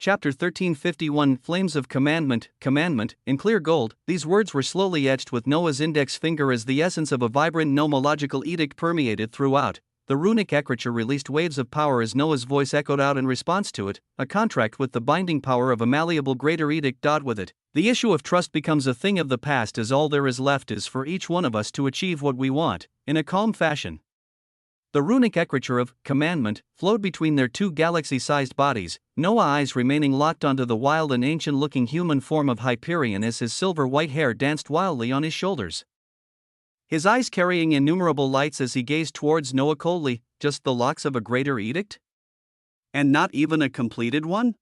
Chapter 1351 Flames of Commandment, Commandment, in clear gold. These words were slowly etched with Noah's index finger as the essence of a vibrant nomological edict permeated throughout. The runic ekriture released waves of power as Noah's voice echoed out in response to it, a contract with the binding power of a malleable greater edict. With it, the issue of trust becomes a thing of the past, as all there is left is for each one of us to achieve what we want, in a calm fashion. The runic ekriture of commandment flowed between their two galaxy-sized bodies, Noah's eyes remaining locked onto the wild and ancient-looking human form of Hyperion as his silver-white hair danced wildly on his shoulders. His eyes carrying innumerable lights as he gazed towards Noah coldly. Just the locks of a greater edict? And not even a completed one?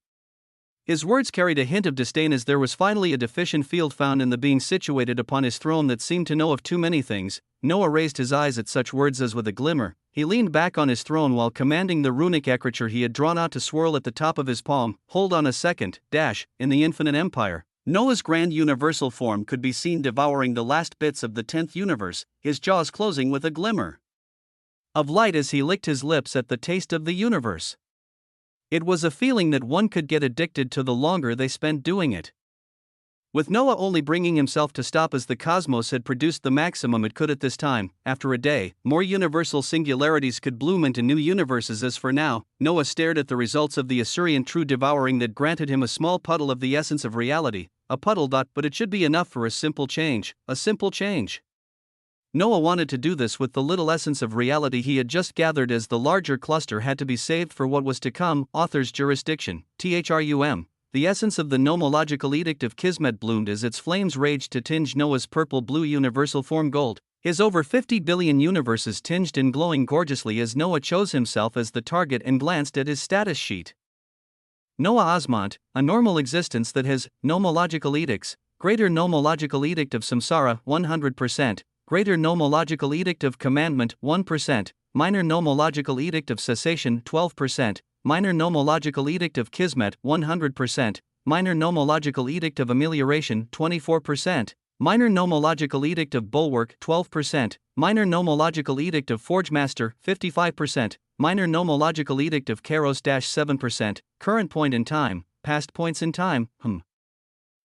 His words carried a hint of disdain as there was finally a deficient field found in the being situated upon his throne that seemed to know of too many things. Noah raised his eyes at such words as with a glimmer, he leaned back on his throne while commanding the runic ekriture he had drawn out to swirl at the top of his palm. Hold on a second, in the infinite empire. Noah's grand universal form could be seen devouring the last bits of the 10th universe, his jaws closing with a glimmer of light as he licked his lips at the taste of the universe. It was a feeling that one could get addicted to the longer they spent doing it. With Noah only bringing himself to stop as the cosmos had produced the maximum it could at this time, after a day, more universal singularities could bloom into new universes. As for now, Noah stared at the results of the Assyrian true devouring that granted him a small puddle of the essence of reality, a puddle. But it should be enough for a simple change, a simple change. Noah wanted to do this with the little essence of reality he had just gathered, as the larger cluster had to be saved for what was to come. Author's jurisdiction, THRUM. The essence of the nomological edict of Kismet bloomed as its flames raged to tinge Noah's purple-blue universal form gold. His over 50 billion universes tinged and glowing gorgeously as Noah chose himself as the target and glanced at his status sheet. Noah Osmont, a normal existence that has nomological edicts. Greater nomological edict of samsara, 100%. Greater nomological edict of commandment, 1%, minor nomological edict of cessation, 12%, minor nomological edict of kismet, 100%, minor nomological edict of amelioration, 24%, minor nomological edict of bulwark, 12%, minor nomological edict of forgemaster, 55%, minor nomological edict of Kairos, 7%, current point in time, past points in time,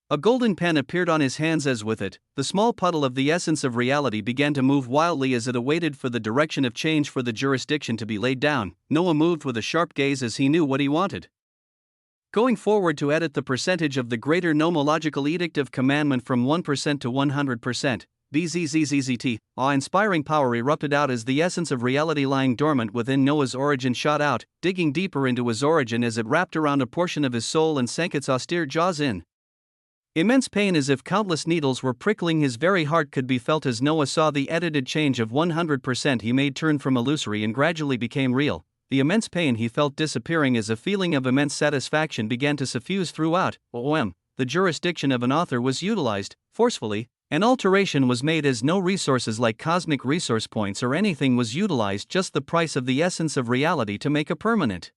A golden pen appeared on his hands as with it, the small puddle of the essence of reality began to move wildly as it awaited for the direction of change for the jurisdiction to be laid down. Noah moved with a sharp gaze as he knew what he wanted. Going forward to edit the percentage of the greater nomological edict of commandment from 1% to 100%. BZZZZT, awe-inspiring power erupted out as the essence of reality lying dormant within Noah's origin shot out, digging deeper into his origin as it wrapped around a portion of his soul and sank its austere jaws in. Immense pain, as if countless needles were prickling his very heart, could be felt as Noah saw the edited change of 100% he made turn from illusory and gradually became real. The immense pain he felt disappearing as a feeling of immense satisfaction began to suffuse throughout. The jurisdiction of an author was utilized, forcefully. An alteration was made as no resources like cosmic resource points or anything was utilized, just the price of the essence of reality to make a permanent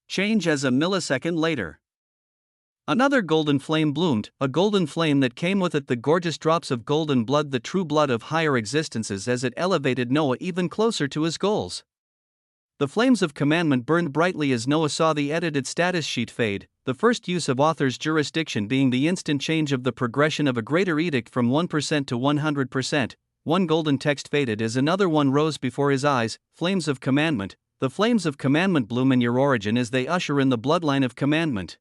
change. As a millisecond later, another golden flame bloomed, a golden flame that came with it the gorgeous drops of golden blood, the true blood of higher existences, as it elevated Noah even closer to his goals. The flames of commandment burned brightly as Noah saw the edited status sheet fade, the first use of author's jurisdiction being the instant change of the progression of a greater edict from 1% to 100%. One golden text faded as another one rose before his eyes. Flames of commandment. The flames of commandment bloom in your origin as they usher in the bloodline of commandment.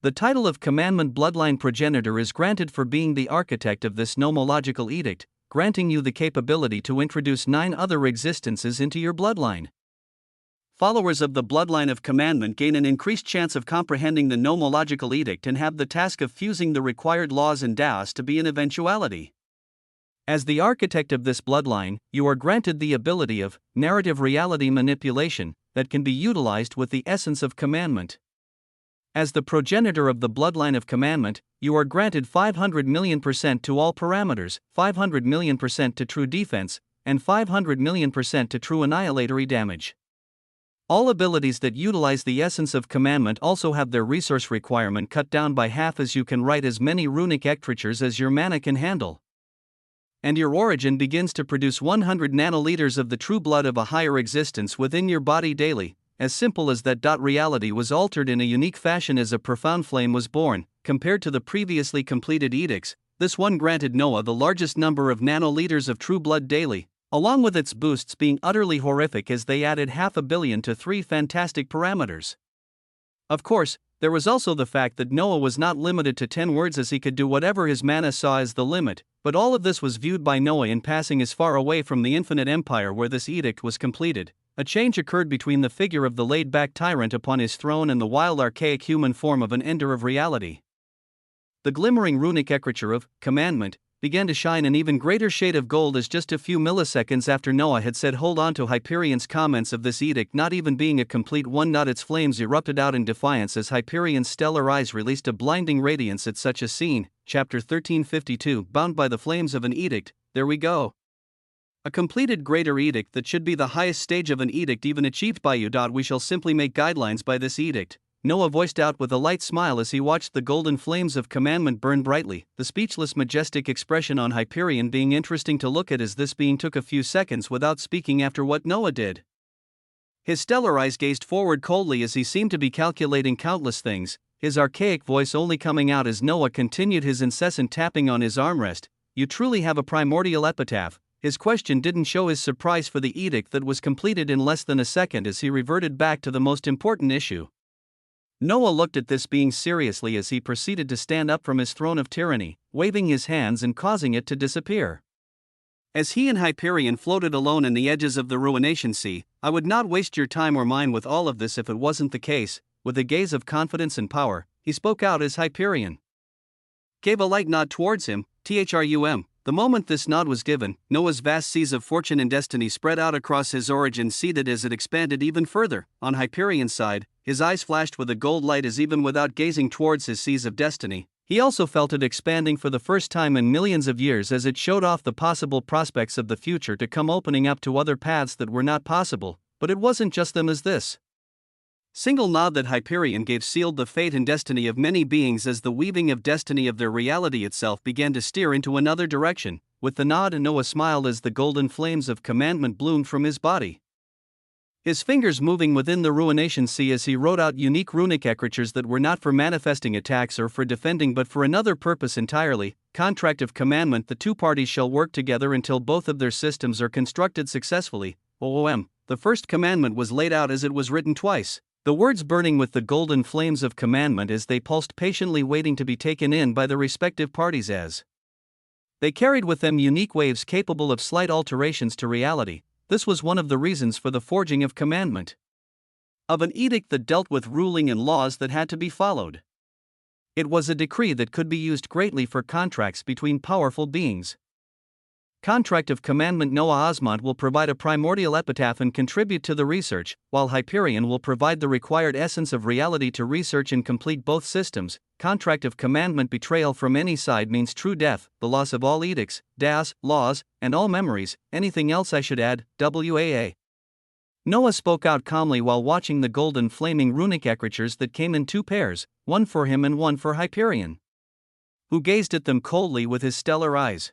The title of commandment bloodline progenitor is granted for being the architect of this nomological edict, granting you the capability to introduce 9 other existences into your bloodline. Followers of the bloodline of commandment gain an increased chance of comprehending the nomological edict and have the task of fusing the required laws and Taos to be an eventuality. As the architect of this bloodline, you are granted the ability of narrative reality manipulation that can be utilized with the essence of commandment. As the progenitor of the bloodline of commandment, you are granted 500 million% to all parameters, 500 million% to true defense, and 500 million% to true annihilatory damage. All abilities that utilize the essence of commandment also have their resource requirement cut down by half, as you can write as many runic ekritures as your mana can handle. And your origin begins to produce 100 nanoliters of the true blood of a higher existence within your body daily. as simple as that. Reality was altered in a unique fashion as a profound flame was born. Compared to the previously completed edicts, this one granted Noah the largest number of nanoliters of true blood daily, along with its boosts being utterly horrific as they added 500 million to 3 fantastic parameters. Of course, there was also the fact that Noah was not limited to 10 words, as he could do whatever his mana saw as the limit, but all of this was viewed by Noah in passing as far away from the infinite empire where this edict was completed. A change occurred between the figure of the laid-back tyrant upon his throne and the wild archaic human form of an ender of reality. The glimmering runic écriture of commandment began to shine an even greater shade of gold as just a few milliseconds after Noah had said hold on to Hyperion's comments of this edict not even being a complete one. Its flames erupted out in defiance as Hyperion's stellar eyes released a blinding radiance at such a scene. Chapter 1352. Bound by the flames of an edict, there we go. A completed greater edict that should be the highest stage of an edict even achieved by you. We shall simply make guidelines by this edict, Noah voiced out with a light smile as he watched the golden flames of commandment burn brightly, the speechless majestic expression on Hyperion being interesting to look at as this being took a few seconds without speaking after what Noah did. His stellar eyes gazed forward coldly as he seemed to be calculating countless things, his archaic voice only coming out as Noah continued his incessant tapping on his armrest. You truly have a primordial epitaph. His question didn't show his surprise for the edict that was completed in less than a second as he reverted back to the most important issue. Noah looked at this being seriously as he proceeded to stand up from his throne of tyranny, waving his hands and causing it to disappear. As he and Hyperion floated alone in the edges of the ruination sea, I would not waste your time or mine with all of this if it wasn't the case. With a gaze of confidence and power, he spoke out as Hyperion gave a light nod towards him. Thrum. The moment this nod was given, Noah's vast seas of fortune and destiny spread out across his origin, seeded as it expanded even further. On Hyperion's side, his eyes flashed with a gold light as even without gazing towards his seas of destiny, he also felt it expanding for the first time in millions of years as it showed off the possible prospects of the future to come, opening up to other paths that were not possible. But it wasn't just them as this single nod that Hyperion gave sealed the fate and destiny of many beings as the weaving of destiny of their reality itself began to steer into another direction. With the nod, Noah smiled as the golden flames of commandment bloomed from his body, his fingers moving within the ruination sea as he wrote out unique runic écritures that were not for manifesting attacks or for defending but for another purpose entirely. Contract of commandment. The two parties shall work together until both of their systems are constructed successfully. The first commandment was laid out as it was written twice, the words burning with the golden flames of commandment as they pulsed, patiently waiting to be taken in by the respective parties as they carried with them unique waves capable of slight alterations to reality. This was one of the reasons for the forging of commandment, of an edict that dealt with ruling and laws that had to be followed. It was a decree that could be used greatly for contracts between powerful beings. Contract of commandment. Noah Osmond will provide a primordial epitaph and contribute to the research, while Hyperion will provide the required essence of reality to research and complete both systems. Contract of commandment. Betrayal from any side means true death, the loss of all edicts, das, laws, and all memories. Anything else I should add? WAA. Noah spoke out calmly while watching the golden flaming runic écritures that came in two pairs, one for him and one for Hyperion, who gazed at them coldly with his stellar eyes.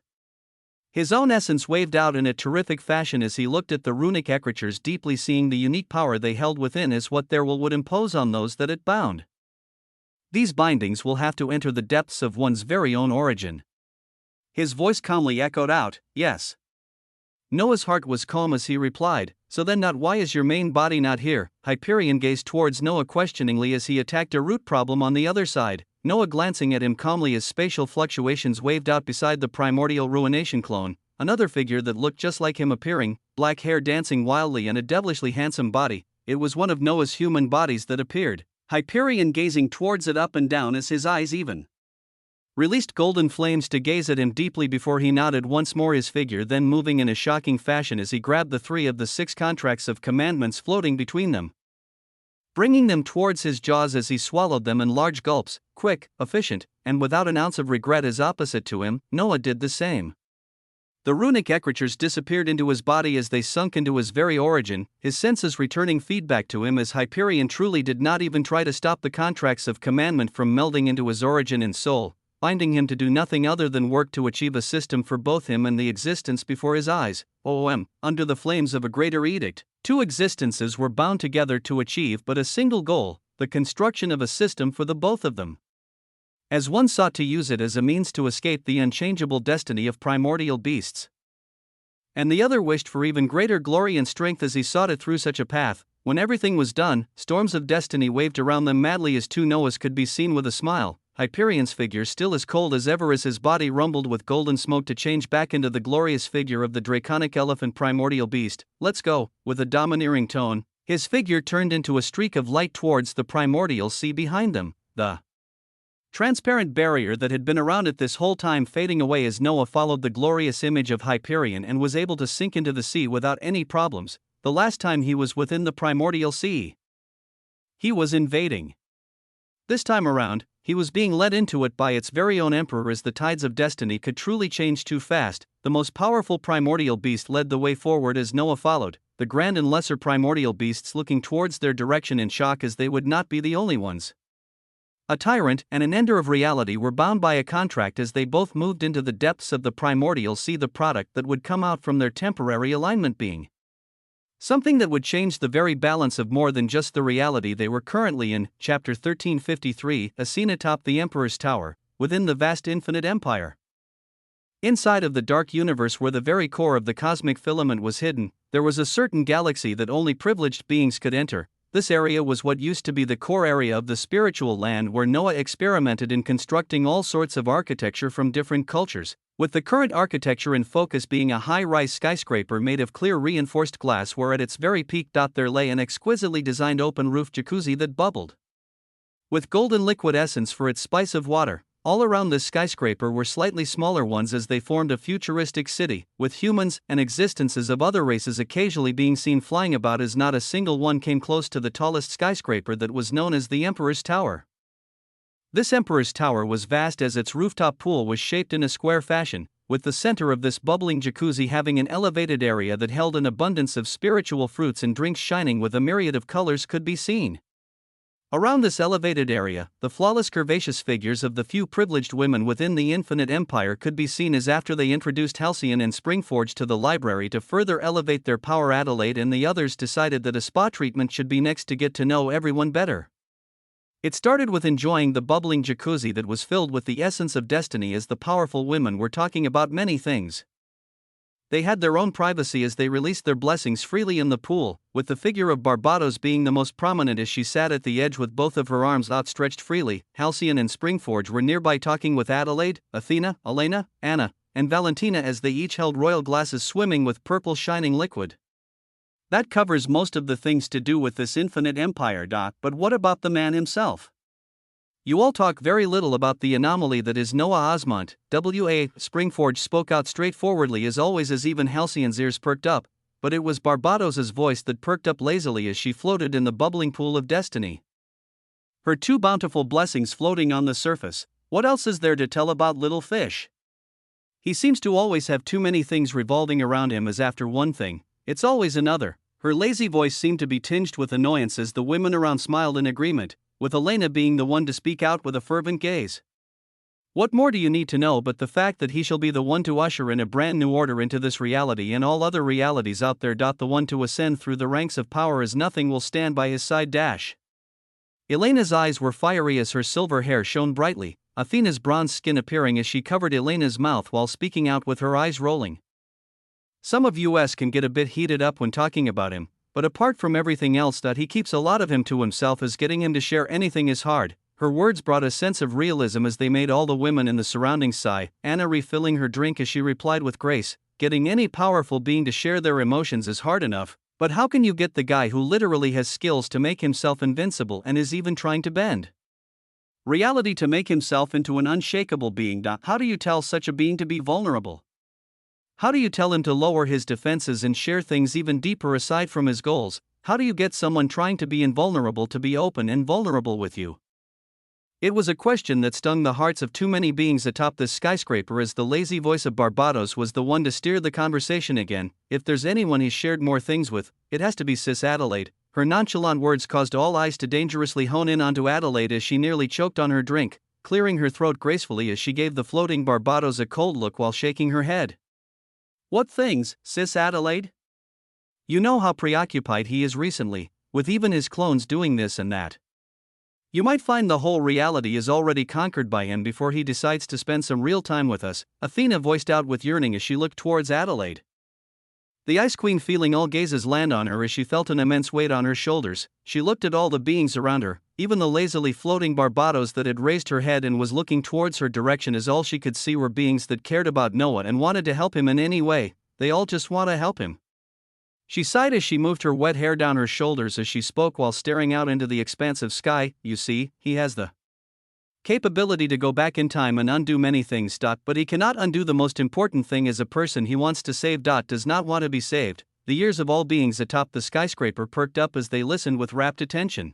His own essence waved out in a terrific fashion as he looked at the runic écritures, deeply seeing the unique power they held within as what their will would impose on those that it bound. These bindings will have to enter the depths of one's very own origin. His voice calmly echoed out, yes. Noah's heart was calm as he replied, so then why is your main body not here? Hyperion gazed towards Noah questioningly as he attacked a root problem on the other side, Noah glancing at him calmly as spatial fluctuations waved out beside the primordial ruination clone, another figure that looked just like him appearing, black hair dancing wildly and a devilishly handsome body. It was one of Noah's human bodies that appeared, Hyperion gazing towards it up and down as his eyes even released golden flames to gaze at him deeply before he nodded once more, his figure then moving in a shocking fashion as he grabbed the 3 of the 6 contracts of commandments floating between them, bringing them towards his jaws as he swallowed them in large gulps, quick, efficient, and without an ounce of regret. As opposite to him, Noah did the same. The runic écritures disappeared into his body as they sunk into his very origin, his senses returning feedback to him as Hyperion truly did not even try to stop the contracts of commandment from melding into his origin and soul. binding him to do nothing other than work to achieve a system for both him and the existence before his eyes. Under the flames of a greater edict, two existences were bound together to achieve but a single goal, the construction of a system for the both of them. As one sought to use it as a means to escape the unchangeable destiny of primordial beasts, and the other wished for even greater glory and strength as he sought it through such a path. When everything was done, storms of destiny waved around them madly as two Noahs could be seen with a smile, Hyperion's figure still as cold as ever as his body rumbled with golden smoke to change back into the glorious figure of the draconic elephant primordial beast. "Let's go," with a domineering tone, his figure turned into a streak of light towards the primordial sea behind them, the transparent barrier that had been around it this whole time fading away as Noah followed the glorious image of Hyperion and was able to sink into the sea without any problems. The last time he was within the primordial sea, he was invading. This time around, he was being led into it by its very own emperor as the tides of destiny could truly change too fast. The most powerful primordial beast led the way forward as Noah followed, the grand and lesser primordial beasts looking towards their direction in shock as they would not be the only ones. A tyrant and an ender of reality were bound by a contract as they both moved into the depths of the primordial sea, the product that would come out from their temporary alignment being something that would change the very balance of more than just the reality they were currently in. Chapter 1353, a scene atop the Emperor's Tower, within the vast infinite empire. Inside of the dark universe where the very core of the cosmic filament was hidden, there was a certain galaxy that only privileged beings could enter. This area was what used to be the core area of the spiritual land where Noah experimented in constructing all sorts of architecture from different cultures, with the current architecture in focus being a high-rise skyscraper made of clear reinforced glass where at its very peak there lay an exquisitely designed open-roof jacuzzi that bubbled with golden liquid essence for its spice of water. All around this skyscraper were slightly smaller ones as they formed a futuristic city, with humans and existences of other races occasionally being seen flying about as not a single one came close to the tallest skyscraper that was known as the Emperor's Tower. This Emperor's Tower was vast as its rooftop pool was shaped in a square fashion, with the center of this bubbling jacuzzi having an elevated area that held an abundance of spiritual fruits and drinks shining with a myriad of colors could be seen. Around this elevated area, the flawless curvaceous figures of the few privileged women within the infinite empire could be seen as after they introduced Halcyon and Springforge to the library to further elevate their power, Adelaide and the others decided that a spa treatment should be next to get to know everyone better. It started with enjoying the bubbling jacuzzi that was filled with the essence of destiny as the powerful women were talking about many things. They had their own privacy as they released their blessings freely in the pool, with the figure of Barbados being the most prominent as she sat at the edge with both of her arms outstretched freely. Halcyon and Springforge were nearby talking with Adelaide, Athena, Elena, Anna, and Valentina as they each held royal glasses swimming with purple shining liquid. That covers most of the things to do with this infinite empire. But what about the man himself? You all talk very little about the anomaly that is Noah Osmont. W.A. Springforge spoke out straightforwardly as always as even Halcyon's ears perked up, but it was Barbados's voice that perked up lazily as she floated in the bubbling pool of destiny. Her two bountiful blessings floating on the surface. What else is there to tell about little fish? He seems to always have too many things revolving around him as after one thing, it's always another. Her lazy voice seemed to be tinged with annoyance as the women around smiled in agreement, with Elena being the one to speak out with a fervent gaze. What more do you need to know but the fact that he shall be the one to usher in a brand new order into this reality and all other realities out there. The one to ascend through the ranks of power as nothing will stand by his side. Elena's eyes were fiery as her silver hair shone brightly, Athena's bronze skin appearing as she covered Elena's mouth while speaking out with her eyes rolling. Some of us can get a bit heated up when talking about him, but apart from everything else he keeps a lot of him to himself as getting him to share anything is hard. Her words brought a sense of realism as they made all the women in the surroundings sigh, Anna refilling her drink as she replied with grace, getting any powerful being to share their emotions is hard enough, but how can you get the guy who literally has skills to make himself invincible and is even trying to bend reality to make himself into an unshakable being? How do you tell such a being to be vulnerable? How do you tell him to lower his defenses and share things even deeper aside from his goals? How do you get someone trying to be invulnerable to be open and vulnerable with you? It was a question that stung the hearts of too many beings atop this skyscraper as the lazy voice of Barbados was the one to steer the conversation again. If there's anyone he's shared more things with, it has to be Sis Adelaide. Her nonchalant words caused all eyes to dangerously hone in onto Adelaide as she nearly choked on her drink. clearing her throat gracefully as she gave the floating Barbados a cold look while shaking her head. "What things, Sis Adelaide? You know how preoccupied he is recently, with even his clones doing this and that. You might find the whole reality is already conquered by him before he decides to spend some real time with us," Athena voiced out with yearning as she looked towards Adelaide. The Ice Queen, feeling all gazes land on her as she felt an immense weight on her shoulders, she looked at all the beings around her, even the lazily floating Barbados that had raised her head and was looking towards her direction, as all she could see were beings that cared about Noah and wanted to help him in any way. They all just want to help him. She sighed as she moved her wet hair down her shoulders as she spoke while staring out into the expansive sky. "You see, he has the capability to go back in time and undo many things. But he cannot undo the most important thing, as a person he wants to save. Does not want to be saved." The ears of all beings atop the skyscraper perked up as they listened with rapt attention.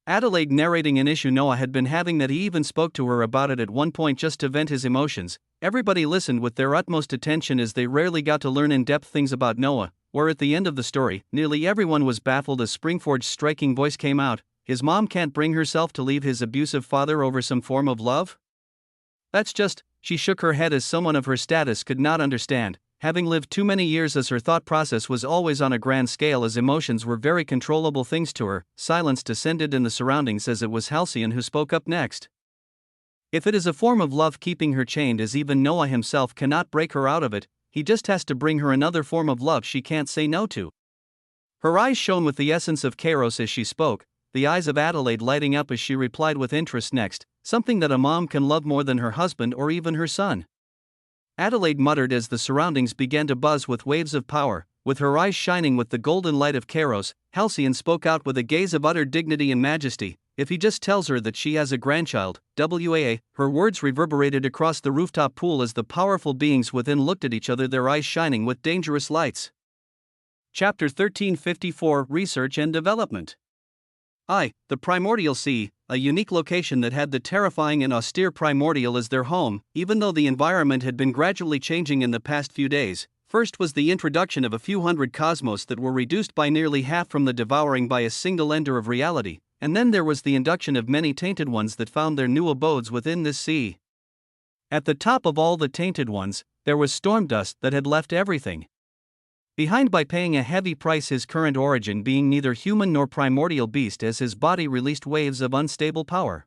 Adelaide narrating an issue Noah had been having that he even spoke to her about it at one point just to vent his emotions. Everybody listened with their utmost attention as they rarely got to learn in-depth things about Noah, where at the end of the story, nearly everyone was baffled as Springford's striking voice came out. His mom can't bring herself to leave his abusive father over some form of love? That's just, she shook her head as someone of her status could not understand, having lived too many years as her thought process was always on a grand scale, as emotions were very controllable things to her. Silence descended in the surroundings as it was Halcyon who spoke up next. If it is a form of love keeping her chained, as even Noah himself cannot break her out of it, he just has to bring her another form of love she can't say no to. Her eyes shone with the essence of Kairos as she spoke, the eyes of Adelaide lighting up as she replied with interest. "Next, something that a mom can love more than her husband or even her son." Adelaide muttered as the surroundings began to buzz with waves of power. With her eyes shining with the golden light of Kairos, Halcyon spoke out with a gaze of utter dignity and majesty. "If he just tells her that she has a grandchild, WAA." Her words reverberated across the rooftop pool as the powerful beings within looked at each other, their eyes shining with dangerous lights. Chapter 1354, Research and Development. The Primordial Sea, a unique location that had the terrifying and austere primordial as their home, even though the environment had been gradually changing in the past few days. First was the introduction of a few hundred cosmos that were reduced by nearly half from the devouring by a single ender of reality, and then there was the induction of many tainted ones that found their new abodes within this sea. At the top of all the tainted ones, there was Stormdust that had left everything behind by paying a heavy price, his current origin being neither human nor primordial beast, as his body released waves of unstable power.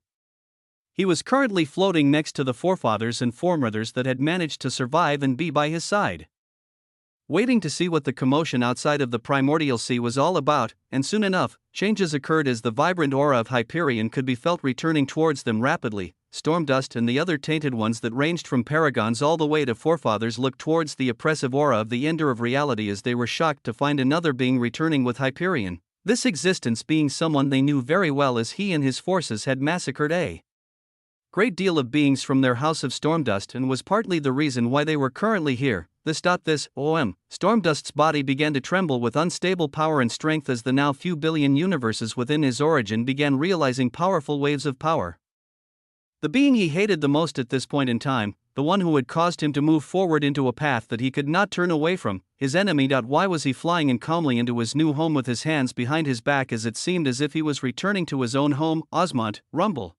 He was currently floating next to the forefathers and foremothers that had managed to survive and be by his side, waiting to see what the commotion outside of the primordial sea was all about, and soon enough, changes occurred as the vibrant aura of Hyperion could be felt returning towards them rapidly. Stormdust and the other tainted ones that ranged from paragons all the way to forefathers looked towards the oppressive aura of the ender of reality as they were shocked to find another being returning with Hyperion, this existence being someone they knew very well, as he and his forces had massacred a great deal of beings from their house of Stormdust and was partly the reason why they were currently here. Stormdust's body began to tremble with unstable power and strength as the now few billion universes within his origin began realizing powerful waves of power. The being he hated the most at this point in time, the one who had caused him to move forward into a path that he could not turn away from, his enemy. Why was he flying in calmly into his new home with his hands behind his back, as it seemed as if he was returning to his own home? Osmont, rumble.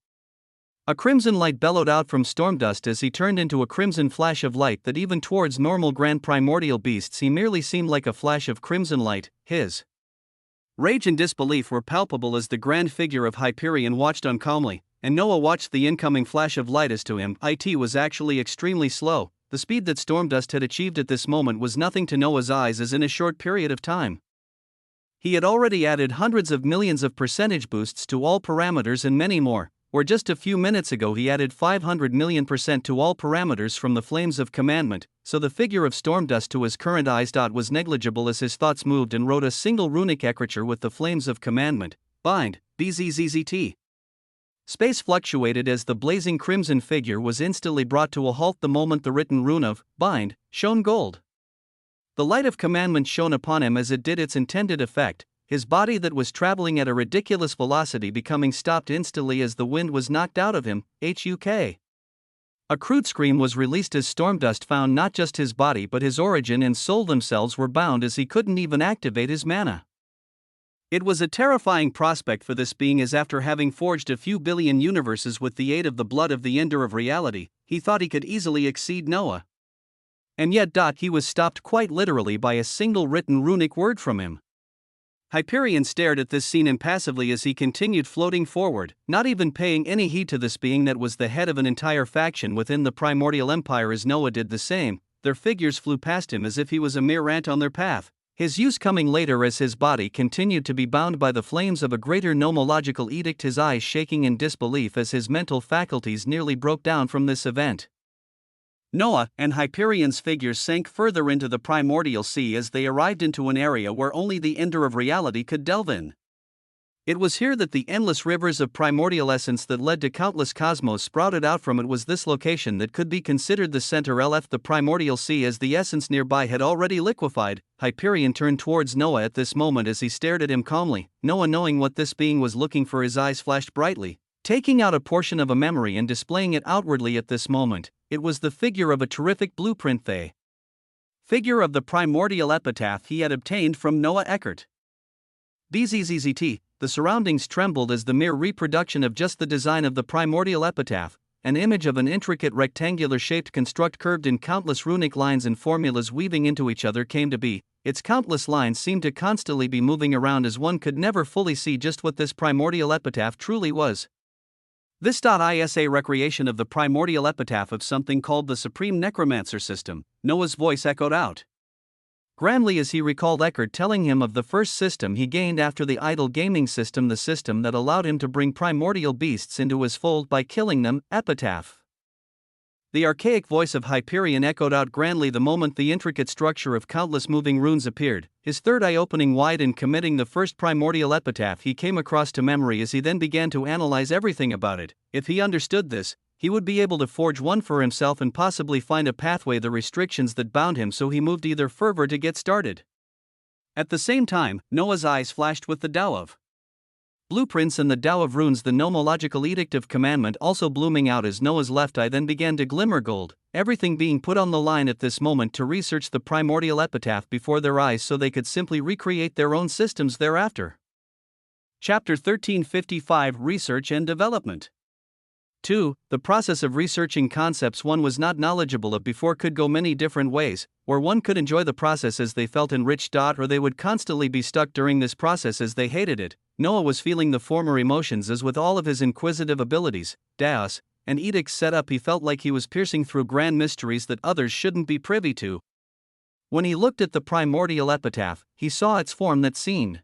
A crimson light bellowed out from Stormdust as he turned into a crimson flash of light that even towards normal grand primordial beasts he merely seemed like a flash of crimson light. His rage and disbelief were palpable as the grand figure of Hyperion watched on calmly, and Noah watched the incoming flash of light. As to him, it was actually extremely slow. The speed that Stormdust had achieved at this moment was nothing to Noah's eyes, as in a short period of time he had already added hundreds of millions of percentage boosts to all parameters and many more, where just a few minutes ago he added 500 million% to all parameters from the Flames of Commandment, so the figure of Stormdust to his current eyes was negligible as his thoughts moved and wrote a single runic eccriture with the Flames of Commandment. Bind, BZZZT. Space fluctuated as the blazing crimson figure was instantly brought to a halt the moment the written rune of Bind shone gold. The light of commandment shone upon him as it did its intended effect, his body that was traveling at a ridiculous velocity becoming stopped instantly as the wind was knocked out of him. HUK. A crude scream was released as Stormdust found not just his body but his origin and soul themselves were bound, as he couldn't even activate his mana. It was a terrifying prospect for this being, as after having forged a few billion universes with the aid of the blood of the ender of reality, he thought he could easily exceed Noah. And yet, he was stopped quite literally by a single written runic word from him. Hyperion stared at this scene impassively as he continued floating forward, not even paying any heed to this being that was the head of an entire faction within the primordial empire, as Noah did the same. Their figures flew past him as if he was a mere ant on their path, his use coming later as his body continued to be bound by the flames of a greater nomological edict, his eyes shaking in disbelief as his mental faculties nearly broke down from this event. Noah and Hyperion's figures sank further into the primordial sea as they arrived into an area where only the ender of reality could delve in. It was here that the endless rivers of primordial essence that led to countless cosmos sprouted out from. It was this location that could be considered the center LF the primordial sea, as the essence nearby had already liquefied. Hyperion turned towards Noah at this moment as he stared at him calmly. Noah, knowing what this being was looking for, his eyes flashed brightly, taking out a portion of a memory and displaying it outwardly at this moment. It was the figure of a terrific blueprint, the figure of the primordial epitaph he had obtained from Noah Eckert. BZZZT. The surroundings trembled as the mere reproduction of just the design of the primordial epitaph, an image of an intricate rectangular-shaped construct curved in countless runic lines and formulas weaving into each other, came to be. Its countless lines seemed to constantly be moving around as one could never fully see just what this primordial epitaph truly was. This is a recreation of the primordial epitaph of something called the Supreme Necromancer System, Noah's voice echoed out grandly as he recalled Eckert telling him of the first system he gained after the idle gaming system, the system that allowed him to bring primordial beasts into his fold by killing them, epitaph. The archaic voice of Hyperion echoed out grandly the moment the intricate structure of countless moving runes appeared, his third eye opening wide and committing the first primordial epitaph he came across to memory as he then began to analyze everything about it. If he understood this, he would be able to forge one for himself and possibly find a pathway the restrictions that bound him, so he moved either fervor to get started. At the same time, Noah's eyes flashed with the Tao of Blueprints and the Tao of Runes, the nomological edict of commandment, also blooming out as Noah's left eye then began to glimmer gold, everything being put on the line at this moment to research the primordial epitaph before their eyes so they could simply recreate their own systems thereafter. Chapter 1355 Research and Development 2. The process of researching concepts one was not knowledgeable of before could go many different ways, or one could enjoy the process as they felt enriched, or they would constantly be stuck during this process as they hated it. Noah was feeling the former emotions as with all of his inquisitive abilities, daos, and edicts set up, he felt like he was piercing through grand mysteries that others shouldn't be privy to. When he looked at the primordial epitaph, he saw its form that seemed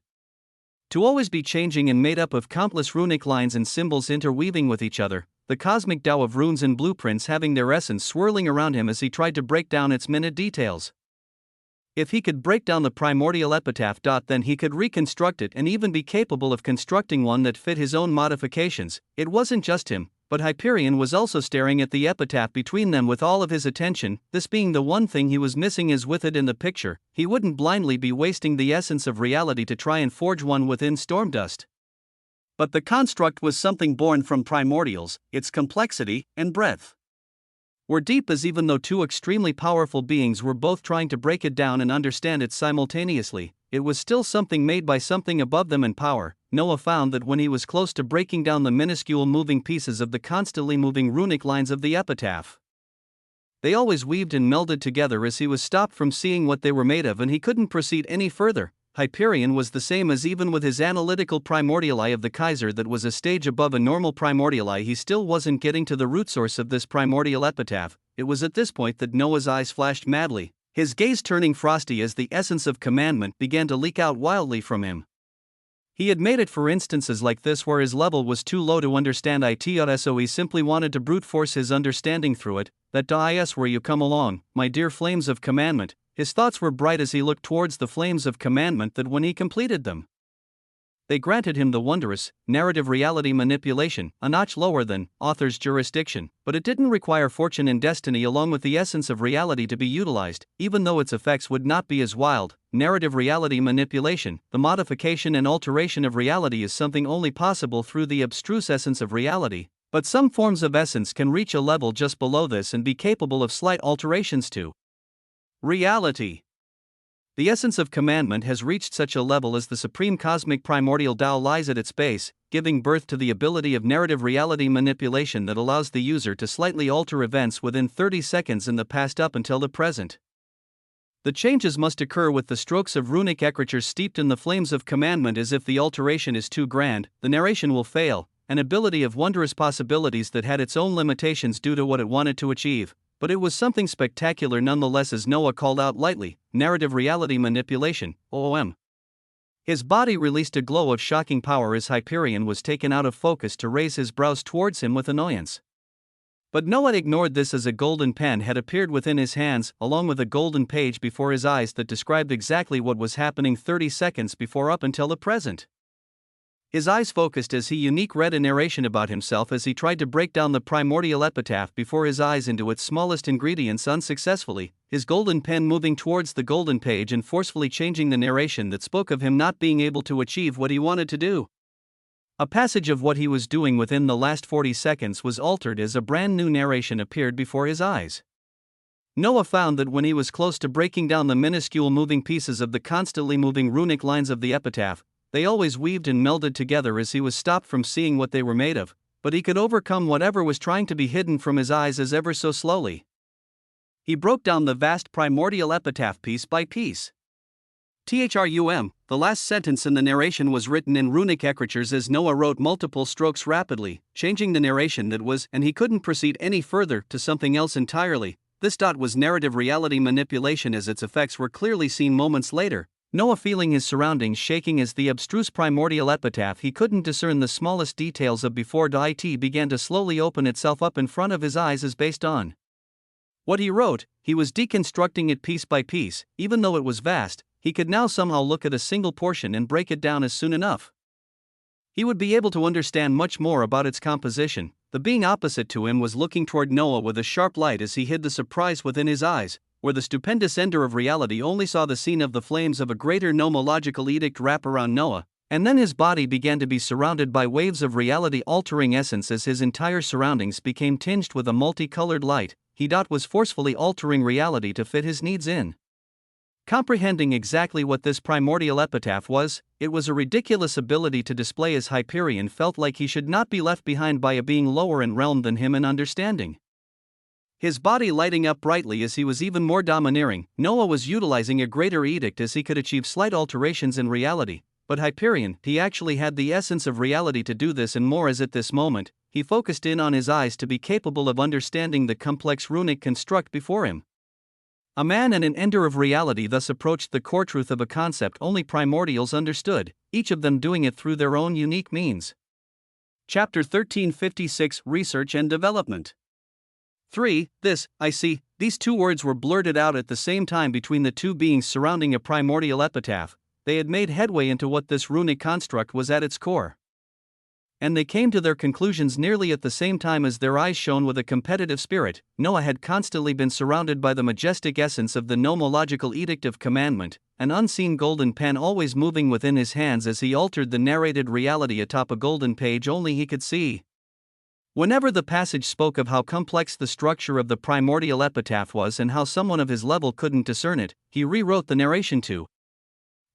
to always be changing and made up of countless runic lines and symbols interweaving with each other, the cosmic Tao of runes and blueprints having their essence swirling around him as he tried to break down its minute details. If he could break down the primordial epitaph, then he could reconstruct it and even be capable of constructing one that fit his own modifications. It wasn't just him, but Hyperion was also staring at the epitaph between them with all of his attention, this being the one thing he was missing, as with it in the picture, he wouldn't blindly be wasting the essence of reality to try and forge one within Stormdust. But the construct was something born from primordials, its complexity and breadth were deep, as even though two extremely powerful beings were both trying to break it down and understand it simultaneously, it was still something made by something above them in power. Noah found that when he was close to breaking down the minuscule moving pieces of the constantly moving runic lines of the epitaph, they always weaved and melded together as he was stopped from seeing what they were made of, and he couldn't proceed any further. Hyperion was the same, as even with his analytical primordial eye of the Kaiser that was a stage above a normal primordial eye, he still wasn't getting to the root source of this primordial epitaph. It was at this point that Noah's eyes flashed madly, his gaze turning frosty as the essence of commandment began to leak out wildly from him. He had made it for instances like this where his level was too low to understand it, so he simply wanted to brute force his understanding through it. That is where you come along, my dear flames of commandment. His thoughts were bright as he looked towards the flames of commandment that when he completed them, they granted him the wondrous, narrative reality manipulation, a notch lower than author's jurisdiction, but it didn't require fortune and destiny along with the essence of reality to be utilized, even though its effects would not be as wild. Narrative reality manipulation, the modification and alteration of reality, is something only possible through the abstruse essence of reality, but some forms of essence can reach a level just below this and be capable of slight alterations to reality. The essence of commandment has reached such a level as the supreme cosmic primordial Tao lies at its base, giving birth to the ability of narrative reality manipulation that allows the user to slightly alter events within 30 seconds in the past up until the present. The changes must occur with the strokes of runic eccriture steeped in the flames of commandment, as if the alteration is too grand, the narration will fail, an ability of wondrous possibilities that had its own limitations due to what it wanted to achieve. But it was something spectacular nonetheless, as Noah called out lightly, narrative reality manipulation, OOM. His body released a glow of shocking power as Hyperion was taken out of focus to raise his brows towards him with annoyance. But Noah ignored this as a golden pen had appeared within his hands, along with a golden page before his eyes that described exactly what was happening 30 seconds before up until the present. His eyes focused as he unique read a narration about himself as he tried to break down the primordial epitaph before his eyes into its smallest ingredients unsuccessfully, his golden pen moving towards the golden page and forcefully changing the narration that spoke of him not being able to achieve what he wanted to do. A passage of what he was doing within the last 40 seconds was altered as a brand new narration appeared before his eyes. Noah found that when he was close to breaking down the minuscule moving pieces of the constantly moving runic lines of the epitaph, they always weaved and melded together as he was stopped from seeing what they were made of, but he could overcome whatever was trying to be hidden from his eyes as ever so slowly. He broke down the vast primordial epitaph piece by piece. THRUM, the last sentence in the narration was written in runic ecritures as Noah wrote multiple strokes rapidly, changing the narration that was, and he couldn't proceed any further, to something else entirely. This dot was narrative reality manipulation as its effects were clearly seen moments later. Noah feeling his surroundings shaking as the abstruse primordial epitaph he couldn't discern the smallest details of before it began to slowly open itself up in front of his eyes as based on what he wrote. He was deconstructing it piece by piece. Even though it was vast, he could now somehow look at a single portion and break it down as soon enough. He would be able to understand much more about its composition. The being opposite to him was looking toward Noah with a sharp light as he hid the surprise within his eyes, where the stupendous ender of reality only saw the scene of the flames of a greater nomological edict wrap around Noah, and then his body began to be surrounded by waves of reality-altering essence as his entire surroundings became tinged with a multicolored light. He was forcefully altering reality to fit his needs in. Comprehending exactly what this primordial epitaph was, it was a ridiculous ability to display as Hyperion felt like he should not be left behind by a being lower in realm than him in understanding. His body lighting up brightly as he was even more domineering, Noah was utilizing a greater edict as he could achieve slight alterations in reality, but Hyperion, he actually had the essence of reality to do this and more, as at this moment, he focused in on his eyes to be capable of understanding the complex runic construct before him. A man and an ender of reality thus approached the core truth of a concept only primordials understood, each of them doing it through their own unique means. Chapter 1356 Research and Development 3. This, I see, these two words were blurted out at the same time between the two beings surrounding a primordial epitaph. They had made headway into what this runic construct was at its core. And they came to their conclusions nearly at the same time as their eyes shone with a competitive spirit. Noah had constantly been surrounded by the majestic essence of the nomological edict of commandment, an unseen golden pen always moving within his hands as he altered the narrated reality atop a golden page only he could see. Whenever the passage spoke of how complex the structure of the primordial epitaph was and how someone of his level couldn't discern it, he rewrote the narration to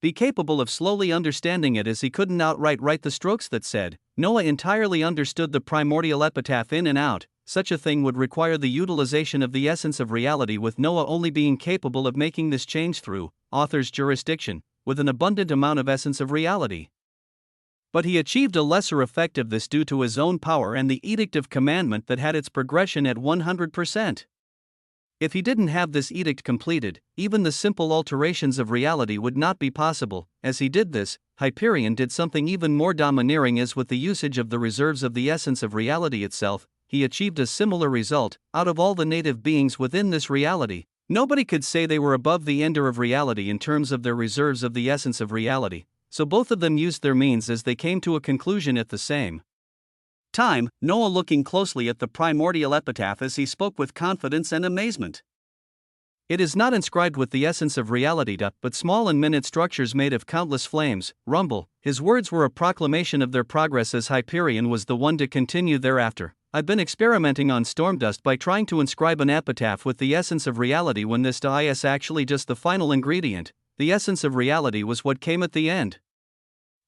be capable of slowly understanding it, as he couldn't outright write the strokes that said, Noah entirely understood the primordial epitaph in and out. Such a thing would require the utilization of the essence of reality, with Noah only being capable of making this change through author's jurisdiction, with an abundant amount of essence of reality. But he achieved a lesser effect of this due to his own power and the edict of commandment that had its progression at 100%. If he didn't have this edict completed, even the simple alterations of reality would not be possible. As he did this, Hyperion did something even more domineering, as with the usage of the reserves of the essence of reality itself, he achieved a similar result. Out of all the native beings within this reality, nobody could say they were above the ender of reality in terms of their reserves of the essence of reality. So both of them used their means as they came to a conclusion at the same time. Noah looking closely at the primordial epitaph as he spoke with confidence and amazement. It is not inscribed with the essence of reality, but small and minute structures made of countless flames. Rumble. His words were a proclamation of their progress as Hyperion was the one to continue thereafter. I've been experimenting on Stormdust by trying to inscribe an epitaph with the essence of reality when this is actually just the final ingredient. the essence of reality was what came at the end.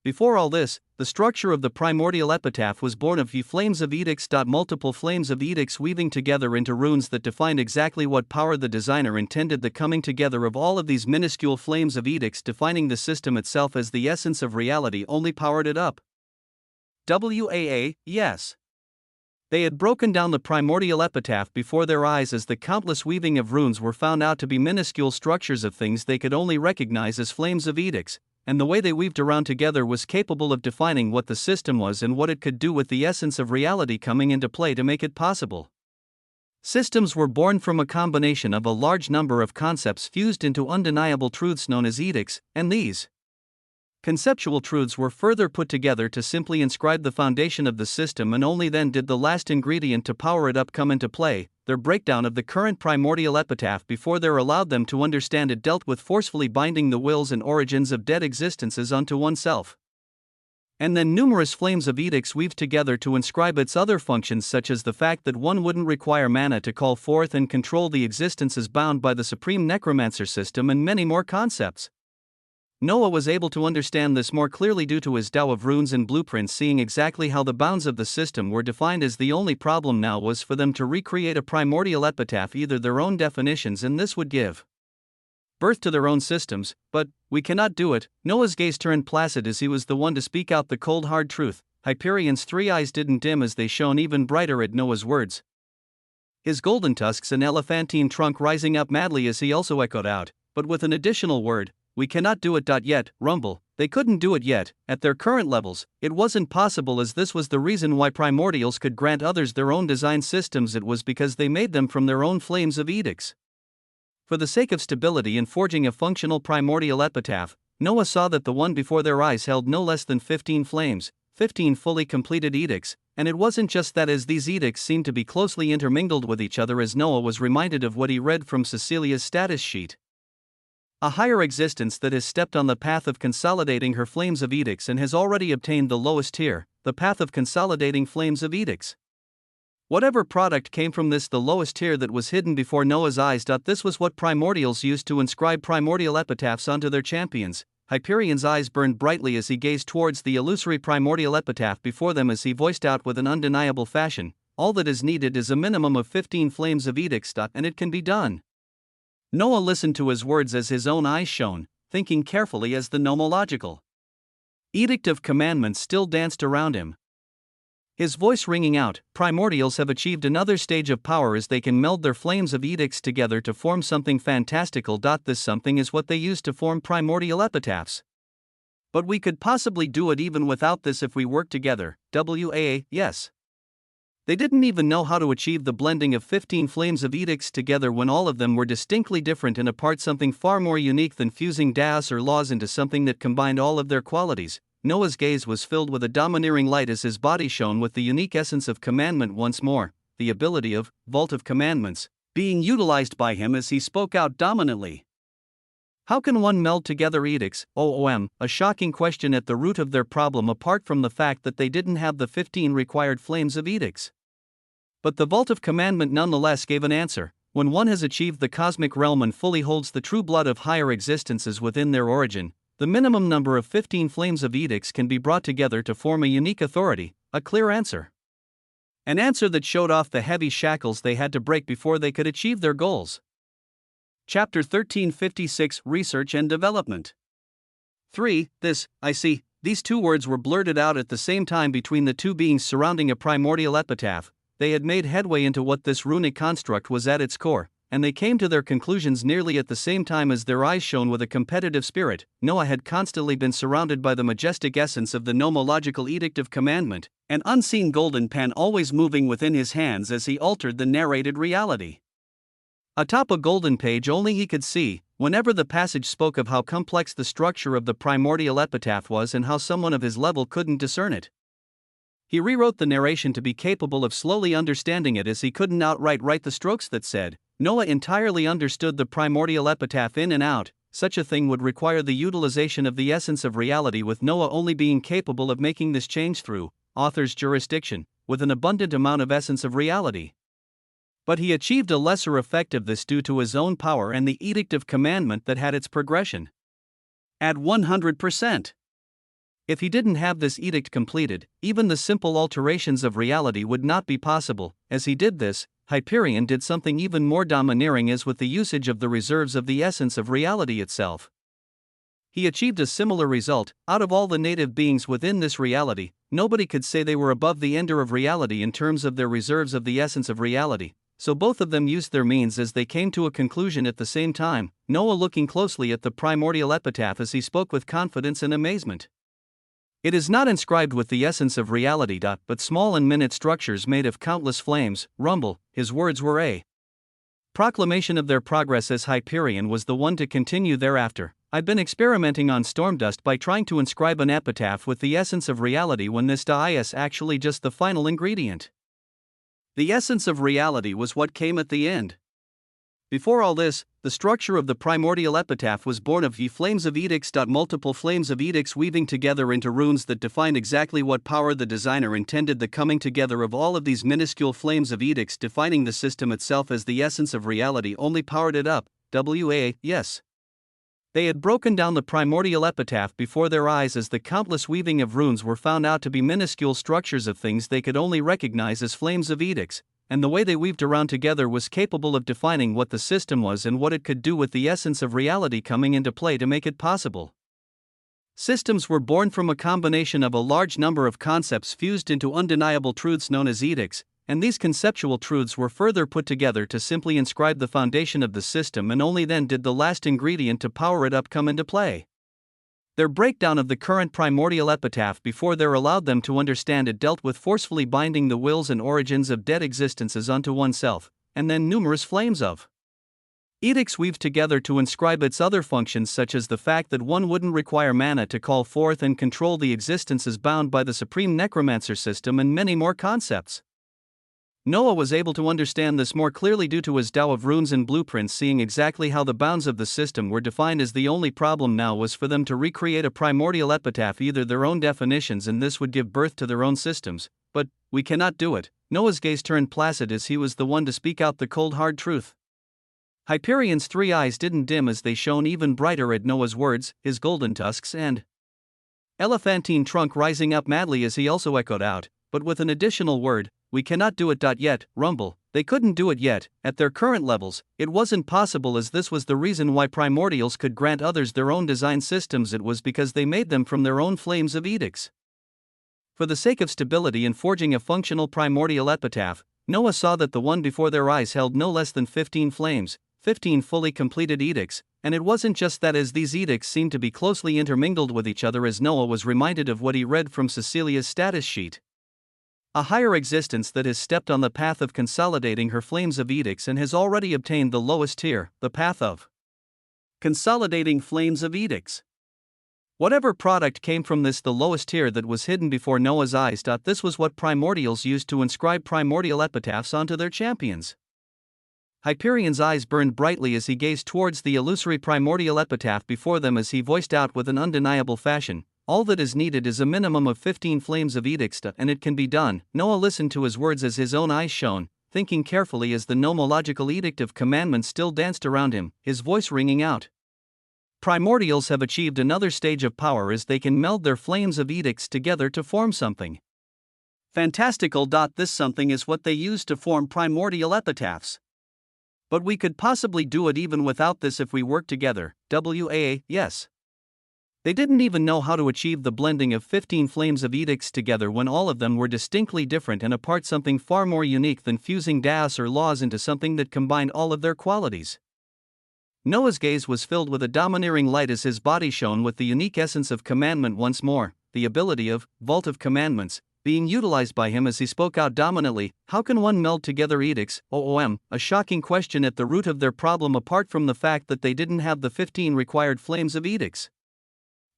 Before all this, the structure of the primordial epitaph was born of few flames of edicts. Multiple flames of edicts weaving together into runes that defined exactly what power the designer intended. The coming together of all of these minuscule flames of edicts defining the system itself as the essence of reality only powered it up. Yes. They had broken down the primordial epitaph before their eyes as the countless weaving of runes were found out to be minuscule structures of things they could only recognize as flames of edicts, and the way they weaved around together was capable of defining what the system was and what it could do with the essence of reality coming into play to make it possible. Systems were born from a combination of a large number of concepts fused into undeniable truths known as edicts, and these conceptual truths were further put together to simply inscribe the foundation of the system, and only then did the last ingredient to power it up come into play, their breakdown of the current primordial epitaph before they're allowed them to understand it dealt with forcefully binding the wills and origins of dead existences onto oneself. And then numerous flames of edicts weaved together to inscribe its other functions, such as the fact that one wouldn't require mana to call forth and control the existences bound by the supreme necromancer system, and many more concepts. Noah was able to understand this more clearly due to his Tao of runes and blueprints, seeing exactly how the bounds of the system were defined, as the only problem now was for them to recreate a primordial epitaph, either their own definitions, and this would give birth to their own systems. But we cannot do it. Noah's gaze turned placid as he was the one to speak out the cold hard truth. Hyperion's 3 eyes didn't dim as they shone even brighter at Noah's words, his golden tusks and elephantine trunk rising up madly as he also echoed out, but with an additional word: we cannot do it. Yet, rumble, they couldn't do it yet. At their current levels, it wasn't possible, as this was the reason why primordials could grant others their own design systems. It was because they made them from their own flames of edicts. For the sake of stability in forging a functional primordial epitaph, Noah saw that the one before their eyes held no less than 15 flames, 15 fully completed edicts, and it wasn't just that, as these edicts seemed to be closely intermingled with each other, as Noah was reminded of what he read from Cecilia's status sheet. A higher existence that has stepped on the path of consolidating her flames of edicts and has already obtained the lowest tier, the path of consolidating flames of edicts. Whatever product came from this, the lowest tier that was hidden before Noah's eyes. This was what primordials used to inscribe primordial epitaphs onto their champions. Hyperion's eyes burned brightly as he gazed towards the illusory primordial epitaph before them, as he voiced out with an undeniable fashion: all that is needed is a minimum of 15 flames of edicts, and it can be done. Noah listened to his words as his own eyes shone, thinking carefully as the nomological edict of commandments still danced around him. His voice ringing out: primordials have achieved another stage of power as they can meld their flames of edicts together to form something fantastical. This something is what they use to form primordial epitaphs. But we could possibly do it even without this if we work together. Yes. They didn't even know how to achieve the blending of 15 flames of edicts together when all of them were distinctly different and apart, something far more unique than fusing daos or laws into something that combined all of their qualities. Noah's gaze was filled with a domineering light as his body shone with the unique essence of commandment once more, the ability of vault of commandments being utilized by him as he spoke out dominantly. How can one meld together edicts? A shocking question at the root of their problem, apart from the fact that they didn't have the 15 required flames of edicts. But the Vault of Commandment nonetheless gave an answer. When one has achieved the cosmic realm and fully holds the true blood of higher existences within their origin, the minimum number of 15 flames of edicts can be brought together to form a unique authority, a clear answer. An answer that showed off the heavy shackles they had to break before they could achieve their goals. Chapter 1356: Research and Development. 3. This, I see. These two words were blurted out at the same time between the two beings surrounding a primordial epitaph. They had made headway into what this runic construct was at its core, and they came to their conclusions nearly at the same time as their eyes shone with a competitive spirit. Noah had constantly been surrounded by the majestic essence of the nomological edict of commandment, an unseen golden pen always moving within his hands as he altered the narrated reality. Atop a golden page only he could see, whenever the passage spoke of how complex the structure of the primordial epitaph was and how someone of his level couldn't discern it. He rewrote the narration to be capable of slowly understanding it, as he couldn't outright write the strokes that said, Noah entirely understood the primordial epitaph in and out. Such a thing would require the utilization of the essence of reality, with Noah only being capable of making this change through author's jurisdiction, with an abundant amount of essence of reality. But he achieved a lesser effect of this due to his own power and the edict of commandment that had its progression. at 100%. If he didn't have this edict completed, even the simple alterations of reality would not be possible. As he did this, Hyperion did something even more domineering, as with the usage of the reserves of the essence of reality itself. He achieved a similar result. Out of all the native beings within this reality, nobody could say they were above the ender of reality in terms of their reserves of the essence of reality, so both of them used their means as they came to a conclusion at the same time, Noah looking closely at the primordial epitaph as he spoke with confidence and amazement. It is not inscribed with the essence of reality, but small and minute structures made of countless flames. Rumble, his words were a proclamation of their progress, as Hyperion was the one to continue thereafter. I've been experimenting on Stormdust by trying to inscribe an epitaph with the essence of reality when this is actually just the final ingredient. The essence of reality was what came at the end. Before all this, the structure of the primordial epitaph was born of flames of edicts. Multiple flames of edicts weaving together into runes that defined exactly what power the designer intended. The coming together of all of these minuscule flames of edicts defining the system itself as the essence of reality only powered it up. Yes. They had broken down the primordial epitaph before their eyes as the countless weaving of runes were found out to be minuscule structures of things they could only recognize as flames of edicts, and the way they weaved around together was capable of defining what the system was and what it could do, with the essence of reality coming into play to make it possible. Systems were born from a combination of a large number of concepts fused into undeniable truths known as edicts, and these conceptual truths were further put together to simply inscribe the foundation of the system, and only then did the last ingredient to power it up come into play. Their breakdown of the current primordial epitaph before they're allowed them to understand it dealt with forcefully binding the wills and origins of dead existences onto oneself, and then numerous flames of edicts weaved together to inscribe its other functions, such as the fact that one wouldn't require mana to call forth and control the existences bound by the supreme necromancer system, and many more concepts. Noah was able to understand this more clearly due to his Tao of runes and blueprints, seeing exactly how the bounds of the system were defined. As the only problem now was for them to recreate a primordial epitaph, either their own definitions, and this would give birth to their own systems. But we cannot do it. Noah's gaze turned placid as he was the one to speak out the cold hard truth. Hyperion's 3 eyes didn't dim as they shone even brighter at Noah's words, his golden tusks and elephantine trunk rising up madly as he also echoed out, but with an additional word: we cannot do it. Yet, Rumble, they couldn't do it yet. At their current levels, it wasn't possible, as this was the reason why primordials could grant others their own design systems. It was because they made them from their own flames of edicts. For the sake of stability in forging a functional primordial epitaph, Noah saw that the one before their eyes held no less than 15 flames, 15 fully completed edicts, and it wasn't just that, as these edicts seemed to be closely intermingled with each other, as Noah was reminded of what he read from Cecilia's status sheet. A higher existence that has stepped on the path of consolidating her flames of edicts and has already obtained the lowest tier, the path of consolidating flames of edicts. Whatever product came from this, the lowest tier that was hidden before Noah's eyes. This was what primordials used to inscribe primordial epitaphs onto their champions. Hyperion's eyes burned brightly as he gazed towards the illusory primordial epitaph before them, as he voiced out with an undeniable fashion: all that is needed is a minimum of 15 flames of edicts, and it can be done. Noah listened to his words as his own eyes shone, thinking carefully as the nomological edict of commandment still danced around him, his voice ringing out. Primordials have achieved another stage of power as they can meld their flames of edicts together to form something fantastical. This something is what they use to form primordial epitaphs. But we could possibly do it even without this if we work together. Yes. They didn't even know how to achieve the blending of 15 flames of edicts together when all of them were distinctly different and apart, something far more unique than fusing daos or laws into something that combined all of their qualities. Noah's gaze was filled with a domineering light as his body shone with the unique essence of commandment once more, the ability of Vault of Commandments being utilized by him as he spoke out dominantly. How can one meld together edicts? A shocking question at the root of their problem, apart from the fact that they didn't have the 15 required flames of edicts.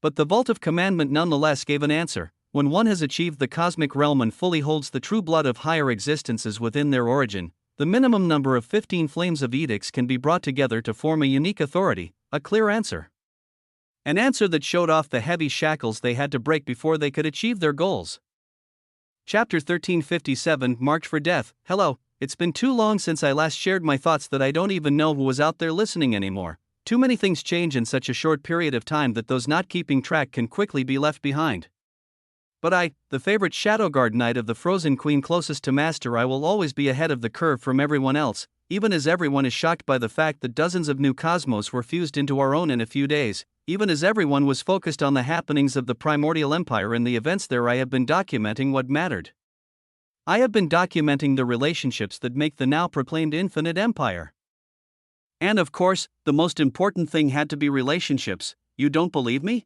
But the Vault of Commandment nonetheless gave an answer. When one has achieved the cosmic realm and fully holds the true blood of higher existences within their origin, the minimum number of 15 flames of edicts can be brought together to form a unique authority, a clear answer. An answer that showed off the heavy shackles they had to break before they could achieve their goals. Chapter 1357, Marked for Death. Hello, it's been too long since I last shared my thoughts that I don't even know who was out there listening anymore. Too many things change in such a short period of time that those not keeping track can quickly be left behind. But I, the favorite Shadow Guard Knight of the Frozen Queen closest to Master, I will always be ahead of the curve from everyone else, even as everyone is shocked by the fact that dozens of new cosmos were fused into our own in a few days, even as everyone was focused on the happenings of the Primordial Empire and the events there. I have been documenting what mattered. I have been documenting the relationships that make the now proclaimed infinite empire. And of course, the most important thing had to be relationships. You don't believe me?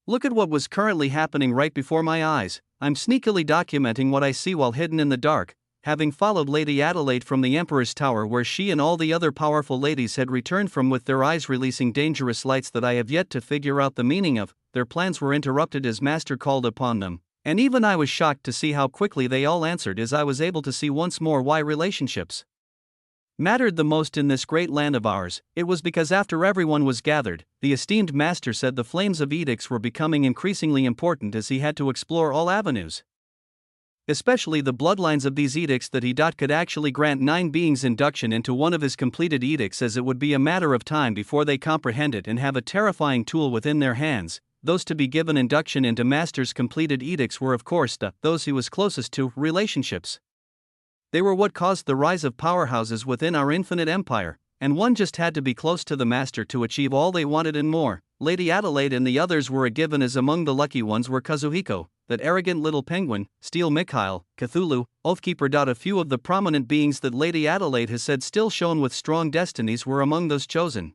Look at what was currently happening right before my eyes. I'm sneakily documenting what I see while hidden in the dark, having followed Lady Adelaide from the Emperor's Tower, where she and all the other powerful ladies had returned from, with their eyes releasing dangerous lights that I have yet to figure out the meaning of. Their plans were interrupted as Master called upon them, and even I was shocked to see how quickly they all answered, as I was able to see once more why relationships mattered the most in this great land of ours. It was because after everyone was gathered, the esteemed Master said the flames of edicts were becoming increasingly important, as he had to explore all avenues, especially the bloodlines of these edicts, that he could actually grant 9 beings induction into one of his completed edicts, as it would be a matter of time before they comprehend it and have a terrifying tool within their hands. Those to be given induction into Master's completed edicts were, of course, those he was closest to, relationships. They were what caused the rise of powerhouses within our infinite empire, and one just had to be close to the Master to achieve all they wanted and more. Lady Adelaide and the others were a given, as among the lucky ones were Kazuhiko, that arrogant little penguin, Steel Mikhail, Cthulhu, Oathkeeper. A few of the prominent beings that Lady Adelaide has said still shone with strong destinies were among those chosen.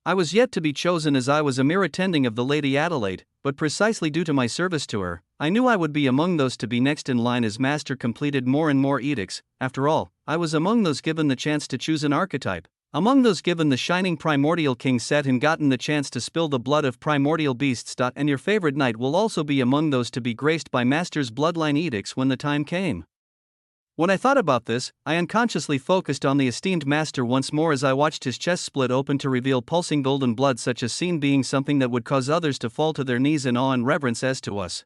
I was yet to be chosen, as I was a mere attending of the Lady Adelaide, but precisely due to my service to her, I knew I would be among those to be next in line as Master completed more and more edicts. After all, I was among those given the chance to choose an archetype, among those given the shining primordial king set and gotten the chance to spill the blood of primordial beasts. And your favorite knight will also be among those to be graced by Master's bloodline edicts when the time came. When I thought about this, I unconsciously focused on the esteemed Master once more, as I watched his chest split open to reveal pulsing golden blood, such a scene being something that would cause others to fall to their knees in awe and reverence as to us.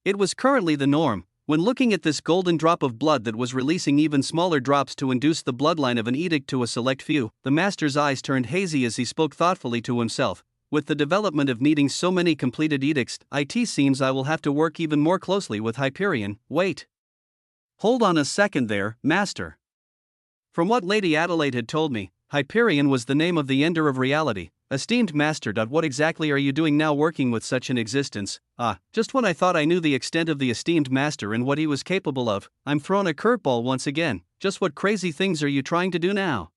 It was currently the norm, when looking at this golden drop of blood that was releasing even smaller drops to induce the bloodline of an edict to a select few. The Master's eyes turned hazy as he spoke thoughtfully to himself. With the development of needing so many completed edicts, it seems I will have to work even more closely with Hyperion. Wait. Hold on a second there, Master. From what Lady Adelaide had told me, Hyperion was the name of the ender of reality. Esteemed Master. What exactly are you doing now, working with such an existence? Just when I thought I knew the extent of the esteemed Master and what he was capable of, I'm thrown a curveball once again. Just what crazy things are you trying to do now?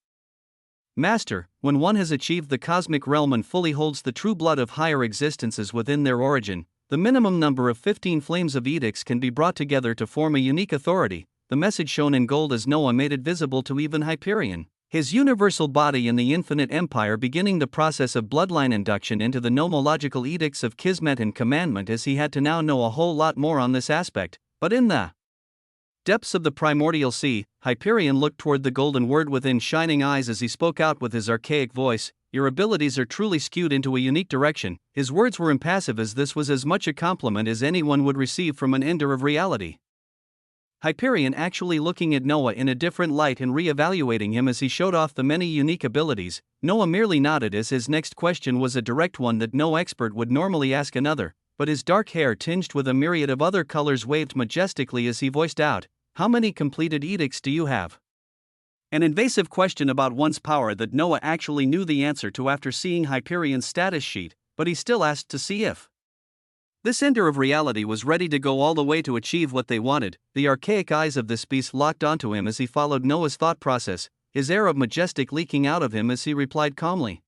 Master, when one has achieved the cosmic realm and fully holds the true blood of higher existences within their origin, the minimum number of 15 flames of edicts can be brought together to form a unique authority. The message shown in gold as Noah made it visible to even Hyperion, his universal body in the infinite empire, beginning the process of bloodline induction into the nomological edicts of Kismet and Commandment, as he had to now know a whole lot more on this aspect. But in the depths of the primordial sea, Hyperion looked toward the golden word within shining eyes as he spoke out with his archaic voice. Your abilities are truly skewed into a unique direction. His words were impassive, as this was as much a compliment as anyone would receive from an ender of reality. Hyperion actually looking at Noah in a different light and re-evaluating him as he showed off the many unique abilities. Noah merely nodded, as his next question was a direct one that no expert would normally ask another, but his dark hair, tinged with a myriad of other colors, waved majestically as he voiced out, "How many completed edicts do you have?" An invasive question about one's power that Noah actually knew the answer to after seeing Hyperion's status sheet, but he still asked to see if this ender of reality was ready to go all the way to achieve what they wanted. The archaic eyes of this beast locked onto him as he followed Noah's thought process, his air of majestic leaking out of him as he replied calmly.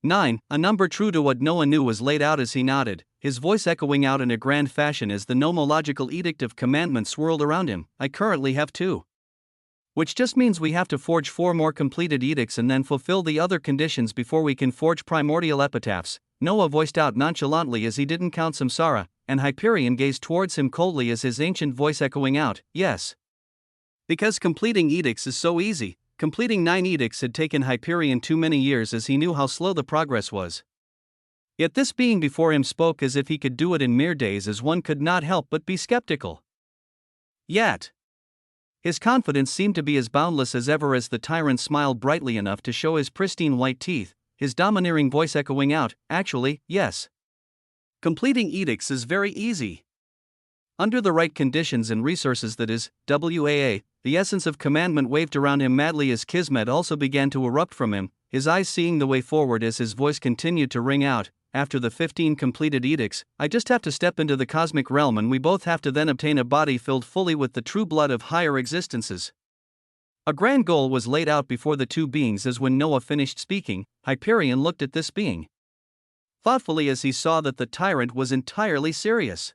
9, a number true to what Noah knew, was laid out as he nodded, his voice echoing out in a grand fashion as the nomological edict of commandment swirled around him. I currently have 2. Which just means we have to forge 4 more completed edicts and then fulfill the other conditions before we can forge primordial epitaphs, Noah voiced out nonchalantly as he didn't count samsara, and Hyperion gazed towards him coldly as his ancient voice echoing out, yes. Because completing edicts is so easy. Completing 9 edicts had taken Hyperion too many years, as he knew how slow the progress was. Yet this being before him spoke as if he could do it in mere days, as one could not help but be skeptical. Yet His confidence seemed to be as boundless as ever as the tyrant smiled brightly enough to show his pristine white teeth, his domineering voice echoing out, "Actually, yes. Completing edicts is very easy. Under the right conditions and resources, that is, WAA, the essence of commandment waved around him madly as Kismet also began to erupt from him, his eyes seeing the way forward as his voice continued to ring out. After the 15 completed edicts, I just have to step into the cosmic realm and we both have to then obtain a body filled fully with the true blood of higher existences." A grand goal was laid out before the two beings as when Noah finished speaking, Hyperion looked at this being thoughtfully as he saw that the tyrant was entirely serious.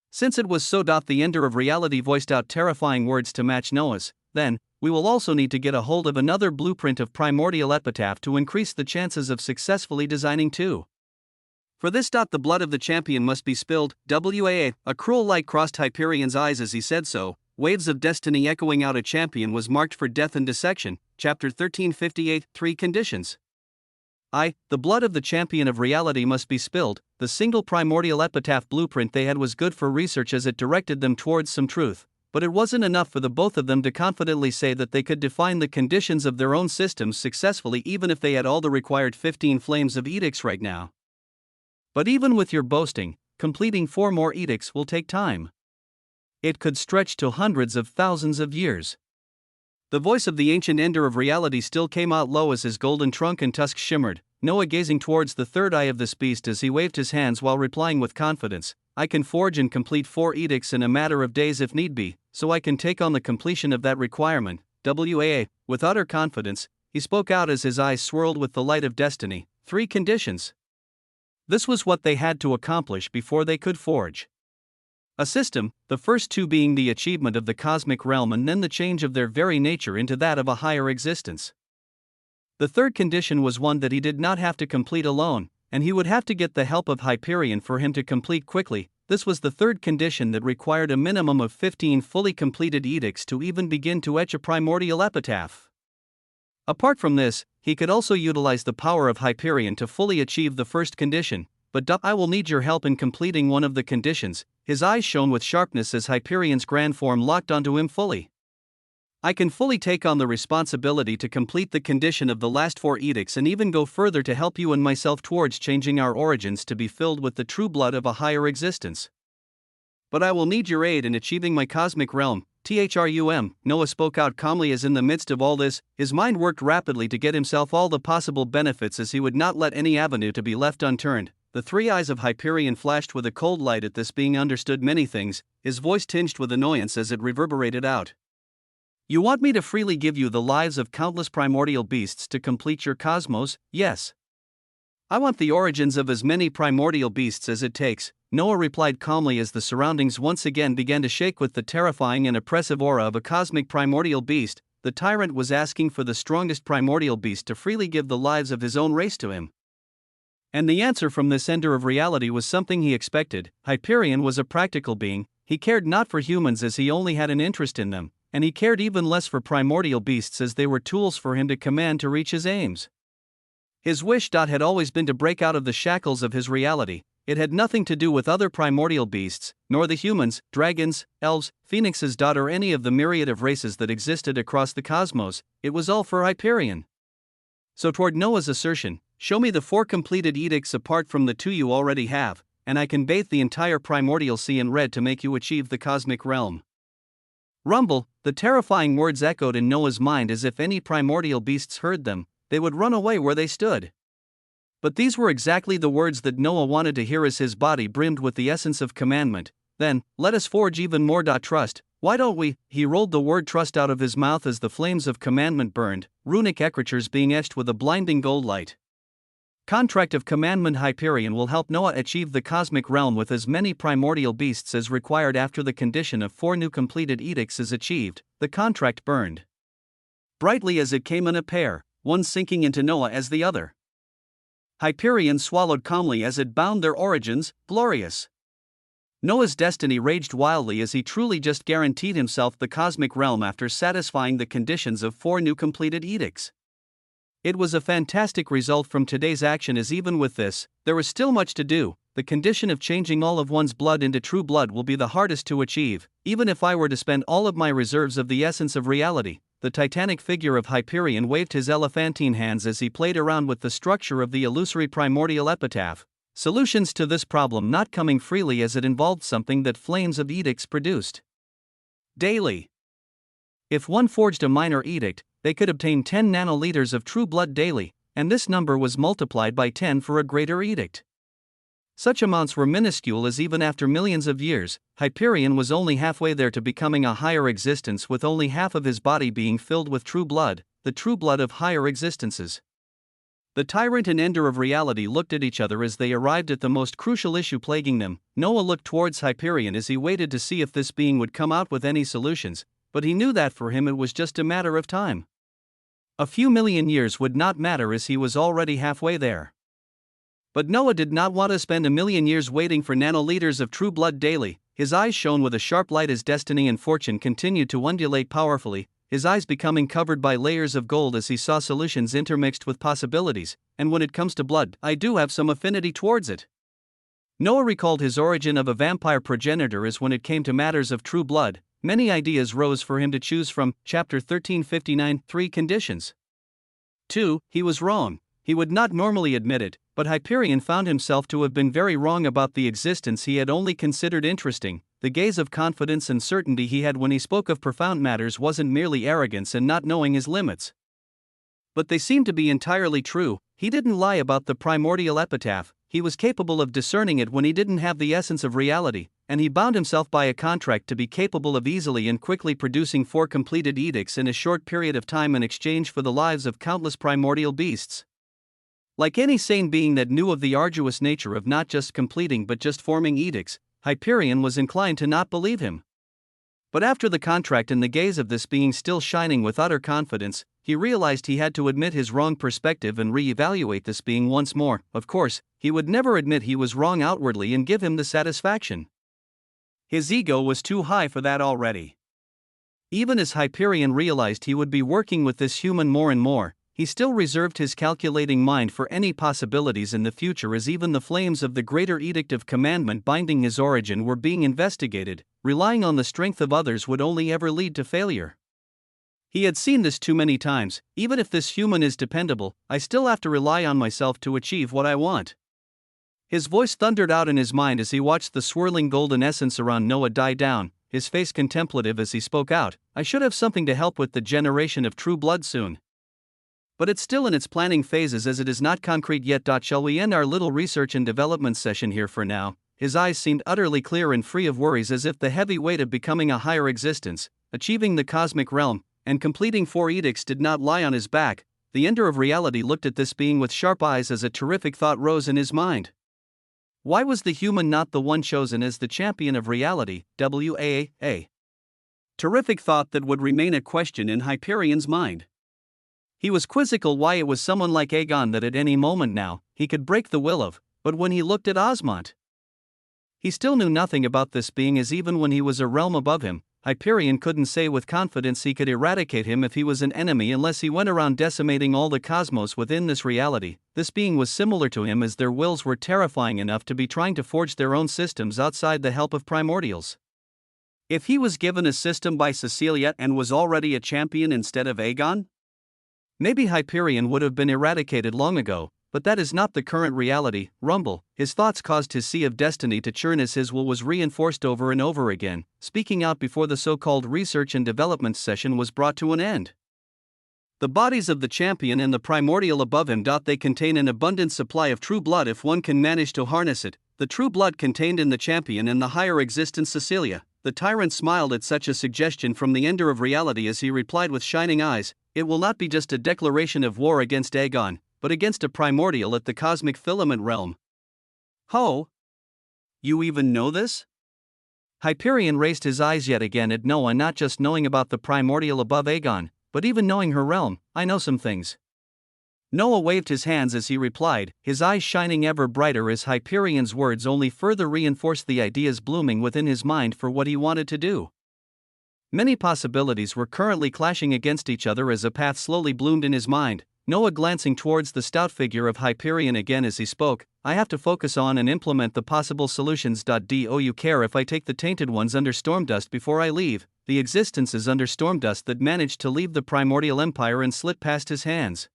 Since it was so, the ender of reality voiced out terrifying words to match Noah's, "Then, we will also need to get a hold of another blueprint of primordial epitaph to increase the chances of successfully designing two. For this, the blood of the champion must be spilled, WAA." A cruel light crossed Hyperion's eyes as he said so, waves of destiny echoing out. A champion was marked for death and dissection, chapter 1358, 3 conditions. The blood of the champion of reality must be spilled. The single primordial epitaph blueprint they had was good for research as it directed them towards some truth, but it wasn't enough for the both of them to confidently say that they could define the conditions of their own systems successfully even if they had all the required 15 flames of edicts right now. But even with your boasting, completing 4 more edicts will take time. It could stretch to hundreds of thousands of years. The voice of the ancient ender of reality still came out low as his golden trunk and tusk shimmered, Noah gazing towards the third eye of this beast as he waved his hands while replying with confidence, "I can forge and complete 4 edicts in a matter of days if need be, so I can take on the completion of that requirement, WAA." With utter confidence, he spoke out as his eyes swirled with the light of destiny, 3 conditions. This was what they had to accomplish before they could forge a system, the first 2 being the achievement of the cosmic realm and then the change of their very nature into that of a higher existence. The third condition was one that he did not have to complete alone, and he would have to get the help of Hyperion for him to complete quickly. This was the third condition that required a minimum of 15 fully completed edicts to even begin to etch a primordial epitaph. Apart from this, he could also utilize the power of Hyperion to fully achieve the first condition, but I will need your help in completing one of the conditions. His eyes shone with sharpness as Hyperion's grand form locked onto him fully. "I can fully take on the responsibility to complete the condition of the last 4 edicts and even go further to help you and myself towards changing our origins to be filled with the true blood of a higher existence. But I will need your aid in achieving my cosmic realm, THRUM." Noah spoke out calmly as in the midst of all this, his mind worked rapidly to get himself all the possible benefits as he would not let any avenue to be left unturned. The 3 eyes of Hyperion flashed with a cold light at this being understood many things, his voice tinged with annoyance as it reverberated out. "You want me to freely give you the lives of countless primordial beasts to complete your cosmos, yes? I want the origins of as many primordial beasts as it takes," Noah replied calmly as the surroundings once again began to shake with the terrifying and oppressive aura of a cosmic primordial beast. The tyrant was asking for the strongest primordial beast to freely give the lives of his own race to him. And the answer from this ender of reality was something he expected. Hyperion was a practical being, he cared not for humans as he only had an interest in them, and he cared even less for primordial beasts as they were tools for him to command to reach his aims. His wish had always been to break out of the shackles of his reality. It had nothing to do with other primordial beasts, nor the humans, dragons, elves, phoenixes, or any of the myriad of races that existed across the cosmos. It was all for Hyperion. So toward Noah's assertion, "Show me the 4 completed edicts apart from the 2 you already have, and I can bathe the entire primordial sea in red to make you achieve the cosmic realm." Rumble, the terrifying words echoed in Noah's mind as if any primordial beasts heard them, they would run away where they stood. But these were exactly the words that Noah wanted to hear as his body brimmed with the essence of commandment. "Then, let us forge even more. Trust, why don't we?" He rolled the word trust out of his mouth as the flames of commandment burned, runic ecritures being etched with a blinding gold light. Contract of commandment. Hyperion will help Noah achieve the cosmic realm with as many primordial beasts as required after the condition of 4 new completed edicts is achieved. The contract burned brightly as it came in a pair, one sinking into Noah as the other. Hyperion swallowed calmly as it bound their origins, glorious. Noah's destiny raged wildly as he truly just guaranteed himself the cosmic realm after satisfying the conditions of 4 new completed edicts. It was a fantastic result from today's action as even with this, there was still much to do. the condition of changing all of one's blood into true blood will be the hardest to achieve, even if I were to spend all of my reserves of the essence of reality. The titanic figure of Hyperion waved his elephantine hands as he played around with the structure of the illusory primordial epitaph. Solutions to this problem not coming freely as it involved something that flames of edicts produced. Daily. If one forged a minor edict, they could obtain 10 nanoliters of true blood daily, and this number was multiplied by 10 for a greater edict. Such amounts were minuscule as even after millions of years, Hyperion was only halfway there to becoming a higher existence with only half of his body being filled with true blood, the true blood of higher existences. The tyrant and ender of reality looked at each other as they arrived at the most crucial issue plaguing them. Noah looked towards Hyperion as he waited to see if this being would come out with any solutions, but he knew that for him it was just a matter of time. A few million years would not matter as he was already halfway there. But Noah did not want to spend a million years waiting for nanoliters of true blood daily. His eyes shone with a sharp light as destiny and fortune continued to undulate powerfully, his eyes becoming covered by layers of gold as he saw solutions intermixed with possibilities. And when it comes to blood, I do have some affinity towards it. Noah recalled his origin of a vampire progenitor as when it came to matters of true blood, many ideas rose for him to choose from. Chapter 1359, 3 Conditions. 2. He was wrong. He would not normally admit it, but Hyperion found himself to have been very wrong about the existence he had only considered interesting. The gaze of confidence and certainty he had when he spoke of profound matters wasn't merely arrogance and not knowing his limits. But they seemed to be entirely true. He didn't lie about the primordial epitaph, he was capable of discerning it when he didn't have the essence of reality, and he bound himself by a contract to be capable of easily and quickly producing 4 completed edicts in a short period of time in exchange for the lives of countless primordial beasts. Like any sane being that knew of the arduous nature of not just completing but just forming edicts, Hyperion was inclined to not believe him. But after the contract and the gaze of this being still shining with utter confidence, he realized he had to admit his wrong perspective and re-evaluate this being once more. Of course, he would never admit he was wrong outwardly and give him the satisfaction. His ego was too high for that already. Even as Hyperion realized he would be working with this human more and more, he still reserved his calculating mind for any possibilities in the future as even the flames of the greater edict of commandment binding his origin were being investigated. Relying on the strength of others would only ever lead to failure. He had seen this too many times. Even if this human is dependable, I still have to rely on myself to achieve what I want. His voice thundered out in his mind as he watched the swirling golden essence around Noah die down, his face contemplative as he spoke out. I should have something to help with the generation of true blood soon. But it's still in its planning phases as it is not concrete yet. Shall we end our little research and development session here for now? His eyes seemed utterly clear and free of worries as if the heavy weight of becoming a higher existence, achieving the cosmic realm, and completing 4 edicts did not lie on his back. The ender of reality looked at this being with sharp eyes as a terrific thought rose in his mind. Why was the human not the one chosen as the champion of reality? A terrific thought that would remain a question in Hyperion's mind. He was quizzical why it was someone like Aegon that at any moment now, he could break the will of, but when he looked at Osmont, he still knew nothing about this being as even when he was a realm above him, Hyperion couldn't say with confidence he could eradicate him if he was an enemy unless he went around decimating all the cosmos within this reality. This being was similar to him as their wills were terrifying enough to be trying to forge their own systems outside the help of primordials. If he was given a system by Cecilia and was already a champion instead of Aegon, maybe Hyperion would have been eradicated long ago, but that is not the current reality. Rumble, his thoughts caused his sea of destiny to churn as his will was reinforced over and over again, speaking out before the so-called research and development session was brought to an end. The bodies of the champion and the primordial above him. They contain an abundant supply of true blood if one can manage to harness it, the true blood contained in the champion and the higher existence Cecilia. The tyrant smiled at such a suggestion from the ender of reality as he replied with shining eyes, it will not be just a declaration of war against Aegon, but against a primordial at the cosmic filament realm. Ho! You even know this? Hyperion raised his eyes yet again at Noah, not just knowing about the primordial above Aegon, but even knowing her realm. I know some things. Noah waved his hands as he replied, his eyes shining ever brighter as Hyperion's words only further reinforced the ideas blooming within his mind for what he wanted to do. Many possibilities were currently clashing against each other as a path slowly bloomed in his mind. Noah glancing towards the stout figure of Hyperion again as he spoke. I have to focus on and implement the possible solutions. Do you care if I take the tainted ones under Stormdust before I leave? The existences under Stormdust that managed to leave the primordial empire and slip past his hands.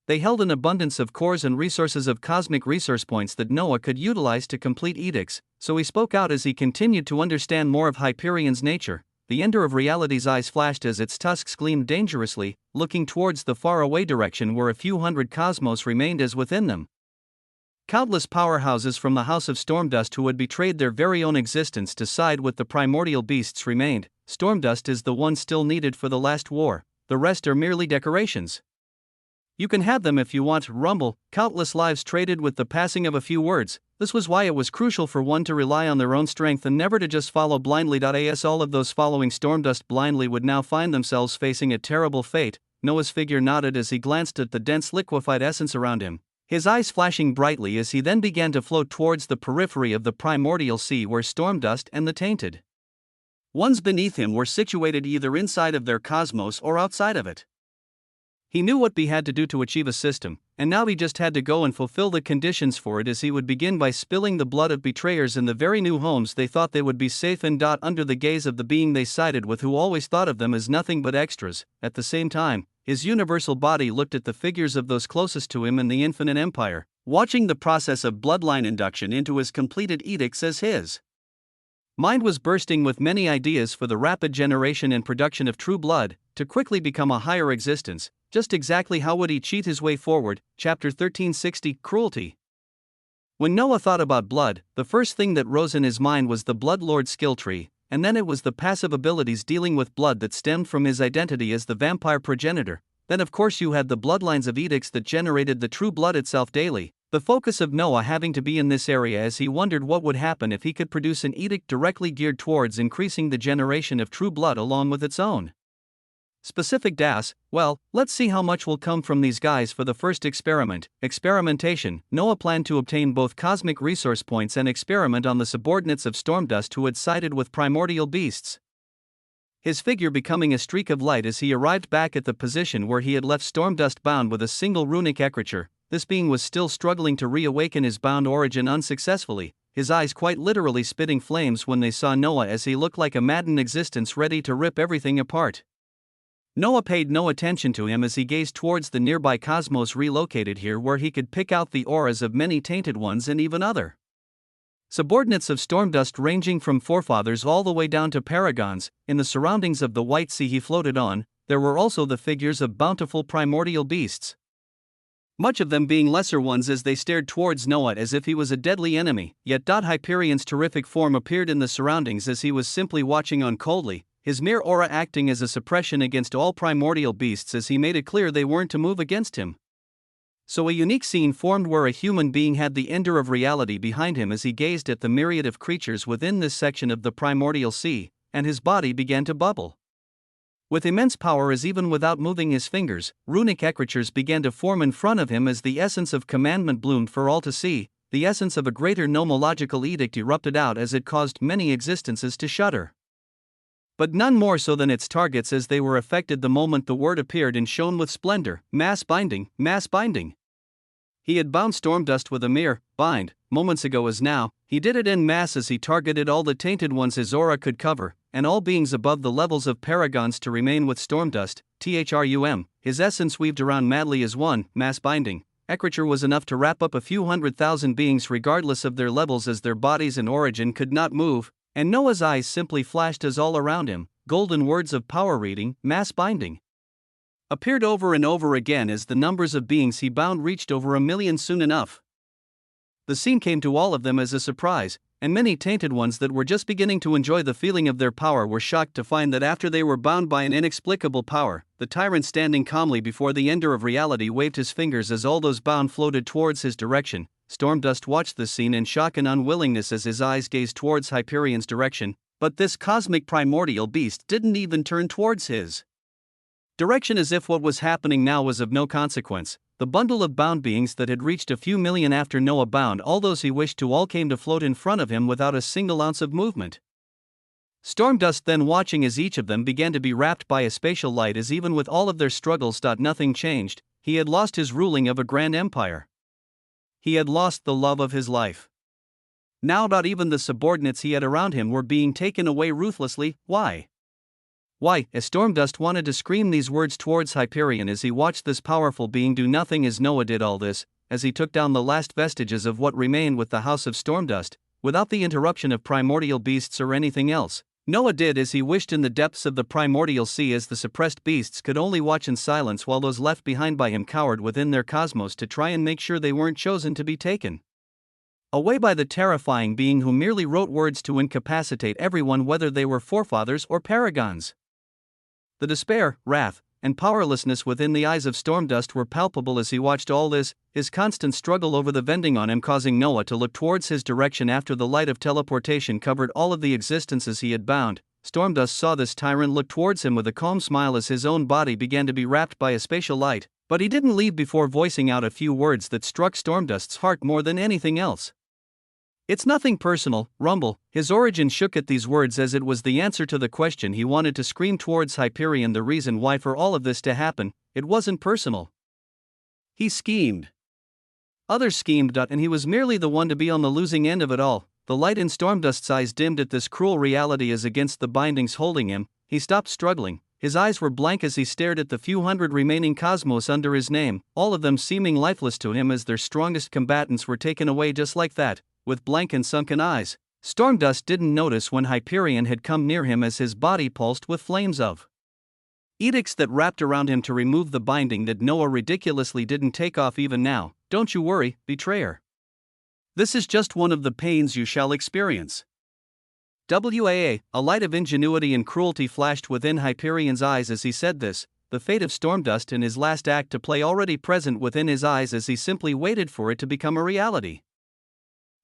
They held an abundance of cores and resources of cosmic resource points that Noah could utilize to complete edicts, so he spoke out as he continued to understand more of Hyperion's nature. The Ender of Reality's eyes flashed as its tusks gleamed dangerously, looking towards the faraway direction where a few hundred cosmos remained as within them. Countless powerhouses from the House of Stormdust who had betrayed their very own existence to side with the primordial beasts remained. Stormdust is the one still needed for the last war, the rest are merely decorations. You can have them if you want. Rumble, countless lives traded with the passing of a few words. This was why it was crucial for one to rely on their own strength and never to just follow blindly. As all of those following Stormdust blindly would now find themselves facing a terrible fate. Noah's figure nodded as he glanced at the dense liquefied essence around him, his eyes flashing brightly as he then began to float towards the periphery of the primordial sea where Stormdust and the tainted ones beneath him were situated either inside of their cosmos or outside of it. He knew what he had to do to achieve a system, and now he just had to go and fulfill the conditions for it as he would begin by spilling the blood of betrayers in the very new homes they thought they would be safe in. Under the gaze of the being they sided with who always thought of them as nothing but extras. At the same time, his universal body looked at the figures of those closest to him in the infinite empire, watching the process of bloodline induction into his completed edicts as his mind was bursting with many ideas for the rapid generation and production of true blood, to quickly become a higher existence. Just exactly how would he cheat his way forward? Chapter 1360, Cruelty. When Noah thought about blood, the first thing that rose in his mind was the Bloodlord skill tree, and then it was the passive abilities dealing with blood that stemmed from his identity as the vampire progenitor. Then of course you had the bloodlines of edicts that generated the true blood itself daily. The focus of Noah having to be in this area as he wondered what would happen if he could produce an edict directly geared towards increasing the generation of true blood along with its own specific DAS. Well, let's see how much will come from these guys for the first experiment. Experimentation. Noah planned to obtain both cosmic resource points and experiment on the subordinates of Stormdust who had sided with primordial beasts. His figure becoming a streak of light as he arrived back at the position where he had left Stormdust bound with a single runic ecrature. This being was still struggling to reawaken his bound origin unsuccessfully, his eyes quite literally spitting flames when they saw Noah as he looked like a maddened existence ready to rip everything apart. Noah paid no attention to him as he gazed towards the nearby cosmos relocated here where he could pick out the auras of many tainted ones and even other subordinates of Stormdust ranging from forefathers all the way down to paragons. In the surroundings of the white sea he floated on, there were also the figures of bountiful primordial beasts, much of them being lesser ones as they stared towards Noah as if he was a deadly enemy. Yet Hyperion's terrific form appeared in the surroundings as he was simply watching on coldly, his mere aura acting as a suppression against all primordial beasts as he made it clear they weren't to move against him. So a unique scene formed where a human being had the Ender of Reality behind him as he gazed at the myriad of creatures within this section of the primordial sea, and his body began to bubble. With immense power as even without moving his fingers, runic ecratures began to form in front of him as the essence of commandment bloomed for all to see. The essence of a greater nomological edict erupted out as it caused many existences to shudder, but none more so than its targets as they were affected the moment the word appeared and shone with splendor. Mass binding, mass binding. He had bound Stormdust with a mere bind, moments ago as now. He did it en masse as he targeted all the tainted ones his aura could cover, and all beings above the levels of paragons to remain with Stormdust. His essence weaved around madly as one mass binding ecrature was enough to wrap up a few 100,000 beings regardless of their levels as their bodies and origin could not move. And Noah's eyes simply flashed as all around him, golden words of power reading, mass binding, appeared over and over again as the numbers of beings he bound reached over 1 million soon enough. The scene came to all of them as a surprise, and many tainted ones that were just beginning to enjoy the feeling of their power were shocked to find that after they were bound by an inexplicable power, the tyrant standing calmly before the Ender of Reality waved his fingers as all those bound floated towards his direction. Stormdust watched the scene in shock and unwillingness as his eyes gazed towards Hyperion's direction, but this cosmic primordial beast didn't even turn towards his direction as if what was happening now was of no consequence. The bundle of bound beings that had reached a few million after Noah bound all those he wished to all came to float in front of him without a single ounce of movement. Stormdust then watching as each of them began to be wrapped by a spatial light as even with all of their struggles, nothing changed. He had lost his ruling of a grand empire. He had lost the love of his life. Now not even the subordinates he had around him were being taken away ruthlessly. Why? Why? As Stormdust wanted to scream these words towards Hyperion as he watched this powerful being do nothing as Noah did all this, as he took down the last vestiges of what remained with the House of Stormdust, without the interruption of primordial beasts or anything else. Noah did as he wished in the depths of the primordial sea, as the suppressed beasts could only watch in silence while those left behind by him cowered within their cosmos to try and make sure they weren't chosen to be taken away by the terrifying being who merely wrote words to incapacitate everyone, whether they were forefathers or paragons. The despair, wrath, and powerlessness within the eyes of Stormdust were palpable as he watched all this, his constant struggle over the vending on him causing Noah to look towards his direction after the light of teleportation covered all of the existences he had bound. Stormdust saw this tyrant look towards him with a calm smile as his own body began to be wrapped by a spatial light, but he didn't leave before voicing out a few words that struck Stormdust's heart more than anything else. "It's nothing personal, Rumble." His origin shook at these words as it was the answer to the question he wanted to scream towards Hyperion, the reason why for all of this to happen. It wasn't personal. He schemed. Others schemed, and he was merely the one to be on the losing end of it all. The light in Stormdust's eyes dimmed at this cruel reality as against the bindings holding him, he stopped struggling. His eyes were blank as he stared at the few hundred remaining cosmos under his name, all of them seeming lifeless to him as their strongest combatants were taken away just like that. With blank and sunken eyes, Stormdust didn't notice when Hyperion had come near him as his body pulsed with flames of edicts that wrapped around him to remove the binding that Noah ridiculously didn't take off even now. "Don't you worry, betrayer. This is just one of the pains you shall experience." A light of ingenuity and cruelty flashed within Hyperion's eyes as he said this, the fate of Stormdust in his last act to play already present within his eyes as he simply waited for it to become a reality.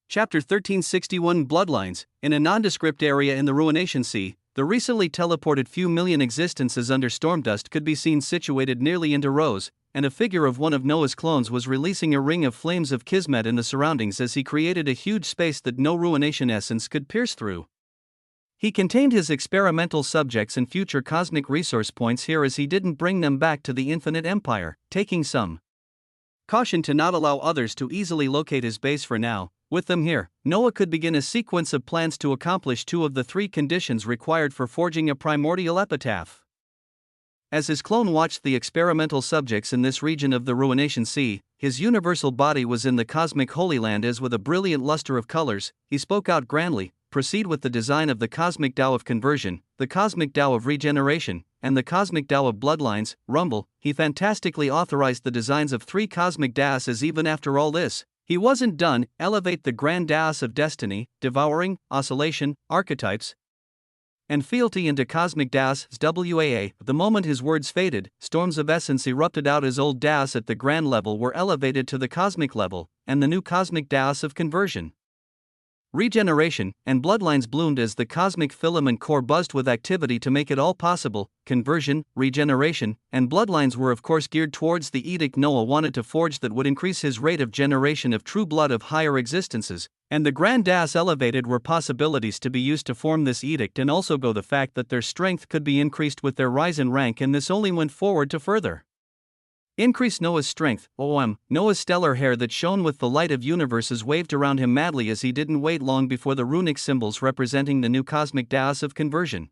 Chapter 1361 Bloodlines. In a nondescript area in the Ruination Sea, the recently teleported few million existences under Stormdust could be seen situated nearly into rows, and a figure of one of Noah's clones was releasing a ring of flames of Kismet in the surroundings as he created a huge space that no ruination essence could pierce through. He contained his experimental subjects and future cosmic resource points here as he didn't bring them back to the Infinite Empire, taking some caution to not allow others to easily locate his base for now. With them here, Noah could begin a sequence of plans to accomplish two of the three conditions required for forging a primordial epitaph. As his clone watched the experimental subjects in this region of the Ruination Sea, his universal body was in the cosmic Holy Land as with a brilliant luster of colors, he spoke out grandly, "Proceed with the design of the cosmic Tao of conversion, the cosmic Tao of regeneration, and the cosmic Tao of bloodlines." Rumble. He fantastically authorized the designs of three cosmic Taos as even after all this, he wasn't done. Elevate the grand Taos of destiny, devouring, oscillation, archetypes, and fealty into cosmic Taos. The moment his words faded, storms of essence erupted out as old Taos at the grand level were elevated to the cosmic level, and the new cosmic Taos of conversion, regeneration, and bloodlines bloomed as the cosmic filament core buzzed with activity to make it all possible. Conversion, regeneration, and bloodlines were of course geared towards the edict Noah wanted to forge that would increase his rate of generation of true blood of higher existences, and the grand Taos elevated were possibilities to be used to form this edict, and also go the fact that their strength could be increased with their rise in rank, and this only went forward to further increase Noah's strength. Noah's stellar hair that shone with the light of universes waved around him madly as he didn't wait long before the runic symbols representing the new cosmic Taos of conversion,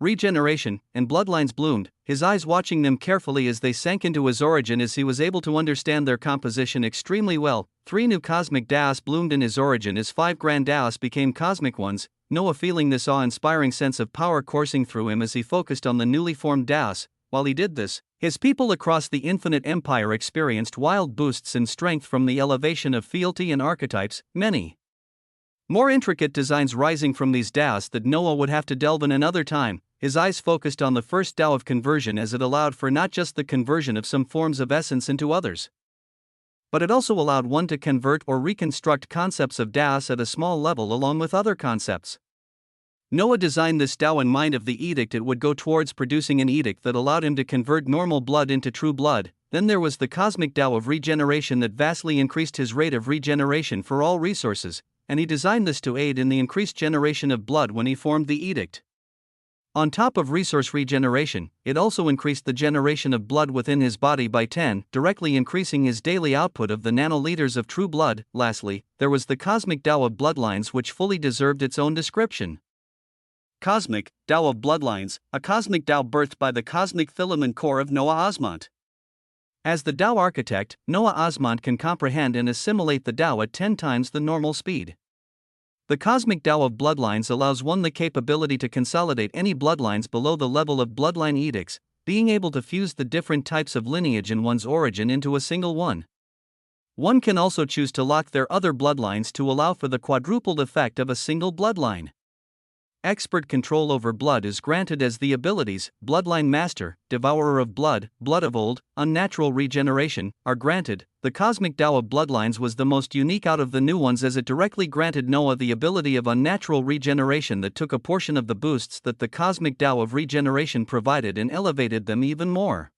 regeneration, and bloodlines bloomed, his eyes watching them carefully as they sank into his origin as he was able to understand their composition extremely well. Three new cosmic Taos bloomed in his origin as five grand Taos became cosmic ones, Noah feeling this awe-inspiring sense of power coursing through him as he focused on the newly formed Taos. While he did this, his people across the Infinite Empire experienced wild boosts in strength from the elevation of fealty and archetypes, many more intricate designs rising from these Taos that Noah would have to delve in another time. His eyes focused on the first Tao of conversion as it allowed for not just the conversion of some forms of essence into others, but it also allowed one to convert or reconstruct concepts of Taos at a small level along with other concepts. Noah designed this Tao in mind of the edict it would go towards producing an edict that allowed him to convert normal blood into true blood. Then there was the cosmic Tao of regeneration that vastly increased his rate of regeneration for all resources, and he designed this to aid in the increased generation of blood when he formed the edict. On top of resource regeneration, it also increased the generation of blood within his body by 10, directly increasing his daily output of the nanoliters of true blood. Lastly, there was the cosmic Tao of bloodlines, which fully deserved its own description. Cosmic Tao of bloodlines, a cosmic Tao birthed by the cosmic filament core of Noah Osmont. As the Tao architect, Noah Osmont can comprehend and assimilate the Tao at 10 times the normal speed. The cosmic Tao of bloodlines allows one the capability to consolidate any bloodlines below the level of bloodline edicts, being able to fuse the different types of lineage in one's origin into a single one. One can also choose to lock their other bloodlines to allow for the quadrupled effect of a single bloodline. Expert control over blood is granted as the abilities Bloodline Master, Devourer of Blood, Blood of Old, Unnatural Regeneration are granted. The cosmic Tao of bloodlines was the most unique out of the new ones, as it directly granted Noah the ability of unnatural regeneration that took a portion of the boosts that the cosmic Tao of regeneration provided and elevated them even more.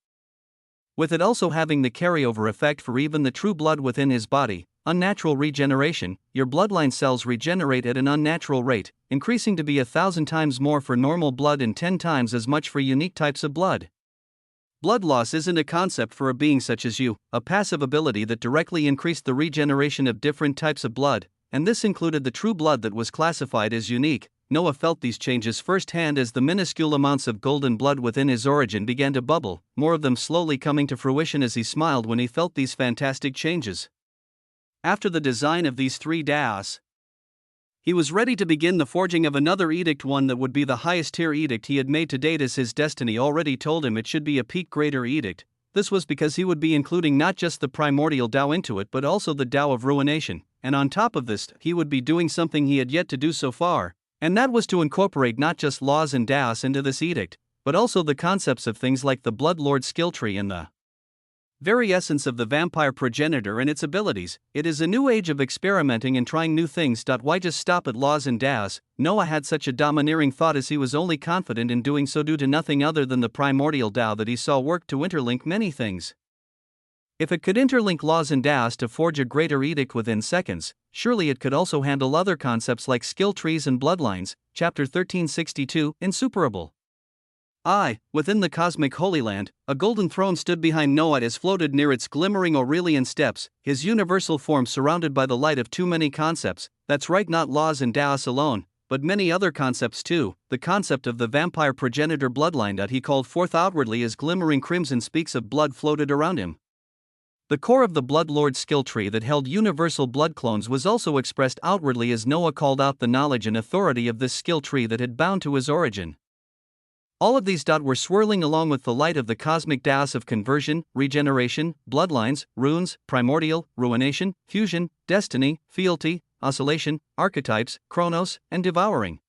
With it also having the carryover effect for even the true blood within his body. Unnatural regeneration, your bloodline cells regenerate at an unnatural rate, increasing to be 1,000 times more for normal blood and 10 times as much for unique types of blood. Blood loss isn't a concept for a being such as you, a passive ability that directly increased the regeneration of different types of blood, and this included the true blood that was classified as unique. Noah felt these changes firsthand as the minuscule amounts of golden blood within his origin began to bubble, more of them slowly coming to fruition as he smiled when he felt these fantastic changes. After the design of these 3 Taos, he was ready to begin the forging of another edict, one that would be the highest tier edict he had made to date, as his destiny already told him it should be a peak greater edict. This was because he would be including not just the primordial Tao into it but also the Tao of ruination, and on top of this he would be doing something he had yet to do so far, and that was to incorporate not just laws and Taos into this edict, but also the concepts of things like the Blood Lord skill tree and the very essence of the vampire progenitor and its abilities. It is a new age of experimenting and trying new things. Why just stop at laws and Taos? Noah had such a domineering thought, as he was only confident in doing so due to nothing other than the primordial Tao that he saw work to interlink many things. If it could interlink laws and Taos to forge a greater edict within seconds, surely it could also handle other concepts like skill trees and bloodlines. Chapter 1362, Insuperable. Within the cosmic Holy Land, a golden throne stood behind Noah as floated near its glimmering Aurelian steps, his universal form surrounded by the light of too many concepts. That's right, not laws and Taos alone, but many other concepts too. The concept of the vampire progenitor bloodline that he called forth outwardly as glimmering crimson speaks of blood floated around him. The core of the Blood Lord skill tree that held universal blood clones was also expressed outwardly as Noah called out the knowledge and authority of this skill tree that had bound to his origin. All of these were swirling along with the light of the cosmic Taos of conversion, regeneration, bloodlines, runes, primordial, ruination, fusion, destiny, fealty, oscillation, archetypes, chronos, and devouring.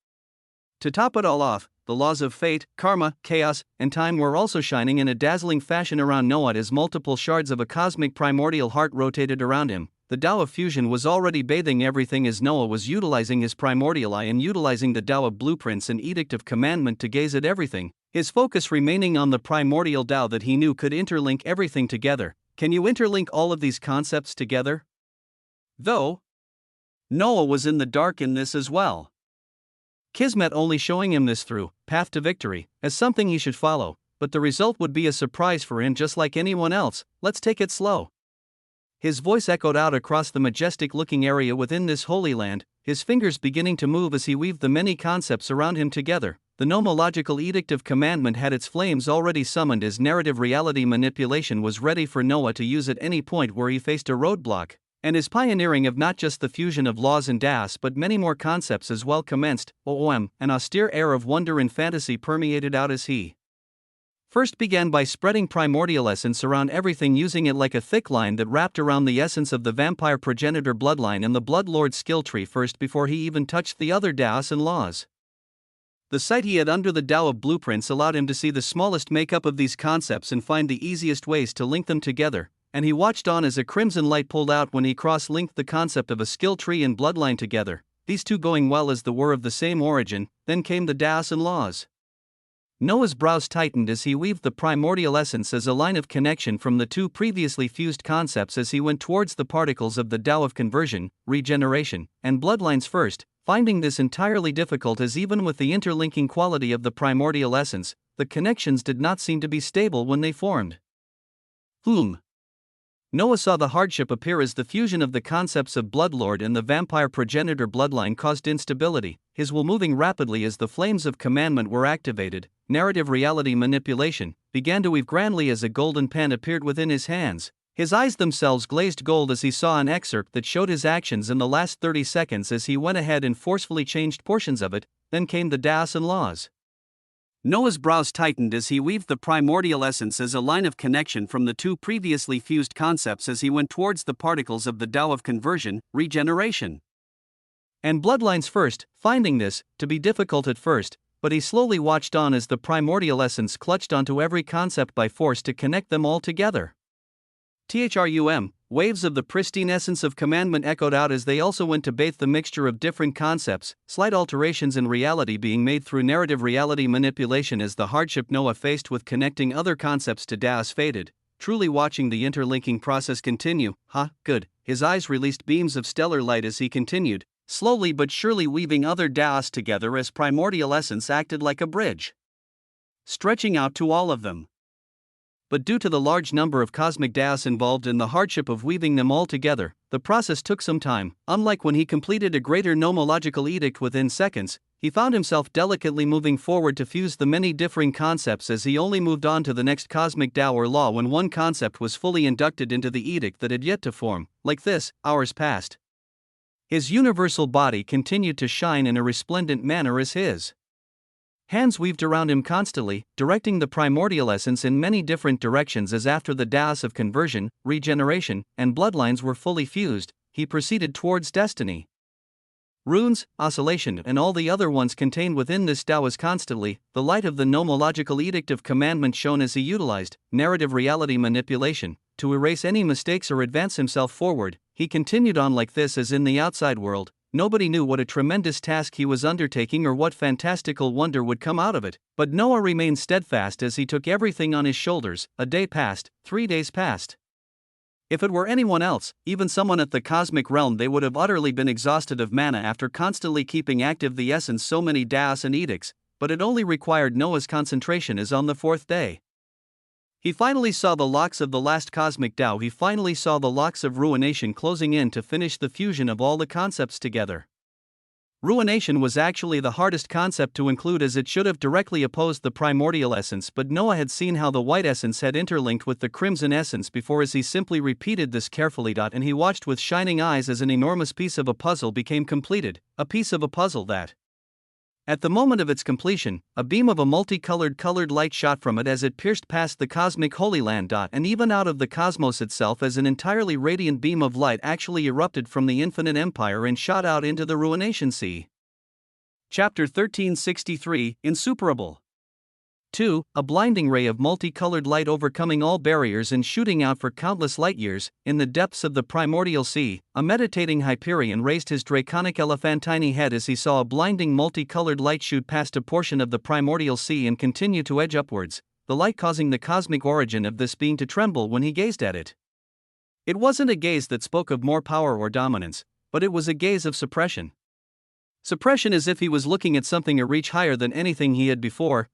To top it all off, the laws of fate, karma, chaos, and time were also shining in a dazzling fashion around Noah as multiple shards of a cosmic primordial heart rotated around him. The Tao of fusion was already bathing everything as Noah was utilizing his primordial eye and utilizing the Tao of blueprints and edict of commandment to gaze at everything, his focus remaining on the primordial Tao that he knew could interlink everything together. Can you interlink all of these concepts together? Though Noah was in the dark in this as well. Kismet only showing him this through path to victory as something he should follow, but the result would be a surprise for him just like anyone else. Let's take it slow. His voice echoed out across the majestic-looking area within this holy land, his fingers beginning to move as he weaved the many concepts around him together. The nomological edict of commandment had its flames already summoned as narrative reality manipulation was ready for Noah to use at any point where he faced a roadblock, and his pioneering of not just the fusion of laws and Taos but many more concepts as well commenced. An austere air of wonder and fantasy permeated out as he first began by spreading primordial essence around everything, using it like a thick line that wrapped around the essence of the vampire progenitor bloodline and the Blood Lord skill tree first before he even touched the other Taos and laws. The sight he had under the Tao of blueprints allowed him to see the smallest makeup of these concepts and find the easiest ways to link them together, and he watched on as a crimson light pulled out when he cross-linked the concept of a skill tree and bloodline together, these two going well as they were of the same origin. Then came the Taos and laws. Noah's brows tightened as he weaved the primordial essence as a line of connection from the two previously fused concepts as he went towards the particles of the Tao of conversion, regeneration, and bloodlines first, finding this entirely difficult as even with the interlinking quality of the primordial essence, the connections did not seem to be stable when they formed. Noah saw the hardship appear as the fusion of the concepts of Bloodlord and the vampire progenitor bloodline caused instability, his will moving rapidly as the flames of commandment were activated. Narrative reality manipulation began to weave grandly as a golden pen appeared within his hands. His eyes themselves glazed gold as he saw an excerpt that showed his actions in the last 30 seconds as he went ahead and forcefully changed portions of it. Then came the Daosin laws. Noah's brows tightened as he weaved the primordial essence as a line of connection from the two previously fused concepts as he went towards the particles of the Tao of conversion, regeneration, and bloodlines first, finding this to be difficult at first, but he slowly watched on as the primordial essence clutched onto every concept by force to connect them all together. Waves of the pristine essence of commandment echoed out as they also went to bathe the mixture of different concepts, slight alterations in reality being made through narrative reality manipulation as the hardship Noah faced with connecting other concepts to Daos faded, truly watching the interlinking process continue. Good. His eyes released beams of stellar light as he continued, slowly but surely weaving other Daos together as primordial essence acted like a bridge, stretching out to all of them. But due to the large number of cosmic Daos involved in the hardship of weaving them all together, the process took some time. Unlike when he completed a greater nomological edict within seconds, he found himself delicately moving forward to fuse the many differing concepts as he only moved on to the next cosmic Tao or law when one concept was fully inducted into the edict that had yet to form. Like this, hours passed. His universal body continued to shine in a resplendent manner as his hands weaved around him constantly, directing the primordial essence in many different directions as after the Daos of conversion, regeneration, and bloodlines were fully fused, he proceeded towards destiny. Runes, oscillation, and all the other ones contained within this Tao was constantly the light of the nomological edict of commandment shown as he utilized narrative reality manipulation to erase any mistakes or advance himself forward. He continued on like this as in the outside world. Nobody knew what a tremendous task he was undertaking or what fantastical wonder would come out of it, but Noah remained steadfast as he took everything on his shoulders. A day passed, 3 days passed. If it were anyone else, even someone at the cosmic realm, they would have utterly been exhausted of mana after constantly keeping active the essence so many Daos and edicts, but it only required Noah's concentration as on the 4th day. He finally saw the locks of the last cosmic Tao. He finally saw the locks of ruination closing in to finish the fusion of all the concepts together. Ruination was actually the hardest concept to include as it should have directly opposed the primordial essence, but Noah had seen how the white essence had interlinked with the crimson essence before as he simply repeated this carefully. And he watched with shining eyes as an enormous piece of a puzzle became completed, a piece of a puzzle that, at the moment of its completion, a beam of a multicolored light shot from it as it pierced past the cosmic Holy Land. And even out of the cosmos itself as an entirely radiant beam of light actually erupted from the infinite empire and shot out into the ruination sea. Chapter 1363, Insuperable. 2. A blinding ray of multicolored light overcoming all barriers and shooting out for countless light years. In the depths of the primordial sea, a meditating Hyperion raised his draconic elephantine head as he saw a blinding multicolored light shoot past a portion of the primordial sea and continue to edge upwards, the light causing the cosmic origin of this being to tremble when he gazed at it. It wasn't a gaze that spoke of more power or dominance, but it was a gaze of suppression. Suppression as if he was looking at something a reach higher than anything he had before.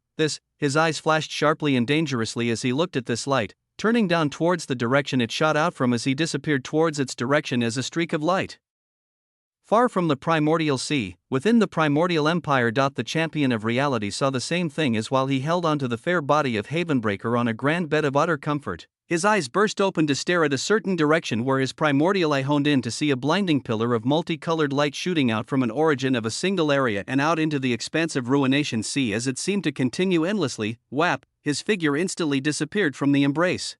His eyes flashed sharply and dangerously as he looked at this light, turning down towards the direction it shot out from as he disappeared towards its direction as a streak of light. Far from the primordial sea, within the primordial empire. The champion of reality saw the same thing as while he held onto the fair body of Havenbreaker on a grand bed of utter comfort. His eyes burst open to stare at a certain direction where his primordial eye honed in to see a blinding pillar of multicolored light shooting out from an origin of a single area and out into the expansive ruination sea as it seemed to continue endlessly. Whap! His figure instantly disappeared from the embrace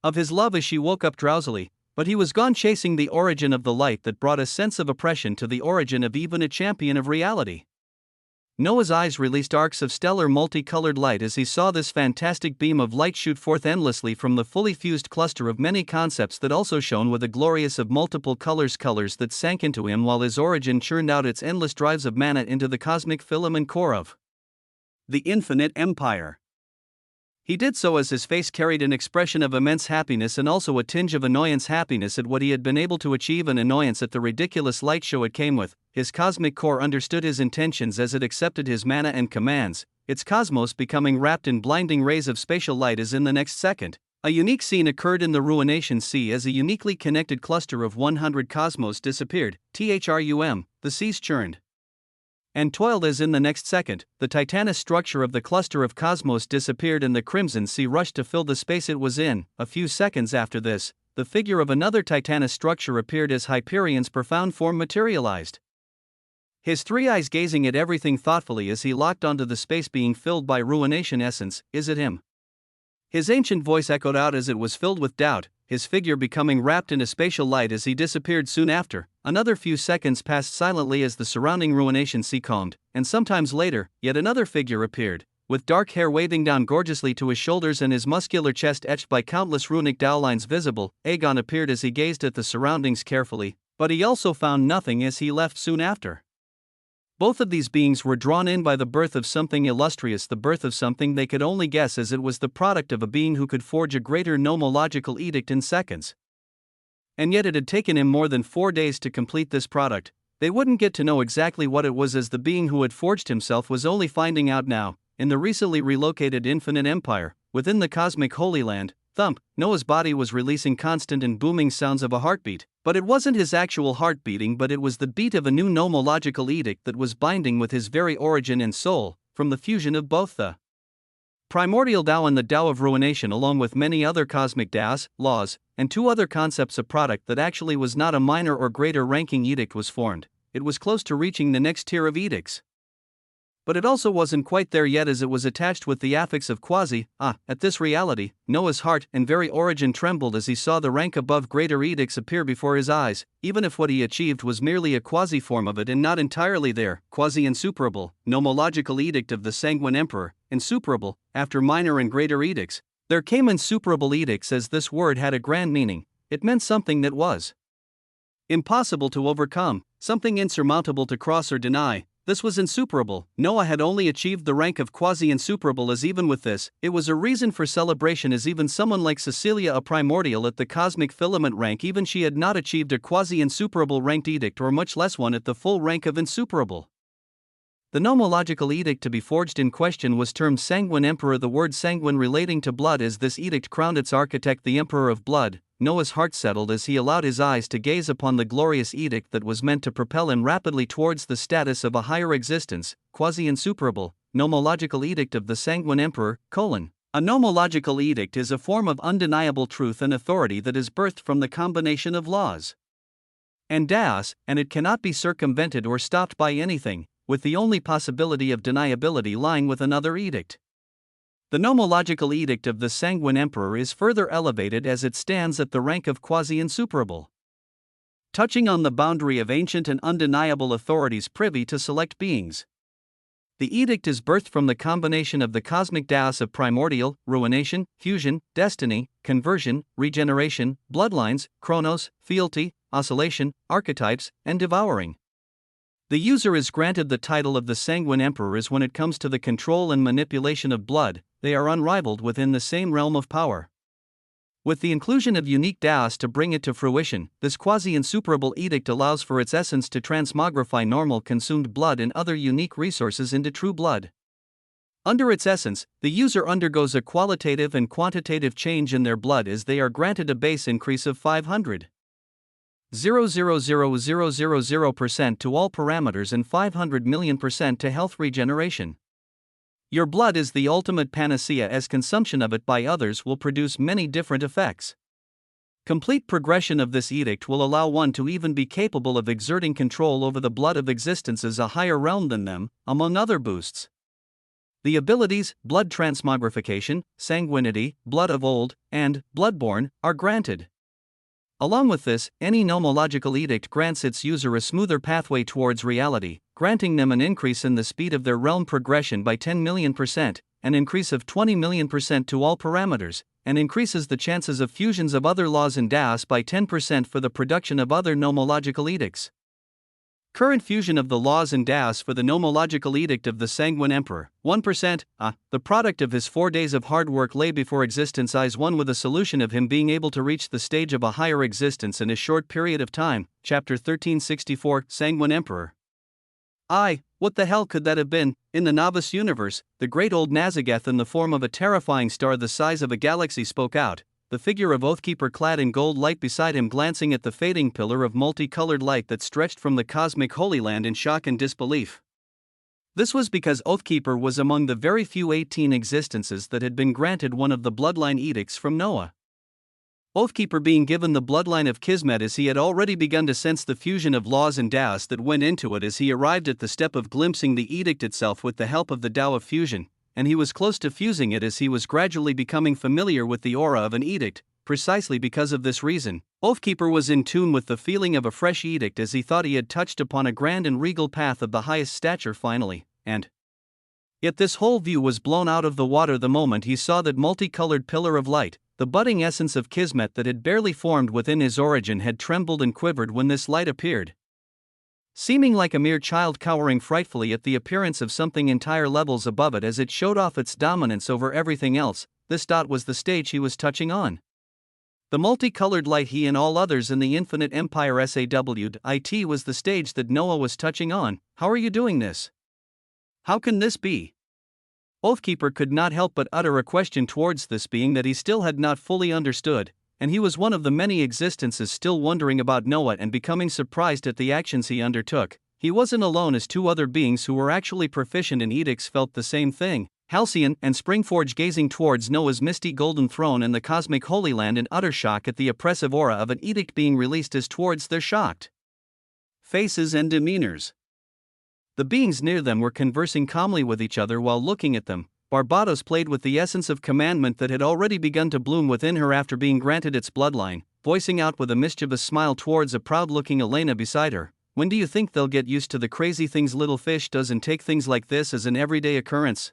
of his love as she woke up drowsily, but he was gone chasing the origin of the light that brought a sense of oppression to the origin of even a champion of reality. Noah's eyes released arcs of stellar multicolored light as he saw this fantastic beam of light shoot forth endlessly from the fully fused cluster of many concepts that also shone with a glorious of multiple colors that sank into him while his origin churned out its endless drives of mana into the cosmic filament core of the infinite empire. He did so as his face carried an expression of immense happiness and also a tinge of annoyance, happiness at what he had been able to achieve and annoyance at the ridiculous light show it came with. His cosmic core understood his intentions as it accepted his mana and commands, its cosmos becoming wrapped in blinding rays of spatial light as in the next second. A unique scene occurred in the Ruination Sea as a uniquely connected cluster of 100 cosmos disappeared. The seas churned and toiled as in the next second, the titanous structure of the cluster of cosmos disappeared and the Crimson Sea rushed to fill the space it was in. A few seconds after this, the figure of another titanous structure appeared as Hyperion's profound form materialized. His three eyes gazing at everything thoughtfully as he locked onto the space being filled by ruination essence. Is it him? His ancient voice echoed out as it was filled with doubt, his figure becoming wrapped in a spatial light as he disappeared soon after. Another few seconds passed silently as the surrounding ruination sea calmed, and sometimes later, yet another figure appeared, with dark hair waving down gorgeously to his shoulders and his muscular chest etched by countless runic dowlines visible. Aegon appeared as he gazed at the surroundings carefully, but he also found nothing as he left soon after. Both of these beings were drawn in by the birth of something illustrious, the birth of something they could only guess, as it was the product of a being who could forge a greater nomological edict in seconds. And yet it had taken him more than 4 days to complete this product. They wouldn't get to know exactly what it was, as the being who had forged himself was only finding out now, in the recently relocated Infinite Empire, within the cosmic Holy Land. Thump, Noah's body was releasing constant and booming sounds of a heartbeat, but it wasn't his actual heart beating, but it was the beat of a new nomological edict that was binding with his very origin and soul, from the fusion of both the primordial Tao and the Tao of ruination, along with many other cosmic Taos, laws, and 2 other concepts. A product that actually was not a minor or greater ranking edict was formed. It was close to reaching the next tier of edicts, but it also wasn't quite there yet, as it was attached with the affix of quasi. At this reality, Noah's heart and very origin trembled as he saw the rank above greater edicts appear before his eyes, even if what he achieved was merely a quasi form of it and not entirely there. Quasi insuperable, nomological edict of the Sanguine Emperor. Insuperable, after minor and greater edicts, there came insuperable edicts, as this word had a grand meaning. It meant something that was impossible to overcome, something insurmountable to cross or deny. This was insuperable. Noah had only achieved the rank of quasi-insuperable, as even with this, it was a reason for celebration, as even someone like Cecilia, a primordial at the cosmic filament rank, even she had not achieved a quasi-insuperable ranked edict, or much less one at the full rank of insuperable. The nomological edict to be forged in question was termed Sanguine Emperor, the word sanguine relating to blood, as this edict crowned its architect, the Emperor of Blood. Noah's heart settled as he allowed his eyes to gaze upon the glorious edict that was meant to propel him rapidly towards the status of a higher existence. Quasi-insuperable, nomological edict of the Sanguine Emperor, A nomological edict is a form of undeniable truth and authority that is birthed from the combination of laws and Taos, and it cannot be circumvented or stopped by anything, with the only possibility of deniability lying with another edict. The nomological edict of the Sanguine Emperor is further elevated as it stands at the rank of quasi-insuperable, touching on the boundary of ancient and undeniable authorities privy to select beings. The edict is birthed from the combination of the cosmic Taos of primordial, ruination, fusion, destiny, conversion, regeneration, bloodlines, chronos, fealty, oscillation, archetypes, and devouring. The user is granted the title of the Sanguine Emperor, as when it comes to the control and manipulation of blood, they are unrivaled within the same realm of power. With the inclusion of unique Taos to bring it to fruition, this quasi-insuperable edict allows for its essence to transmogrify normal consumed blood and other unique resources into true blood. Under its essence, the user undergoes a qualitative and quantitative change in their blood, as they are granted a base increase of 500,000% to all parameters and 500 million% to health regeneration. Your blood is the ultimate panacea, as consumption of it by others will produce many different effects. Complete progression of this edict will allow one to even be capable of exerting control over the blood of existence as a higher realm than them, among other boosts. The abilities, blood transmogrification, sanguinity, blood of old, and bloodborne, are granted. Along with this, any nomological edict grants its user a smoother pathway towards reality, granting them an increase in the speed of their realm progression by 10 million%, an increase of 20 million% to all parameters, and increases the chances of fusions of other laws and Taos by 10% for the production of other nomological edicts. Current fusion of the laws and daos for the nomological edict of the Sanguine Emperor, 1%, the product of his 4 days of hard work lay before existence is one with a solution of him being able to reach the stage of a higher existence in a short period of time, chapter 1364, Sanguine Emperor. What the hell could that have been? In the novice universe, the great old Nazageth in the form of a terrifying star the size of a galaxy spoke out, the figure of Oathkeeper clad in gold light beside him glancing at the fading pillar of multicolored light that stretched from the cosmic Holy Land in shock and disbelief. This was because Oathkeeper was among the very few 18 existences that had been granted one of the bloodline edicts from Noah. Oathkeeper being given the bloodline of Kismet, as he had already begun to sense the fusion of laws and daos that went into it as he arrived at the step of glimpsing the edict itself with the help of the Tao of fusion, and he was close to fusing it as he was gradually becoming familiar with the aura of an edict. Precisely because of this reason, Oathkeeper was in tune with the feeling of a fresh edict as he thought he had touched upon a grand and regal path of the highest stature finally, and yet this whole view was blown out of the water the moment he saw that multicolored pillar of light. The budding essence of Kismet that had barely formed within his origin had trembled and quivered when this light appeared. Seeming like a mere child cowering frightfully at the appearance of something entire levels above it as it showed off its dominance over everything else, this dot was the stage he was touching on. The multicolored light he and all others in the infinite empire SAW'd was the stage that Noah was touching on. How are you doing this? How can this be? Oathkeeper could not help but utter a question towards this being that he still had not fully understood, and he was one of the many existences still wondering about Noah and becoming surprised at the actions he undertook. He wasn't alone, as 2 other beings who were actually proficient in edicts felt the same thing, Halcyon and Springforge gazing towards Noah's misty golden throne and the cosmic Holy Land in utter shock at the oppressive aura of an edict being released as towards their shocked faces and demeanors. The beings near them were conversing calmly with each other while looking at them. Barbados played with the essence of commandment that had already begun to bloom within her after being granted its bloodline, voicing out with a mischievous smile towards a proud-looking Elena beside her. When do you think they'll get used to the crazy things little fish does and take things like this as an everyday occurrence?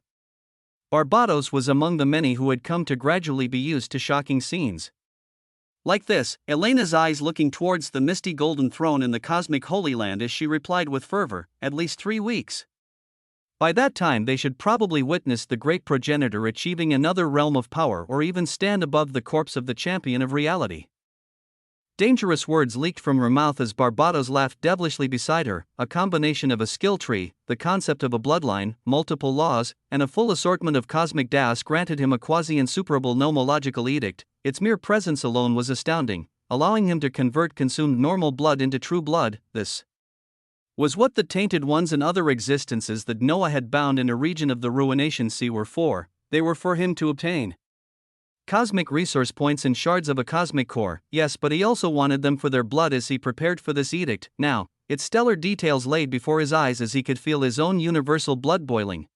Barbados was among the many who had come to gradually be used to shocking scenes like this, Elena's eyes looking towards the misty golden throne in the cosmic Holy Land as she replied with fervor, at least 3 weeks. By that time they should probably witness the great progenitor achieving another realm of power or even stand above the corpse of the champion of reality. Dangerous words leaked from her mouth as Barbados laughed devilishly beside her, a combination of a skill tree, the concept of a bloodline, multiple laws, and a full assortment of cosmic daos granted him a quasi-insuperable nomological edict. Its mere presence alone was astounding, allowing him to convert consumed normal blood into true blood. This was what the tainted ones and other existences that Noah had bound in a region of the Ruination Sea were for. They were for him to obtain cosmic resource points and shards of a cosmic core, yes, but he also wanted them for their blood as he prepared for this edict. Now, its stellar details laid before his eyes as he could feel his own universal blood boiling,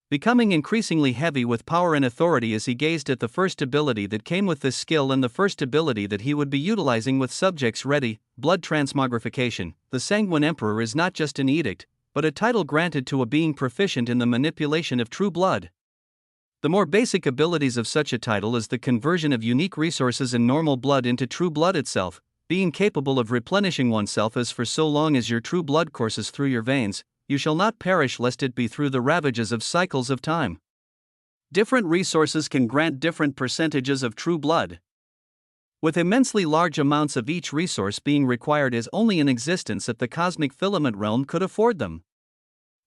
becoming increasingly heavy with power and authority as he gazed at the first ability that came with this skill and the first ability that he would be utilizing with subjects ready, blood transmogrification. The Sanguine Emperor is not just an edict, but a title granted to a being proficient in the manipulation of true blood. The more basic abilities of such a title is the conversion of unique resources in normal blood into true blood itself, being capable of replenishing oneself as for so long as your true blood courses through your veins, you shall not perish lest it be through the ravages of cycles of time. Different resources can grant different percentages of true blood, with immensely large amounts of each resource being required as only an existence at the cosmic filament realm could afford them.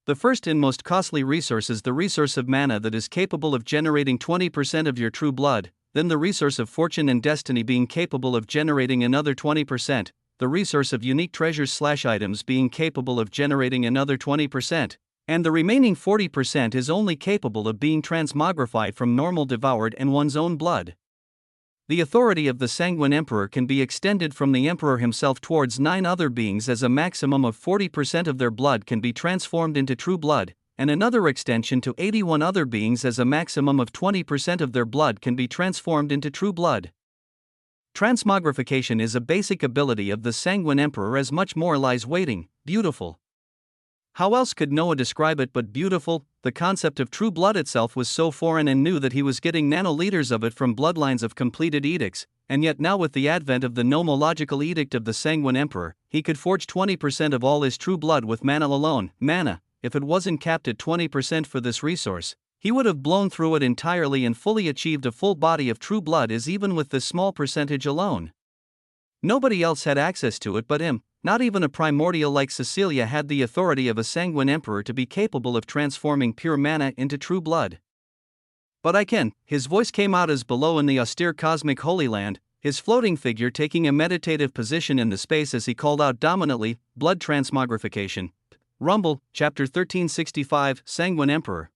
The first and most costly resource is the resource of mana that is capable of generating 20% of your true blood, then the resource of fortune and destiny being capable of generating another 20%, the resource of unique treasures/items being capable of generating another 20%, and the remaining 40% is only capable of being transmogrified from normal devoured and one's own blood. The authority of the Sanguine Emperor can be extended from the Emperor himself towards 9 other beings as a maximum of 40% of their blood can be transformed into true blood, and another extension to 81 other beings as a maximum of 20% of their blood can be transformed into true blood. Transmogrification is a basic ability of the Sanguine Emperor as much more lies waiting, beautiful. How else could Noah describe it but beautiful? The concept of true blood itself was so foreign and new that he was getting nanoliters of it from bloodlines of completed edicts, and yet now with the advent of the nomological edict of the Sanguine Emperor, he could forge 20% of all his true blood with mana alone. Mana, if it wasn't capped at 20% for this resource, he would have blown through it entirely and fully achieved a full body of true blood as even with this small percentage alone. Nobody else had access to it but him. Not even a primordial like Cecilia had the authority of a Sanguine Emperor to be capable of transforming pure mana into true blood. But I can. His voice came out as below in the austere cosmic Holy Land, his floating figure taking a meditative position in the space as he called out dominantly, blood transmogrification. Rumble, Chapter 1365, Sanguine Emperor.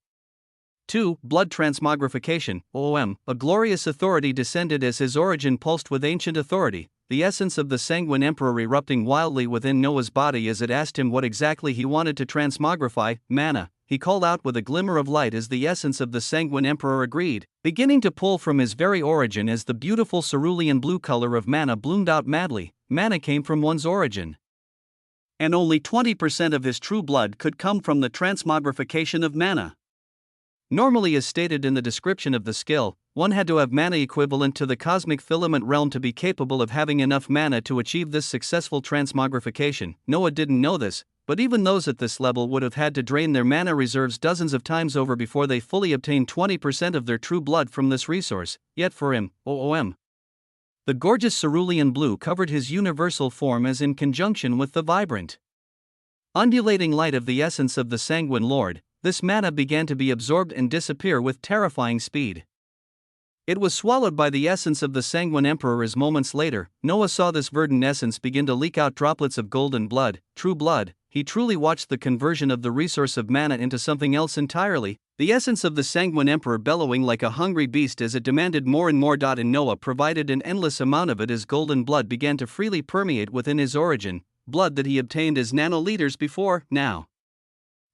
2. Blood transmogrification, OM. A glorious authority descended as his origin pulsed with ancient authority, the essence of the Sanguine Emperor erupting wildly within Noah's body as it asked him what exactly he wanted to transmogrify. Mana, he called out with a glimmer of light as the essence of the Sanguine Emperor agreed, beginning to pull from his very origin as the beautiful cerulean blue color of mana bloomed out madly. Mana came from one's origin, and only 20% of his true blood could come from the transmogrification of mana. Normally, as stated in the description of the skill, one had to have mana equivalent to the cosmic filament realm to be capable of having enough mana to achieve this successful transmogrification. Noah didn't know this, but even those at this level would have had to drain their mana reserves dozens of times over before they fully obtained 20% of their true blood from this resource. Yet for him, OOM, the gorgeous cerulean blue covered his universal form as in conjunction with the vibrant, undulating light of the essence of the Sanguine Lord, this mana began to be absorbed and disappear with terrifying speed. It was swallowed by the essence of the Sanguine Emperor as moments later, Noah saw this verdant essence begin to leak out droplets of golden blood, true blood. He truly watched the conversion of the resource of mana into something else entirely, the essence of the Sanguine Emperor bellowing like a hungry beast as it demanded more and more. And Noah provided an endless amount of it as golden blood began to freely permeate within his origin, blood that he obtained as nanoliters before. Now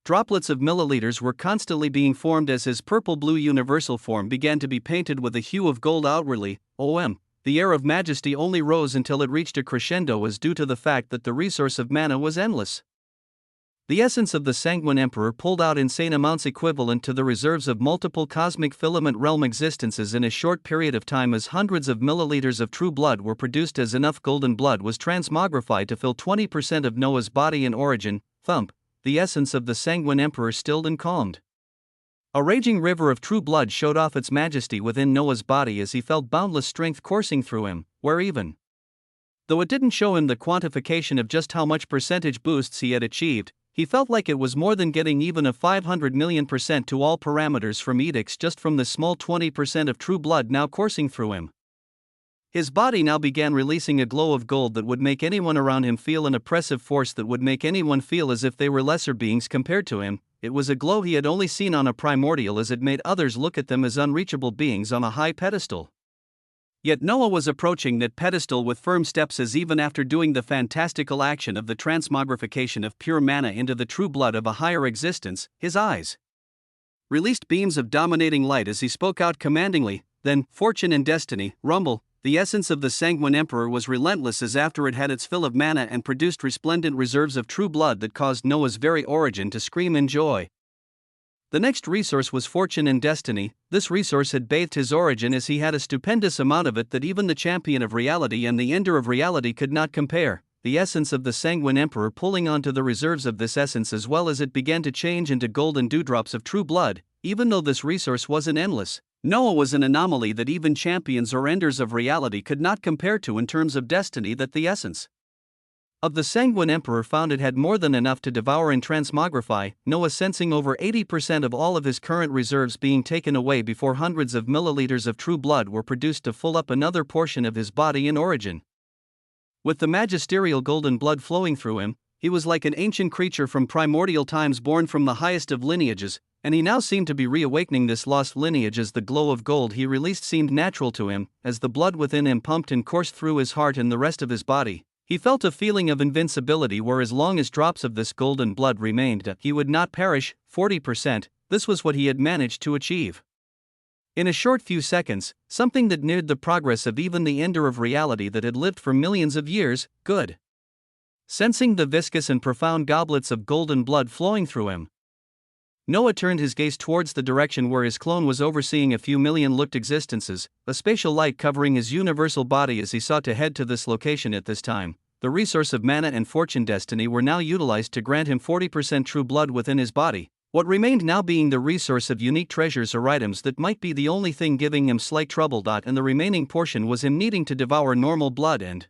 droplets of milliliters were constantly being formed as his purple-blue universal form began to be painted with a hue of gold outwardly. OM, the air of majesty only rose until it reached a crescendo as due to the fact that the resource of mana was endless. The essence of the Sanguine Emperor pulled out insane amounts equivalent to the reserves of multiple cosmic filament realm existences in a short period of time as hundreds of milliliters of true blood were produced as enough golden blood was transmogrified to fill 20% of Noah's body in origin. Thump. The essence of the Sanguine Emperor stilled and calmed. A raging river of true blood showed off its majesty within Noah's body as he felt boundless strength coursing through him, where even though it didn't show him the quantification of just how much percentage boosts he had achieved, he felt like it was more than getting even a 500 million% to all parameters from edicts just from the small 20% of true blood now coursing through him. His body now began releasing a glow of gold that would make anyone around him feel an oppressive force that would make anyone feel as if they were lesser beings compared to him. It was a glow he had only seen on a primordial as it made others look at them as unreachable beings on a high pedestal. Yet Noah was approaching that pedestal with firm steps as even after doing the fantastical action of the transmogrification of pure mana into the true blood of a higher existence, his eyes released beams of dominating light as he spoke out commandingly. Then, fortune and destiny, rumble. The essence of the Sanguine Emperor was relentless as after it had its fill of mana and produced resplendent reserves of true blood that caused Noah's very origin to scream in joy. The next resource was fortune and destiny. This resource had bathed his origin as he had a stupendous amount of it that even the champion of reality and the ender of reality could not compare. The essence of the Sanguine Emperor pulling onto the reserves of this essence as well as it began to change into golden dewdrops of true blood, even though this resource wasn't endless. Noah was an anomaly that even champions or enders of reality could not compare to in terms of destiny. That the essence of the Sanguine Emperor found it had more than enough to devour and transmogrify, Noah sensing over 80% of all of his current reserves being taken away before hundreds of milliliters of true blood were produced to fill up another portion of his body in origin. With the magisterial golden blood flowing through him, he was like an ancient creature from primordial times born from the highest of lineages, and he now seemed to be reawakening this lost lineage as the glow of gold he released seemed natural to him. As the blood within him pumped and coursed through his heart and the rest of his body, he felt a feeling of invincibility where as long as drops of this golden blood remained, he would not perish. 40%, this was what he had managed to achieve. In a short few seconds, something that neared the progress of even the ender of reality that had lived for millions of years. Good. Sensing the viscous and profound goblets of golden blood flowing through him, Noah turned his gaze towards the direction where his clone was overseeing a few million looked existences, a spatial light covering his universal body as he sought to head to this location at this time. The resource of mana and fortune destiny were now utilized to grant him 40% true blood within his body, what remained now being the resource of unique treasures or items that might be the only thing giving him slight trouble. And the remaining portion was him needing to devour normal blood and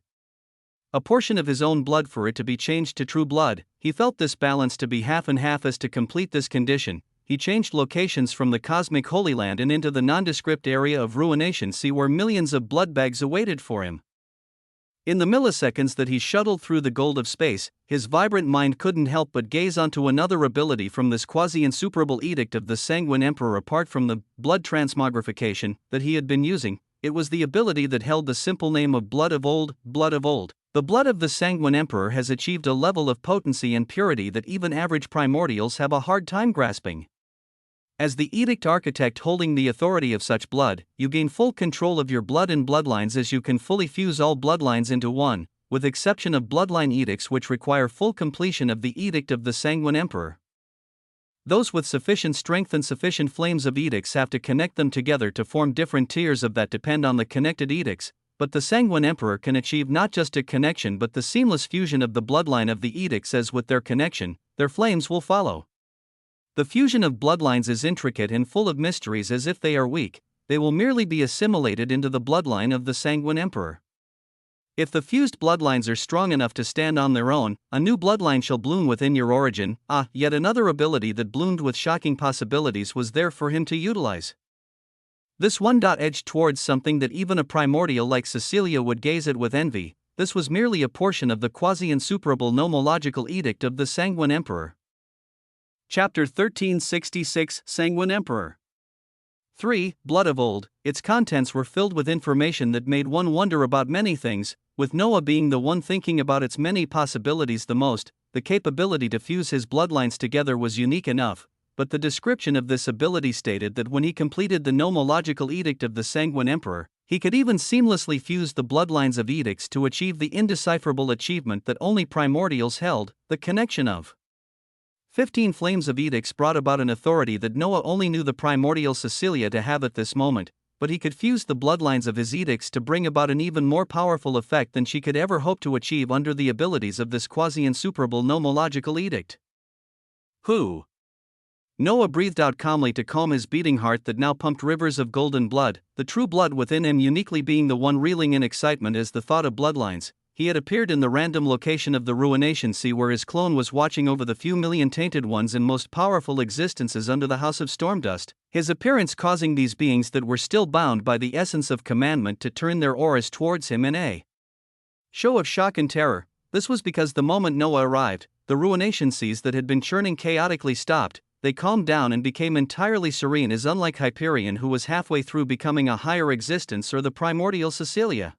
a portion of his own blood for it to be changed to true blood. He felt this balance to be half and half. As to complete this condition, he changed locations from the cosmic Holy Land and into the nondescript area of Ruination Sea where millions of blood bags awaited for him. In the milliseconds that he shuttled through the gold of space, his vibrant mind couldn't help but gaze onto another ability from this quasi-insuperable edict of the Sanguine Emperor. Apart from the blood transmogrification that he had been using, it was the ability that held the simple name of Blood of Old, Blood of Old. The blood of the Sanguine Emperor has achieved a level of potency and purity that even average primordials have a hard time grasping. As the edict architect holding the authority of such blood, you gain full control of your blood and bloodlines as you can fully fuse all bloodlines into one, with exception of bloodline edicts which require full completion of the edict of the Sanguine Emperor. Those with sufficient strength and sufficient flames of edicts have to connect them together to form different tiers of that depend on the connected edicts, but the Sanguine Emperor can achieve not just a connection but the seamless fusion of the bloodline of the edicts, as with their connection, their flames will follow. The fusion of bloodlines is intricate and full of mysteries. As if they are weak, they will merely be assimilated into the bloodline of the Sanguine Emperor. If the fused bloodlines are strong enough to stand on their own, a new bloodline shall bloom within your origin. Yet another ability that bloomed with shocking possibilities was there for him to utilize. This one edged towards something that even a primordial like Cecilia would gaze at with envy. This was merely a portion of the quasi-insuperable nomological edict of the Sanguine Emperor. Chapter 1366 Sanguine Emperor 3. Blood of Old. Its contents were filled with information that made one wonder about many things, with Noah being the one thinking about its many possibilities the most. The capability to fuse his bloodlines together was unique enough, but the description of this ability stated that when he completed the nomological edict of the Sanguine Emperor, he could even seamlessly fuse the bloodlines of edicts to achieve the indecipherable achievement that only primordials held, the connection of 15 flames of edicts brought about an authority that Noah only knew the primordial Cecilia to have at this moment, but he could fuse the bloodlines of his edicts to bring about an even more powerful effect than she could ever hope to achieve under the abilities of this quasi-insuperable nomological edict. Who? Noah breathed out calmly to calm his beating heart that now pumped rivers of golden blood, the true blood within him uniquely being the one reeling in excitement as the thought of bloodlines. He had appeared in the random location of the Ruination Sea where his clone was watching over the few million tainted ones and most powerful existences under the House of Stormdust, his appearance causing these beings that were still bound by the essence of commandment to turn their auras towards him in a show of shock and terror. This was because the moment Noah arrived, the Ruination Seas that had been churning chaotically stopped. They calmed down and became entirely serene, as unlike Hyperion, who was halfway through becoming a higher existence, or the primordial Cecilia.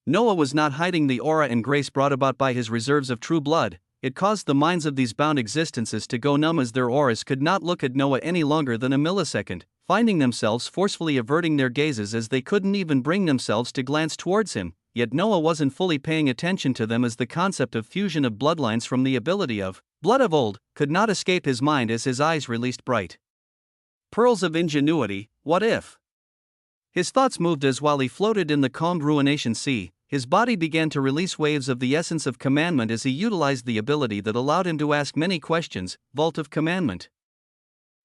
Noah was not hiding the aura and grace brought about by his reserves of true blood. It caused the minds of these bound existences to go numb as their auras could not look at Noah any longer than a millisecond, finding themselves forcefully averting their gazes as they couldn't even bring themselves to glance towards him. Yet Noah wasn't fully paying attention to them, as the concept of fusion of bloodlines from the ability of Blood of Old could not escape his mind as his eyes released bright pearls of ingenuity. What if? His thoughts moved as while he floated in the calmed Ruination Sea, his body began to release waves of the essence of commandment as he utilized the ability that allowed him to ask many questions, Vault of Commandment.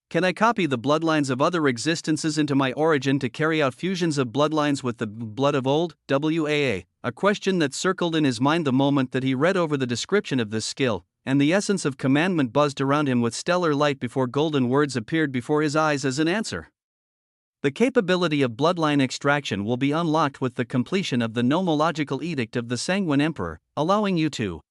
Can I copy the bloodlines of other existences into my origin to carry out fusions of bloodlines with the blood of old? WAA, a question that circled in his mind the moment that he read over the description of this skill, and the essence of commandment buzzed around him with stellar light before golden words appeared before his eyes as an answer. The capability of bloodline extraction will be unlocked with the completion of the nomological edict of the Sanguine Emperor, allowing you to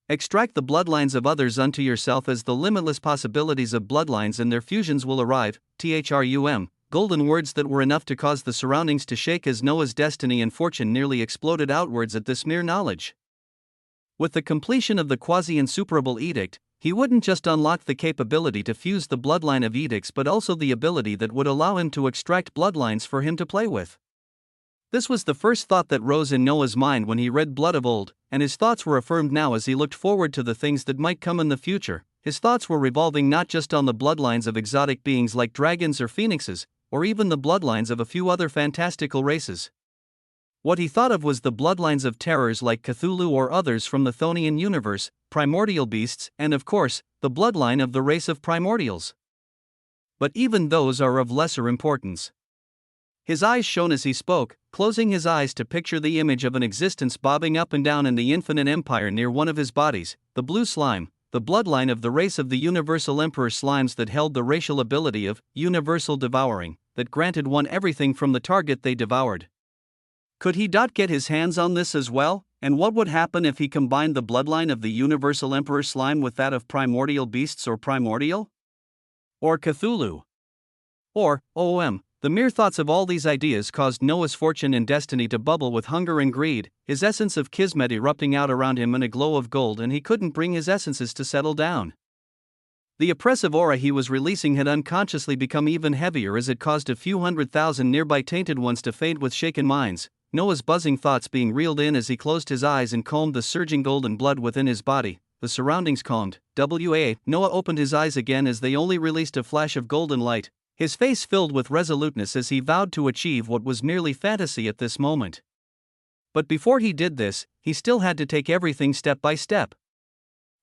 extract the bloodlines of others unto yourself, as the limitless possibilities of bloodlines and their fusions will arrive. THRUM, golden words that were enough to cause the surroundings to shake as Noah's destiny and fortune nearly exploded outwards at this mere knowledge. With the completion of the quasi-insuperable edict, he wouldn't just unlock the capability to fuse the bloodline of edicts but also the ability that would allow him to extract bloodlines for him to play with. This was the first thought that rose in Noah's mind when he read Blood of Old, and his thoughts were affirmed now as he looked forward to the things that might come in the future. his thoughts were revolving not just on the bloodlines of exotic beings like dragons or phoenixes, or even the bloodlines of a few other fantastical races. What he thought of was the bloodlines of terrors like Cthulhu or others from the Chthonian universe, primordial beasts, and of course, the bloodline of the race of primordials. But even those are of lesser importance. His eyes shone as he spoke, closing his eyes to picture the image of an existence bobbing up and down in the infinite empire near one of his bodies, the blue slime, the bloodline of the race of the universal emperor slimes that held the racial ability of universal devouring, that granted one everything from the target they devoured. Could he get his hands on this as well, and what would happen if he combined the bloodline of the universal emperor slime with that of primordial beasts or primordial? Or Cthulhu? Or, the mere thoughts of all these ideas caused Noah's fortune and destiny to bubble with hunger and greed, his essence of kismet erupting out around him in a glow of gold, and he couldn't bring his essences to settle down. The oppressive aura he was releasing had unconsciously become even heavier as it caused a few 100,000 nearby tainted ones to fade with shaken minds, Noah's buzzing thoughts being reeled in as he closed his eyes and combed the surging golden blood within his body. The surroundings calmed. Noah opened his eyes again as they only released a flash of golden light, his face filled with resoluteness as he vowed to achieve what was merely fantasy at this moment. But before he did this, he still had to take everything step by step.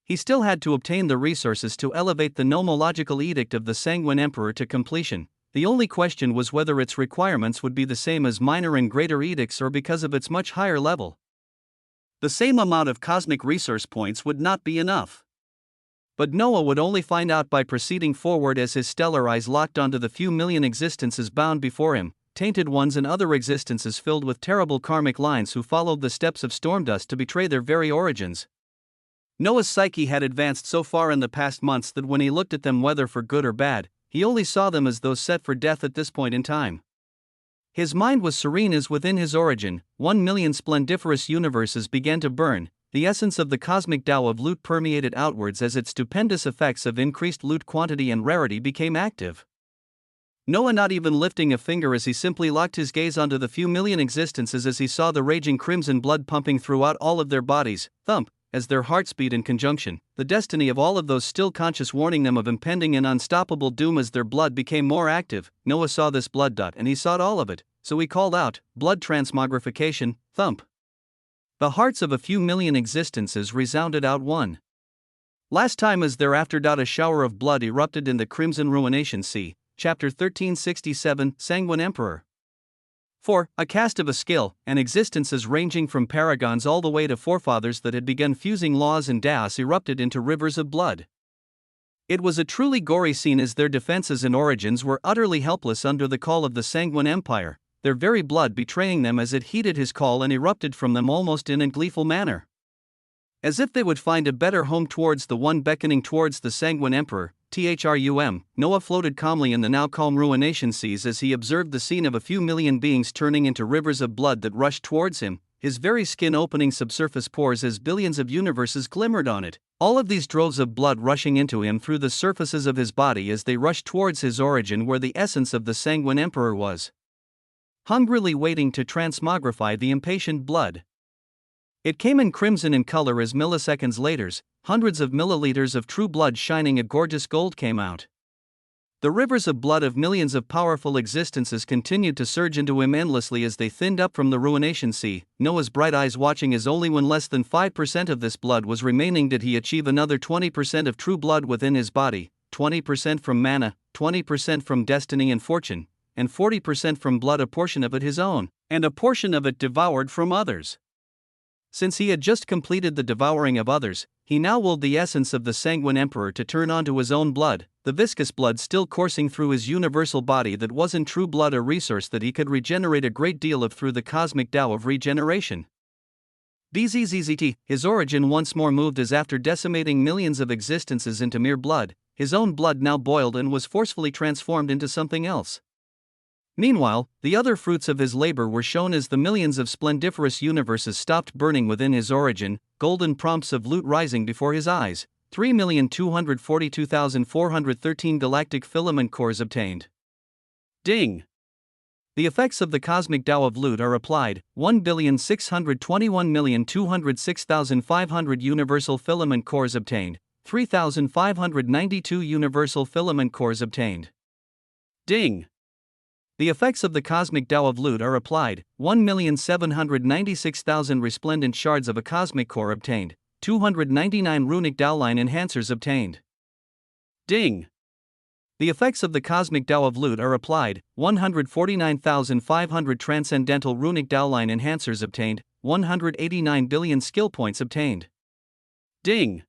He still had to obtain the resources to elevate the nomological edict of the Sanguine Emperor to completion. The only question was whether its requirements would be the same as minor and greater edicts or because of its much higher level. The same amount of cosmic resource points would not be enough. But Noah would only find out by proceeding forward as his stellar eyes locked onto the few million existences bound before him, tainted ones and other existences filled with terrible karmic lines who followed the steps of Stormdust to betray their very origins. Noah's psyche had advanced so far in the past months that when he looked at them, whether for good or bad, he only saw them as those set for death at this point in time. His mind was serene as within his origin, 1,000,000 splendiferous universes began to burn, the essence of the cosmic Tao of loot permeated outwards as its stupendous effects of increased loot quantity and rarity became active. Noah not even lifting a finger as he simply locked his gaze onto the few million existences as he saw the raging crimson blood pumping throughout all of their bodies, thump, as their hearts beat in conjunction, the destiny of all of those still conscious warning them of impending and unstoppable doom as their blood became more active. Noah saw this blood and he sought all of it, so he called out, blood transmogrification, thump. The hearts of a few million existences resounded out one last time as thereafter a shower of blood erupted in the crimson ruination sea. Chapter 1367, Sanguine Emperor. For, a cast of a skill, and existences ranging from paragons all the way to forefathers that had begun fusing laws and Daos erupted into rivers of blood. It was a truly gory scene as their defenses and origins were utterly helpless under the call of the Sanguine Empire, their very blood betraying them as it heeded his call and erupted from them almost in a gleeful manner. As if they would find a better home towards the one beckoning towards the Sanguine Emperor, Noah floated calmly in the now calm ruination seas as he observed the scene of a few million beings turning into rivers of blood that rushed towards him, his very skin opening subsurface pores as billions of universes glimmered on it, all of these droves of blood rushing into him through the surfaces of his body as they rushed towards his origin where the essence of the Sanguine Emperor was, hungrily waiting to transmogrify the impatient blood. It came in crimson in color as milliseconds later, hundreds of milliliters of true blood shining a gorgeous gold came out. The rivers of blood of millions of powerful existences continued to surge into him endlessly as they thinned up from the ruination sea, Noah's bright eyes watching as only when less than 5% of this blood was remaining did he achieve another 20% of true blood within his body, 20% from mana, 20% from destiny and fortune, and 40% from blood, a portion of it his own, and a portion of it devoured from others. Since he had just completed the devouring of others, he now willed the essence of the Sanguine Emperor to turn onto his own blood, the viscous blood still coursing through his universal body that wasn't true blood, a resource that he could regenerate a great deal of through the cosmic Tao of regeneration. Bzzzt, his origin once more moved as after decimating millions of existences into mere blood, his own blood now boiled and was forcefully transformed into something else. Meanwhile, the other fruits of his labor were shown as the millions of splendiferous universes stopped burning within his origin, golden prompts of loot rising before his eyes, 3,242,413 galactic filament cores obtained. Ding! The effects of the cosmic Tao of loot are applied, 1,621,206,500 universal filament cores obtained, 3,592 universal filament cores obtained. Ding! The effects of the cosmic Tao of Lut are applied. 1,796,000 resplendent shards of a cosmic core obtained. 299 runic Tao line enhancers obtained. Ding! The effects of the cosmic Tao of Lut are applied. 149,500 transcendental runic Tao line enhancers obtained. 189 billion skill points obtained. Ding!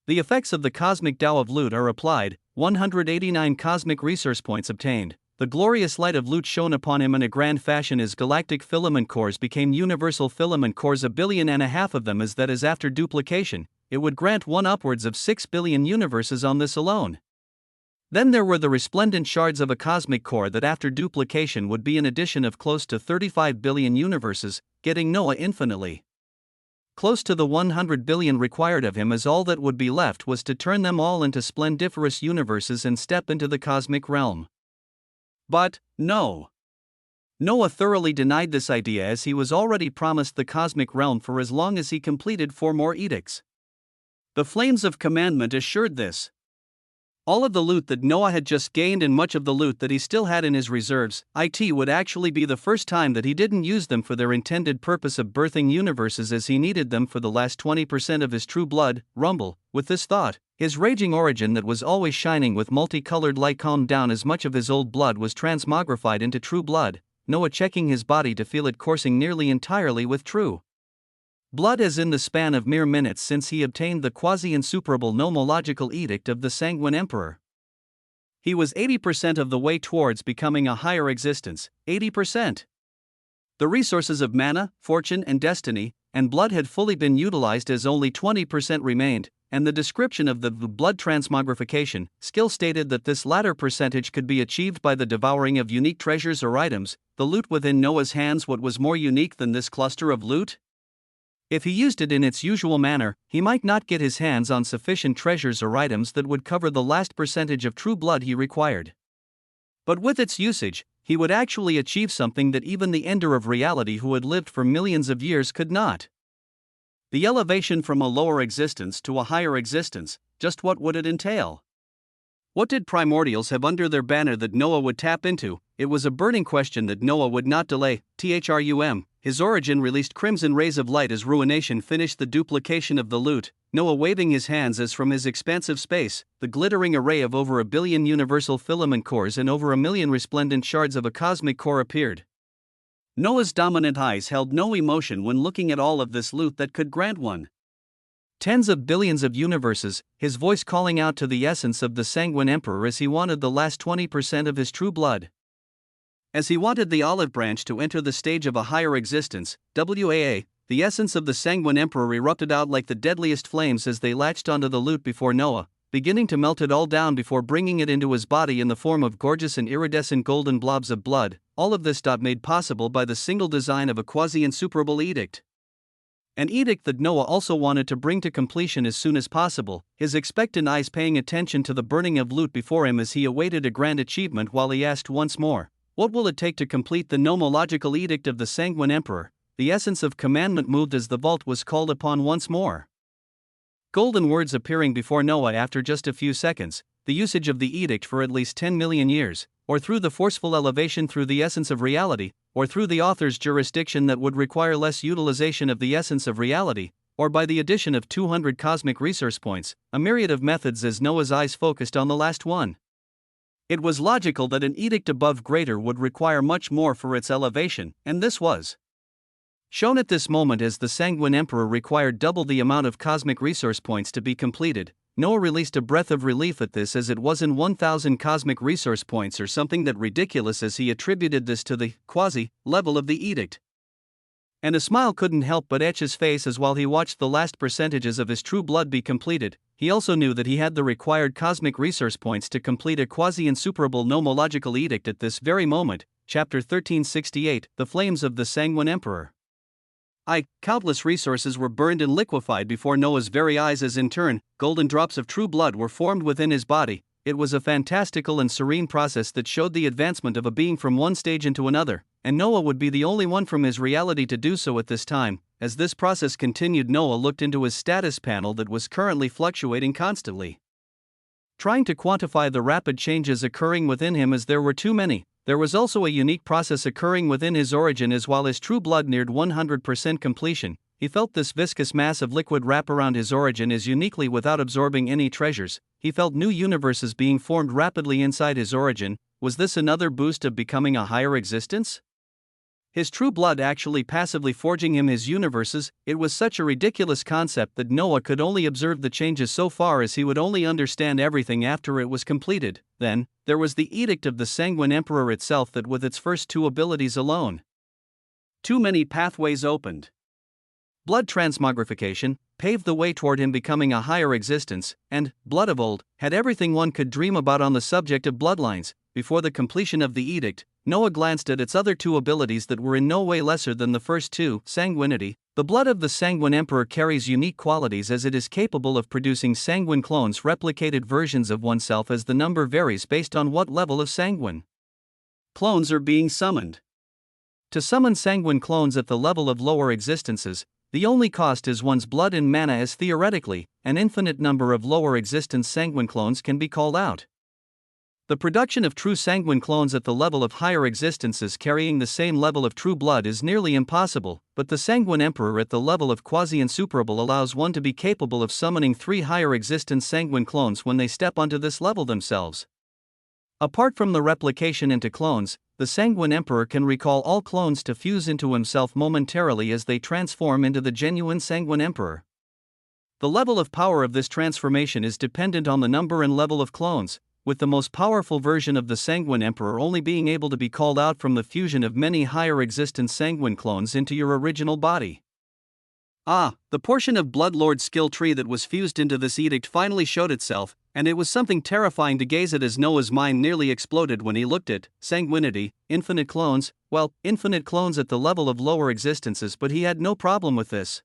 The effects of the cosmic Tao of Lut are applied. 189 cosmic resource points obtained. The glorious light of Lut shone upon him in a grand fashion as galactic filament cores became universal filament cores, 1.5 billion of them, as that is after duplication. It would grant one upwards of 6 billion universes on this alone. Then there were the resplendent shards of a cosmic core that after duplication would be an addition of close to 35 billion universes, getting Noah infinitely close to the 100 billion required of him, as all that would be left was to turn them all into splendiferous universes and step into the cosmic realm. But, no. Noah thoroughly denied this idea, as he was already promised the cosmic realm for as long as he completed 4 more edicts. The flames of commandment assured this. All of the loot that Noah had just gained and much of the loot that he still had in his reserves, would actually be the first time that he didn't use them for their intended purpose of birthing universes, as he needed them for the last 20% of his true blood. Rumble. With this thought, his raging origin that was always shining with multicolored light calmed down as much of his old blood was transmogrified into true blood, Noah checking his body to feel it coursing nearly entirely with true blood, as in the span of mere minutes since he obtained the quasi-insuperable nomological edict of the Sanguine Emperor. He was 80% of the way towards becoming a higher existence. 80%. The resources of mana, fortune and destiny, and blood had fully been utilized, as only 20% remained, and the description of the blood transmogrification skill stated that this latter percentage could be achieved by the devouring of unique treasures or items, the loot within Noah's hands. What was more unique than this cluster of loot? If he used it in its usual manner, he might not get his hands on sufficient treasures or items that would cover the last percentage of true blood he required. But with its usage, he would actually achieve something that even the ender of reality who had lived for millions of years could not. The elevation from a lower existence to a higher existence. Just what would it entail? What did primordials have under their banner that Noah would tap into? It was a burning question that Noah would not delay. His origin released crimson rays of light as ruination finished the duplication of the loot, Noah waving his hands as from his expansive space, the glittering array of over 1 billion universal filament cores and over 1 million resplendent shards of a cosmic core appeared. Noah's dominant eyes held no emotion when looking at all of this loot that could grant one tens of billions of universes, his voice calling out to the essence of the Sanguine Emperor as he wanted the last 20% of his true blood. As he wanted the olive branch to enter the stage of a higher existence, the essence of the Sanguine Emperor erupted out like the deadliest flames as they latched onto the loot before Noah, beginning to melt it all down before bringing it into his body in the form of gorgeous and iridescent golden blobs of blood, all of this made possible by the single design of a quasi-insuperable edict. An edict that Noah also wanted to bring to completion as soon as possible, his expectant eyes paying attention to the burning of loot before him as he awaited a grand achievement, while he asked once more, what will it take to complete the nomological edict of the Sanguine Emperor? The essence of commandment moved as the vault was called upon once more. Golden words appearing before Noah after just a few seconds, the usage of the edict for at least 10 million years, or through the forceful elevation through the essence of reality, or through the author's jurisdiction that would require less utilization of the essence of reality, or by the addition of 200 cosmic resource points, a myriad of methods as Noah's eyes focused on the last one. It was logical that an edict above greater would require much more for its elevation, and this was shown at this moment as the Sanguine Emperor required double the amount of cosmic resource points to be completed. Noah released a breath of relief at this, as it wasn't 1,000 cosmic resource points or something that ridiculous, as he attributed this to the quasi-level of the edict. And a smile couldn't help but etch his face as while he watched the last percentages of his true blood be completed, he also knew that he had the required cosmic resource points to complete a quasi-insuperable nomological edict at this very moment. Chapter 1368, The Flames of the Sanguine Emperor. Countless resources were burned and liquefied before Noah's very eyes as in turn, golden drops of true blood were formed within his body. It was a fantastical and serene process that showed the advancement of a being from one stage into another, and Noah would be the only one from his reality to do so at this time. As this process continued, Noah looked into his status panel that was currently fluctuating constantly, trying to quantify the rapid changes occurring within him as there were too many. There was also a unique process occurring within his origin as while his true blood neared 100% completion. He felt this viscous mass of liquid wrap around his origin as uniquely without absorbing any treasures. He felt new universes being formed rapidly inside his origin. Was this another boost of becoming a higher existence? His true blood actually passively forging him his universes. It was such a ridiculous concept that Noah could only observe the changes so far as he would only understand everything after it was completed. Then, there was the edict of the Sanguine Emperor itself that with its first two abilities alone, too many pathways opened. Blood transmogrification paved the way toward him becoming a higher existence, and, blood of old, had everything one could dream about on the subject of bloodlines. Before the completion of the edict, Noah glanced at its other two abilities that were in no way lesser than the first two. Sanguinity. The blood of the Sanguine Emperor carries unique qualities as it is capable of producing sanguine clones, replicated versions of oneself, as the number varies based on what level of sanguine clones are being summoned. To summon sanguine clones at the level of lower existences, the only cost is one's blood and mana, as theoretically, an infinite number of lower existence sanguine clones can be called out. The production of true sanguine clones at the level of higher existences carrying the same level of true blood is nearly impossible, but the Sanguine Emperor at the level of quasi-insuperable allows one to be capable of summoning 3 higher existence sanguine clones when they step onto this level themselves. Apart from the replication into clones, the Sanguine Emperor can recall all clones to fuse into himself momentarily as they transform into the genuine Sanguine Emperor. The level of power of this transformation is dependent on the number and level of clones, with the most powerful version of the Sanguine Emperor only being able to be called out from the fusion of many higher existence sanguine clones into your original body. The portion of Bloodlord's skill tree that was fused into this edict finally showed itself, and it was something terrifying to gaze at as Noah's mind nearly exploded when he looked at sanguinity, infinite clones, infinite clones at the level of lower existences, but he had no problem with this.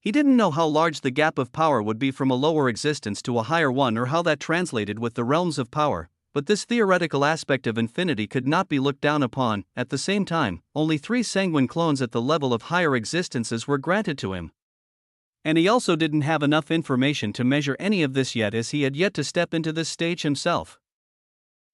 He didn't know how large the gap of power would be from a lower existence to a higher one or how that translated with the realms of power, but this theoretical aspect of infinity could not be looked down upon. At the same time, only 3 sanguine clones at the level of higher existences were granted to him. And he also didn't have enough information to measure any of this yet, as he had yet to step into this stage himself.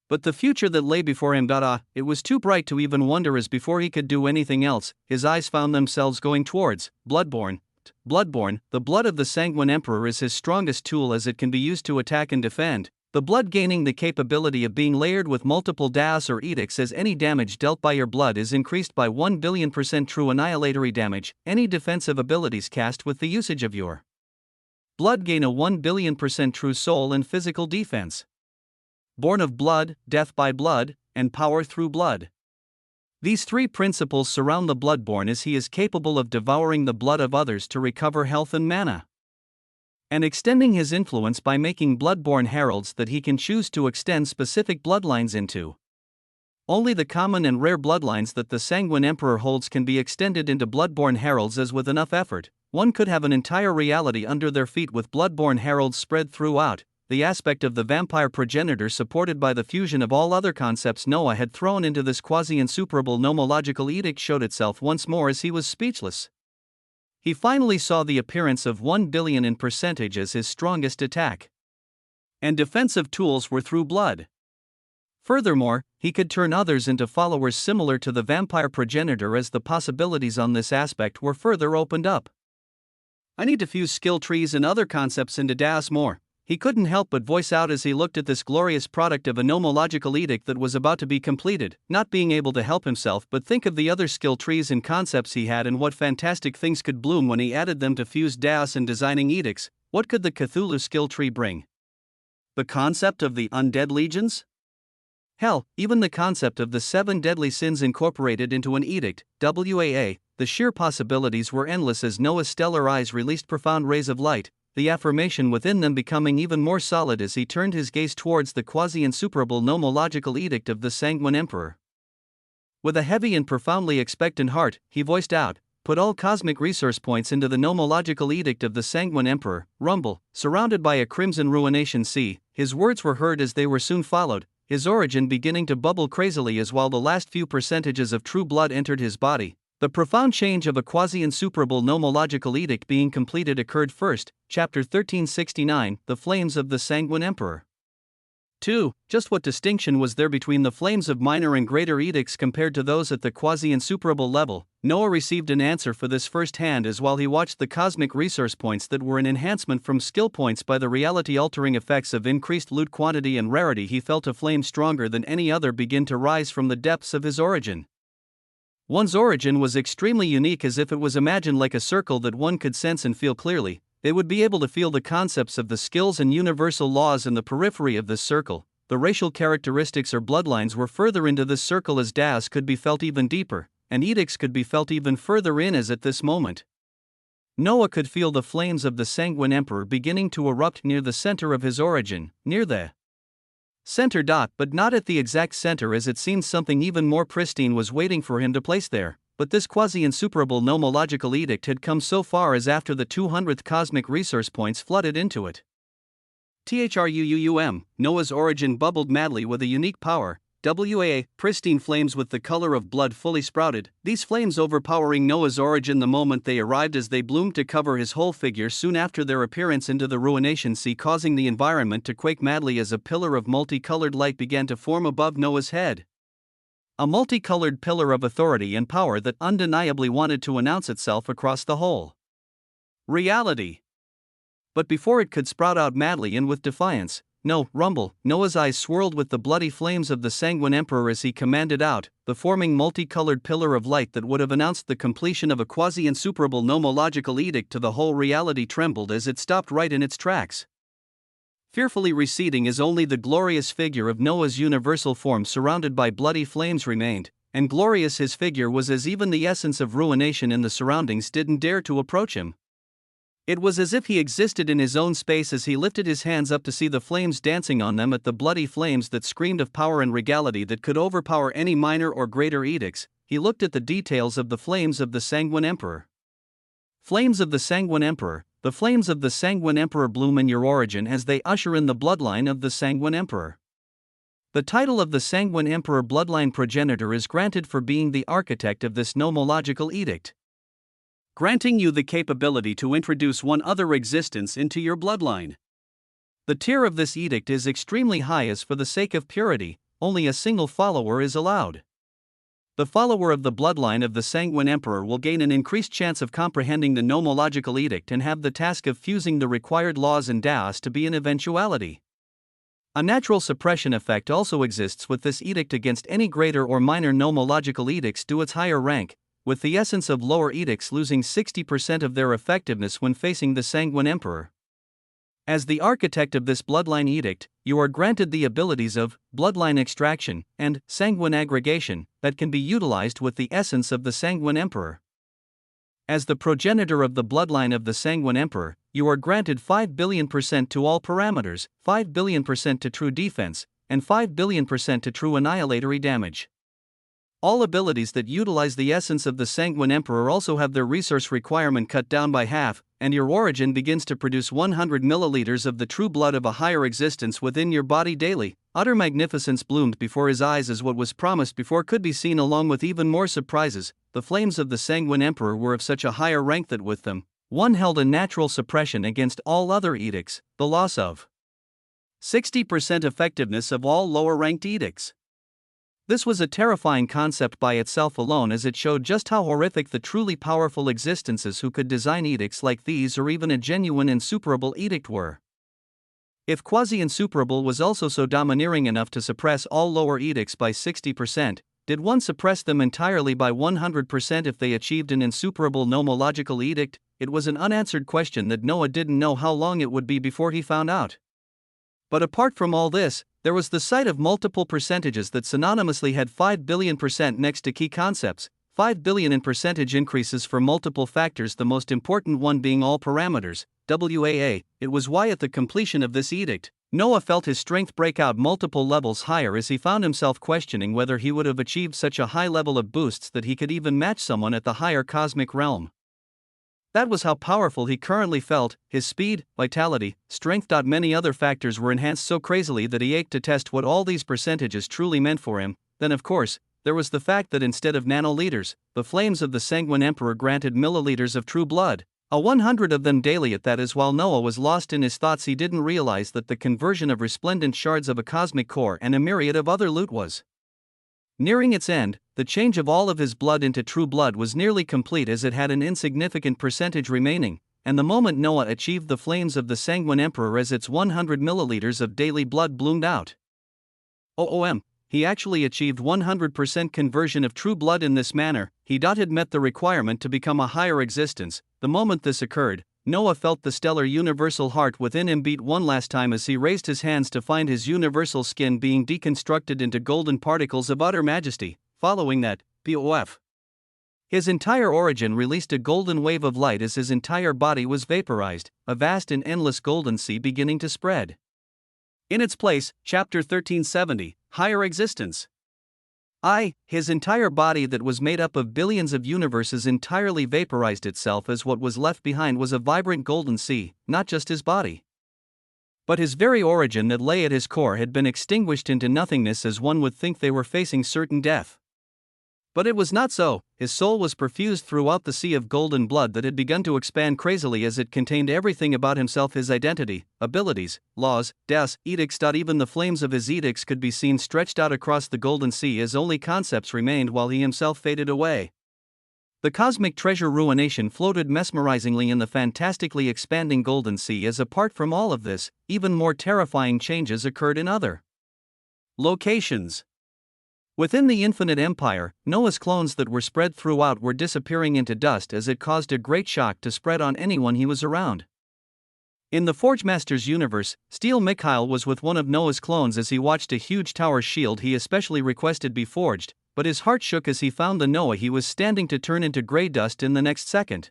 But the future that lay before him, it was too bright to even wonder, as before he could do anything else, his eyes found themselves going towards Bloodborne. Bloodborne, the blood of the Sanguine Emperor, is his strongest tool as it can be used to attack and defend. The blood gaining the capability of being layered with multiple daos or edicts, as any damage dealt by your blood is increased by 1 billion% true annihilatory damage. Any defensive abilities cast with the usage of your blood gain a 1 billion% true soul and physical defense. Born of blood, death by blood, and power through blood. These 3 principles surround the Bloodborne, as he is capable of devouring the blood of others to recover health and mana, and extending his influence by making Bloodborne heralds that he can choose to extend specific bloodlines into. Only the common and rare bloodlines that the Sanguine Emperor holds can be extended into Bloodborne heralds, as with enough effort, one could have an entire reality under their feet with Bloodborne heralds spread throughout. The aspect of the vampire progenitor, supported by the fusion of all other concepts Noah had thrown into this quasi-insuperable nomological edict, showed itself once more as he was speechless. He finally saw the appearance of 1 billion in percentage as his strongest attack and defensive tools were through blood. Furthermore, he could turn others into followers similar to the vampire progenitor, as the possibilities on this aspect were further opened up. I need to fuse skill trees and other concepts into daos more, he couldn't help but voice out as he looked at this glorious product of a nomological edict that was about to be completed, not being able to help himself but think of the other skill trees and concepts he had, and what fantastic things could bloom when he added them to fuse daos and designing edicts. What could the Cthulhu skill tree bring? The concept of the undead legions? Hell, even the concept of the 7 deadly sins incorporated into an edict, WAA. The sheer possibilities were endless as Noah's stellar eyes released profound rays of light, the affirmation within them becoming even more solid as he turned his gaze towards the quasi-insuperable nomological edict of the Sanguine Emperor. With a heavy and profoundly expectant heart, he voiced out, "Put all cosmic resource points into the nomological edict of the Sanguine Emperor." Rumble, surrounded by a crimson ruination sea, his words were heard as they were soon followed. his origin beginning to bubble crazily as while the last few percentages of true blood entered his body. The profound change of a quasi-insuperable nomological edict being completed occurred first, chapter 1369, the flames of the sanguine emperor. 2. Just what distinction was there between the flames of minor and greater edicts compared to those at the quasi-insuperable level? Noah received an answer for this firsthand as while he watched the cosmic resource points that were an enhancement from skill points by the reality-altering effects of increased loot quantity and rarity. He felt a flame stronger than any other begin to rise from the depths of his origin. One's origin was extremely unique, as if it was imagined like a circle that one could sense and feel clearly. They would be able to feel the concepts of the skills and universal laws in the periphery of this circle. The racial characteristics or bloodlines were further into this circle as das could be felt even deeper, and edicts could be felt even further in as at this moment. Noah could feel the flames of the sanguine emperor beginning to erupt near the center of his origin, near the center. But not at the exact center, as it seemed something even more pristine was waiting for him to place there. But this quasi-insuperable nomological edict had come so far as after the 200th cosmic resource points flooded into it. Noah's origin bubbled madly with a unique power. Pristine flames with the color of blood fully sprouted, these flames overpowering Noah's origin the moment they arrived, as they bloomed to cover his whole figure soon after their appearance into the ruination sea, causing the environment to quake madly as a pillar of multicolored light began to form above Noah's head. A multicolored pillar of authority and power that undeniably wanted to announce itself across the whole reality. But before it could sprout out madly and with defiance, Noah's eyes swirled with the bloody flames of the sanguine emperor as he commanded out, the forming multicolored pillar of light that would have announced the completion of a quasi-insuperable nomological edict to the whole reality trembled as it stopped right in its tracks. Fearfully receding as only the glorious figure of Noah's universal form surrounded by bloody flames remained, and glorious his figure was as even the essence of ruination in the surroundings didn't dare to approach him. It was as if he existed in his own space as he lifted his hands up to see the flames dancing on them, at the bloody flames that screamed of power and regality that could overpower any minor or greater edicts. He looked at the details of the flames of the sanguine emperor. Flames of the sanguine emperor. The flames of the sanguine emperor bloom in your origin as they usher in the bloodline of the sanguine emperor. The title of the sanguine emperor bloodline progenitor is granted for being the architect of this nomological edict, granting you the capability to introduce one other existence into your bloodline. The tier of this edict is extremely high, as for the sake of purity, only a single follower is allowed. The follower of the bloodline of the sanguine emperor will gain an increased chance of comprehending the nomological edict and have the task of fusing the required laws and daos to be an eventuality. A natural suppression effect also exists with this edict against any greater or minor nomological edicts due its higher rank, with the essence of lower edicts losing 60% of their effectiveness when facing the sanguine emperor. As the architect of this bloodline edict, you are granted the abilities of bloodline extraction and sanguine aggregation that can be utilized with the essence of the sanguine emperor. As the progenitor of the bloodline of the sanguine emperor, you are granted 5 billion% to all parameters, 5 billion% to true defense, and 5 billion% to true annihilatory damage. All abilities that utilize the essence of the sanguine emperor also have their resource requirement cut down by half, and your origin begins to produce 100 milliliters of the true blood of a higher existence within your body daily. Utter magnificence bloomed before his eyes as what was promised before could be seen, along with even more surprises. The flames of the sanguine emperor were of such a higher rank that with them, one held a natural suppression against all other edicts, the loss of 60% effectiveness of all lower-ranked edicts. This was a terrifying concept by itself alone, as it showed just how horrific the truly powerful existences who could design edicts like these or even a genuine insuperable edict were. If quasi-insuperable was also so domineering enough to suppress all lower edicts by 60%, did one suppress them entirely by 100% if they achieved an insuperable nomological edict? It was an unanswered question that Noah didn't know how long it would be before he found out. But apart from all this, there was the sight of multiple percentages that synonymously had 5 billion% next to key concepts, 5 billion in percentage increases for multiple factors, the most important one being all parameters, WAA. It was why at the completion of this edict, Noah felt his strength break out multiple levels higher, as he found himself questioning whether he would have achieved such a high level of boosts that he could even match someone at the higher cosmic realm. That was how powerful he currently felt. His speed, vitality, strength. Many other factors were enhanced so crazily that he ached to test what all these percentages truly meant for him. Then, of course, there was the fact that instead of nanoliters, the flames of the Sanguine Emperor granted milliliters of true blood. 100 of them daily. At that is, while Noah was lost in his thoughts, he didn't realize that the conversion of resplendent shards of a cosmic core and a myriad of other loot was nearing its end. The change of all of his blood into true blood was nearly complete, as it had an insignificant percentage remaining, and the moment Noah achieved the flames of the Sanguine Emperor as its 100 milliliters of daily blood bloomed out. He actually achieved 100% conversion of true blood in this manner. He had met the requirement to become a higher existence. The moment this occurred, Noah felt the stellar universal heart within him beat one last time as he raised his hands to find his universal skin being deconstructed into golden particles of utter majesty. Following that, his entire origin released a golden wave of light as his entire body was vaporized, a vast and endless golden sea beginning to spread. In its place, Chapter 1370, Higher Existence. His entire body that was made up of billions of universes entirely vaporized itself, as what was left behind was a vibrant golden sea. Not just his body, but his very origin that lay at his core had been extinguished into nothingness, as one would think they were facing certain death. But it was not so. His soul was perfused throughout the sea of golden blood that had begun to expand crazily, as it contained everything about himself: his identity, abilities, laws, deaths, edicts. Even the flames of his edicts could be seen stretched out across the golden sea as only concepts remained while he himself faded away. The cosmic treasure ruination floated mesmerizingly in the fantastically expanding golden sea, as apart from all of this, even more terrifying changes occurred in other locations. Within the infinite empire, Noah's clones that were spread throughout were disappearing into dust, as it caused a great shock to spread on anyone he was around. In the Forgemaster's universe, Steel Mikhail was with one of Noah's clones as he watched a huge tower shield he especially requested be forged, but his heart shook as he found the Noah he was standing to turn into gray dust in the next second.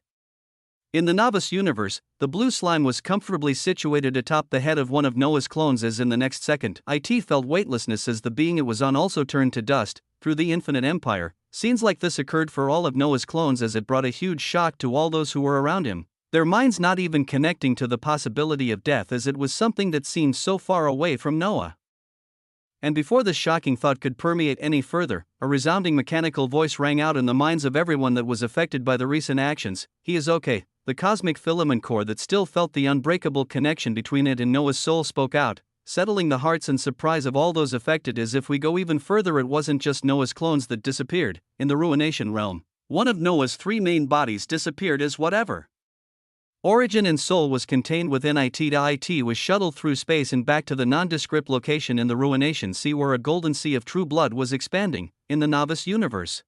In the Novice universe, the blue slime was comfortably situated atop the head of one of Noah's clones, as in the next second, it felt weightlessness as the being it was on also turned to dust. Through the infinite empire, scenes like this occurred for all of Noah's clones, as it brought a huge shock to all those who were around him, their minds not even connecting to the possibility of death, as it was something that seemed so far away from Noah. And before this shocking thought could permeate any further, a resounding mechanical voice rang out in the minds of everyone that was affected by the recent actions: "He is okay." The cosmic filament core that still felt the unbreakable connection between it and Noah's soul spoke out, settling the hearts and surprise of all those affected. As if we go even further, it wasn't just Noah's clones that disappeared. In the ruination realm, one of Noah's three main bodies disappeared, as whatever origin and soul was contained within it. It was shuttled through space and back to the nondescript location in the ruination sea where a golden sea of true blood was expanding. In the Novice universe,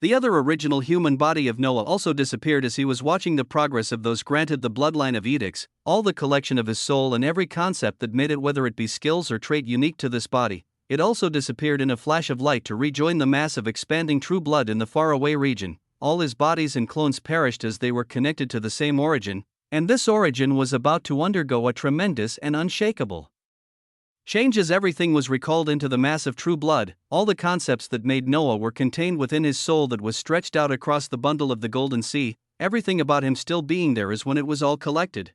the other original human body of Noah also disappeared as he was watching the progress of those granted the bloodline of edicts. All the collection of his soul and every concept that made it, whether it be skills or trait unique to this body, it also disappeared in a flash of light to rejoin the mass of expanding true blood in the faraway region. All his bodies and clones perished as they were connected to the same origin, and this origin was about to undergo a tremendous and unshakable change as everything was recalled into the mass of true blood. All the concepts that made Noah were contained within his soul that was stretched out across the bundle of the golden sea, everything about him still being there as when it was all collected.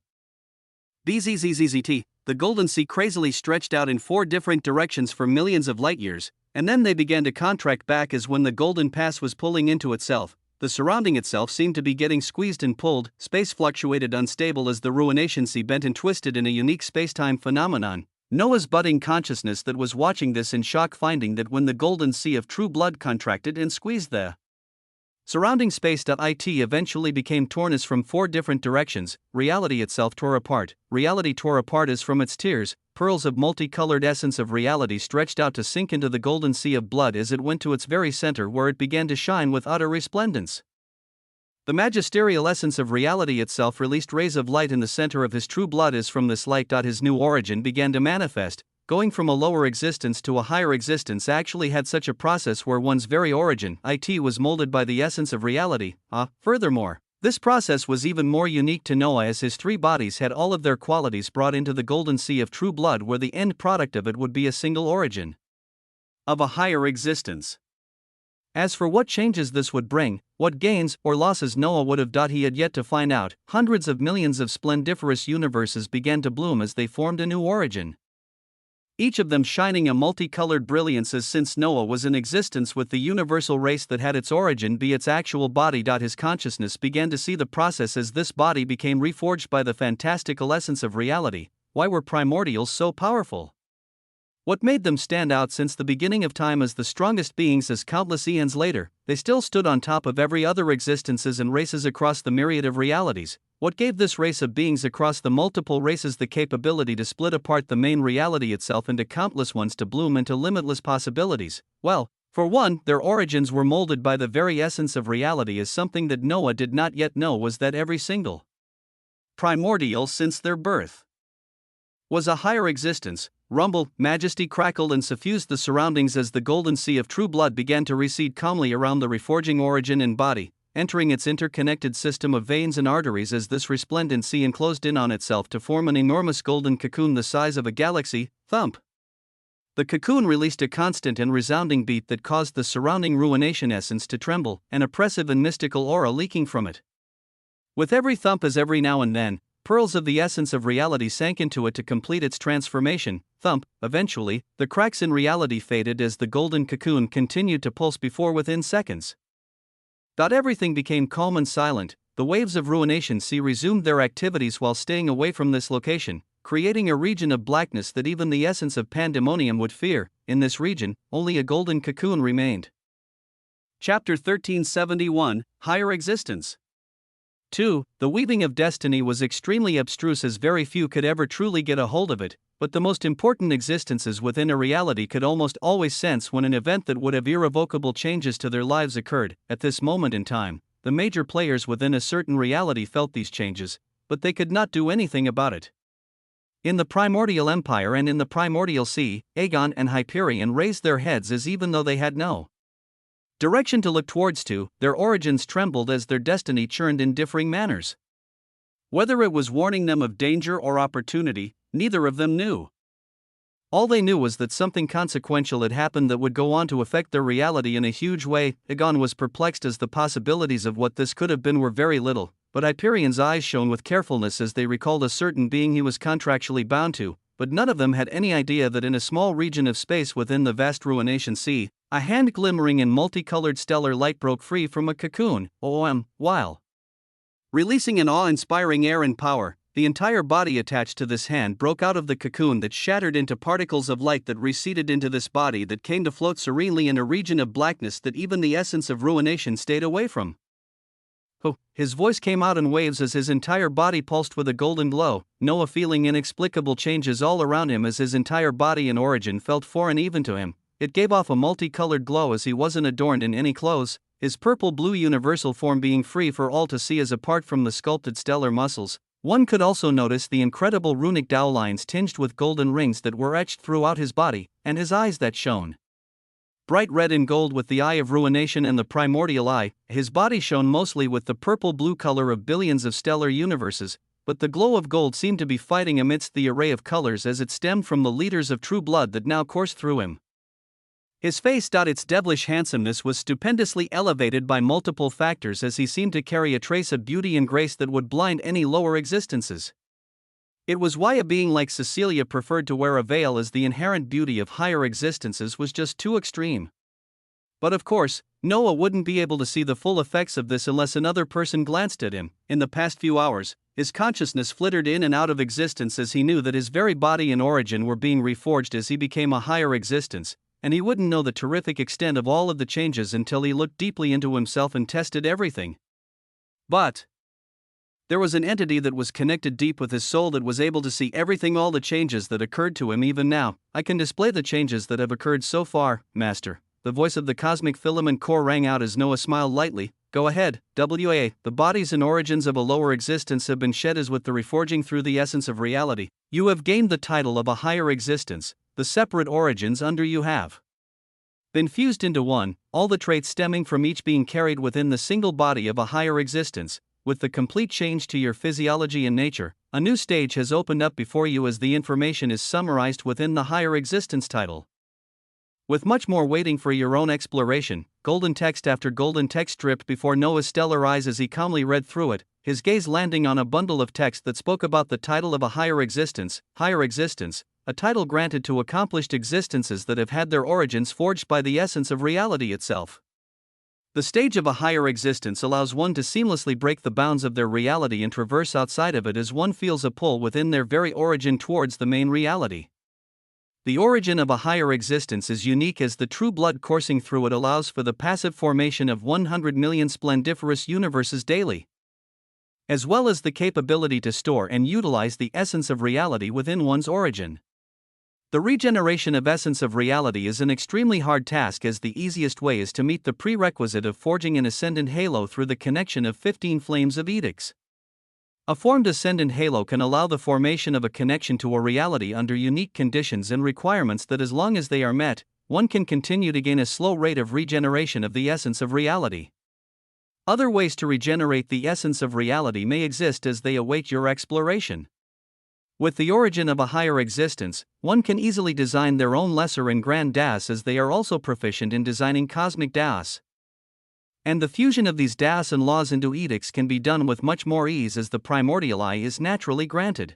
The golden sea crazily stretched out in 4 different directions for millions of light years, and then they began to contract back as when the golden pass was pulling into itself. The surrounding itself seemed to be getting squeezed and pulled. Space fluctuated unstable as the ruination sea bent and twisted in a unique space-time phenomenon. Noah's budding consciousness that was watching this in shock, finding that when the golden sea of true blood contracted and squeezed the surrounding space, it eventually became torn as from 4 different directions. Reality itself tore apart. Reality tore apart as from its tears, pearls of multicolored essence of reality stretched out to sink into the golden sea of blood as it went to its very center, where it began to shine with utter resplendence. The magisterial essence of reality itself released rays of light in the center of his true blood as from this light his new origin began to manifest. Going from a lower existence to a higher existence actually had such a process where one's very origin, it, was molded by the essence of reality. Furthermore, this process was even more unique to Noah as his 3 bodies had all of their qualities brought into the golden sea of true blood, where the end product of it would be a single origin of a higher existence. As for what changes this would bring, what gains or losses Noah would have he had yet to find out. Hundreds of millions of splendiferous universes began to bloom as they formed a new origin, each of them shining a multicolored brilliance as since Noah was in existence, with the universal race that had its origin be its actual body. His consciousness began to see the process as this body became reforged by the fantastical essence of reality. Why were primordials so powerful? What made them stand out since the beginning of time as the strongest beings? As countless eons later, they still stood on top of every other existences and races across the myriad of realities. What gave this race of beings across the multiple races the capability to split apart the main reality itself into countless ones, to bloom into limitless possibilities? Well, for one, their origins were molded by the very essence of reality, as something that Noah did not yet know was that every single primordial since their birth was a higher existence. Rumble, majesty crackled and suffused the surroundings as the golden sea of true blood began to recede calmly around the reforging origin and body, entering its interconnected system of veins and arteries as this resplendent sea enclosed in on itself to form an enormous golden cocoon the size of a galaxy. Thump! The cocoon released a constant and resounding beat that caused the surrounding ruination essence to tremble, an oppressive and mystical aura leaking from it. With every thump, as every now and then, pearls of the essence of reality sank into it to complete its transformation. Thump! Eventually, the cracks in reality faded as the golden cocoon continued to pulse before within seconds. Everything became calm and silent. The waves of ruination sea resumed their activities while staying away from this location, creating a region of blackness that even the essence of pandemonium would fear. In this region, only a golden cocoon remained. Chapter 1371, Higher Existence. 2. The weaving of destiny was extremely abstruse, as very few could ever truly get a hold of it, but the most important existences within a reality could almost always sense when an event that would have irrevocable changes to their lives occurred. At this moment in time, the major players within a certain reality felt these changes, but they could not do anything about it. In the primordial empire and in the primordial sea, Aegon and Hyperion raised their heads as even though they had no direction to look towards. Their origins trembled as their destiny churned in differing manners. Whether it was warning them of danger or opportunity, neither of them knew. All they knew was that something consequential had happened that would go on to affect their reality in a huge way. Aegon was perplexed as the possibilities of what this could have been were very little, but Hyperion's eyes shone with carefulness as they recalled a certain being he was contractually bound to, but none of them had any idea that in a small region of space within the vast ruination sea, a hand glimmering in multicolored stellar light broke free from a cocoon, while releasing an awe-inspiring air and power, the entire body attached to this hand broke out of the cocoon that shattered into particles of light that receded into this body that came to float serenely in a region of blackness that even the essence of ruination stayed away from. Oh, his voice came out in waves as his entire body pulsed with a golden glow, Noah feeling inexplicable changes all around him as his entire body and origin felt foreign even to him. It gave off a multicolored glow as he wasn't adorned in any clothes, his purple-blue universal form being free for all to see as apart from the sculpted stellar muscles. One could also notice the incredible runic dowlines tinged with golden rings that were etched throughout his body, and his eyes that shone bright red and gold with the eye of ruination and the primordial eye. His body shone mostly with the purple-blue color of billions of stellar universes, but the glow of gold seemed to be fighting amidst the array of colors as it stemmed from the liters of true blood that now coursed through him. His face, its devilish handsomeness was stupendously elevated by multiple factors as he seemed to carry a trace of beauty and grace that would blind any lower existences. It was why a being like Cecilia preferred to wear a veil, as the inherent beauty of higher existences was just too extreme. But of course, Noah wouldn't be able to see the full effects of this unless another person glanced at him. In the past few hours, his consciousness flittered in and out of existence as he knew that his very body and origin were being reforged as he became a higher existence, and he wouldn't know the terrific extent of all of the changes until he looked deeply into himself and tested everything. But there was an entity that was connected deep with his soul that was able to see everything, all the changes that occurred to him even now. I can display the changes that have occurred so far, Master. The voice of the cosmic filament core rang out as Noah smiled lightly. Go ahead, W.A. The bodies and origins of a lower existence have been shed as with the reforging through the essence of reality. You have gained the title of a higher existence. The separate origins under you have been fused into one, all the traits stemming from each being carried within the single body of a higher existence. With the complete change to your physiology and nature, a new stage has opened up before you as the information is summarized within the higher existence title. With much more waiting for your own exploration, golden text after golden text dripped before Noah's stellar eyes as he calmly read through it, his gaze landing on a bundle of text that spoke about the title of a higher existence, a title granted to accomplished existences that have had their origins forged by the essence of reality itself. The stage of a higher existence allows one to seamlessly break the bounds of their reality and traverse outside of it as one feels a pull within their very origin towards the main reality. The origin of a higher existence is unique as the true blood coursing through it allows for the passive formation of 100 million splendiferous universes daily, as well as the capability to store and utilize the essence of reality within one's origin. The regeneration of essence of reality is an extremely hard task, as the easiest way is to meet the prerequisite of forging an ascendant halo through the connection of 15 flames of edicts. A formed ascendant halo can allow the formation of a connection to a reality under unique conditions and requirements that, as long as they are met, one can continue to gain a slow rate of regeneration of the essence of reality. Other ways to regenerate the essence of reality may exist as they await your exploration. With the origin of a higher existence, one can easily design their own lesser and grand das, as they are also proficient in designing cosmic das. And the fusion of these das and laws into edicts can be done with much more ease, as the primordial eye is naturally granted.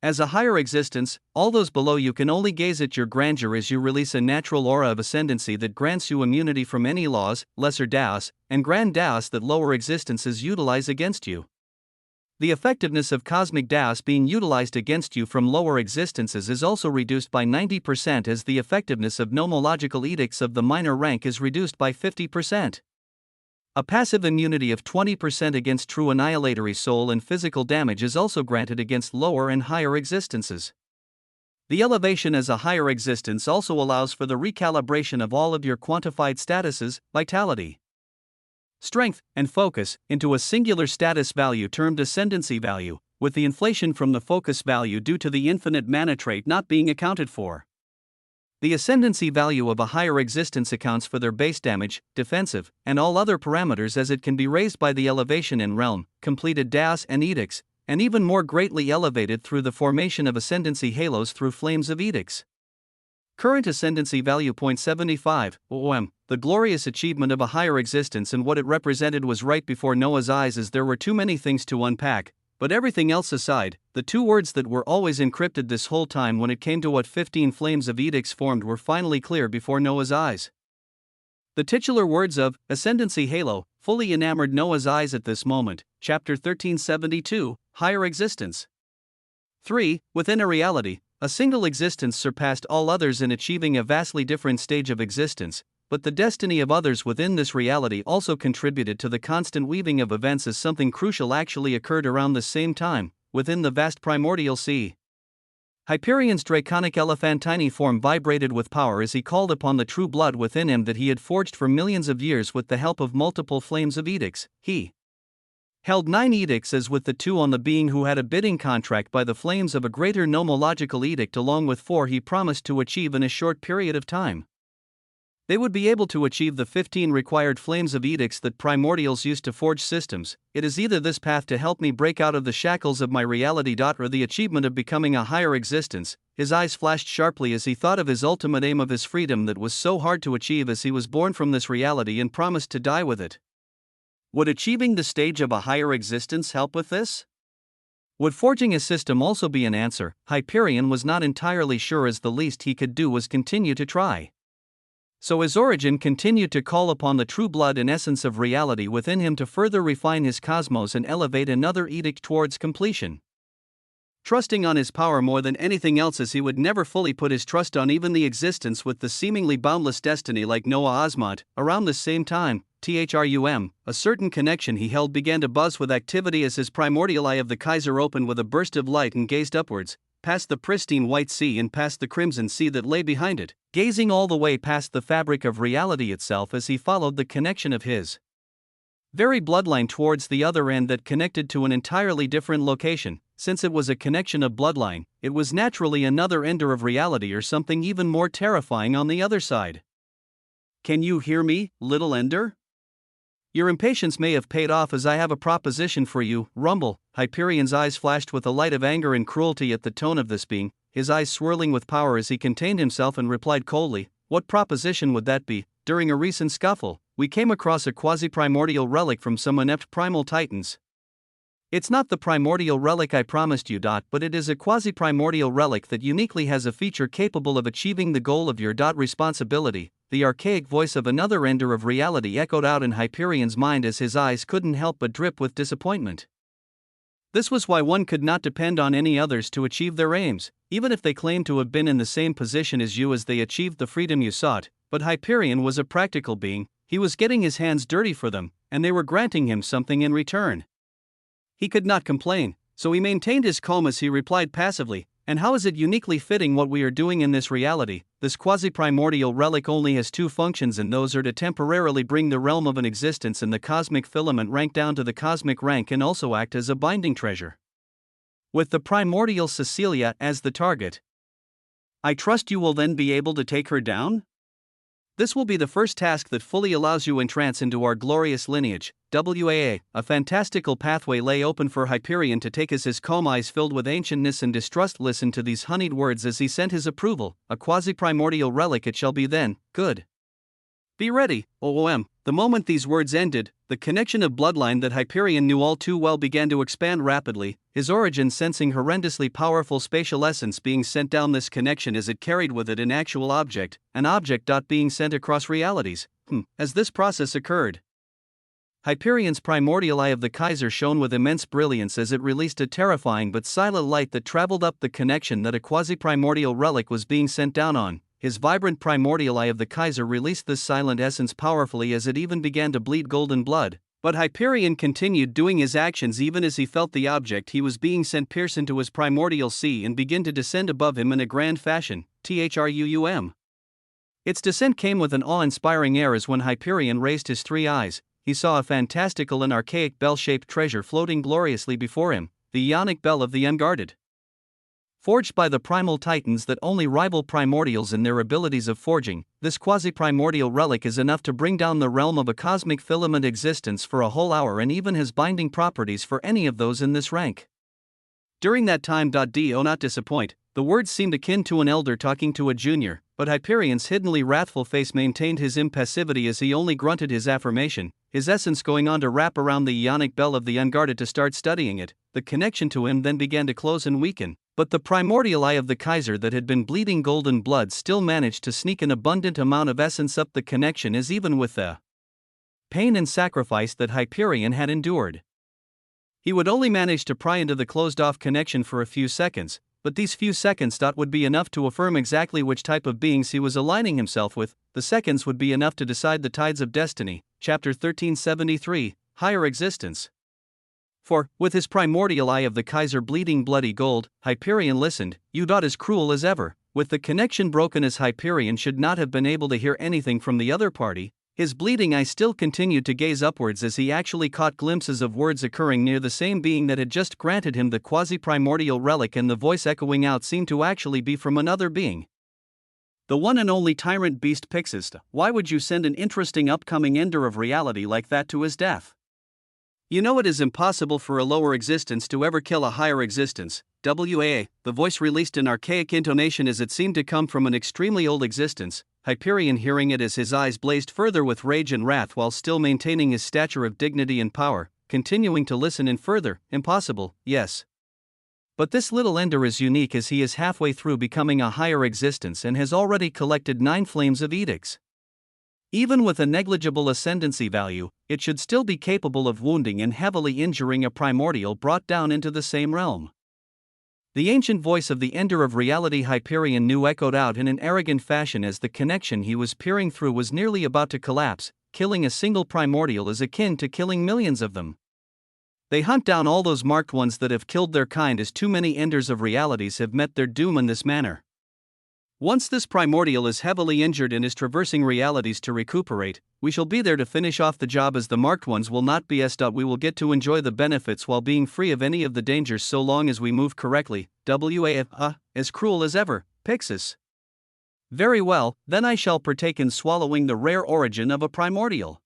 As a higher existence, all those below you can only gaze at your grandeur as you release a natural aura of ascendancy that grants you immunity from any laws, lesser das, and grand das that lower existences utilize against you. The effectiveness of cosmic das being utilized against you from lower existences is also reduced by 90%, as the effectiveness of nomological edicts of the minor rank is reduced by 50%. A passive immunity of 20% against true annihilatory soul and physical damage is also granted against lower and higher existences. The elevation as a higher existence also allows for the recalibration of all of your quantified statuses, vitality, strength, and focus, into a singular status value termed ascendancy value, with the inflation from the focus value due to the infinite mana trait not being accounted for. The ascendancy value of a higher existence accounts for their base damage, defensive, and all other parameters, as it can be raised by the elevation in realm, completed das and edicts, and even more greatly elevated through the formation of ascendancy halos through flames of edicts. Current ascendancy value 0.75 OM. The glorious achievement of a higher existence and what it represented was right before Noah's eyes, as there were too many things to unpack. But everything else aside, the two words that were always encrypted this whole time when it came to what 15 flames of edicts formed were finally clear before Noah's eyes. The titular words of Ascendancy Halo fully enamored Noah's eyes at this moment. Chapter 1372, Higher Existence. 3. Within a reality, a single existence surpassed all others in achieving a vastly different stage of existence, but the destiny of others within this reality also contributed to the constant weaving of events, as something crucial actually occurred around the same time, within the vast primordial sea. Hyperion's draconic elephantine form vibrated with power as he called upon the true blood within him that he had forged for millions of years with the help of multiple flames of edicts. He held 9 edicts, as with the 2 on the being who had a bidding contract by the flames of a greater nomological edict, along with 4 he promised to achieve in a short period of time. They would be able to achieve the 15 required flames of edicts that primordials used to forge systems. It is either this path to help me break out of the shackles of my reality, or the achievement of becoming a higher existence. His eyes flashed sharply as he thought of his ultimate aim of his freedom that was so hard to achieve, as he was born from this reality and promised to die with it. Would achieving the stage of a higher existence help with this? Would forging a system also be an answer? Hyperion was not entirely sure, as the least he could do was continue to try. So his origin continued to call upon the true blood and essence of reality within him to further refine his cosmos and elevate another edict towards completion. Trusting on his power more than anything else, as he would never fully put his trust on even the existence with the seemingly boundless destiny like Noah Osmont. Around the same time, a certain connection he held began to buzz with activity as his primordial eye of the Kaiser opened with a burst of light and gazed upwards, past the pristine white sea and past the crimson sea that lay behind it, gazing all the way past the fabric of reality itself as he followed the connection of his very bloodline towards the other end that connected to an entirely different location. Since it was a connection of bloodline, it was naturally another ender of reality, or something even more terrifying on the other side. Can you hear me, little ender? Your impatience may have paid off, as I have a proposition for you. Rumble. Hyperion's eyes flashed with a light of anger and cruelty at the tone of this being, his eyes swirling with power as he contained himself and replied coldly, What proposition would that be? During a recent scuffle, we came across a quasi-primordial relic from some inept primal titans. It's not the primordial relic I promised you, but it is a quasi-primordial relic that uniquely has a feature capable of achieving the goal of your responsibility. The archaic voice of another ender of reality echoed out in Hyperion's mind as his eyes couldn't help but drip with disappointment. This was why one could not depend on any others to achieve their aims, even if they claimed to have been in the same position as you as they achieved the freedom you sought. But Hyperion was a practical being, he was getting his hands dirty for them, and they were granting him something in return. He could not complain, so he maintained his calm as he replied passively, "And how is it uniquely fitting what we are doing in this reality? This quasi-primordial relic only has two functions, and those are to temporarily bring the realm of an existence in the cosmic filament rank down to the cosmic rank and also act as a binding treasure. With the primordial Cecilia as the target, I trust you will then be able to take her down? This will be the first task that fully allows you entrance into our glorious lineage." A fantastical pathway lay open for Hyperion to take as his calm eyes filled with ancientness and distrust listened to these honeyed words as he sent his approval. "A quasi-primordial relic it shall be then, good. Be ready, OOM." The moment these words ended, the connection of bloodline that Hyperion knew all too well began to expand rapidly, his origin sensing horrendously powerful spatial essence being sent down this connection as it carried with it an actual object, an object being sent across realities. As this process occurred, Hyperion's primordial eye of the Kaiser shone with immense brilliance as it released a terrifying but silent light that traveled up the connection that a quasi-primordial relic was being sent down on. His vibrant primordial eye of the Kaiser released this silent essence powerfully as it even began to bleed golden blood, but Hyperion continued doing his actions even as he felt the object he was being sent pierce into his primordial sea and begin to descend above him in a grand fashion. THRUUM. Its descent came with an awe-inspiring air as when Hyperion raised his three eyes, he saw a fantastical and archaic bell-shaped treasure floating gloriously before him, the Ionic Bell of the Unguarded. Forged by the primal titans that only rival primordials in their abilities of forging, this quasi-primordial relic is enough to bring down the realm of a cosmic filament existence for a whole hour and even has binding properties for any of those in this rank. During that time, do not disappoint, the words seemed akin to an elder talking to a junior, but Hyperion's hiddenly wrathful face maintained his impassivity as he only grunted his affirmation, his essence going on to wrap around the Ionic Bell of the Unguarded to start studying it. The connection to him then began to close and weaken, but the primordial eye of the Kaiser that had been bleeding golden blood still managed to sneak an abundant amount of essence up the connection as even with the pain and sacrifice that Hyperion had endured, he would only manage to pry into the closed-off connection for a few seconds, but these few seconds would be enough to affirm exactly which type of beings he was aligning himself with. The seconds would be enough to decide the tides of destiny. Chapter 1373, Higher Existence. For, with his primordial eye of the Kaiser bleeding bloody gold, Hyperion listened, as cruel as ever. With the connection broken as Hyperion should not have been able to hear anything from the other party, his bleeding eye still continued to gaze upwards as he actually caught glimpses of words occurring near the same being that had just granted him the quasi-primordial relic, and the voice echoing out seemed to actually be from another being. The one and only tyrant beast Pixis. Why would you send an interesting upcoming ender of reality like that to his death? You know it is impossible for a lower existence to ever kill a higher existence. The voice released an archaic intonation as it seemed to come from an extremely old existence, Hyperion hearing it as his eyes blazed further with rage and wrath while still maintaining his stature of dignity and power, continuing to listen in further. Impossible, yes. But this little ender is unique as he is halfway through becoming a higher existence and has already collected 9 flames of edicts. Even with a negligible ascendancy value, it should still be capable of wounding and heavily injuring a primordial brought down into the same realm. The ancient voice of the ender of reality Hyperion knew echoed out in an arrogant fashion as the connection he was peering through was nearly about to collapse. Killing a single primordial is akin to killing millions of them. They hunt down all those marked ones that have killed their kind as too many enders of realities have met their doom in this manner. Once this primordial is heavily injured and is traversing realities to recuperate, we shall be there to finish off the job as the marked ones will not be s. We will get to enjoy the benefits while being free of any of the dangers so long as we move correctly. As cruel as ever, Pixis. Very well, then I shall partake in swallowing the rare origin of a primordial.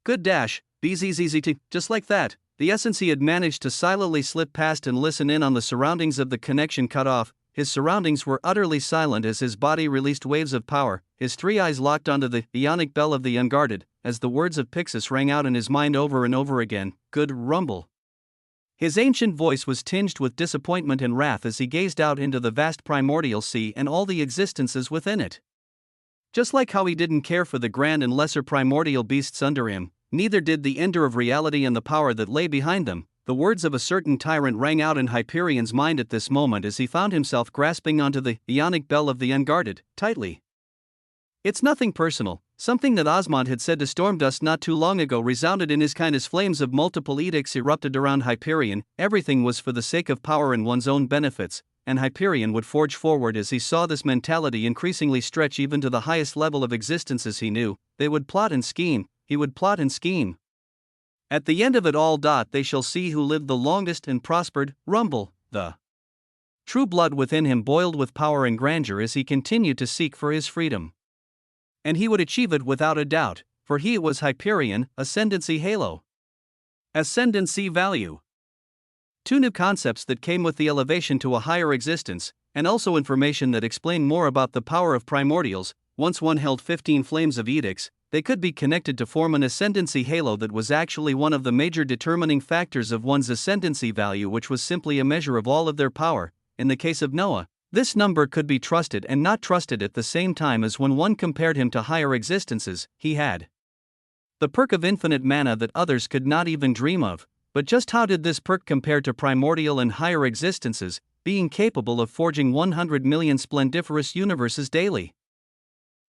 Good dash, bzzzt, just like that. The essence he had managed to silently slip past and listen in on the surroundings of the connection cut off. his surroundings were utterly silent as his body released waves of power, his three eyes locked onto the ionic bell of the unguarded, as the words of Pixis rang out in his mind over and over again, "Good rumble." His ancient voice was tinged with disappointment and wrath as he gazed out into the vast primordial sea and all the existences within it. Just like how he didn't care for the grand and lesser primordial beasts under him, neither did the ender of reality and the power that lay behind them. The words of a certain tyrant rang out in Hyperion's mind at this moment as he found himself grasping onto the ionic bell of the unguarded, tightly. "It's nothing personal," something that Osmond had said to Stormdust not too long ago resounded in his kind as flames of multiple edicts erupted around Hyperion. Everything was for the sake of power and one's own benefits, and Hyperion would forge forward as he saw this mentality increasingly stretch even to the highest level of existences he knew. They would plot and scheme, he would plot and scheme. At the end of it all, they shall see who lived the longest and prospered. Rumble, the true blood within him boiled with power and grandeur as he continued to seek for his freedom. And he would achieve it without a doubt, for he was Hyperion, Ascendancy Halo. Ascendancy Value. Two new concepts that came with the elevation to a higher existence, and also information that explained more about the power of primordials. Once one held 15 flames of edicts, they could be connected to form an ascendancy halo that was actually one of the major determining factors of one's ascendancy value, which was simply a measure of all of their power. In the case of Noah, this number could be trusted and not trusted at the same time, as when one compared him to higher existences, he had the perk of infinite mana that others could not even dream of. But just how did this perk compare to primordial and higher existences, being capable of forging 100 million splendiferous universes daily?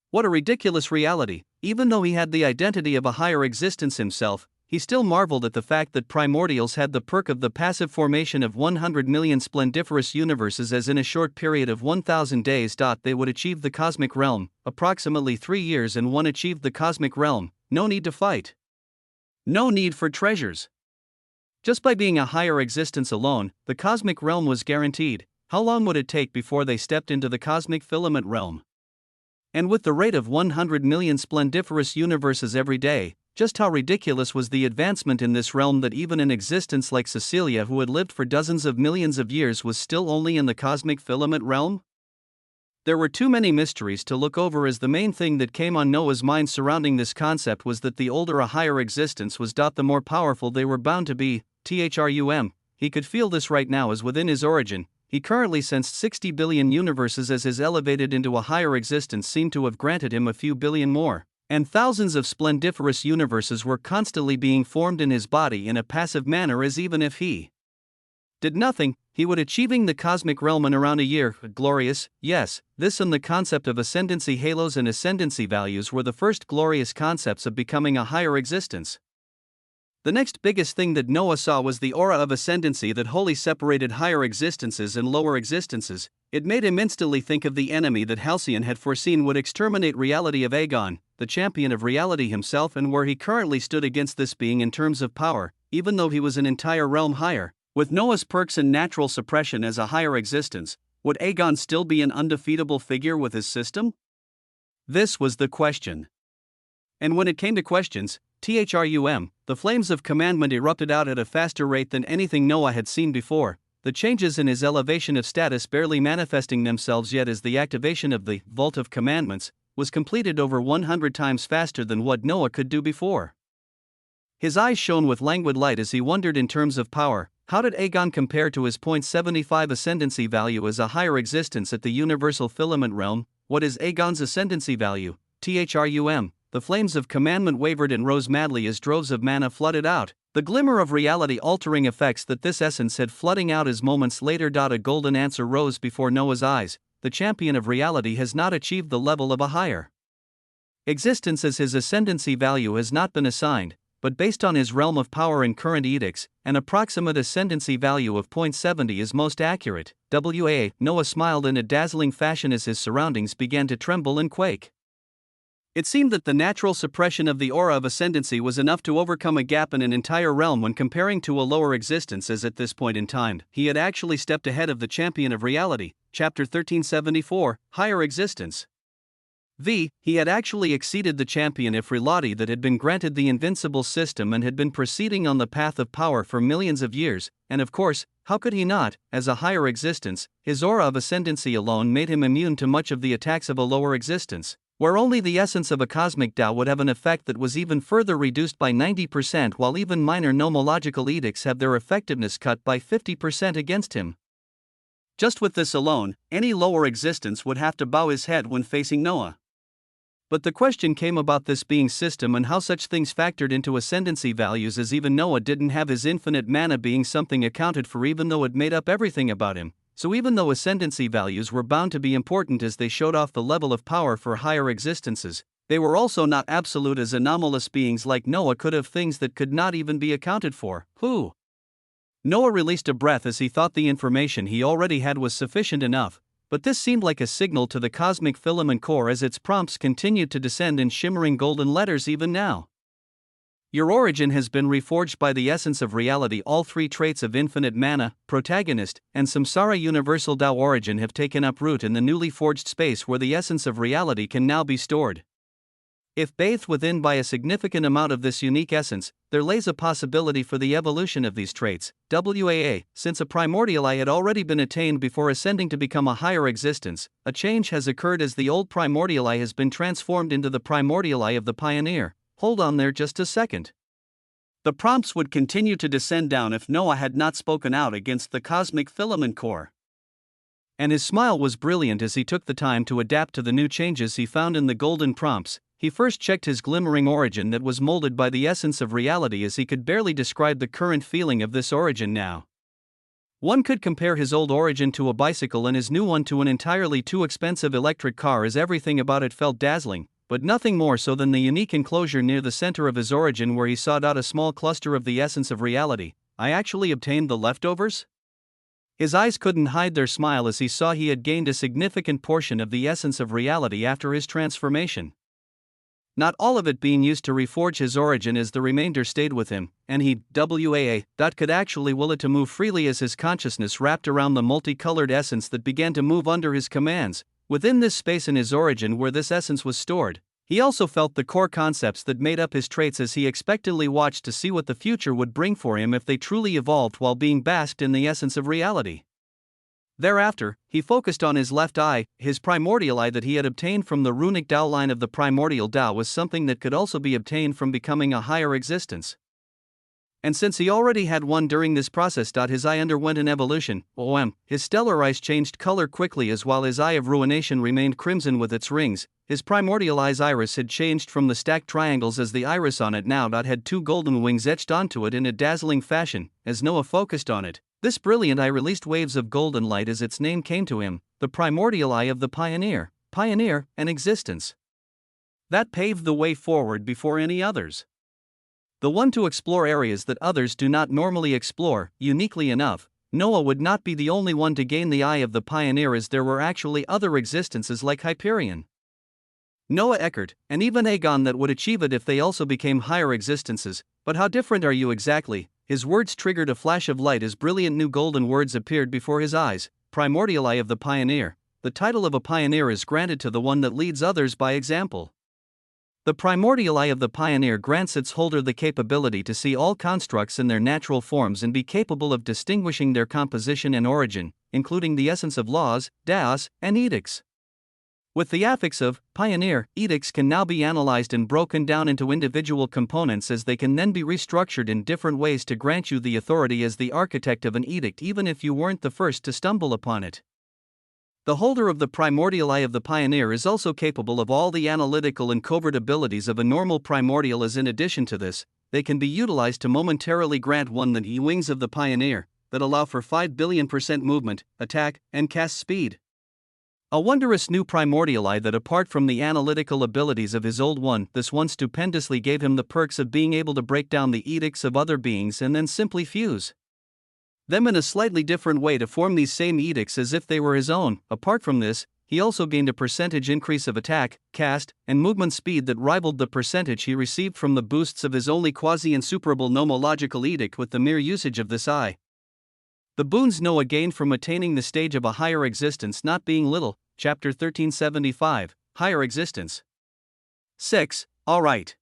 What a ridiculous reality! Even though he had the identity of a higher existence himself, he still marveled at the fact that primordials had the perk of the passive formation of 100 million splendiferous universes, as in a short period of 1,000 days. They would achieve the cosmic realm, approximately 3 years, and one achieved the cosmic realm. No need to fight. No need for treasures. Just by being a higher existence alone, the cosmic realm was guaranteed. How long would it take before they stepped into the cosmic filament realm? And with the rate of 100 million splendiferous universes every day, just how ridiculous was the advancement in this realm that even an existence like Cecilia, who had lived for dozens of millions of years, was still only in the cosmic filament realm? There were too many mysteries to look over, as the main thing that came on Noah's mind surrounding this concept was that the older a higher existence was, the more powerful they were bound to be. He could feel this right now, as within his origin, he currently sensed 60 billion universes, as his elevated into a higher existence seemed to have granted him a few billion more, and thousands of splendiferous universes were constantly being formed in his body in a passive manner, as even if he did nothing, he would achieving the cosmic realm in around a year. Glorious, yes, this and the concept of ascendancy halos and ascendancy values were the first glorious concepts of becoming a higher existence. The next biggest thing that Noah saw was the aura of ascendancy that wholly separated higher existences and lower existences. It made him instantly think of the enemy that Halcyon had foreseen would exterminate reality, of Aegon, the champion of reality himself, and where he currently stood against this being in terms of power, even though he was an entire realm higher. With Noah's perks and natural suppression as a higher existence, would Aegon still be an undefeatable figure with his system? This was the question. And when it came to questions, the flames of commandment erupted out at a faster rate than anything Noah had seen before, the changes in his elevation of status barely manifesting themselves yet, as the activation of the Vault of Commandments was completed over 100 times faster than what Noah could do before. His eyes shone with languid light as he wondered, in terms of power, how did Aegon compare to his 0.75 ascendancy value as a higher existence at the universal filament realm? What is Aegon's ascendancy value? The flames of commandment wavered and rose madly as droves of mana flooded out, the glimmer of reality-altering effects that this essence had flooding out as moments later. A golden answer rose before Noah's eyes: the champion of reality has not achieved the level of a higher existence, as his ascendancy value has not been assigned, but based on his realm of power and current edicts, an approximate ascendancy value of 0.70 is most accurate. Noah smiled in a dazzling fashion as his surroundings began to tremble and quake. It seemed that the natural suppression of the aura of ascendancy was enough to overcome a gap in an entire realm when comparing to a lower existence, as at this point in time, he had actually stepped ahead of the champion of reality. Chapter 1374, Higher Existence. He had actually exceeded the champion Ifrilati that had been granted the invincible system and had been proceeding on the path of power for millions of years, and of course, how could he not, as a higher existence, his aura of ascendancy alone made him immune to much of the attacks of a lower existence, where only the essence of a cosmic Tao would have an effect that was even further reduced by 90%, while even minor nomological edicts have their effectiveness cut by 50% against him. Just with this alone, any lower existence would have to bow his head when facing Noah. But the question came about this being system and how such things factored into ascendancy values, as even Noah didn't have his infinite mana being something accounted for, even though it made up everything about him. So even though ascendancy values were bound to be important as they showed off the level of power for higher existences, they were also not absolute, as anomalous beings like Noah could have things that could not even be accounted for. Noah released a breath as he thought the information he already had was sufficient enough, but this seemed like a signal to the cosmic filament core as its prompts continued to descend in shimmering golden letters even now. Your origin has been reforged by the essence of reality. All three traits of infinite mana, protagonist, and samsara universal Tao origin have taken up root in the newly forged space where the essence of reality can now be stored. If bathed within by a significant amount of this unique essence, there lays a possibility for the evolution of these traits. Since a primordial I had already been attained before ascending to become a higher existence, a change has occurred as the old primordial I has been transformed into the primordial I of the pioneer. Hold on there just a second. The prompts would continue to descend down if Noah had not spoken out against the cosmic filament core. And his smile was brilliant as he took the time to adapt to the new changes he found in the golden prompts. He first checked his glimmering origin that was molded by the essence of reality, as he could barely describe the current feeling of this origin now. One could compare his old origin to a bicycle and his new one to an entirely too expensive electric car, as everything about it felt dazzling, but nothing more so than the unique enclosure near the center of his origin where he sought out a small cluster of the essence of reality. I actually obtained the leftovers? His eyes couldn't hide their smile as he saw he had gained a significant portion of the essence of reality after his transformation. Not all of it being used to reforge his origin, as the remainder stayed with him, and he could actually will it to move freely as his consciousness wrapped around the multicolored essence that began to move under his commands. Within this space in his origin where this essence was stored, he also felt the core concepts that made up his traits as he expectantly watched to see what the future would bring for him if they truly evolved while being basked in the essence of reality. Thereafter, he focused on his left eye. His primordial eye that he had obtained from the runic Tao line of the primordial Tao was something that could also be obtained from becoming a higher existence. And since he already had one during this process, his eye underwent an evolution. His stellar eyes changed color quickly, as while his eye of ruination remained crimson with its rings, his primordial eye's iris had changed from the stacked triangles, as the iris on it now had two golden wings etched onto it in a dazzling fashion. As Noah focused on it, this brilliant eye released waves of golden light as its name came to him, the primordial eye of the pioneer, and existence. That paved the way forward before any others. The one to explore areas that others do not normally explore. Uniquely enough, Noah would not be the only one to gain the eye of the pioneer, as there were actually other existences like Hyperion, Noah Eckert, and even Aegon that would achieve it if they also became higher existences. But how different are you exactly? His words triggered a flash of light as brilliant new golden words appeared before his eyes. Primordial eye of the pioneer. The title of a pioneer is granted to the one that leads others by example. The primordial eye of the pioneer grants its holder the capability to see all constructs in their natural forms and be capable of distinguishing their composition and origin, including the essence of laws, daos, and edicts. With the affix of pioneer, edicts can now be analyzed and broken down into individual components, as they can then be restructured in different ways to grant you the authority as the architect of an edict, even if you weren't the first to stumble upon it. The holder of the primordial eye of the pioneer is also capable of all the analytical and covert abilities of a normal primordial, as in addition to this, they can be utilized to momentarily grant one the wings of the pioneer, that allow for 5 billion% movement, attack, and cast speed. A wondrous new primordial eye that, apart from the analytical abilities of his old one, this one stupendously gave him the perks of being able to break down the edicts of other beings and then simply fuse them in a slightly different way to form these same edicts as if they were his own. Apart from this, he also gained a percentage increase of attack, cast, and movement speed that rivaled the percentage he received from the boosts of his only quasi-insuperable nomological edict with the mere usage of this eye. The boons Noah gained from attaining the stage of a higher existence not being little. Chapter 1375, higher existence. 6. Alright.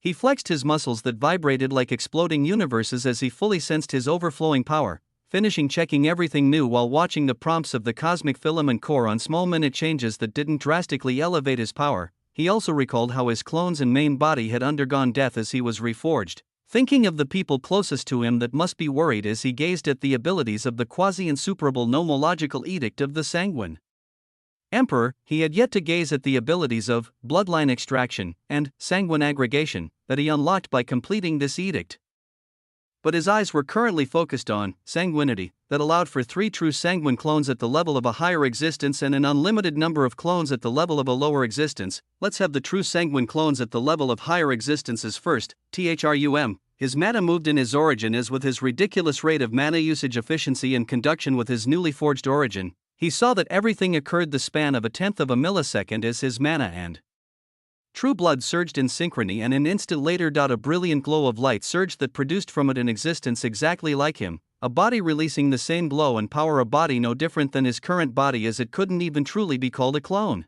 He flexed his muscles that vibrated like exploding universes as he fully sensed his overflowing power, finishing checking everything new while watching the prompts of the cosmic filament core on small minute changes that didn't drastically elevate his power. He also recalled how his clones and main body had undergone death as he was reforged, thinking of the people closest to him that must be worried as he gazed at the abilities of the quasi-insuperable nomological edict of the Sanguine Emperor. He had yet to gaze at the abilities of bloodline extraction and sanguine aggregation that he unlocked by completing this edict. But his eyes were currently focused on sanguinity, that allowed for 3 true sanguine clones at the level of a higher existence and an unlimited number of clones at the level of a lower existence. Let's have the true sanguine clones at the level of higher existences first. THRUM. His mana moved in his origin as with his ridiculous rate of mana usage efficiency and conduction with his newly forged origin. He saw that everything occurred the span of 1/10 of a millisecond as his mana and true blood surged in synchrony, and an instant later. A brilliant glow of light surged that produced from it an existence exactly like him, a body releasing the same glow and power, a body no different than his current body, as it couldn't even truly be called a clone.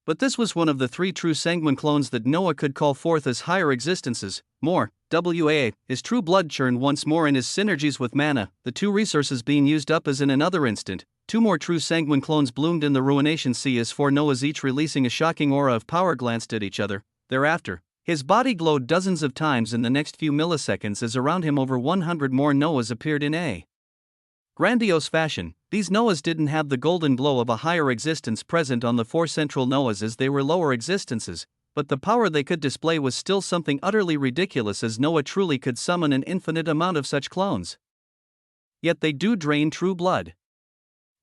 But this was one of the 3 true sanguine clones that Noah could call forth as higher existences. More, his true blood churned once more in his synergies with mana, the 2 resources being used up as in another instant. 2 more true sanguine clones bloomed in the ruination sea as 4 Noahs, each releasing a shocking aura of power, glanced at each other. Thereafter, his body glowed dozens of times in the next few milliseconds as around him over 100 more Noahs appeared in a grandiose fashion. These Noahs didn't have the golden glow of a higher existence present on the 4 central Noahs as they were lower existences, but the power they could display was still something utterly ridiculous, as Noah truly could summon an infinite amount of such clones. Yet they do drain true blood.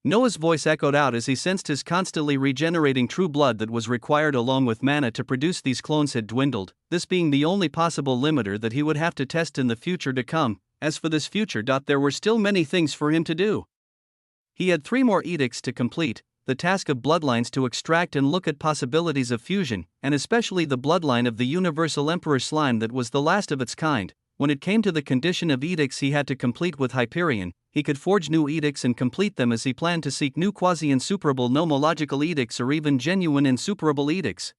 Noah's voice echoed out as he sensed his constantly regenerating true blood that was required along with mana to produce these clones had dwindled, this being the only possible limiter that he would have to test in the future to come. As for this future, there were still many things for him to do. He had 3 more edicts to complete, the task of bloodlines to extract and look at possibilities of fusion, and especially the bloodline of the Universal Emperor Slime that was the last of its kind. When it came to the condition of edicts he had to complete with Hyperion, he could forge new edicts and complete them as he planned to seek new quasi-insuperable nomological edicts or even genuine insuperable edicts.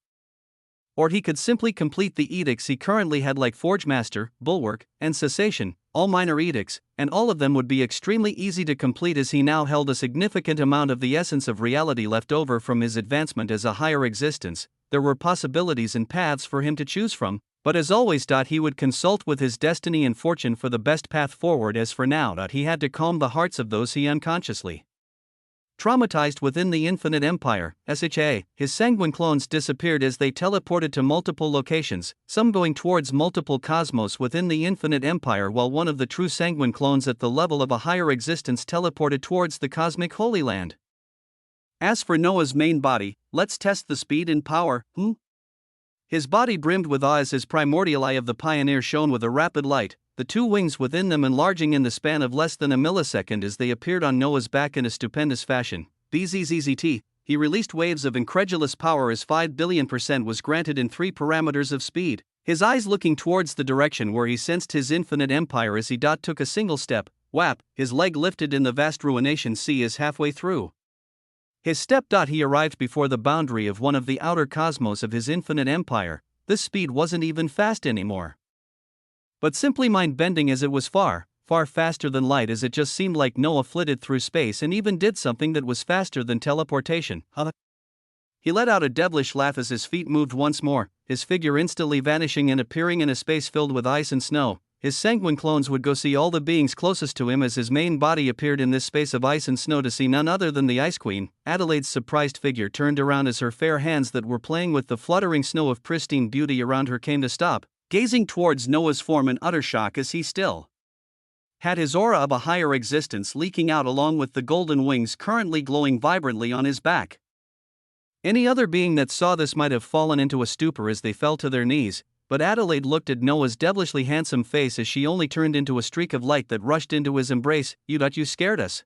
Or he could simply complete the edicts he currently had, like Forgemaster, Bulwark, and Cessation, all minor edicts, and all of them would be extremely easy to complete as he now held a significant amount of the essence of reality left over from his advancement as a higher existence. There were possibilities and paths for him to choose from, but as always, he would consult with his destiny and fortune for the best path forward. As for now, he had to calm the hearts of those he unconsciously traumatized within the Infinite Empire. His sanguine clones disappeared as they teleported to multiple locations, some going towards multiple cosmos within the Infinite Empire, while one of the true sanguine clones at the level of a higher existence teleported towards the cosmic Holy Land. As for Noah's main body, let's test the speed and power. His body brimmed with awe as his primordial eye of the pioneer shone with a rapid light, the 2 wings within them enlarging in the span of less than a millisecond as they appeared on Noah's back in a stupendous fashion. BZZZT, he released waves of incredulous power as 5 billion% was granted in 3 parameters of speed, his eyes looking towards the direction where he sensed his infinite empire as he took a single step. Whap, his leg lifted in the vast ruination sea as halfway through his step. He arrived before the boundary of one of the outer cosmos of his infinite empire. This speed wasn't even fast anymore, but simply mind-bending, as it was far, far faster than light, as it just seemed like Noah flitted through space and even did something that was faster than teleportation. He let out a devilish laugh as his feet moved once more, his figure instantly vanishing and appearing in a space filled with ice and snow. His sanguine clones would go see all the beings closest to him as his main body appeared in this space of ice and snow to see none other than the Ice Queen. Adelaide's surprised figure turned around as her fair hands that were playing with the fluttering snow of pristine beauty around her came to stop, gazing towards Noah's form in utter shock as he still had his aura of a higher existence leaking out along with the golden wings currently glowing vibrantly on his back. Any other being that saw this might have fallen into a stupor as they fell to their knees, but Adelaide looked at Noah's devilishly handsome face as she only turned into a streak of light that rushed into his embrace. You scared us."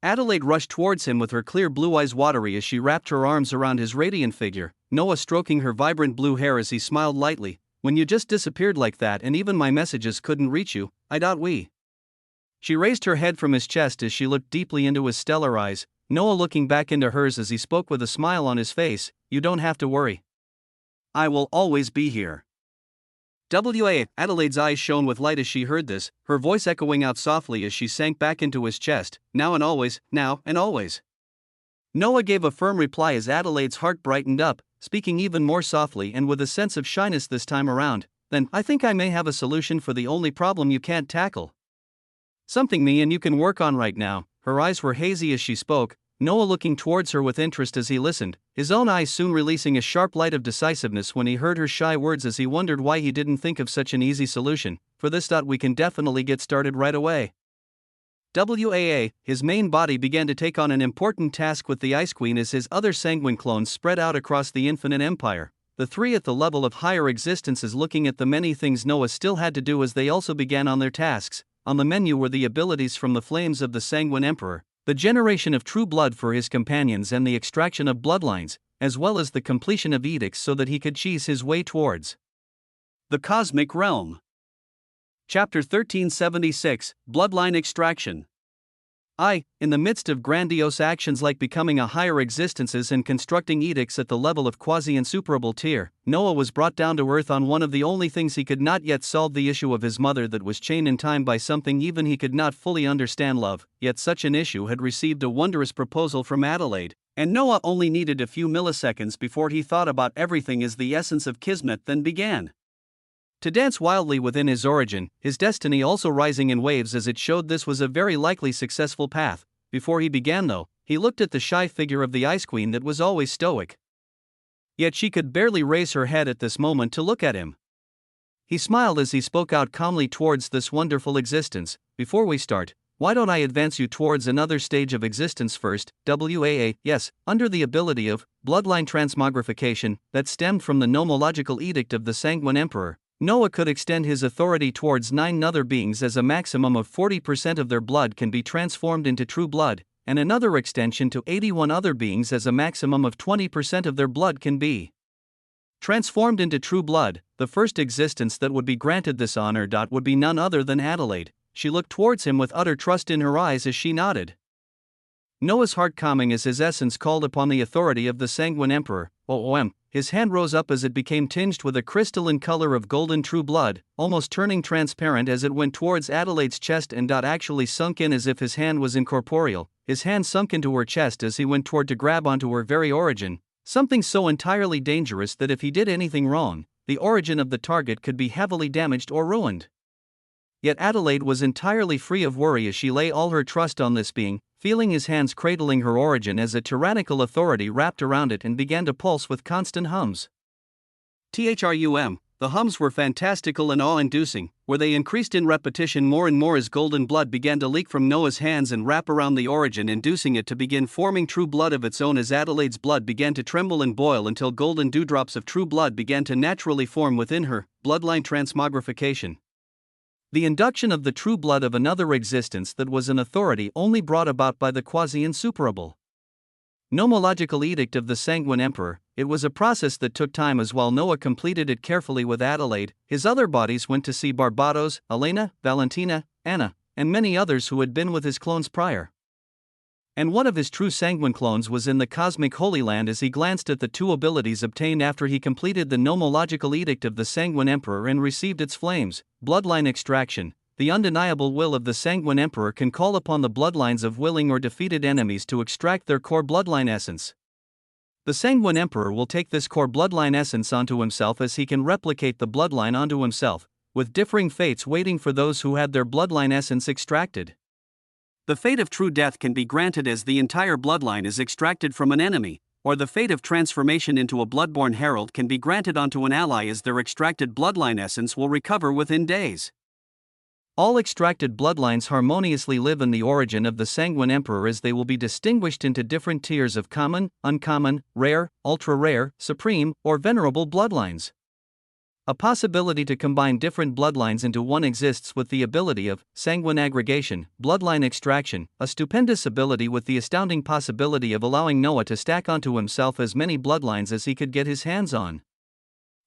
Adelaide rushed towards him with her clear blue eyes watery as she wrapped her arms around his radiant figure, Noah stroking her vibrant blue hair as he smiled lightly. "When you just disappeared like that and even my messages couldn't reach you, I doubt we." She raised her head from his chest as she looked deeply into his stellar eyes. Noah looking back into hers as he spoke with a smile on his face, "You don't have to worry. I will always be here." Adelaide's eyes shone with light as she heard this, her voice echoing out softly as she sank back into his chest, "Now and always, now and always." Noah gave a firm reply as Adelaide's heart brightened up, speaking even more softly and with a sense of shyness this time around, "Then, I think I may have a solution for the only problem you can't tackle. Something me and you can work on right now." Her eyes were hazy as she spoke, Noah looking towards her with interest as he listened, his own eyes soon releasing a sharp light of decisiveness when he heard her shy words as he wondered why he didn't think of such an easy solution. "For this, we can definitely get started right away." His main body began to take on an important task with the Ice Queen as his other sanguine clones spread out across the infinite empire, the three at the level of higher existences looking at the many things Noah still had to do as they also began on their tasks. On the menu were the abilities from the flames of the Sanguine Emperor, the generation of true blood for his companions and the extraction of bloodlines, as well as the completion of edicts so that he could cheese his way towards the cosmic realm. Chapter 1376, Bloodline Extraction. In the midst of grandiose actions like becoming a higher existences and constructing edicts at the level of quasi-insuperable tier, Noah was brought down to earth on one of the only things he could not yet solve, the issue of his mother that was chained in time by something even he could not fully understand, love. Yet such an issue had received a wondrous proposal from Adelaide, and Noah only needed a few milliseconds before he thought about everything as the essence of Kismet then began to dance wildly within his origin, his destiny also rising in waves as it showed this was a very likely successful path. Before he began though, he looked at the shy figure of the Ice Queen that was always stoic. Yet she could barely raise her head at this moment to look at him. He smiled as he spoke out calmly towards this wonderful existence, "Before we start, why don't I advance you towards another stage of existence first?" Yes, under the ability of bloodline transmogrification that stemmed from the nomological edict of the Sanguine Emperor, Noah could extend his authority towards 9 other beings as a maximum of 40% of their blood can be transformed into true blood, and another extension to 81 other beings as a maximum of 20% of their blood can be transformed into true blood. The first existence that would be granted this honor would be none other than Adelaide. She looked towards him with utter trust in her eyes as she nodded. Noah's heart calming as his essence called upon the authority of the Sanguine Emperor. His hand rose up as it became tinged with a crystalline color of golden true blood, almost turning transparent as it went towards Adelaide's chest and actually sunk in as if his hand was incorporeal. His hand sunk into her chest as he went toward to grab onto her very origin, something so entirely dangerous that if he did anything wrong, the origin of the target could be heavily damaged or ruined. Yet Adelaide was entirely free of worry as she lay all her trust on this being, feeling his hands cradling her origin as a tyrannical authority wrapped around it and began to pulse with constant hums. The hums were fantastical and awe-inducing, where they increased in repetition more and more as golden blood began to leak from Noah's hands and wrap around the origin, inducing it to begin forming true blood of its own as Adelaide's blood began to tremble and boil until golden dewdrops of true blood began to naturally form within her. Bloodline transmogrification. The induction of the true blood of another existence that was an authority only brought about by the quasi-insuperable nomological edict of the Sanguine Emperor. It was a process that took time as while Noah completed it carefully with Adelaide, his other bodies went to see Barbados, Elena, Valentina, Anna, and many others who had been with his clones prior. And one of his true sanguine clones was in the cosmic Holy Land as he glanced at the 2 abilities obtained after he completed the nomological edict of the Sanguine Emperor and received its flames. Bloodline extraction. The undeniable will of the Sanguine Emperor can call upon the bloodlines of willing or defeated enemies to extract their core bloodline essence. The Sanguine Emperor will take this core bloodline essence onto himself as he can replicate the bloodline onto himself, with differing fates waiting for those who had their bloodline essence extracted. The fate of true death can be granted as the entire bloodline is extracted from an enemy, or the fate of transformation into a bloodborne herald can be granted onto an ally as their extracted bloodline essence will recover within days. All extracted bloodlines harmoniously live in the origin of the Sanguine Emperor as they will be distinguished into different tiers of common, uncommon, rare, ultra-rare, supreme, or venerable bloodlines. A possibility to combine different bloodlines into one exists with the ability of sanguine aggregation, bloodline extraction, a stupendous ability with the astounding possibility of allowing Noah to stack onto himself as many bloodlines as he could get his hands on.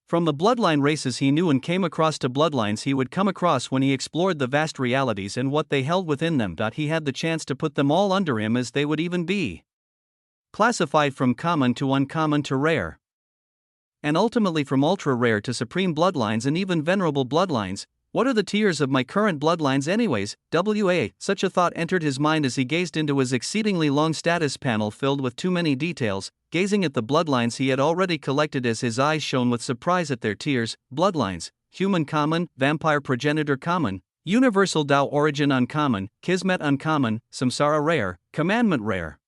From the bloodline races he knew and came across to bloodlines he would come across when he explored the vast realities and what they held within them. He had the chance to put them all under him as they would even be classified from common to uncommon to rare, and ultimately from ultra-rare to supreme bloodlines and even venerable bloodlines. What are the tiers of my current bloodlines anyways? Such a thought entered his mind as he gazed into his exceedingly long status panel filled with too many details, gazing at the bloodlines he had already collected as his eyes shone with surprise at their tiers: bloodlines, human common, vampire progenitor common, universal Tao origin uncommon, kismet uncommon, samsara rare, commandment rare,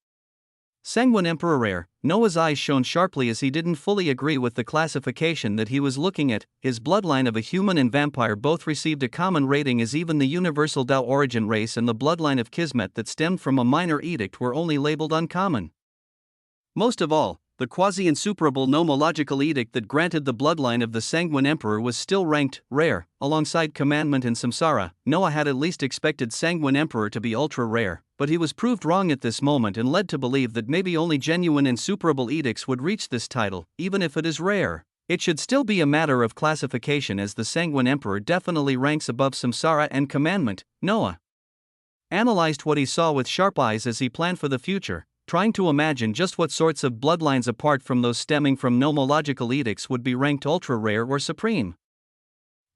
sanguine emperor rare. Noah's eyes shone sharply as he didn't fully agree with the classification that he was looking at. His bloodline of a human and vampire both received a common rating, as even the universal Tao origin race and the bloodline of Kismet that stemmed from a minor edict were only labeled uncommon. Most of all, the quasi-insuperable nomological edict that granted the bloodline of the Sanguine Emperor was still ranked rare, alongside Commandment and Samsara. Noah had at least expected Sanguine Emperor to be ultra-rare, but he was proved wrong at this moment and led to believe that maybe only genuine insuperable edicts would reach this title. Even if it is rare, it should still be a matter of classification, as the Sanguine Emperor definitely ranks above Samsara and Commandment. Noah analyzed what he saw with sharp eyes as he planned for the future, trying to imagine just what sorts of bloodlines apart from those stemming from nomological edicts would be ranked ultra-rare or supreme.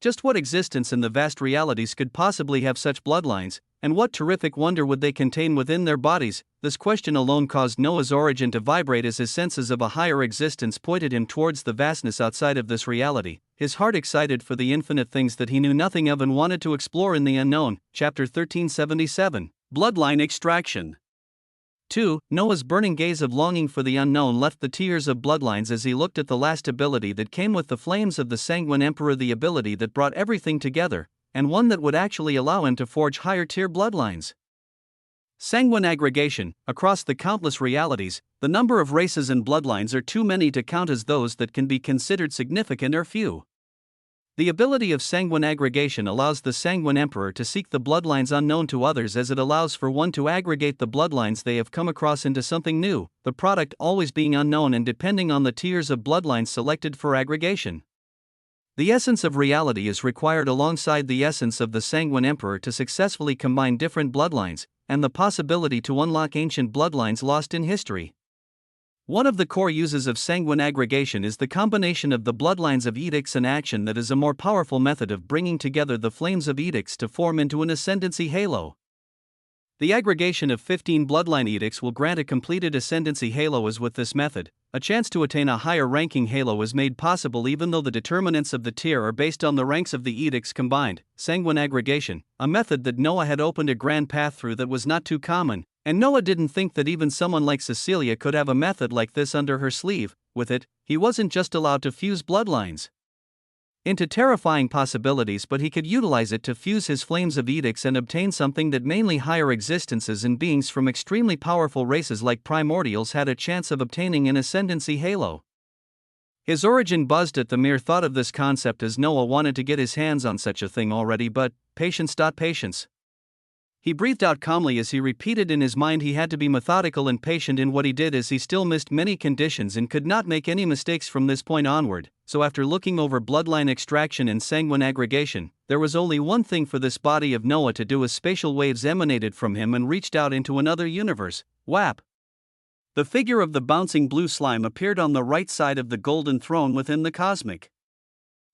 Just what existence in the vast realities could possibly have such bloodlines, and what terrific wonder would they contain within their bodies? This question alone caused Noah's origin to vibrate as his senses of a higher existence pointed him towards the vastness outside of this reality, his heart excited for the infinite things that he knew nothing of and wanted to explore in the unknown. Chapter 1377. Bloodline Extraction. 2. Noah's burning gaze of longing for the unknown left the tiers of bloodlines as he looked at the last ability that came with the flames of the Sanguine Emperor, the ability that brought everything together, and one that would actually allow him to forge higher tier bloodlines. Sanguine aggregation. Across the countless realities, the number of races and bloodlines are too many to count as those that can be considered significant or few. The ability of sanguine aggregation allows the Sanguine Emperor to seek the bloodlines unknown to others, as it allows for one to aggregate the bloodlines they have come across into something new, the product always being unknown and depending on the tiers of bloodlines selected for aggregation. The essence of reality is required alongside the essence of the Sanguine Emperor to successfully combine different bloodlines, and the possibility to unlock ancient bloodlines lost in history. One of the core uses of sanguine aggregation is the combination of the bloodlines of edicts and action, that is a more powerful method of bringing together the flames of edicts to form into an ascendancy halo. The aggregation of 15 bloodline edicts will grant a completed ascendancy halo, as with this method, a chance to attain a higher ranking halo is made possible even though the determinants of the tier are based on the ranks of the edicts combined. Sanguine aggregation, a method that Noah had opened a grand path through that was not too common, and Noah didn't think that even someone like Cecilia could have a method like this under her sleeve. With it, he wasn't just allowed to fuse bloodlines into terrifying possibilities, but he could utilize it to fuse his flames of edicts and obtain something that mainly higher existences and beings from extremely powerful races like primordials had a chance of obtaining an ascendancy halo. His origin buzzed at the mere thought of this concept, as Noah wanted to get his hands on such a thing already, but patience. He breathed out calmly as he repeated in his mind he had to be methodical and patient in what he did, as he still missed many conditions and could not make any mistakes from this point onward. So after looking over bloodline extraction and sanguine aggregation, there was only one thing for this body of Noah to do, as spatial waves emanated from him and reached out into another universe. Whap! The figure of the bouncing blue slime appeared on the right side of the golden throne within the cosmic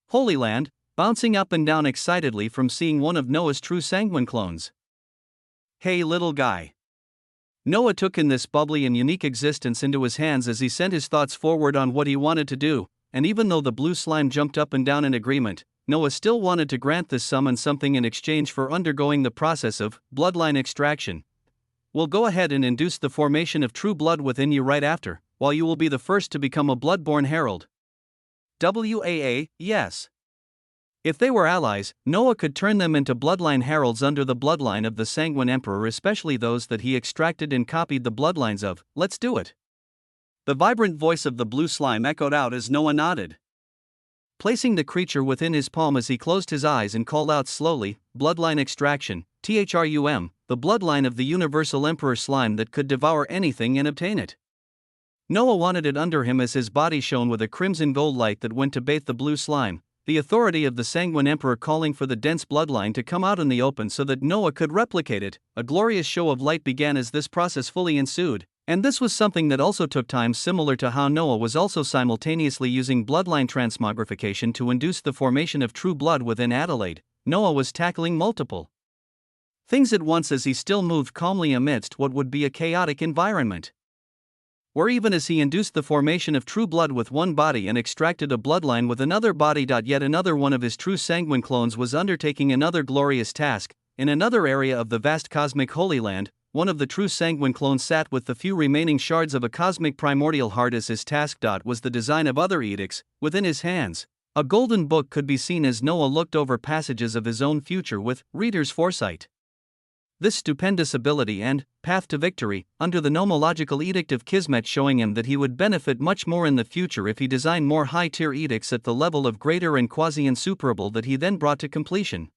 Holy Land, bouncing up and down excitedly from seeing one of Noah's true sanguine clones. Hey little guy. Noah took in this bubbly and unique existence into his hands as he sent his thoughts forward on what he wanted to do, and even though the blue slime jumped up and down in agreement, Noah still wanted to grant this summon something in exchange for undergoing the process of bloodline extraction. We'll go ahead and induce the formation of true blood within you right after, while you will be the first to become a bloodborne herald. Yes. If they were allies, Noah could turn them into bloodline heralds under the bloodline of the Sanguine Emperor, especially those that he extracted and copied the bloodlines of. Let's do it. The vibrant voice of the blue slime echoed out as Noah nodded, placing the creature within his palm as he closed his eyes and called out slowly, bloodline extraction, THRUM, the bloodline of the universal emperor slime that could devour anything and obtain it. Noah wanted it under him as his body shone with a crimson gold light that went to bathe the blue slime, the authority of the Sanguine Emperor calling for the dense bloodline to come out in the open so that Noah could replicate it. A glorious show of light began as this process fully ensued, And this was something that also took time, similar to how Noah was also simultaneously using bloodline transmogrification to induce the formation of true blood within Adelaide. Noah was tackling multiple things at once as he still moved calmly amidst what would be a chaotic environment. Or even as he induced the formation of true blood with one body and extracted a bloodline with another body. Yet another one of his true sanguine clones was undertaking another glorious task. In another area of the vast cosmic Holy Land, one of the true sanguine clones sat with the few remaining shards of a cosmic primordial heart as his task. Was the design of other edicts within his hands. A golden book could be seen as Noah looked over passages of his own future with reader's foresight. This stupendous ability and path to victory, under the nomological edict of Kismet, showing him that he would benefit much more in the future if he designed more high-tier edicts at the level of greater and quasi-insuperable that he then brought to completion.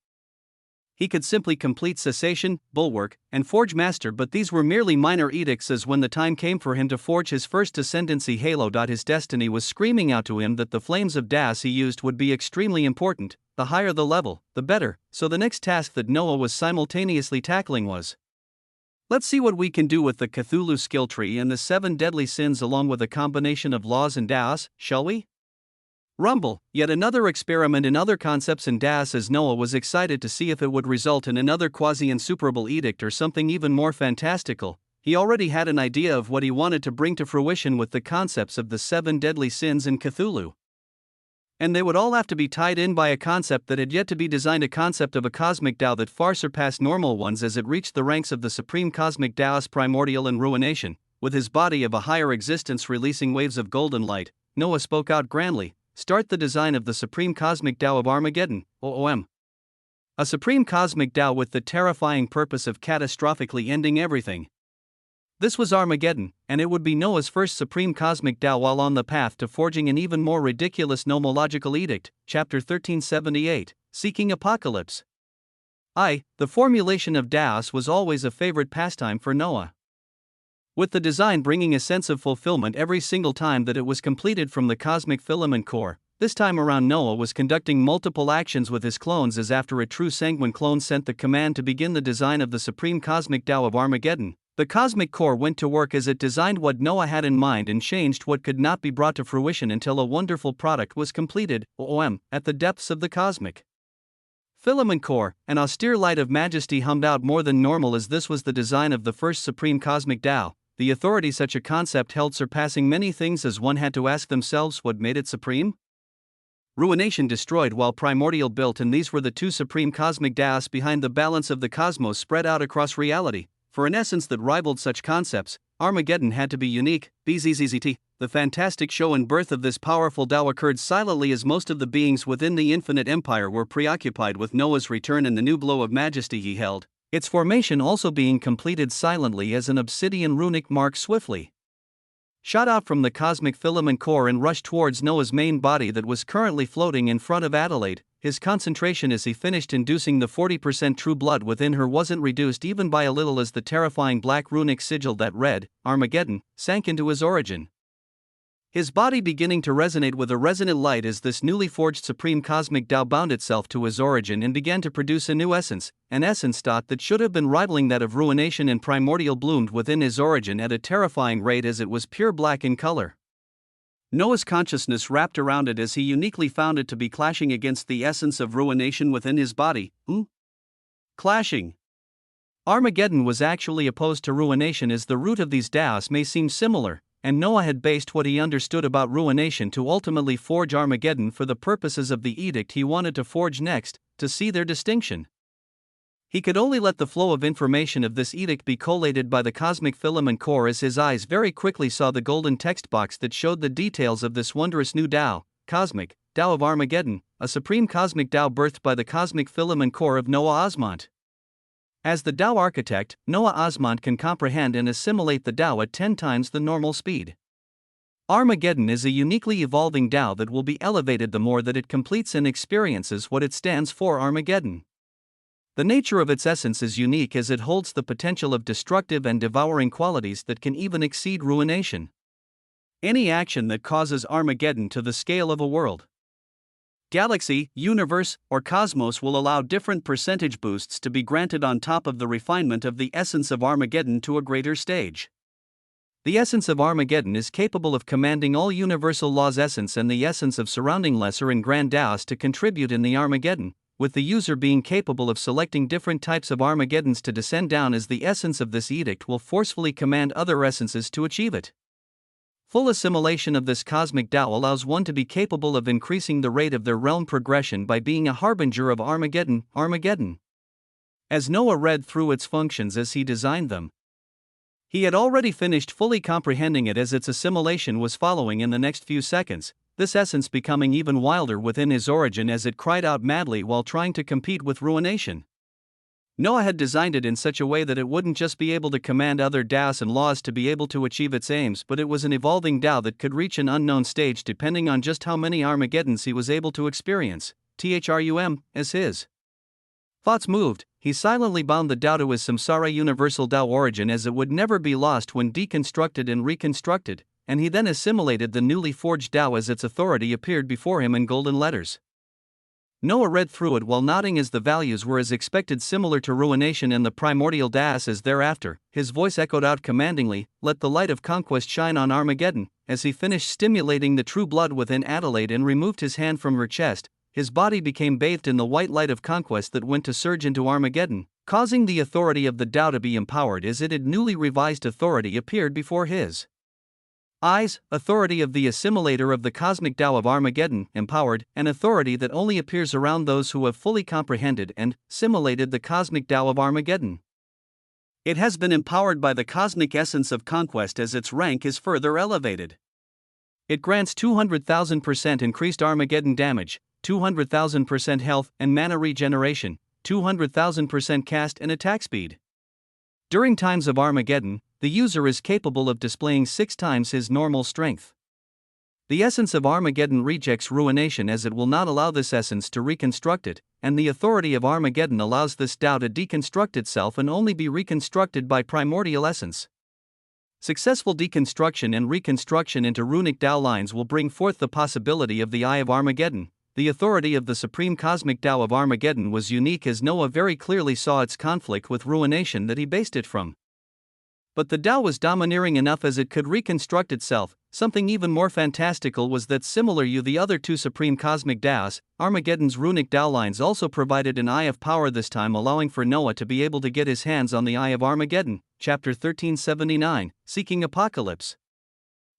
He could simply complete Cessation, Bulwark, and Forge Master, but these were merely minor edicts, as when the time came for him to forge his first ascendancy halo. His destiny was screaming out to him that the flames of Das he used would be extremely important. The higher the level, the better, so the next task that Noah was simultaneously tackling was, let's see what we can do with the Cthulhu skill tree and the 7 deadly sins along with a combination of laws and Das, shall we? Rumble, yet another experiment in other concepts in Das, as Noah was excited to see if it would result in another quasi-insuperable edict or something even more fantastical. He already had an idea of what he wanted to bring to fruition with the concepts of the 7 deadly sins in Cthulhu. And they would all have to be tied in by a concept that had yet to be designed, a concept of a cosmic Tao that far surpassed normal ones as it reached the ranks of the supreme cosmic Taoist primordial and ruination. With his body of a higher existence releasing waves of golden light, Noah spoke out grandly, "Start the design of the supreme cosmic Tao of Armageddon, OOM. A supreme cosmic Tao with the terrifying purpose of catastrophically ending everything." This was Armageddon, and it would be Noah's first supreme cosmic Tao while on the path to forging an even more ridiculous nomological edict. Chapter 1378, Seeking Apocalypse. The formulation of Taos was always a favorite pastime for Noah, with the design bringing a sense of fulfillment every single time that it was completed from the cosmic filament core. This time around, Noah was conducting multiple actions with his clones, as after a true sanguine clone sent the command to begin the design of the supreme cosmic Tao of Armageddon, the cosmic core went to work as it designed what Noah had in mind and changed what could not be brought to fruition until a wonderful product was completed, OOM, at the depths of the cosmic filament core. An austere light of majesty hummed out more than normal, as this was the design of the first supreme cosmic Tao, the authority such a concept held surpassing many things, as one had to ask themselves what made it supreme. Ruination destroyed while primordial built, and these were the 2 supreme cosmic Taos behind the balance of the cosmos spread out across reality. For an essence that rivaled such concepts, Armageddon had to be unique. BZZZT, the fantastic show and birth of this powerful Tao occurred silently, as most of the beings within the infinite empire were preoccupied with Noah's return and the new blow of majesty he held, its formation also being completed silently as an obsidian runic mark swiftly shot out from the cosmic filament core and rushed towards Noah's main body that was currently floating in front of Adelaide. His concentration as he finished inducing the 40% true blood within her wasn't reduced even by a little, as the terrifying black runic sigil that read, Armageddon, sank into his origin, his body beginning to resonate with a resonant light as this newly forged supreme cosmic Tao bound itself to his origin and began to produce a new essence, an essence that should have been rivaling that of ruination and primordial bloomed within his origin at a terrifying rate, as it was pure black in color. Noah's consciousness wrapped around it as he uniquely found it to be clashing against the essence of ruination within his body. Clashing. Armageddon was actually opposed to ruination, as the root of these Taos may seem similar, and Noah had based what he understood about ruination to ultimately forge Armageddon for the purposes of the edict he wanted to forge next. To see their distinction, he could only let the flow of information of this edict be collated by the cosmic filament core, as his eyes very quickly saw the golden text box that showed the details of this wondrous new Tao, cosmic Tao of Armageddon, a supreme cosmic Tao birthed by the cosmic filament core of Noah Osmont. As the Tao architect, Noah Osmont can comprehend and assimilate the Tao at 10 times the normal speed. Armageddon is a uniquely evolving Tao that will be elevated the more that it completes and experiences what it stands for. Armageddon. The nature of its essence is unique, as it holds the potential of destructive and devouring qualities that can even exceed ruination. Any action that causes Armageddon to the scale of a world, galaxy, universe, or cosmos will allow different percentage boosts to be granted on top of the refinement of the essence of Armageddon to a greater stage. The essence of Armageddon is capable of commanding all universal law's essence and the essence of surrounding lesser and grand Taoist to contribute in the Armageddon, with the user being capable of selecting different types of Armageddons to descend down as the essence of this edict will forcefully command other essences to achieve it. Full assimilation of this cosmic Tao allows one to be capable of increasing the rate of their realm progression by being a harbinger of Armageddon. As Noah read through its functions as he designed them, he had already finished fully comprehending it as its assimilation was following in the next few seconds, this essence becoming even wilder within his origin as it cried out madly while trying to compete with ruination. Noah had designed it in such a way that it wouldn't just be able to command other Taoists and laws to be able to achieve its aims, but it was an evolving Tao that could reach an unknown stage depending on just how many Armageddons he was able to experience. As his thoughts moved, he silently bound the Tao to his samsara universal Tao origin as it would never be lost when deconstructed and reconstructed, and he then assimilated the newly forged Tao as its authority appeared before him in golden letters. Noah read through it while nodding as the values were as expected, similar to ruination and the primordial Taoist as thereafter. His voice echoed out commandingly, "Let the light of conquest shine on Armageddon." As he finished stimulating the true blood within Adelaide and removed his hand from her chest, his body became bathed in the white light of conquest that went to surge into Armageddon, causing the authority of the Tao to be empowered as its newly revised authority appeared before his eyes. Authority of the assimilator of the cosmic Tao of Armageddon, empowered, an authority that only appears around those who have fully comprehended and assimilated the cosmic Tao of Armageddon. It has been empowered by the cosmic essence of conquest as its rank is further elevated. It grants 200,000% increased Armageddon damage, 200,000% health and mana regeneration, 200,000% cast and attack speed. During times of Armageddon, the user is capable of displaying 6 times his normal strength. The essence of Armageddon rejects ruination as it will not allow this essence to reconstruct it, and the authority of Armageddon allows this Tao to deconstruct itself and only be reconstructed by primordial essence. Successful deconstruction and reconstruction into runic Tao lines will bring forth the possibility of the Eye of Armageddon. The authority of the supreme cosmic Tao of Armageddon was unique as Noah very clearly saw its conflict with ruination that he based it from. But the Tao was domineering enough as it could reconstruct itself. Something even more fantastical was that similar to the other 2 supreme cosmic Taos, Armageddon's runic Tao lines also provided an Eye of Power, this time allowing for Noah to be able to get his hands on the Eye of Armageddon. Chapter 1379, Seeking Apocalypse.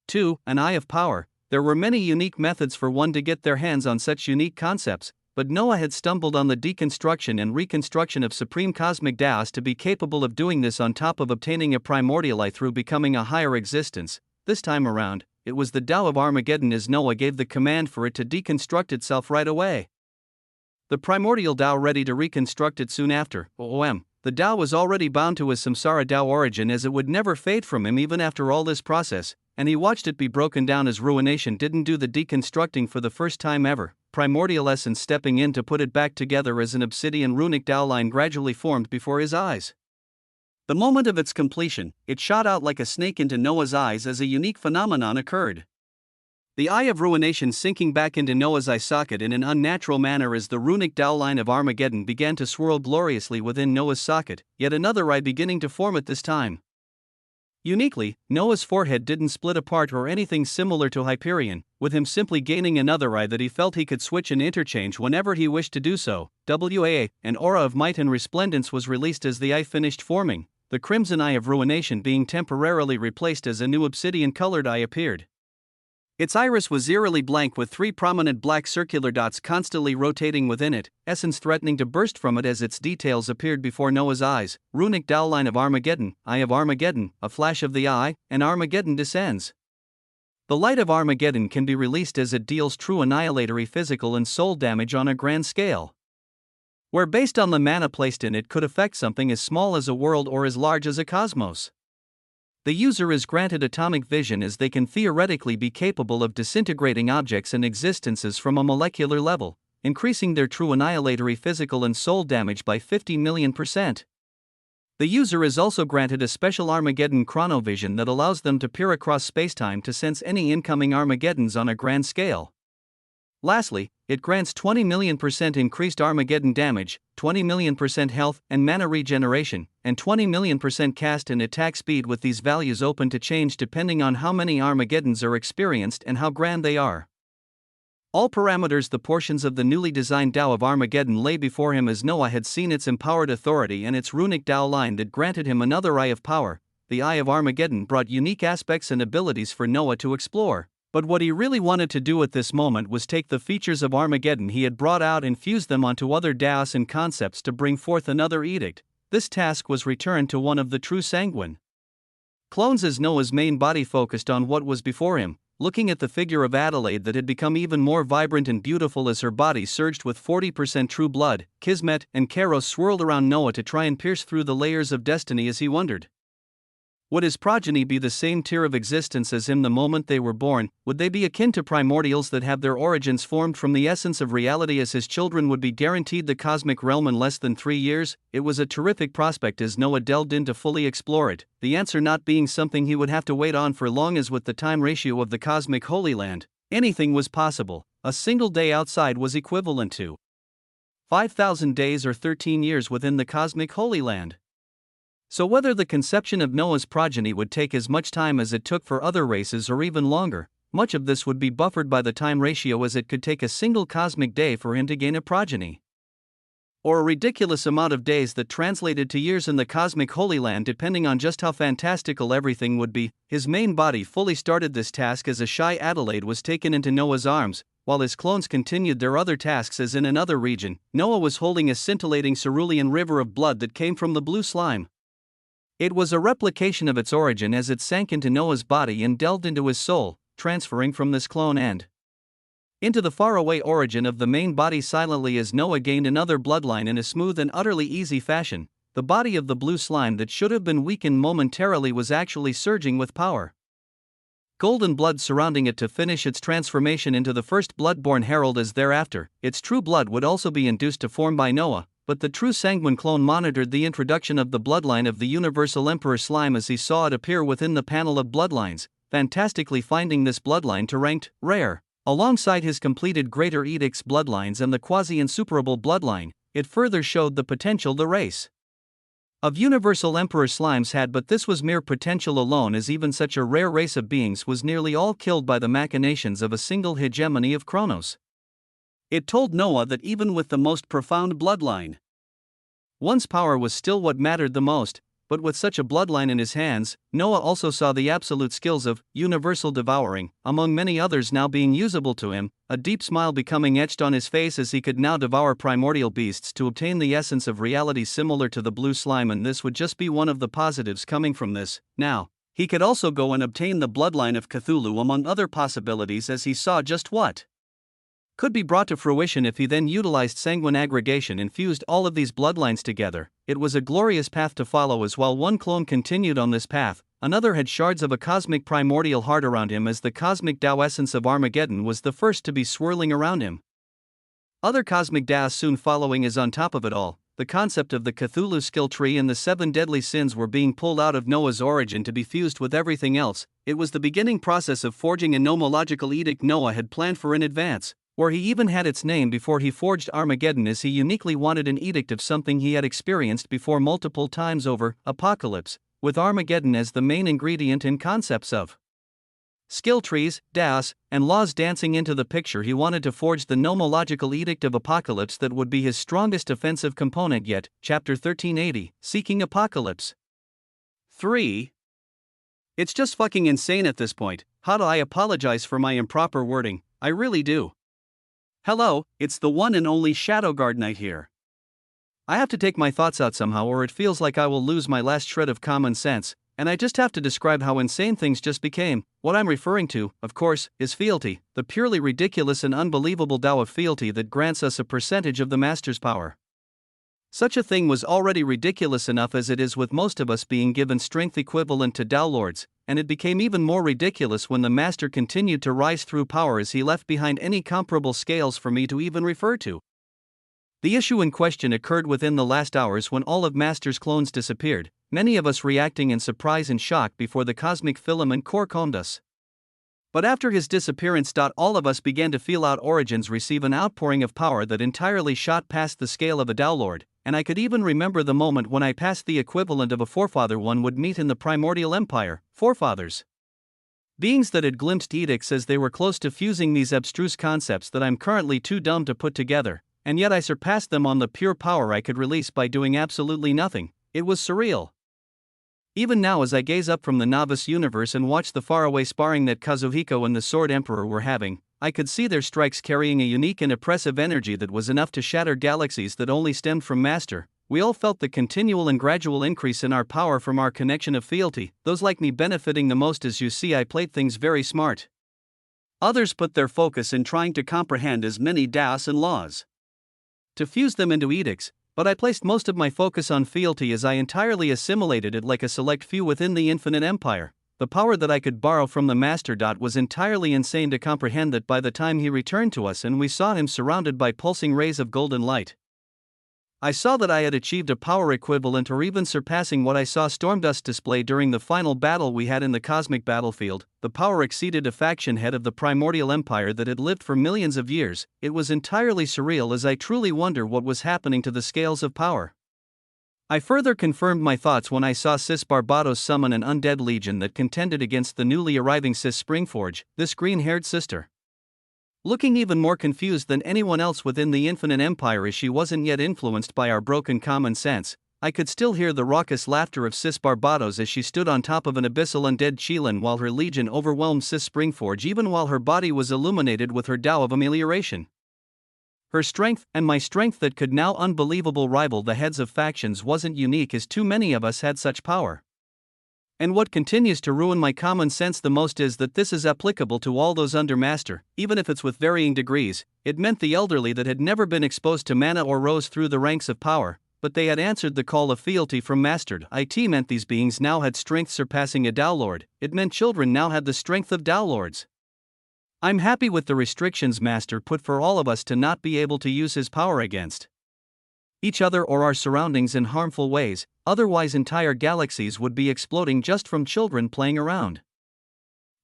2. An Eye of Power. There were many unique methods for one to get their hands on such unique concepts, but Noah had stumbled on the deconstruction and reconstruction of supreme cosmic Taos to be capable of doing this on top of obtaining a primordial eye through becoming a higher existence. This time around, it was the Tao of Armageddon as Noah gave the command for it to deconstruct itself right away. The primordial Tao ready to reconstruct it soon after. The Tao was already bound to his samsara Tao origin as it would never fade from him even after all this process, and he watched it be broken down as ruination didn't do the deconstructing for the first time ever, primordial essence stepping in to put it back together as an obsidian runic Tao line gradually formed before his eyes. The moment of its completion, it shot out like a snake into Noah's eyes as a unique phenomenon occurred. The Eye of Ruination sinking back into Noah's eye socket in an unnatural manner as the runic Tao line of Armageddon began to swirl gloriously within Noah's socket, yet another eye beginning to form at this time. Uniquely, Noah's forehead didn't split apart or anything similar to Hyperion, with him simply gaining another eye that he felt he could switch and interchange whenever he wished to do so. An aura of might and resplendence was released as the eye finished forming, the crimson Eye of Ruination being temporarily replaced as a new obsidian-colored eye appeared. Its iris was eerily blank with 3 prominent black circular dots constantly rotating within it, essence threatening to burst from it as its details appeared before Noah's eyes. Runic Tao line of Armageddon, Eye of Armageddon, a flash of the eye, and Armageddon descends. The light of Armageddon can be released as it deals true annihilatory physical and soul damage on a grand scale, where based on the mana placed in it could affect something as small as a world or as large as a cosmos. The user is granted atomic vision as they can theoretically be capable of disintegrating objects and existences from a molecular level, increasing their true annihilatory physical and soul damage by 50 million%. The user is also granted a special Armageddon chronovision that allows them to peer across spacetime to sense any incoming Armageddons on a grand scale. Lastly, it grants 20 million% increased Armageddon damage, 20 million% health and mana regeneration, and 20 million% cast and attack speed, with these values open to change depending on how many Armageddons are experienced and how grand they are. All parameters, the portions of the newly designed Tao of Armageddon lay before him as Noah had seen its empowered authority and its runic Tao line that granted him another Eye of Power. The Eye of Armageddon brought unique aspects and abilities for Noah to explore. But what he really wanted to do at this moment was take the features of Armageddon he had brought out and fuse them onto other Daos and concepts to bring forth another edict. This task was returned to one of the true sanguine clones, as Noah's main body focused on what was before him, looking at the figure of Adelaide that had become even more vibrant and beautiful as her body surged with 40% true blood. Kismet and Kairos swirled around Noah to try and pierce through the layers of destiny as he wondered. Would his progeny be the same tier of existence as him the moment they were born? Would they be akin to primordials that have their origins formed from the essence of reality, as his children would be guaranteed the cosmic realm in less than 3 years? It was a terrific prospect as Noah delved in to fully explore it, the answer not being something he would have to wait on for long, as with the time ratio of the cosmic Holy Land, anything was possible. A single day outside was equivalent to 5,000 days or 13 years within the cosmic Holy Land. So whether the conception of Noah's progeny would take as much time as it took for other races or even longer, much of this would be buffered by the time ratio, as it could take a single cosmic day for him to gain a progeny, or a ridiculous amount of days that translated to years in the cosmic Holy Land, depending on just how fantastical everything would be. His main body fully started this task as a shy Adelaide was taken into Noah's arms, while his clones continued their other tasks as in another region. Noah was holding a scintillating cerulean river of blood that came from the blue slime. It was a replication of its origin as it sank into Noah's body and delved into his soul, transferring from this clone and into the faraway origin of the main body silently as Noah gained another bloodline in a smooth and utterly easy fashion. The body of the blue slime that should have been weakened momentarily was actually surging with power. Golden blood surrounding it to finish its transformation into the first blood-born herald, as thereafter, its true blood would also be induced to form by Noah. But the true sanguine clone monitored the introduction of the bloodline of the Universal Emperor Slime as he saw it appear within the panel of bloodlines, fantastically finding this bloodline to ranked rare. Alongside his completed Greater Edict's bloodlines and the quasi-insuperable bloodline, it further showed the potential the race of Universal Emperor Slimes had, but this was mere potential alone, as even such a rare race of beings was nearly all killed by the machinations of a single hegemony of Kronos. It told Noah that even with the most profound bloodline, one's power was still what mattered the most. But with such a bloodline in his hands, Noah also saw the absolute skills of universal devouring, among many others, now being usable to him, a deep smile becoming etched on his face as he could now devour primordial beasts to obtain the essence of reality similar to the blue slime, and this would just be one of the positives coming from this. Now, he could also go and obtain the bloodline of Cthulhu among other possibilities, as he saw just what could be brought to fruition if he then utilized sanguine aggregation and fused all of these bloodlines together. It was a glorious path to follow, as while one clone continued on this path, another had shards of a cosmic primordial heart around him, as the cosmic Tao essence of Armageddon was the first to be swirling around him. Other cosmic Taos soon following, as on top of it all, the concept of the Cthulhu skill tree and the 7 deadly sins were being pulled out of Noah's origin to be fused with everything else. It was the beginning process of forging a nomological edict Noah had planned for in advance, where he even had its name before he forged Armageddon, as he uniquely wanted an edict of something he had experienced before multiple times over: apocalypse, with Armageddon as the main ingredient in concepts of skill trees, Taos, and laws dancing into the picture. He wanted to forge the nomological edict of apocalypse that would be his strongest offensive component yet. Chapter 1380, Seeking Apocalypse 3. It's just fucking insane at this point. How do I apologize for my improper wording? I really do. Hello, it's the one and only Shadowguard Knight here. I have to take my thoughts out somehow, or it feels like I will lose my last shred of common sense, and I just have to describe how insane things just became. What I'm referring to, of course, is fealty, the purely ridiculous and unbelievable Tao of fealty that grants us a percentage of the Master's power. Such a thing was already ridiculous enough as it is, with most of us being given strength equivalent to Tao Lords, and it became even more ridiculous when the Master continued to rise through power as he left behind any comparable scales for me to even refer to. The issue in question occurred within the last hours when all of Master's clones disappeared, many of us reacting in surprise and shock before the cosmic filament core combed us. But after his disappearance, all of us began to feel out origins receive an outpouring of power that entirely shot past the scale of a downlord, and I could even remember the moment when I passed the equivalent of a forefather one would meet in the primordial empire, forefathers. Beings that had glimpsed edicts as they were close to fusing these abstruse concepts that I'm currently too dumb to put together, and yet I surpassed them on the pure power I could release by doing absolutely nothing. It was surreal. Even now, as I gaze up from the novice universe and watch the faraway sparring that Kazuhiko and the Sword Emperor were having, I could see their strikes carrying a unique and oppressive energy that was enough to shatter galaxies that only stemmed from Master. We all felt the continual and gradual increase in our power from our connection of fealty, those like me benefiting the most. As you see, I played things very smart. Others put their focus in trying to comprehend as many daos and laws, to fuse them into edicts, but I placed most of my focus on fealty as I entirely assimilated it like a select few within the infinite empire. The power that I could borrow from the Master. Was entirely insane to comprehend that by the time he returned to us and we saw him surrounded by pulsing rays of golden light, I saw that I had achieved a power equivalent or even surpassing what I saw Stormdust display during the final battle we had in the cosmic battlefield. The power exceeded a faction head of the primordial empire that had lived for millions of years. It was entirely surreal as I truly wonder what was happening to the scales of power. I further confirmed my thoughts when I saw Sis Barbados summon an undead legion that contended against the newly arriving Sis Springforge, this green-haired sister. Looking even more confused than anyone else within the infinite empire as she wasn't yet influenced by our broken common sense, I could still hear the raucous laughter of Sis Barbados as she stood on top of an abyssal undead Chelan while her legion overwhelmed Sis Springforge, even while her body was illuminated with her Tao of amelioration. Her strength, and my strength that could now unbelievable rival the heads of factions, wasn't unique as too many of us had such power. And what continues to ruin my common sense the most is that this is applicable to all those under Master, even if it's with varying degrees. It meant the elderly that had never been exposed to mana or rose through the ranks of power, but they had answered the call of fealty from Master. It meant these beings now had strength surpassing a Downlord. It meant children now had the strength of Downlords. I'm happy with the restrictions Master put for all of us to not be able to use his power against each other or our surroundings in harmful ways, otherwise entire galaxies would be exploding just from children playing around.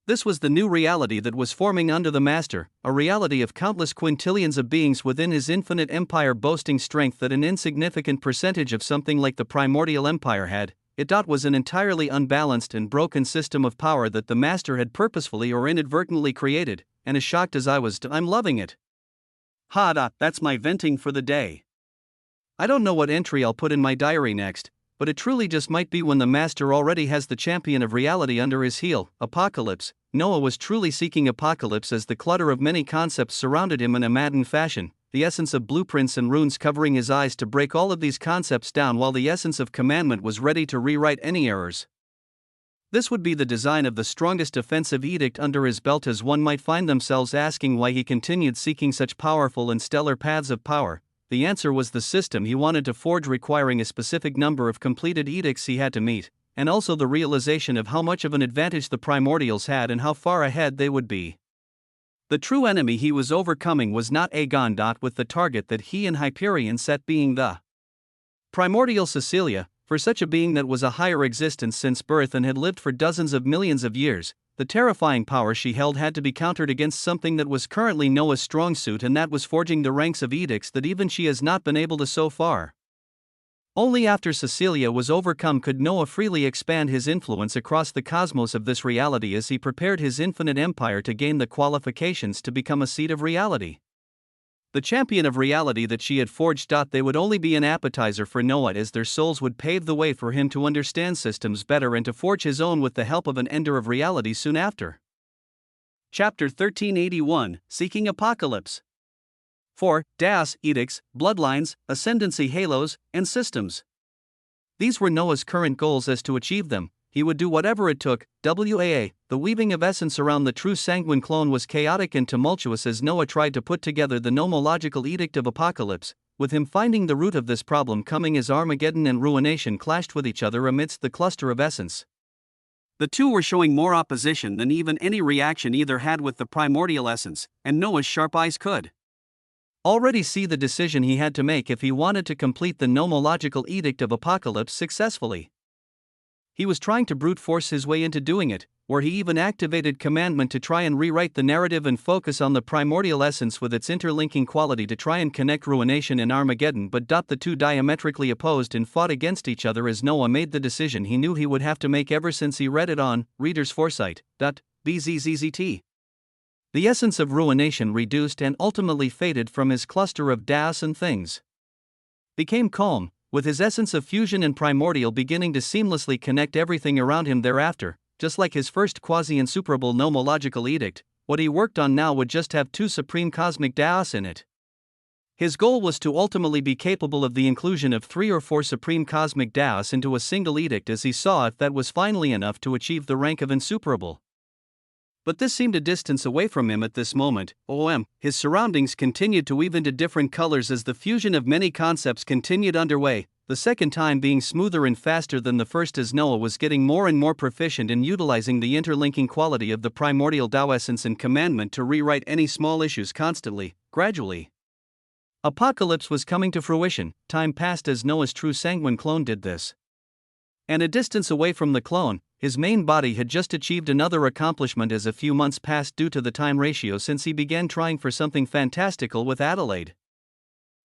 This was the new reality that was forming under the Master, a reality of countless quintillions of beings within his infinite empire boasting strength that an insignificant percentage of something like the primordial empire had. It was an entirely unbalanced and broken system of power that the Master had purposefully or inadvertently created, and as shocked as I was, I'm loving it. That's my venting for the day. I don't know what entry I'll put in my diary next, but it truly just might be when the Master already has the champion of reality under his heel, Apocalypse. Noah was truly seeking Apocalypse as the clutter of many concepts surrounded him in a maddened fashion, the essence of blueprints and runes covering his eyes to break all of these concepts down, while the essence of commandment was ready to rewrite any errors. This would be the design of the strongest offensive edict under his belt, as one might find themselves asking why he continued seeking such powerful and stellar paths of power. The answer was the system he wanted to forge, requiring a specific number of completed edicts he had to meet, and also the realization of how much of an advantage the primordials had and how far ahead they would be. The true enemy he was overcoming was not Aegon. With the target that he and Hyperion set being the primordial Cecilia, for such a being that was a higher existence since birth and had lived for dozens of millions of years, the terrifying power she held had to be countered against something that was currently Noah's strong suit, and that was forging the ranks of edicts that even she has not been able to so far. Only after Cecilia was overcome could Noah freely expand his influence across the cosmos of this reality as he prepared his infinite empire to gain the qualifications to become a seat of reality. The champion of reality that she had forged. They would only be an appetizer for Noah, as their souls would pave the way for him to understand systems better and to forge his own with the help of an ender of reality soon after. Chapter 1381, Seeking Apocalypse. 4. Daos, edicts, bloodlines, ascendancy halos, and systems. These were Noah's current goals. As to achieve them, he would do whatever it took. The weaving of essence around the true sanguine clone was chaotic and tumultuous as Noah tried to put together the nomological edict of Apocalypse, with him finding the root of this problem coming as Armageddon and Ruination clashed with each other amidst the cluster of essence. The two were showing more opposition than even any reaction either had with the primordial essence, and Noah's sharp eyes could already see the decision he had to make if he wanted to complete the nomological edict of Apocalypse successfully. He was trying to brute force his way into doing it, where he even activated commandment to try and rewrite the narrative and focus on the primordial essence with its interlinking quality to try and connect ruination and Armageddon, but the two diametrically opposed and fought against each other as Noah made the decision he knew he would have to make ever since he read it on Reader's Foresight. BZZZT. The essence of ruination reduced and ultimately faded from his cluster of das and things. Became calm, with his essence of fusion and primordial beginning to seamlessly connect everything around him thereafter. Just like his first quasi-insuperable nomological edict, what he worked on now would just have two supreme cosmic daos in it. His goal was to ultimately be capable of the inclusion of 3 or 4 supreme cosmic daos into a single edict, as he saw it, that was finally enough to achieve the rank of insuperable. But this seemed a distance away from him at this moment. His surroundings continued to weave into different colors as the fusion of many concepts continued underway, the second time being smoother and faster than the first as Noah was getting more and more proficient in utilizing the interlinking quality of the primordial Tao essence and commandment to rewrite any small issues constantly, gradually. Apocalypse was coming to fruition. Time passed as Noah's true sanguine clone did this. And a distance away from the clone, his main body had just achieved another accomplishment as a few months passed due to the time ratio since he began trying for something fantastical with Adelaide.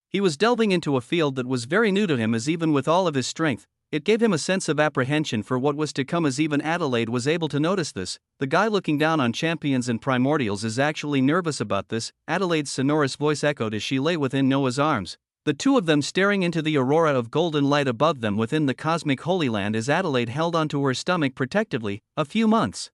He was delving into a field that was very new to him, as even with all of his strength, it gave him a sense of apprehension for what was to come, as even Adelaide was able to notice this. The guy looking down on champions and primordials is actually nervous about this, Adelaide's sonorous voice echoed as she lay within Noah's arms, the two of them staring into the aurora of golden light above them within the cosmic Holy Land as Adelaide held onto her stomach protectively. A few months.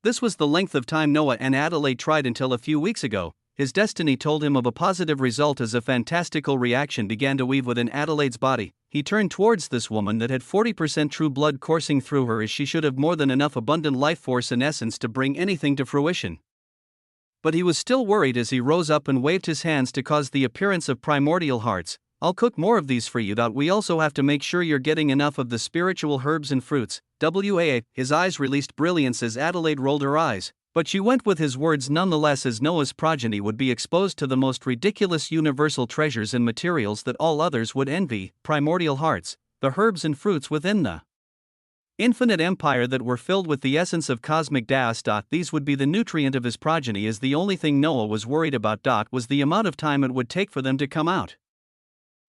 This was the length of time Noah and Adelaide tried until a few weeks ago. His destiny told him of a positive result as a fantastical reaction began to weave within Adelaide's body. He turned towards this woman that had 40% true blood coursing through her, as she should have more than enough abundant life force and essence to bring anything to fruition. But he was still worried as he rose up and waved his hands to cause the appearance of primordial hearts. I'll cook more of these for you. We also have to make sure you're getting enough of the spiritual herbs and fruits. His eyes released brilliance as Adelaide rolled her eyes. But she went with his words nonetheless, as Noah's progeny would be exposed to the most ridiculous universal treasures and materials that all others would envy, primordial hearts, the herbs and fruits within the infinite empire that were filled with the essence of cosmic Daos. These would be the nutrient of his progeny, as the only thing Noah was worried about was the amount of time it would take for them to come out.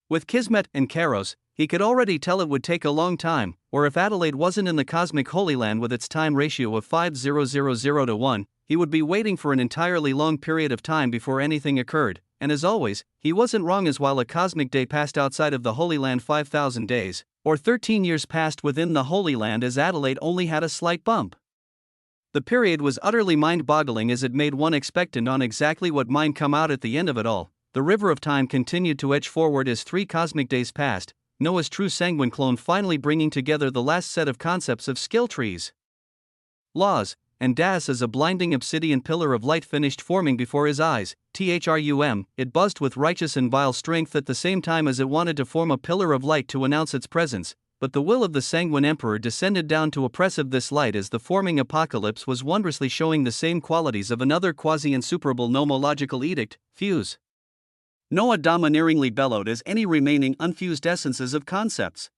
With Kismet and Kairos, he could already tell it would take a long time, or if Adelaide wasn't in the cosmic Holy Land with its time ratio of 5000 to 1, he would be waiting for an entirely long period of time before anything occurred. And as always, he wasn't wrong, as while a cosmic day passed outside of the Holy Land 5,000 days, or 13 years passed within the Holy Land, as Adelaide only had a slight bump. The period was utterly mind-boggling, as it made one expectant on exactly what might come out at the end of it all. The river of time continued to edge forward as 3 cosmic days passed, Noah's true sanguine clone finally bringing together the last set of concepts of skill trees, laws, and Das as a blinding obsidian pillar of light finished forming before his eyes. It buzzed with righteous and vile strength at the same time as it wanted to form a pillar of light to announce its presence, but the will of the sanguine emperor descended down to oppress of this light, as the forming apocalypse was wondrously showing the same qualities of another quasi-insuperable nomological edict, fuse. Noah domineeringly bellowed as any remaining unfused essences of concepts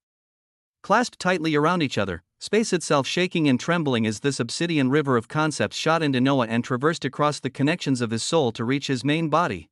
clasped tightly around each other, space itself shaking and trembling as this obsidian river of concepts shot into Noah and traversed across the connections of his soul to reach his main body.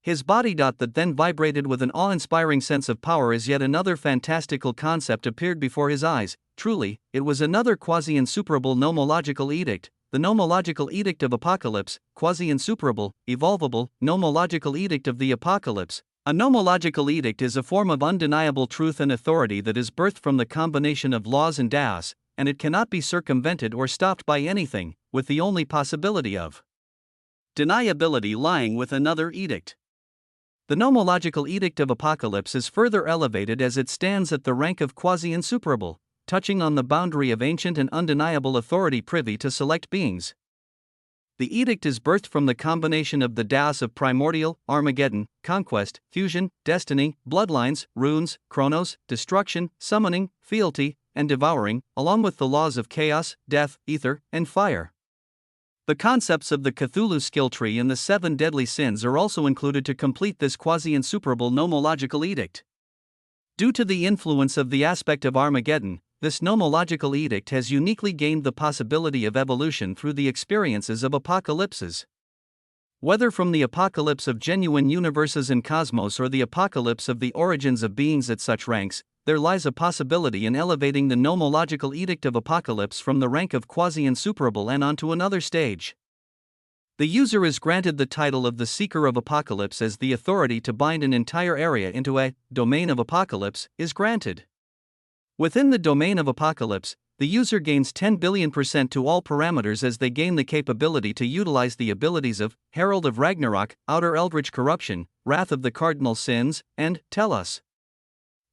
His body that then vibrated with an awe-inspiring sense of power as yet another fantastical concept appeared before his eyes. Truly, it was another quasi-insuperable nomological edict. The nomological edict of apocalypse, quasi-insuperable, evolvable, nomological edict of the apocalypse. A nomological edict is a form of undeniable truth and authority that is birthed from the combination of laws and Daos, and it cannot be circumvented or stopped by anything, with the only possibility of deniability lying with another edict. The nomological edict of apocalypse is further elevated as it stands at the rank of quasi-insuperable, touching on the boundary of ancient and undeniable authority privy to select beings. The edict is birthed from the combination of the Daos of primordial, Armageddon, conquest, fusion, destiny, bloodlines, runes, chronos, destruction, summoning, fealty, and devouring, along with the laws of chaos, death, ether, and fire. The concepts of the Cthulhu skill tree and the 7 deadly sins are also included to complete this quasi-insuperable nomological edict. Due to the influence of the aspect of Armageddon, this nomological edict has uniquely gained the possibility of evolution through the experiences of apocalypses. Whether from the apocalypse of genuine universes and cosmos or the apocalypse of the origins of beings at such ranks, there lies a possibility in elevating the nomological edict of apocalypse from the rank of quasi-insuperable and onto another stage. The user is granted the title of the Seeker of Apocalypse as the authority to bind an entire area into a domain of apocalypse is granted. Within the domain of apocalypse, the user gains 10 billion% to all parameters as they gain the capability to utilize the abilities of Herald of Ragnarok, Outer Eldritch Corruption, Wrath of the Cardinal Sins, and Tell Us.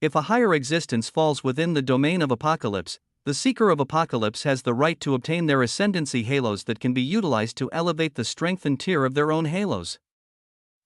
If a higher existence falls within the domain of apocalypse, the Seeker of Apocalypse has the right to obtain their ascendancy halos that can be utilized to elevate the strength and tier of their own halos.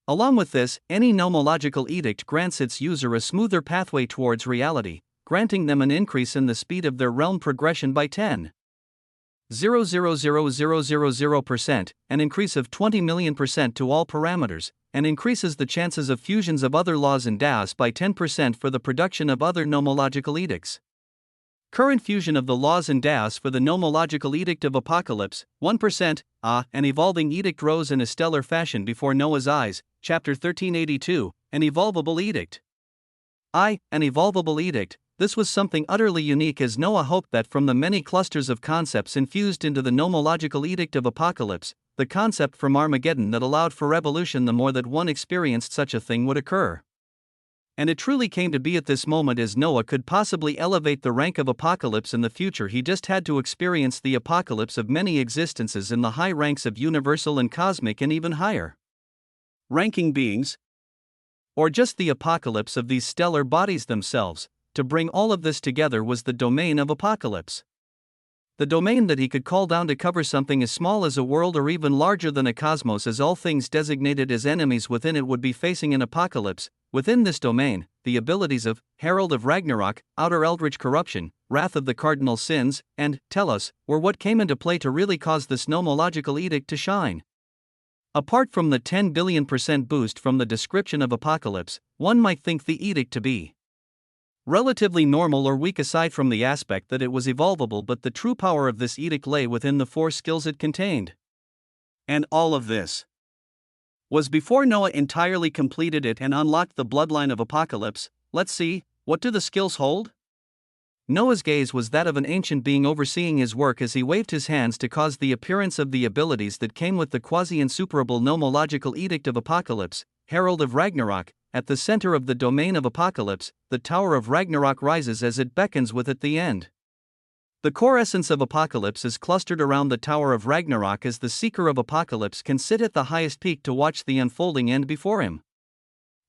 Along with this, any nomological edict grants its user a smoother pathway towards reality, granting them an increase in the speed of their realm progression by 10,000,000%, an increase of 20 million% to all parameters, and increases the chances of fusions of other laws in DAOs by 10% for the production of other nomological edicts. Current fusion of the laws in DAOs for the nomological edict of apocalypse, 1%, an evolving edict rose in a stellar fashion before Noah's eyes, chapter 1382, an evolvable edict. An evolvable edict. This was something utterly unique as Noah hoped that from the many clusters of concepts infused into the nomological edict of apocalypse, the concept from Armageddon that allowed for evolution, the more that one experienced such a thing would occur. And it truly came to be at this moment as Noah could possibly elevate the rank of apocalypse in the future. He just had to experience the apocalypse of many existences in the high ranks of universal and cosmic and even higher ranking beings, or just the apocalypse of these stellar bodies themselves. To bring all of this together was the domain of apocalypse. The domain that he could call down to cover something as small as a world or even larger than a cosmos, as all things designated as enemies within it would be facing an apocalypse. Within this domain, the abilities of Herald of Ragnarok, Outer Eldritch Corruption, Wrath of the Cardinal Sins, and Tell Us were what came into play to really cause this nomological edict to shine. Apart from the 10 billion% boost from the description of apocalypse, one might think the edict to be relatively normal or weak aside from the aspect that it was evolvable, but the true power of this edict lay within the 4 skills it contained. And all of this was before Noah entirely completed it and unlocked the bloodline of apocalypse. Let's see, what do the skills hold? Noah's gaze was that of an ancient being overseeing his work as he waved his hands to cause the appearance of the abilities that came with the quasi-insuperable nomological edict of apocalypse, Herald of Ragnarok. At the center of the domain of apocalypse, the Tower of Ragnarok rises as it beckons with it the end. The core essence of apocalypse is clustered around the Tower of Ragnarok as the Seeker of Apocalypse can sit at the highest peak to watch the unfolding end before him.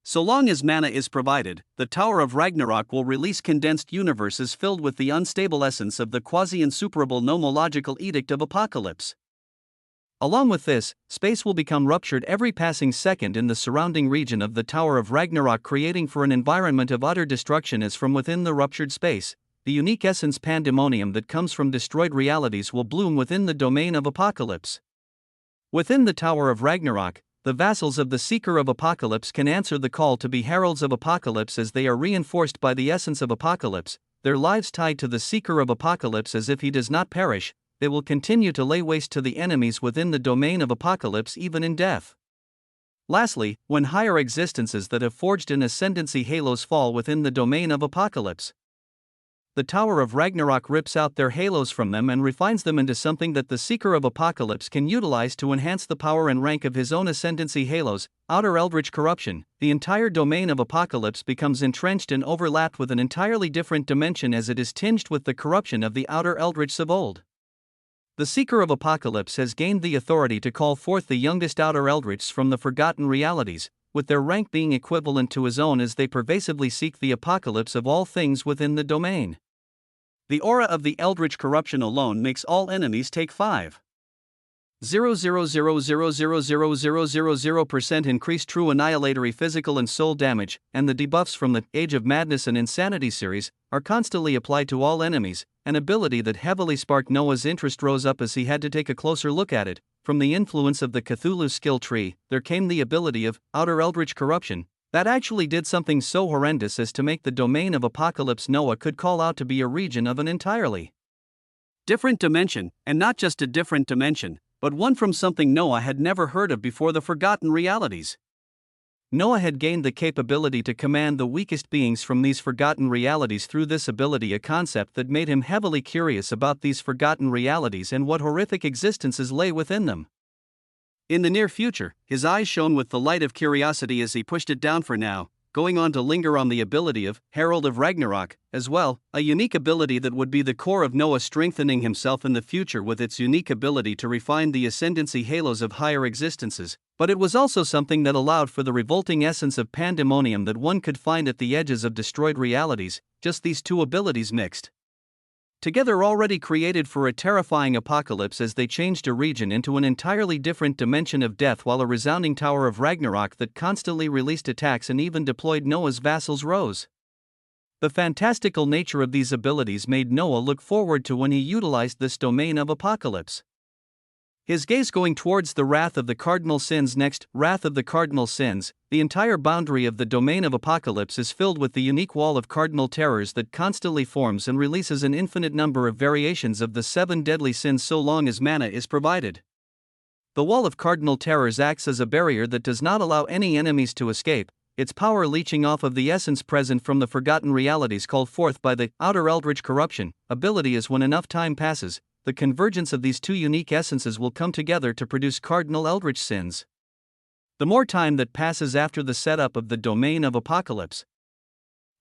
So long as mana is provided, the Tower of Ragnarok will release condensed universes filled with the unstable essence of the quasi-insuperable nomological edict of apocalypse. Along with this, space will become ruptured every passing second in the surrounding region of the Tower of Ragnarok, creating for an environment of utter destruction as from within the ruptured space. The unique essence pandemonium that comes from destroyed realities will bloom within the domain of apocalypse. Within the Tower of Ragnarok, the vassals of the Seeker of Apocalypse can answer the call to be heralds of apocalypse as they are reinforced by the essence of apocalypse, their lives tied to the Seeker of Apocalypse as if he does not perish. They will continue to lay waste to the enemies within the domain of apocalypse even in death. Lastly, when higher existences that have forged an ascendancy halos fall within the domain of apocalypse, the Tower of Ragnarok rips out their halos from them and refines them into something that the Seeker of Apocalypse can utilize to enhance the power and rank of his own ascendancy halos, Outer Eldritch Corruption. The entire domain of apocalypse becomes entrenched and overlapped with an entirely different dimension as it is tinged with the corruption of the Outer Eldritch of old. The Seeker of Apocalypse has gained the authority to call forth the youngest Outer Eldritchs from the forgotten realities, with their rank being equivalent to his own as they pervasively seek the apocalypse of all things within the domain. The aura of the Eldritch Corruption alone makes all enemies take 5,000,000,000% increased true annihilatory physical and soul damage, and the debuffs from the Age of Madness and Insanity series are constantly applied to all enemies, an ability that heavily sparked Noah's interest rose up as he had to take a closer look at it. From the influence of the Cthulhu skill tree, there came the ability of Outer Eldritch Corruption, that actually did something so horrendous as to make the domain of apocalypse Noah could call out to be a region of an entirely different dimension, and not just a different dimension, but one from something Noah had never heard of before, the forgotten realities. Noah had gained the capability to command the weakest beings from these forgotten realities through this ability, a concept that made him heavily curious about these forgotten realities and what horrific existences lay within them. In the near future, his eyes shone with the light of curiosity as he pushed it down for now, going on to linger on the ability of Herald of Ragnarok, as well, a unique ability that would be the core of Noah strengthening himself in the future with its unique ability to refine the ascendancy halos of higher existences, but it was also something that allowed for the revolting essence of pandemonium that one could find at the edges of destroyed realities, just these two abilities mixed together already created for a terrifying apocalypse as they changed a region into an entirely different dimension of death, while a resounding tower of Ragnarok that constantly released attacks and even deployed Noah's vassals rose. The fantastical nature of these abilities made Noah look forward to when he utilized this domain of apocalypse. His gaze going towards the wrath of the cardinal sins next. Wrath of the cardinal sins. The entire boundary of the domain of apocalypse is filled with the unique wall of cardinal terrors that constantly forms and releases an infinite number of variations of the 7 deadly sins so long as mana is provided. The wall of cardinal terrors acts as a barrier that does not allow any enemies to escape, its power leeching off of the essence present from the forgotten realities called forth by the outer eldritch corruption ability. As when enough time passes, the convergence of these two unique essences will come together to produce cardinal eldritch sins. The more time that passes after the setup of the domain of apocalypse,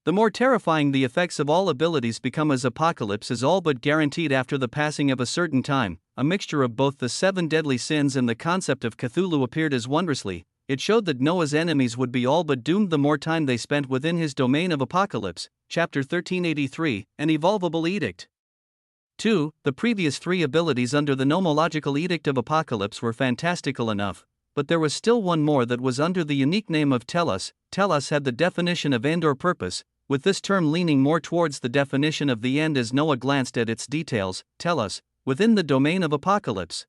the more terrifying the effects of all abilities become, as apocalypse is all but guaranteed after the passing of a certain time. A mixture of both the 7 deadly sins and the concept of Cthulhu appeared as wondrously. It showed that Noah's enemies would be all but doomed the more time they spent within his domain of apocalypse. Chapter 1383, An Evolvable Edict. 2. The previous 3 abilities under the nomological edict of apocalypse were fantastical enough, but there was still one more that was under the unique name of telos. Telos had the definition of end or purpose, with this term leaning more towards the definition of the end as Noah glanced at its details. Telos, within the domain of apocalypse.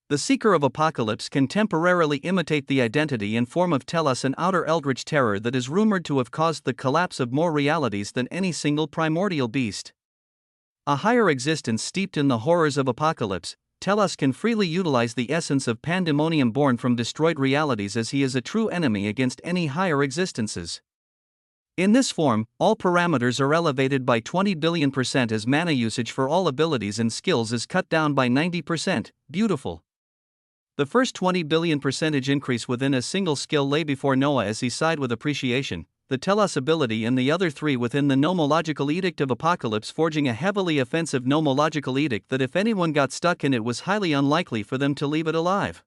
The seeker of apocalypse can temporarily imitate the identity and form of telos, an outer eldritch terror that is rumored to have caused the collapse of more realities than any single primordial beast. A higher existence steeped in the horrors of apocalypse, Telos can freely utilize the essence of pandemonium born from destroyed realities, as he is a true enemy against any higher existences. In this form, all parameters are elevated by 20 billion% as mana usage for all abilities and skills is cut down by 90%. Beautiful. The first 20 billion% increase within a single skill lay before Noah as he sighed with appreciation. The telos ability and the other 3 within the nomological edict of apocalypse, forging a heavily offensive nomological edict that if anyone got stuck in it was highly unlikely for them to leave it alive.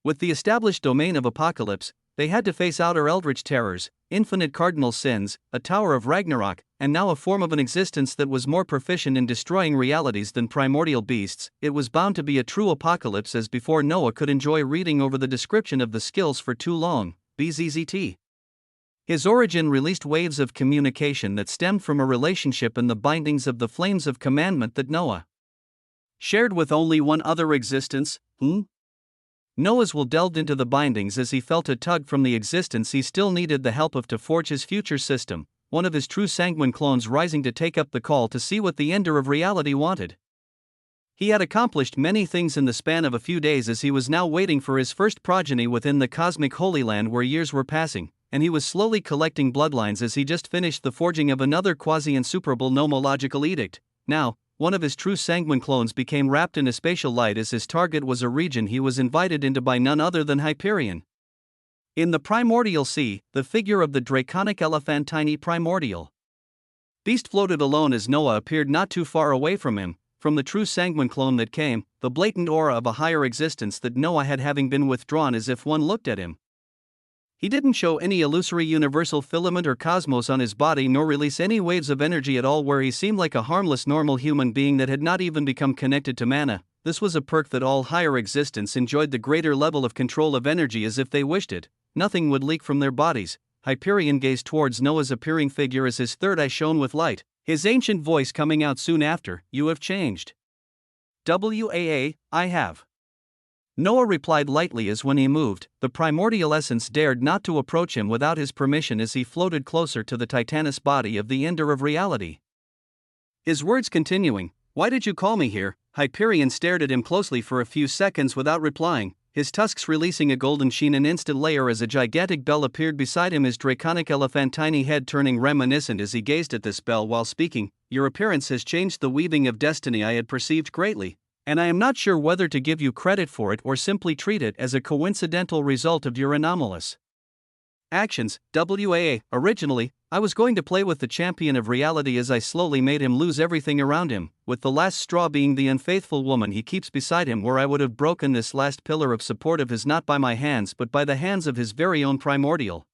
With the established domain of apocalypse, they had to face outer eldritch terrors, infinite cardinal sins, a tower of Ragnarok, and now a form of an existence that was more proficient in destroying realities than primordial beasts. It was bound to be a true apocalypse, as before Noah could enjoy reading over the description of the skills for too long. BZZT. His origin released waves of communication that stemmed from a relationship and the bindings of the flames of commandment that Noah shared with only one other existence. Noah's will delved into the bindings as he felt a tug from the existence he still needed the help of to forge his future system, one of his true sanguine clones rising to take up the call to see what the ender of reality wanted. He had accomplished many things in the span of a few days, as he was now waiting for his first progeny within the cosmic Holy Land where years were passing, and he was slowly collecting bloodlines as he just finished the forging of another quasi-insuperable nomological edict. Now, one of his true sanguine clones became wrapped in a spatial light as his target was a region he was invited into by none other than Hyperion. In the primordial sea, the figure of the draconic elephantine primordial beast floated alone as Noah appeared not too far away from him. From the true sanguine clone that came, the blatant aura of a higher existence that Noah had, having been withdrawn as if one looked at him. He didn't show any illusory universal filament or cosmos on his body, nor release any waves of energy at all, where he seemed like a harmless normal human being that had not even become connected to mana. This was a perk that all higher existence enjoyed, the greater level of control of energy as if they wished it. Nothing would leak from their bodies. Hyperion gazed towards Noah's appearing figure as his third eye shone with light, his ancient voice coming out soon after, "You have changed. WAA, I have." Noah replied lightly as when he moved, the primordial essence dared not to approach him without his permission as he floated closer to the titanous body of the ender of reality. His words continuing, "Why did you call me here?" Hyperion stared at him closely for a few seconds without replying, his tusks releasing a golden sheen an instant later as a gigantic bell appeared beside him, his draconic elephantine head turning reminiscent as he gazed at this bell while speaking. "Your appearance has changed the weaving of destiny I had perceived greatly, and I am not sure whether to give you credit for it or simply treat it as a coincidental result of your anomalous actions. Originally, I was going to play with the champion of reality as I slowly made him lose everything around him, with the last straw being the unfaithful woman he keeps beside him, where I would have broken this last pillar of support of his not by my hands but by the hands of his very own primordial."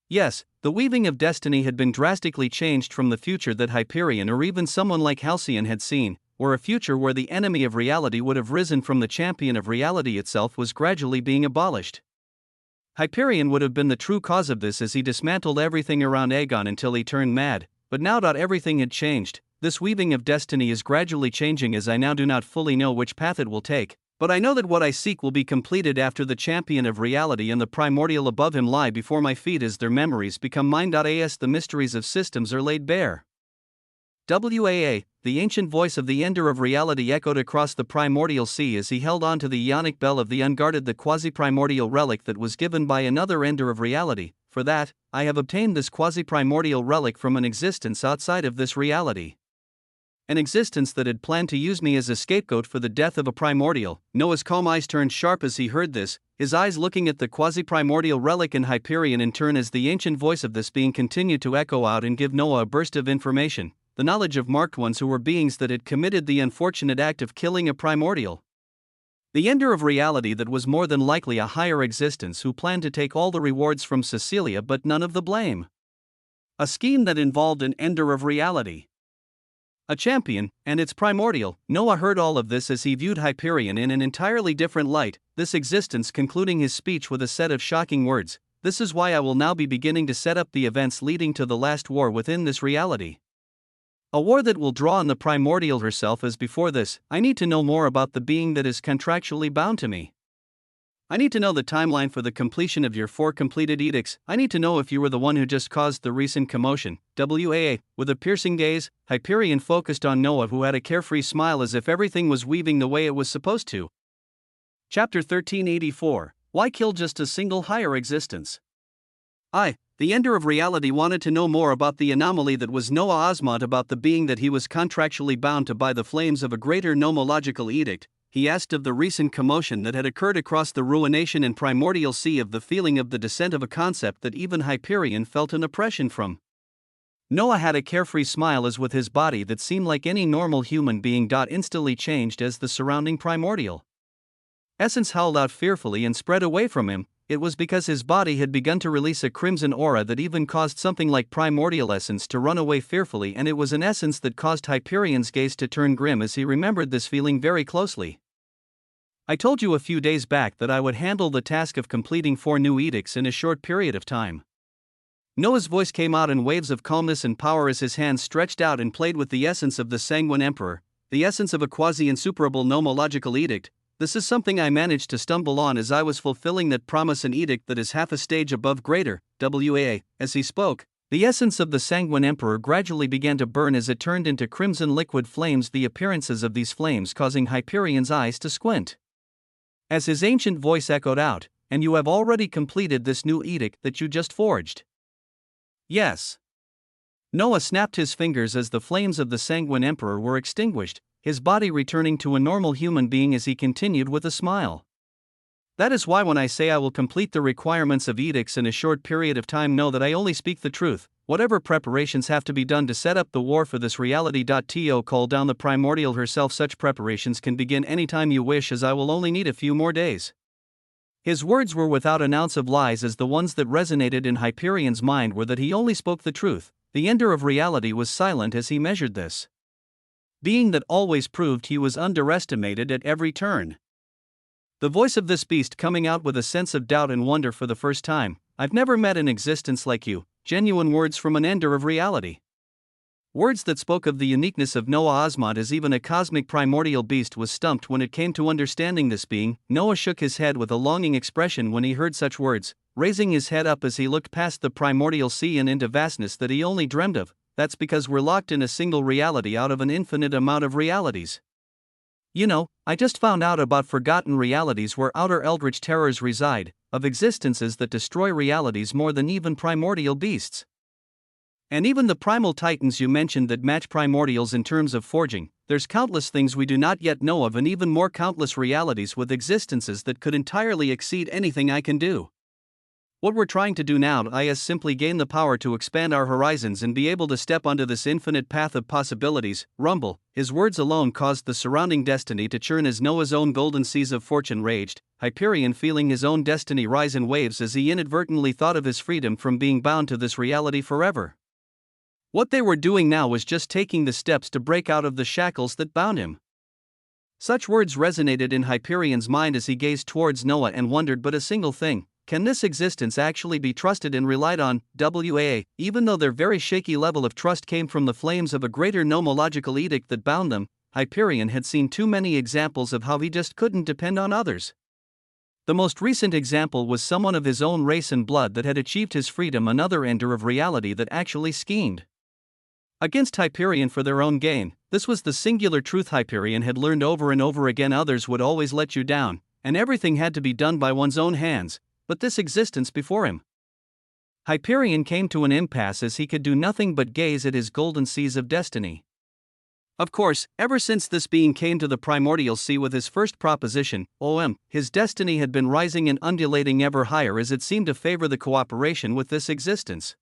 Yes, the weaving of destiny had been drastically changed from the future that Hyperion or even someone like Halcyon had seen, where a future where the enemy of reality would have risen from the champion of reality itself was gradually being abolished. Hyperion would have been the true cause of this as he dismantled everything around Aegon until he turned mad, but now everything had changed. This weaving of destiny is gradually changing as I now do not fully know which path it will take, but I know that what I seek will be completed after the champion of reality and the primordial above him lie before my feet as their memories become mine. As the mysteries of systems are laid bare. The ancient voice of the ender of reality echoed across the primordial sea as he held on to the ionic bell of the unguarded, the quasi-primordial relic that was given by another ender of reality. For that, I have obtained this quasi-primordial relic from an existence outside of this reality. An existence that had planned to use me as a scapegoat for the death of a primordial. Noah's calm eyes turned sharp as he heard this, his eyes looking at the quasi-primordial relic and Hyperion in turn as the ancient voice of this being continued to echo out and give Noah a burst of information. The knowledge of marked ones who were beings that had committed the unfortunate act of killing a primordial. The ender of reality that was more than likely a higher existence who planned to take all the rewards from Cecilia but none of the blame. A scheme that involved an ender of reality, a champion, and its primordial. Noah heard all of this as he viewed Hyperion in an entirely different light, this existence concluding his speech with a set of shocking words. "This is why I will now be beginning to set up the events leading to the last war within this reality. A war that will draw on the primordial herself as before this. I need to know more about the being that is contractually bound to me. I need to know the timeline for the completion of your 4 completed edicts. I need to know if you were the one who just caused the recent commotion." With a piercing gaze, Hyperion focused on Noah, who had a carefree smile as if everything was weaving the way it was supposed to. Chapter 1384. Why kill just a single higher existence? The ender of reality wanted to know more about the anomaly that was Noah Osmond, about the being that he was contractually bound to by the flames of a greater nomological edict. He asked of the recent commotion that had occurred across the ruination and primordial sea, of the feeling of the descent of a concept that even Hyperion felt an oppression from. Noah had a carefree smile as with his body that seemed like any normal human being instantly changed as the surrounding primordial essence howled out fearfully and spread away from him. It was because his body had begun to release a crimson aura that even caused something like primordial essence to run away fearfully, and it was an essence that caused Hyperion's gaze to turn grim as he remembered this feeling very closely. "I told you a few days back that I would handle the task of completing 4 new edicts in a short period of time." Noah's voice came out in waves of calmness and power as his hands stretched out and played with the essence of the Sanguine Emperor, the essence of a quasi-insuperable nomological edict. "This is something I managed to stumble on as I was fulfilling that promise, an edict that is half a stage above greater." As he spoke, the essence of the Sanguine Emperor gradually began to burn as it turned into crimson liquid flames, the appearances of these flames causing Hyperion's eyes to squint. As his ancient voice echoed out, "And you have already completed this new edict that you just forged?" "Yes." Noah snapped his fingers as the flames of the Sanguine Emperor were extinguished, his body returning to a normal human being as he continued with a smile. "That is why when I say I will complete the requirements of edicts in a short period of time, know that I only speak the truth. Whatever preparations have to be done to set up the war for this reality. Call down the primordial herself. Such preparations can begin anytime you wish, as I will only need a few more days." His words were without an ounce of lies, as the ones that resonated in Hyperion's mind were that he only spoke the truth. The ender of reality was silent as he measured this being that always proved he was underestimated at every turn. The voice of this beast coming out with a sense of doubt and wonder for the first time. "I've never met an existence like you." Genuine words from an ender of reality. Words that spoke of the uniqueness of Noah Osmond as even a cosmic primordial beast was stumped when it came to understanding this being. Noah shook his head with a longing expression when he heard such words, raising his head up as he looked past the primordial sea and into vastness that he only dreamed of. That's because we're locked in a single reality out of an infinite amount of realities. You know, I just found out about forgotten realities where outer eldritch terrors reside, of existences that destroy realities more than even primordial beasts. And even the primal titans you mentioned that match primordials in terms of forging, there's countless things we do not yet know of and even more countless realities with existences that could entirely exceed anything I can do. What we're trying to do now is simply gain the power to expand our horizons and be able to step onto this infinite path of possibilities. Rumble. His words alone caused the surrounding destiny to churn as Noah's own golden seas of fortune raged, Hyperion feeling his own destiny rise in waves as he inadvertently thought of his freedom from being bound to this reality forever. What they were doing now was just taking the steps to break out of the shackles that bound him. Such words resonated in Hyperion's mind as he gazed towards Noah and wondered but a single thing. Can this existence actually be trusted and relied on? Even though their very shaky level of trust came from the flames of a greater nomological edict that bound them, Hyperion had seen too many examples of how he just couldn't depend on others. The most recent example was someone of his own race and blood that had achieved his freedom, another ender of reality that actually schemed against Hyperion for their own gain. This was the singular truth Hyperion had learned over and over again: others would always let you down, and everything had to be done by one's own hands. But this existence before him. Hyperion came to an impasse as he could do nothing but gaze at his golden seas of destiny. Of course, ever since this being came to the primordial sea with his first proposition, his destiny had been rising and undulating ever higher as it seemed to favor the cooperation with this existence.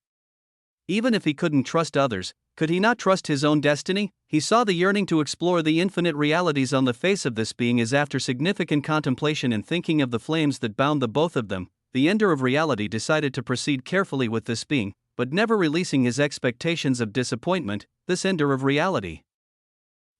Even if he couldn't trust others, could he not trust his own destiny? He saw the yearning to explore the infinite realities on the face of this being as, after significant contemplation and thinking of the flames that bound the both of them, the ender of reality decided to proceed carefully with this being, but never releasing his expectations of disappointment. This ender of reality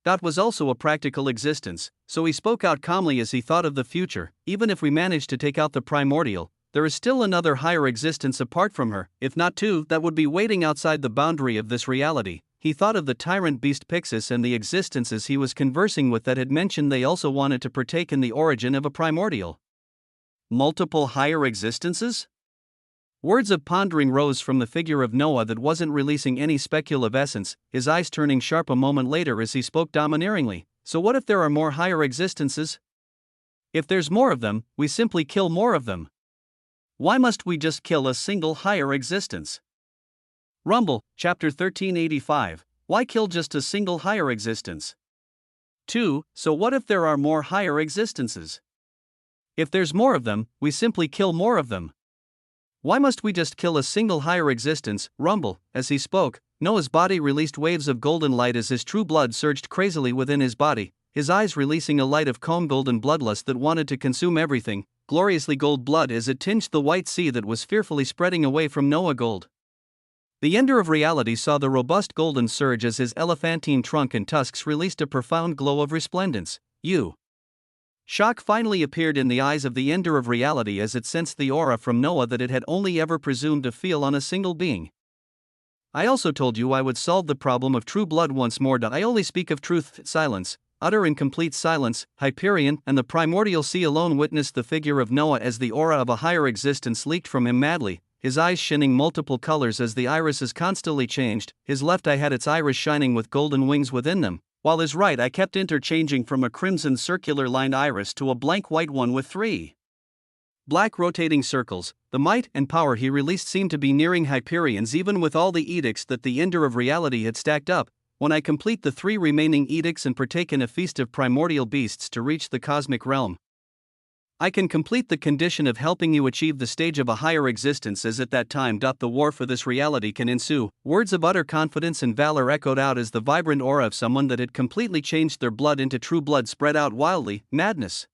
that was also a practical existence, so he spoke out calmly as he thought of the future. Even if we manage to take out the primordial, there is still another higher existence apart from her, if not two, that would be waiting outside the boundary of this reality. He thought of the tyrant beast Pixis and the existences he was conversing with that had mentioned they also wanted to partake in the origin of a primordial. Multiple higher existences? Words of pondering rose from the figure of Noah that wasn't releasing any speculative essence, his eyes turning sharp a moment later as he spoke domineeringly. So what if there are more higher existences? If there's more of them, we simply kill more of them. Why must we just kill a single higher existence? Rumble, Chapter 1385. Why kill just a single higher existence? 2. So what if there are more higher existences? If there's more of them, we simply kill more of them. Why must we just kill a single higher existence? Rumble. As he spoke, Noah's body released waves of golden light as his true blood surged crazily within his body, his eyes releasing a light of calm golden bloodlust that wanted to consume everything, gloriously gold blood as it tinged the white sea that was fearfully spreading away from Noah gold. The ender of reality saw the robust golden surge as his elephantine trunk and tusks released a profound glow of resplendence. Shock finally appeared in the eyes of the ender of reality as it sensed the aura from Noah that it had only ever presumed to feel on a single being. I also told you I would solve the problem of true blood once more. I only speak of truth. Silence, utter and complete silence. Hyperion and the primordial sea alone witnessed the figure of Noah as the aura of a higher existence leaked from him madly, his eyes shining multiple colors as the irises constantly changed. His left eye had its iris shining with golden wings within them, while his right eye kept interchanging from a crimson circular-lined iris to a blank white one with 3 black rotating circles. The might and power he released seemed to be nearing Hyperion's even with all the edicts that the ender of reality had stacked up. When I complete the 3 remaining edicts and partake in a feast of primordial beasts to reach the cosmic realm, I can complete the condition of helping you achieve the stage of a higher existence, as at that time the war for this reality can ensue. Words of utter confidence and valor echoed out as the vibrant aura of someone that had completely changed their blood into true blood spread out wildly. Madness.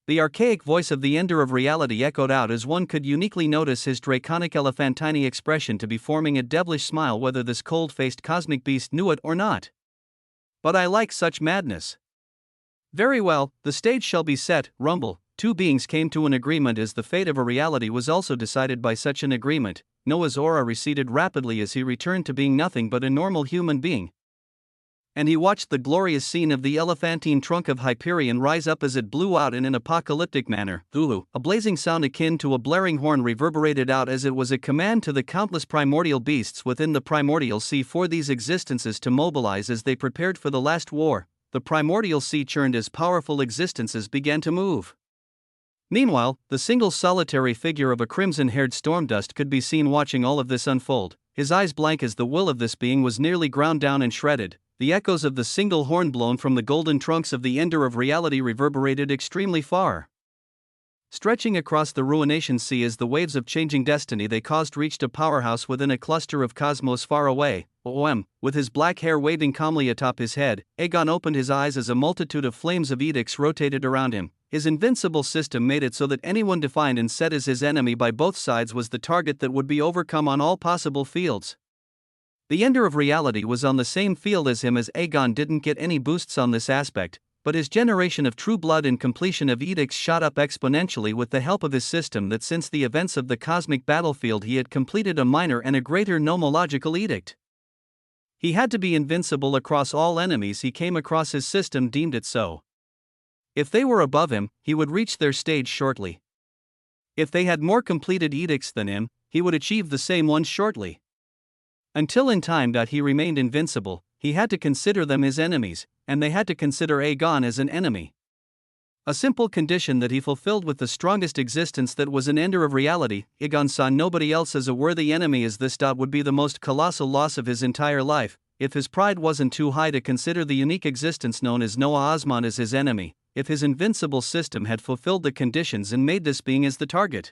The archaic voice of the ender of reality echoed out as one could uniquely notice his draconic elephantine expression to be forming a devilish smile, whether this cold-faced cosmic beast knew it or not. But I like such madness. Very well, the stage shall be set, rumble. Two beings came to an agreement as the fate of a reality was also decided by such an agreement. Noah's aura receded rapidly as he returned to being nothing but a normal human being. And he watched the glorious scene of the elephantine trunk of Hyperion rise up as it blew out in an apocalyptic manner. Ulu, a blazing sound akin to a blaring horn reverberated out as it was a command to the countless primordial beasts within the primordial sea for these existences to mobilize as they prepared for the last war. The primordial sea churned as powerful existences began to move. Meanwhile, the single solitary figure of a crimson-haired stormdust could be seen watching all of this unfold, his eyes blank as the will of this being was nearly ground down and shredded. The echoes of the single horn blown from the golden trunks of the ender of reality reverberated extremely far. Stretching across the ruination sea as the waves of changing destiny they caused reached a powerhouse within a cluster of cosmos far away. With his black hair waving calmly atop his head, Aegon opened his eyes as a multitude of flames of edicts rotated around him. His invincible system made it so that anyone defined and set as his enemy by both sides was the target that would be overcome on all possible fields. The ender of reality was on the same field as him as Aegon didn't get any boosts on this aspect, but his generation of true blood and completion of edicts shot up exponentially with the help of his system that since the events of the cosmic battlefield he had completed a minor and a greater nomological edict. He had to be invincible across all enemies he came across. His system deemed it so. If they were above him, he would reach their stage shortly. If they had more completed edicts than him, he would achieve the same ones shortly. Until in time that he remained invincible, he had to consider them his enemies, and they had to consider Aegon as an enemy. A simple condition that he fulfilled with the strongest existence that was an ender of reality. Aegon saw nobody else as a worthy enemy as this would be the most colossal loss of his entire life, if his pride wasn't too high to consider the unique existence known as Noah Osmond as his enemy, if his invincible system had fulfilled the conditions and made this being as the target.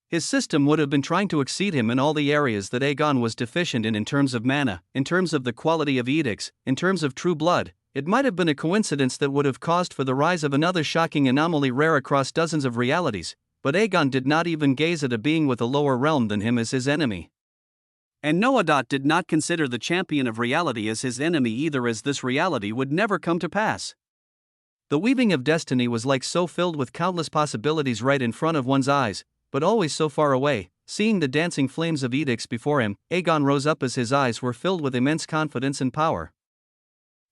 His system would have been trying to exceed him in all the areas that Aegon was deficient in terms of mana, in terms of the quality of edicts, in terms of true blood. It might have been a coincidence that would have caused for the rise of another shocking anomaly rare across dozens of realities, but Aegon did not even gaze at a being with a lower realm than him as his enemy. And Noah did not consider the champion of reality as his enemy either, as this reality would never come to pass. The weaving of destiny was like so filled with countless possibilities right in front of one's eyes, but always so far away. Seeing the dancing flames of edicts before him, Aegon rose up as his eyes were filled with immense confidence and power.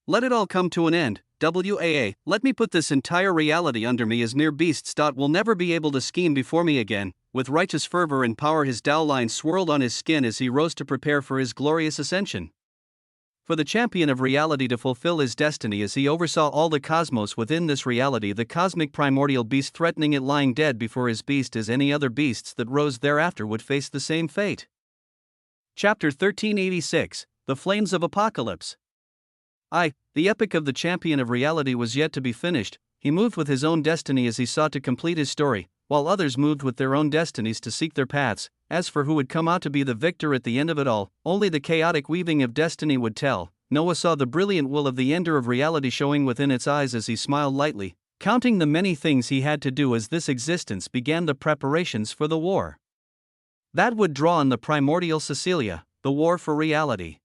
Let it all come to an end, let me put this entire reality under me as mere beasts will never be able to scheme before me again. With righteous fervor and power his dowline swirled on his skin as he rose to prepare for his glorious ascension. For the champion of reality to fulfill his destiny as he oversaw all the cosmos within this reality, the cosmic primordial beast threatening it lying dead before his beast, as any other beasts that rose thereafter would face the same fate. Chapter 1386, The Flames of Apocalypse. The epic of the champion of reality was yet to be finished. He moved with his own destiny as he sought to complete his story, while others moved with their own destinies to seek their paths. As for who would come out to be the victor at the end of it all, only the chaotic weaving of destiny would tell. Noah saw the brilliant will of the ender of reality showing within its eyes as he smiled lightly, counting the many things he had to do as this existence began the preparations for the war that would draw on the primordial Cecilia, the war for reality.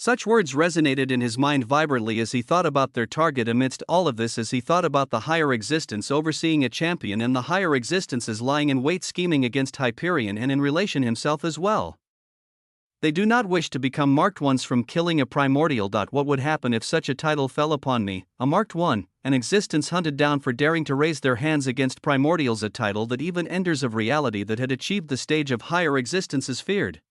Such words resonated in his mind vibrantly as he thought about their target amidst all of this, as he thought about the higher existence overseeing a champion and the higher existences lying in wait scheming against Hyperion and in relation himself as well. They do not wish to become marked ones from killing a primordial. What would happen if such a title fell upon me, a marked one, an existence hunted down for daring to raise their hands against primordials, a title that even enders of reality that had achieved the stage of higher existences feared?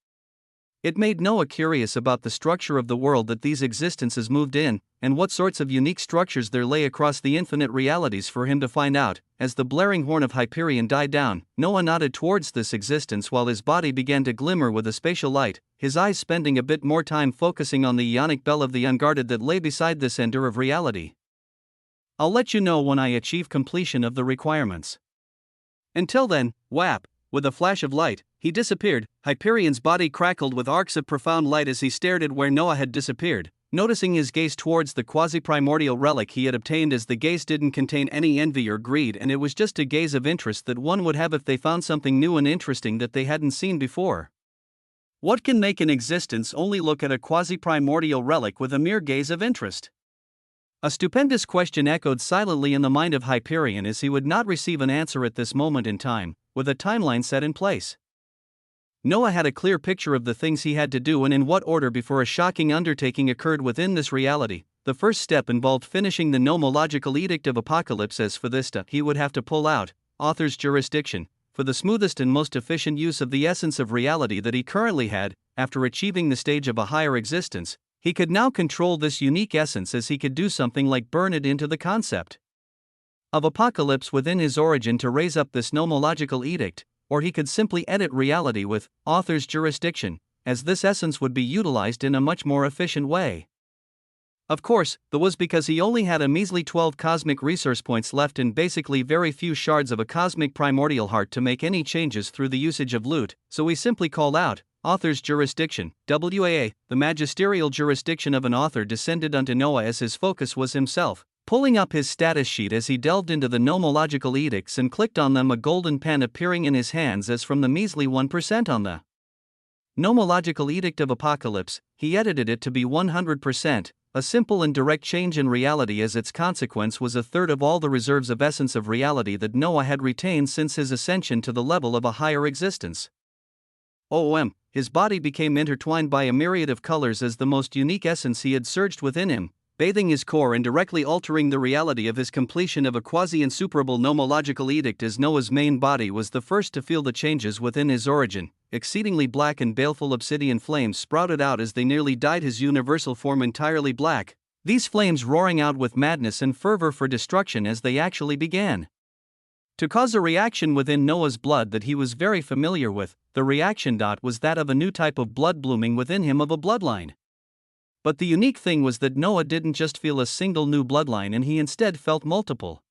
It made Noah curious about the structure of the world that these existences moved in, and what sorts of unique structures there lay across the infinite realities for him to find out. As the blaring horn of Hyperion died down, Noah nodded towards this existence while his body began to glimmer with a spatial light, his eyes spending a bit more time focusing on the ionic bell of the unguarded that lay beside this ender of reality. I'll let you know when I achieve completion of the requirements. Until then, whap! With a flash of light, he disappeared. Hyperion's body crackled with arcs of profound light as he stared at where Noah had disappeared, noticing his gaze towards the quasi-primordial relic he had obtained, as the gaze didn't contain any envy or greed, and it was just a gaze of interest that one would have if they found something new and interesting that they hadn't seen before. What can make an existence only look at a quasi-primordial relic with a mere gaze of interest? A stupendous question echoed silently in the mind of Hyperion as he would not receive an answer at this moment in time, with a timeline set in place. Noah had a clear picture of the things he had to do and in what order before a shocking undertaking occurred within this reality. The first step involved finishing the nomological edict of apocalypse, as for this he would have to pull out author's jurisdiction for the smoothest and most efficient use of the essence of reality that he currently had. After achieving the stage of a higher existence, he could now control this unique essence, as he could do something like burn it into the concept of apocalypse within his origin to raise up this nomological edict, or he could simply edit reality with author's jurisdiction, as this essence would be utilized in a much more efficient way. Of course, that was because he only had a measly 12 cosmic resource points left and basically very few shards of a cosmic primordial heart to make any changes through the usage of loot, so he simply called out author's jurisdiction, WAA. The magisterial jurisdiction of an author descended unto Noah as his focus was himself. Pulling up his status sheet as he delved into the nomological edicts and clicked on them, a golden pen appearing in his hands as from the measly 1% on the nomological edict of apocalypse, he edited it to be 100%, a simple and direct change in reality, as its consequence was a third of all the reserves of essence of reality that Noah had retained since his ascension to the level of a higher existence. His body became intertwined by a myriad of colors as the most unique essence he had surged within him, bathing his core and directly altering the reality of his completion of a quasi-insuperable nomological edict, as Noah's main body was the first to feel the changes within his origin. Exceedingly black and baleful obsidian flames sprouted out as they nearly dyed his universal form entirely black, these flames roaring out with madness and fervor for destruction as they actually began to cause a reaction within Noah's blood that he was very familiar with. The reaction was that of a new type of blood blooming within him of a bloodline. But the unique thing was that Noah didn't just feel a single new bloodline, and he instead felt multiple.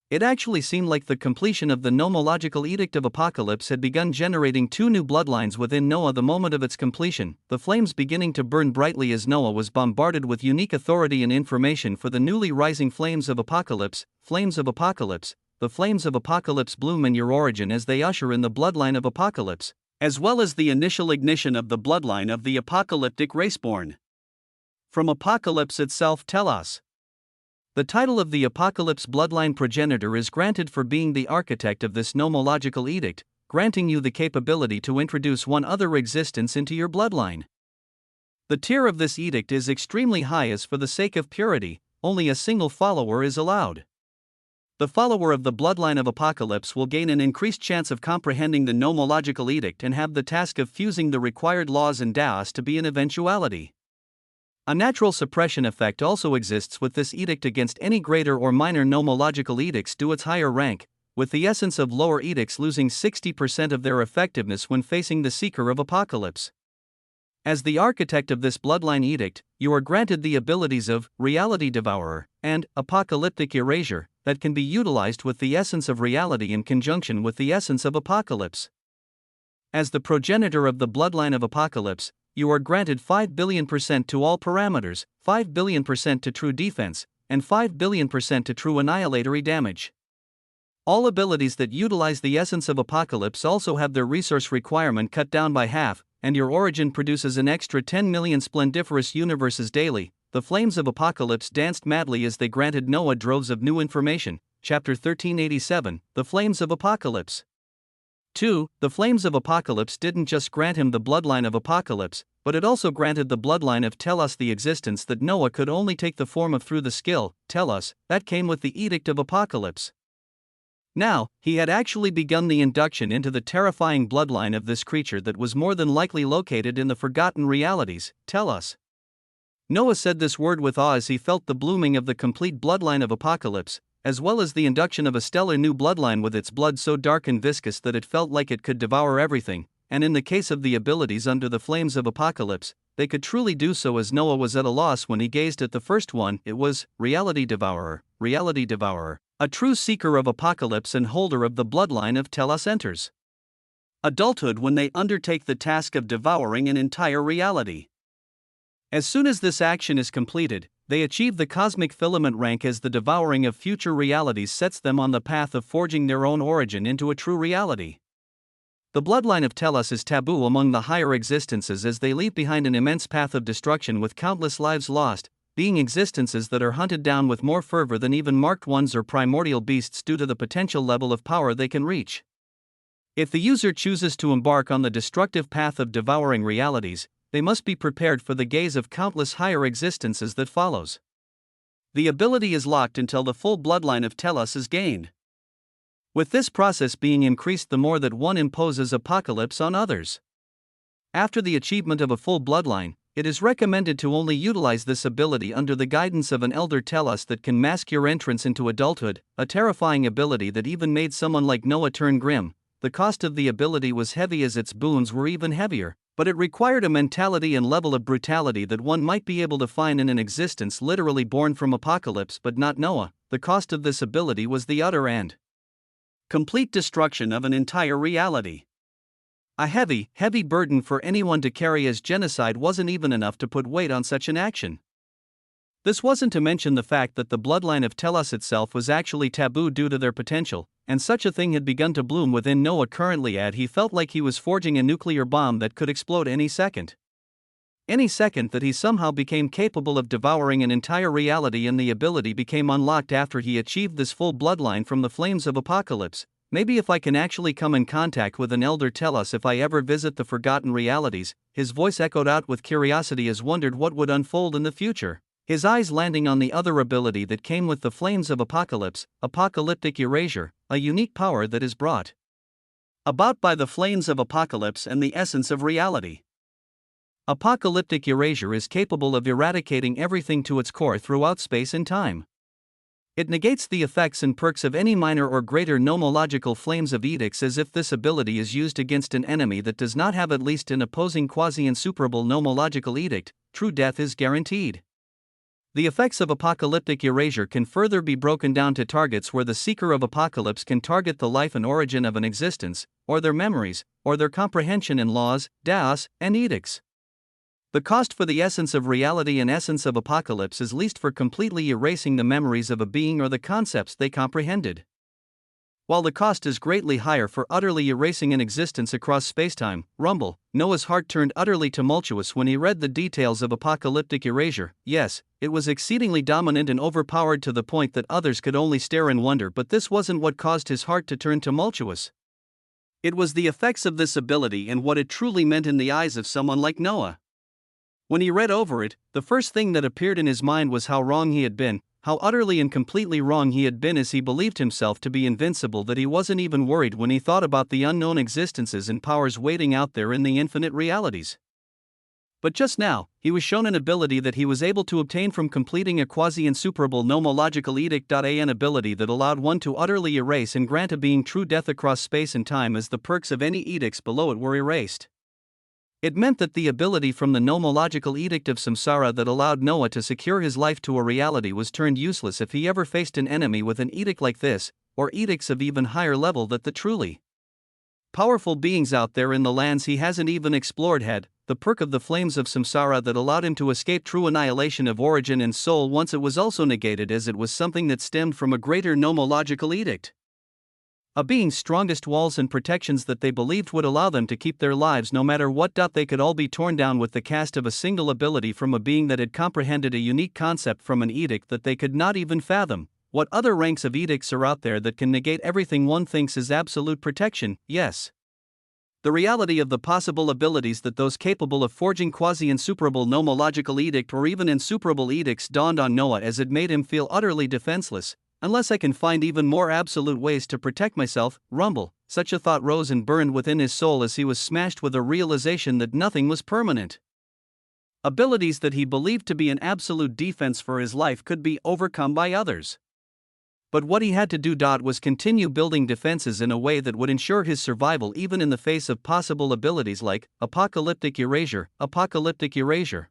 It actually seemed like the completion of the nomological edict of apocalypse had begun generating two new bloodlines within Noah the moment of its completion, the flames beginning to burn brightly as Noah was bombarded with unique authority and information for the newly rising flames of apocalypse. Flames of apocalypse. The flames of apocalypse bloom in your origin as they usher in the bloodline of apocalypse, as well as the initial ignition of the bloodline of the apocalyptic raceborn. From Apocalypse itself, telos. The title of the Apocalypse bloodline progenitor is granted for being the architect of this nomological edict, granting you the capability to introduce one other existence into your bloodline. The tier of this edict is extremely high, as for the sake of purity, only a single follower is allowed. The follower of the bloodline of Apocalypse will gain an increased chance of comprehending the nomological edict and have the task of fusing the required laws and daos to be an eventuality. A natural suppression effect also exists with this edict against any greater or minor nomological edicts due its higher rank, with the essence of lower edicts losing 60% of their effectiveness when facing the seeker of apocalypse. As the architect of this bloodline edict, you are granted the abilities of Reality Devourer and Apocalyptic Erasure that can be utilized with the essence of reality in conjunction with the essence of apocalypse. As the progenitor of the bloodline of apocalypse, you are granted 5 billion% to all parameters, 5 billion% to true defense, and 5 billion% to true annihilatory damage. All abilities that utilize the essence of apocalypse also have their resource requirement cut down by half, and your origin produces an extra 10 million splendiferous universes daily. The flames of apocalypse danced madly as they granted Noah droves of new information. Chapter 1387, The Flames of Apocalypse. 2. The flames of apocalypse didn't just grant him the bloodline of apocalypse, but it also granted the bloodline of telos the existence that Noah could only take the form of through the skill, telos, that came with the edict of apocalypse. Now, he had actually begun the induction into the terrifying bloodline of this creature that was more than likely located in the forgotten realities, telos. Noah said this word with awe as he felt the blooming of the complete bloodline of apocalypse, as well as the induction of a stellar new bloodline with its blood so dark and viscous that it felt like it could devour everything, and in the case of the abilities under the flames of apocalypse, they could truly do so, as Noah was at a loss when he gazed at the first one. It was Reality Devourer, a true seeker of apocalypse and holder of the bloodline of telos enters adulthood when they undertake the task of devouring an entire reality. As soon as this action is completed, they achieve the cosmic filament rank, as the devouring of future realities sets them on the path of forging their own origin into a true reality. The bloodline of telos is taboo among the higher existences as they leave behind an immense path of destruction with countless lives lost, being existences that are hunted down with more fervor than even marked ones or primordial beasts due to the potential level of power they can reach. If the user chooses to embark on the destructive path of devouring realities, they must be prepared for the gaze of countless higher existences that follows. The ability is locked until the full bloodline of Telos is gained, with this process being increased the more that one imposes apocalypse on others. After the achievement of a full bloodline, it is recommended to only utilize this ability under the guidance of an elder Telos that can mask your entrance into adulthood, a terrifying ability that even made someone like Noah turn grim. The cost of the ability was heavy as its boons were even heavier, but it required a mentality and level of brutality that one might be able to find in an existence literally born from apocalypse but not Noah. The cost of this ability was the utter and complete destruction of an entire reality. A heavy, heavy burden for anyone to carry, as genocide wasn't even enough to put weight on such an action. This wasn't to mention the fact that the bloodline of Telos itself was actually taboo due to their potential, and such a thing had begun to bloom within Noah currently. He felt like he was forging a nuclear bomb that could explode any second. Any second that he somehow became capable of devouring an entire reality, and the ability became unlocked after he achieved this full bloodline from the flames of apocalypse. Maybe if I can actually come in contact with an elder Telos if I ever visit the forgotten realities, his voice echoed out with curiosity as wondered what would unfold in the future, his eyes landing on the other ability that came with the flames of apocalypse, apocalyptic erasure, a unique power that is brought about by the flames of apocalypse and the essence of reality. Apocalyptic erasure is capable of eradicating everything to its core throughout space and time. It negates the effects and perks of any minor or greater nomological flames of edicts, as if this ability is used against an enemy that does not have at least an opposing quasi-insuperable nomological edict. True death is guaranteed. The effects of apocalyptic erasure can further be broken down to targets where the seeker of apocalypse can target the life and origin of an existence, or their memories, or their comprehension in laws, daos, and edicts. The cost for the essence of reality and essence of apocalypse is least for completely erasing the memories of a being or the concepts they comprehended, while the cost is greatly higher for utterly erasing an existence across spacetime. Rumble. Noah's heart turned utterly tumultuous when he read the details of apocalyptic erasure. Yes, it was exceedingly dominant and overpowered to the point that others could only stare in wonder, but this wasn't what caused his heart to turn tumultuous. It was the effects of this ability and what it truly meant in the eyes of someone like Noah. When he read over it, the first thing that appeared in his mind was how wrong he had been, how utterly and completely wrong he had been, as he believed himself to be invincible, that he wasn't even worried when he thought about the unknown existences and powers waiting out there in the infinite realities. But just now, he was shown an ability that he was able to obtain from completing a quasi-insuperable nomological edict. An ability that allowed one to utterly erase and grant a being true death across space and time, as the perks of any edicts below it were erased. It meant that the ability from the nomological edict of samsara that allowed Noah to secure his life to a reality was turned useless if he ever faced an enemy with an edict like this, or edicts of even higher level that the truly powerful beings out there in the lands he hasn't even explored had. The perk of the flames of samsara that allowed him to escape true annihilation of origin and soul once it was also negated, as it was something that stemmed from a greater nomological edict. A being's strongest walls and protections that they believed would allow them to keep their lives no matter what. They could all be torn down with the cast of a single ability from a being that had comprehended a unique concept from an edict that they could not even fathom. What other ranks of edicts are out there that can negate everything one thinks is absolute protection? Yes. The reality of the possible abilities that those capable of forging quasi-insuperable nomological edict or even insuperable edicts dawned on Noah, as it made him feel utterly defenseless. Unless I can find even more absolute ways to protect myself, rumble. Such a thought rose and burned within his soul as he was smashed with a realization that nothing was permanent. Abilities that he believed to be an absolute defense for his life could be overcome by others. But what he had to do was continue building defenses in a way that would ensure his survival even in the face of possible abilities like apocalyptic erasure. Apocalyptic erasure.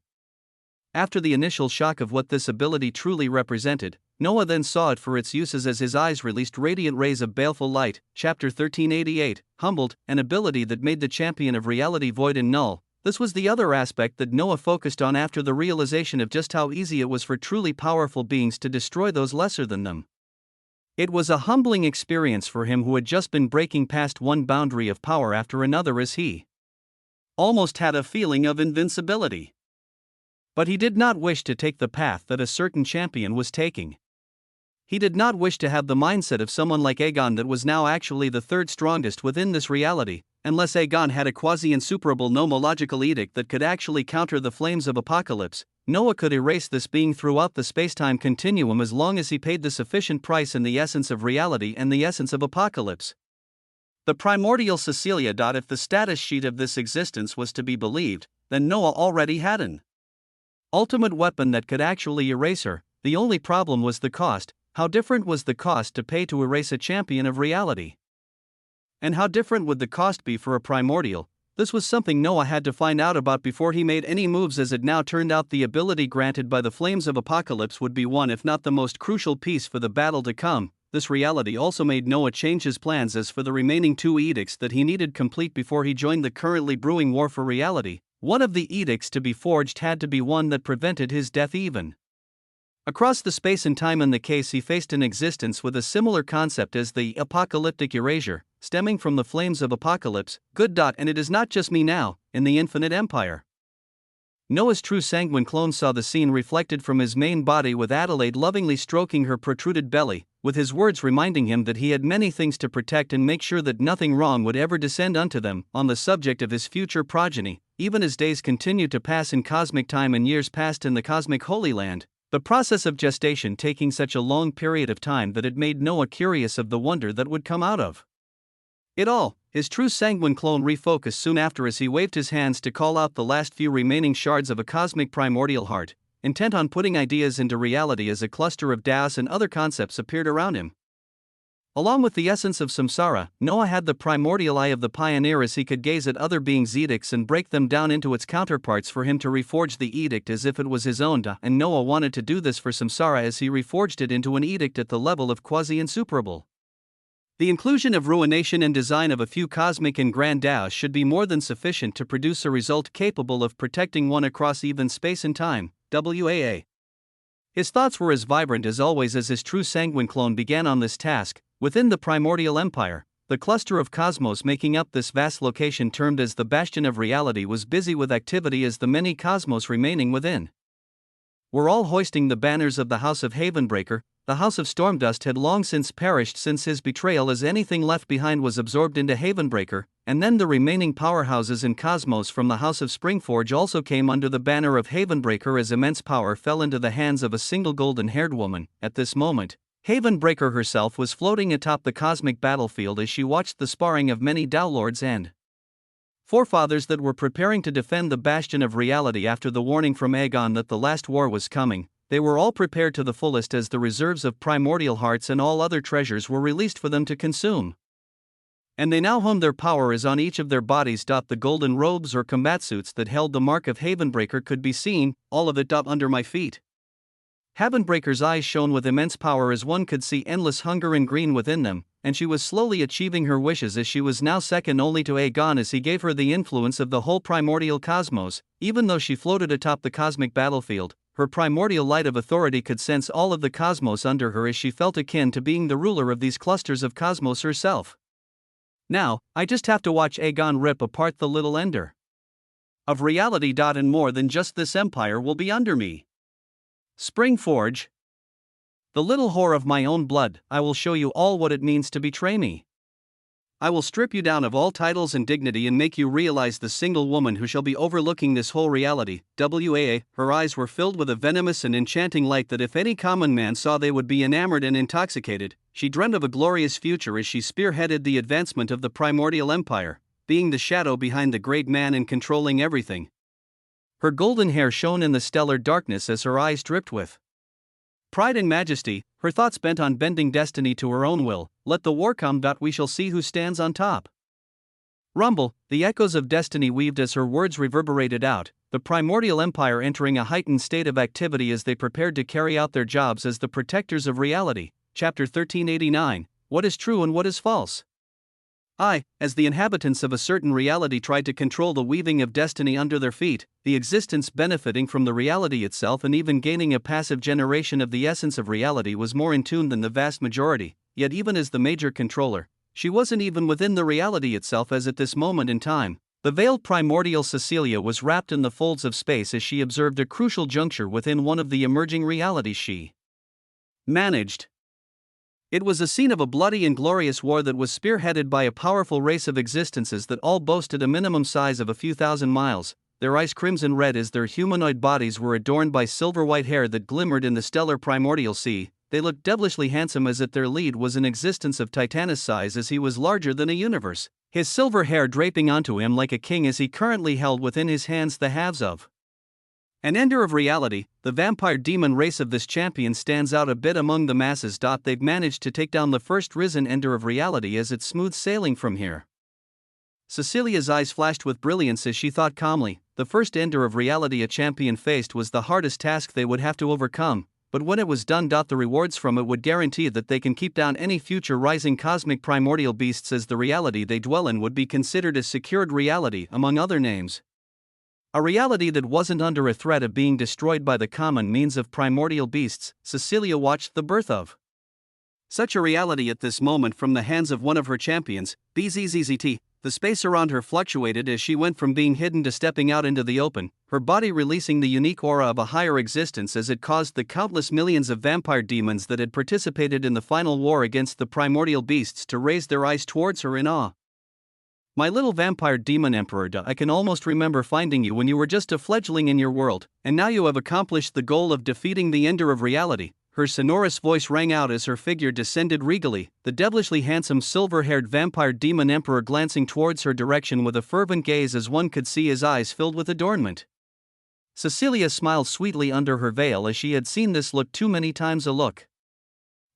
After the initial shock of what this ability truly represented, Noah then saw it for its uses as his eyes released radiant rays of baleful light. Chapter 1388, Humbled, an ability that made the champion of reality void and null. This was the other aspect that Noah focused on after the realization of just how easy it was for truly powerful beings to destroy those lesser than them. It was a humbling experience for him, who had just been breaking past one boundary of power after another, as he almost had a feeling of invincibility. But he did not wish to take the path that a certain champion was taking. He did not wish to have the mindset of someone like Aegon that was now actually the third strongest within this reality, unless Aegon had a quasi-insuperable nomological edict that could actually counter the flames of apocalypse. Noah could erase this being throughout the spacetime continuum as long as he paid the sufficient price in the essence of reality and the essence of apocalypse. The primordial Cecilia. If the status sheet of this existence was to be believed, then Noah already had an ultimate weapon that could actually erase her. The only problem was the cost. How different was the cost to pay to erase a champion of reality? And how different would the cost be for a primordial? This was something Noah had to find out about before he made any moves. As it now turned out, the ability granted by the flames of apocalypse would be one, if not the most crucial piece for the battle to come. This reality also made Noah change his plans as for the remaining 2 edicts that he needed complete before he joined the currently brewing war for reality. One of the edicts to be forged had to be one that prevented his death even across the space and time. In the case, he faced an existence with a similar concept as the apocalyptic erasure, stemming from the flames of apocalypse. And it is not just me now, in the infinite empire. Noah's true sanguine clone saw the scene reflected from his main body, with Adelaide lovingly stroking her protruded belly, with his words reminding him that he had many things to protect and make sure that nothing wrong would ever descend unto them. On the subject of his future progeny, even as days continued to pass in cosmic time and years passed in the cosmic Holy Land, the process of gestation taking such a long period of time that it made Noah curious of the wonder that would come out of it all. His true sanguine clone refocused soon after as he waved his hands to call out the last few remaining shards of a cosmic primordial heart, intent on putting ideas into reality as a cluster of Daos and other concepts appeared around him. Along with the essence of samsara, Noah had the primordial eye of the pioneer as he could gaze at other beings' edicts and break them down into its counterparts for him to reforge the edict as if it was his own. And Noah wanted to do this for samsara as he reforged it into an edict at the level of quasi-insuperable. The inclusion of ruination and design of a few cosmic and grand Daos should be more than sufficient to produce a result capable of protecting one across even space and time. WAA. His thoughts were as vibrant as always as his true sanguine clone began on this task. Within the primordial empire, the cluster of cosmos making up this vast location termed as the bastion of reality was busy with activity as the many cosmos remaining within were all hoisting the banners of the House of Havenbreaker. The House of Stormdust had long since perished since his betrayal, as anything left behind was absorbed into Havenbreaker, and then the remaining powerhouses in cosmos from the House of Springforge also came under the banner of Havenbreaker as immense power fell into the hands of a single golden-haired woman. At this moment, Havenbreaker herself was floating atop the cosmic battlefield as she watched the sparring of many Dowlords and forefathers that were preparing to defend the bastion of reality after the warning from Aegon that the last war was coming. They were all prepared to the fullest as the reserves of primordial hearts and all other treasures were released for them to consume. And they now honed their power as on each of their bodies. The golden robes or combat suits that held the mark of Havenbreaker could be seen, all of it under my feet. Havenbreaker's eyes shone with immense power as one could see endless hunger and green within them, and she was slowly achieving her wishes as she was now second only to Aegon as he gave her the influence of the whole primordial cosmos. Even though she floated atop the cosmic battlefield, her primordial light of authority could sense all of the cosmos under her as she felt akin to being the ruler of these clusters of cosmos herself. Now, I just have to watch Aegon rip apart the little ender of reality. And more than just this empire will be under me. Springforge. The little whore of my own blood, I will show you all what it means to betray me. I will strip you down of all titles and dignity and make you realize the single woman who shall be overlooking this whole reality. WAA. Her eyes were filled with a venomous and enchanting light that if any common man saw they would be enamored and intoxicated. She dreamed of a glorious future as she spearheaded the advancement of the primordial empire, being the shadow behind the great man and controlling everything. Her golden hair shone in the stellar darkness as her eyes dripped with pride and majesty, her thoughts bent on bending destiny to her own will. Let the war come. We shall see who stands on top. Rumble, the echoes of destiny weaved as her words reverberated out, the primordial empire entering a heightened state of activity as they prepared to carry out their jobs as the protectors of reality. Chapter 1389, What is True and What is False? As the inhabitants of a certain reality tried to control the weaving of destiny under their feet, the existence benefiting from the reality itself and even gaining a passive generation of the essence of reality was more in tune than the vast majority. Yet even as the major controller, she wasn't even within the reality itself as at this moment in time. The veiled primordial Cecilia was wrapped in the folds of space as she observed a crucial juncture within one of the emerging realities she managed. It was a scene of a bloody and glorious war that was spearheaded by a powerful race of existences that all boasted a minimum size of a few thousand miles. Their eyes crimson red as their humanoid bodies were adorned by silver-white hair that glimmered in the stellar primordial sea. They looked devilishly handsome as if their lead was an existence of Titanus size as he was larger than a universe, his silver hair draping onto him like a king as he currently held within his hands the halves of an ender of reality. The vampire demon race of this champion stands out a bit among the masses. They've managed to take down the first risen ender of reality as it's smooth sailing from here. Cecilia's eyes flashed with brilliance as she thought calmly, the first ender of reality a champion faced was the hardest task they would have to overcome, but when it was done, the rewards from it would guarantee that they can keep down any future rising cosmic primordial beasts as the reality they dwell in would be considered a secured reality, among other names. A reality that wasn't under a threat of being destroyed by the common means of primordial beasts. Cecilia watched the birth of such a reality at this moment from the hands of one of her champions, BZZZT. The space around her fluctuated as she went from being hidden to stepping out into the open, her body releasing the unique aura of a higher existence as it caused the countless millions of vampire demons that had participated in the final war against the primordial beasts to raise their eyes towards her in awe. My little vampire demon emperor, I can almost remember finding you when you were just a fledgling in your world, and now you have accomplished the goal of defeating the ender of reality. Her sonorous voice rang out as her figure descended regally, the devilishly handsome silver-haired vampire demon emperor glancing towards her direction with a fervent gaze as one could see his eyes filled with adornment. Cecilia smiled sweetly under her veil as she had seen this look too many times a look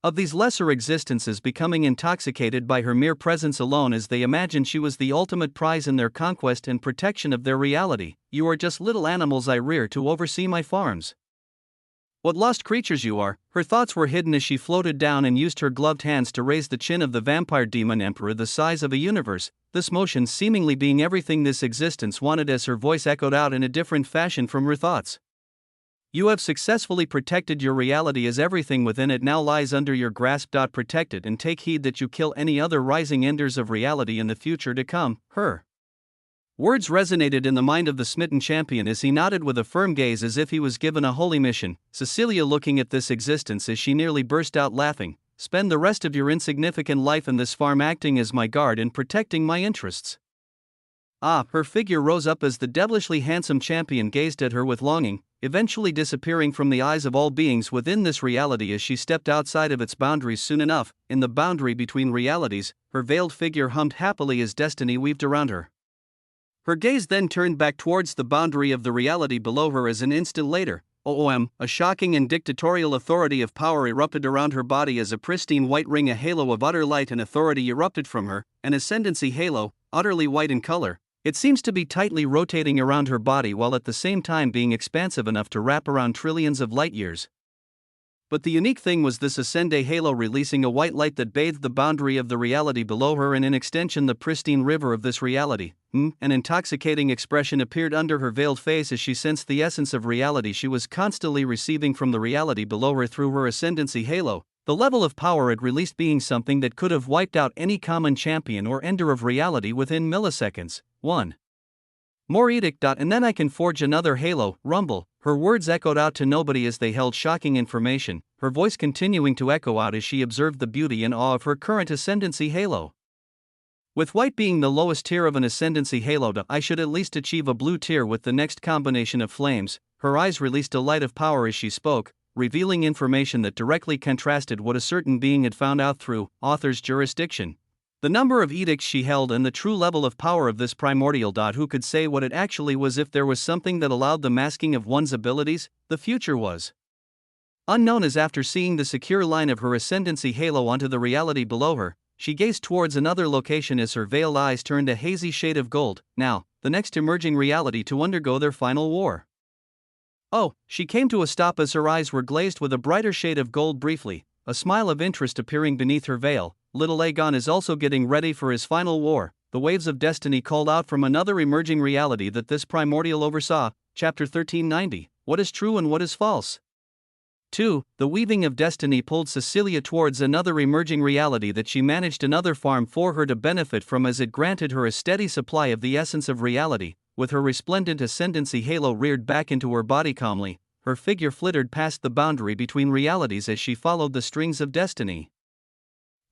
of these lesser existences becoming intoxicated by her mere presence alone as they imagined she was the ultimate prize in their conquest and protection of their reality. You are just little animals I rear to oversee my farms. What lost creatures you are. Her thoughts were hidden as she floated down and used her gloved hands to raise the chin of the vampire demon emperor the size of a universe, this motion seemingly being everything this existence wanted as her voice echoed out in a different fashion from her thoughts. You have successfully protected your reality as everything within it now lies under your grasp. Protect it and take heed that you kill any other rising enders of reality in the future to come. Her words resonated in the mind of the smitten champion as he nodded with a firm gaze as if he was given a holy mission. Cecilia looking at this existence as she nearly burst out laughing. Spend the rest of your insignificant life in this farm acting as my guard and protecting my interests. Her figure rose up as the devilishly handsome champion gazed at her with longing, eventually disappearing from the eyes of all beings within this reality as she stepped outside of its boundaries. Soon enough, in the boundary between realities, her veiled figure hummed happily as destiny weaved around her. Her gaze then turned back towards the boundary of the reality below her as an instant later, a shocking and dictatorial authority of power erupted around her body as a pristine white ring, a halo of utter light and authority erupted from her, an ascendancy halo, utterly white in color. It seems to be tightly rotating around her body while at the same time being expansive enough to wrap around trillions of light years. But the unique thing was this ascendant halo releasing a white light that bathed the boundary of the reality below her and in extension the pristine river of this reality. An intoxicating expression appeared under her veiled face as she sensed the essence of reality she was constantly receiving from the reality below her through her ascendancy halo. The level of power it released being something that could have wiped out any common champion or ender of reality within milliseconds. 1 more edict. And then I can forge another halo. Rumble. Her words echoed out to nobody as they held shocking information, her voice continuing to echo out as she observed the beauty and awe of her current ascendancy halo. With white being the lowest tier of an ascendancy halo, I should at least achieve a blue tier with the next combination of flames. Her eyes released a light of power as she spoke, revealing information that directly contrasted what a certain being had found out through author's jurisdiction. The number of edicts she held and the true level of power of this primordial. Who could say what it actually was if there was something that allowed the masking of one's abilities? The future was unknown as after seeing the secure line of her ascendancy halo onto the reality below her, she gazed towards another location as her veiled eyes turned a hazy shade of gold. Now, the next emerging reality to undergo their final war. She came to a stop as her eyes were glazed with a brighter shade of gold briefly, a smile of interest appearing beneath her veil. Little Aegon is also getting ready for his final war. The waves of destiny called out from another emerging reality that this primordial oversaw. Chapter 1390. What is true and what is false? 2. The weaving of destiny pulled Cecilia towards another emerging reality that she managed another farm for her to benefit from, as it granted her a steady supply of the essence of reality. With her resplendent ascendancy halo reared back into her body calmly, her figure flittered past the boundary between realities as she followed the strings of destiny.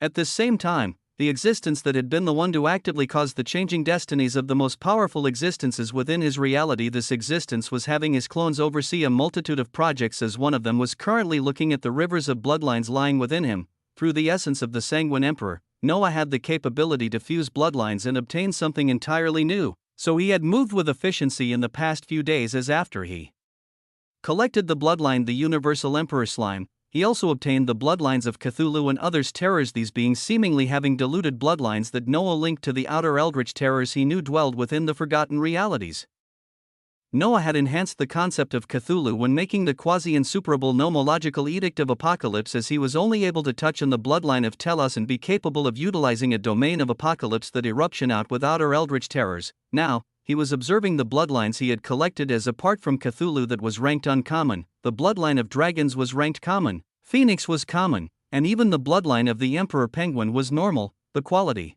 At this same time, the existence that had been the one to actively cause the changing destinies of the most powerful existences within his reality, this existence was having his clones oversee a multitude of projects, as one of them was currently looking at the rivers of bloodlines lying within him. Through the essence of the Sanguine Emperor, Noah had the capability to fuse bloodlines and obtain something entirely new, so he had moved with efficiency in the past few days. As after he collected the bloodline, the Universal Emperor Slime, he also obtained the bloodlines of Cthulhu and others' terrors, these beings seemingly having diluted bloodlines that Noah linked to the outer eldritch terrors he knew dwelled within the forgotten realities. Noah had enhanced the concept of Cthulhu when making the quasi-insuperable nomological Edict of Apocalypse, as he was only able to touch on the bloodline of Telos and be capable of utilizing a domain of Apocalypse that eruption out with outer eldritch terrors. Now, he was observing the bloodlines he had collected as apart from Cthulhu that was ranked uncommon. The bloodline of dragons was ranked common, Phoenix was common, and even the bloodline of the Emperor Penguin was normal. The quality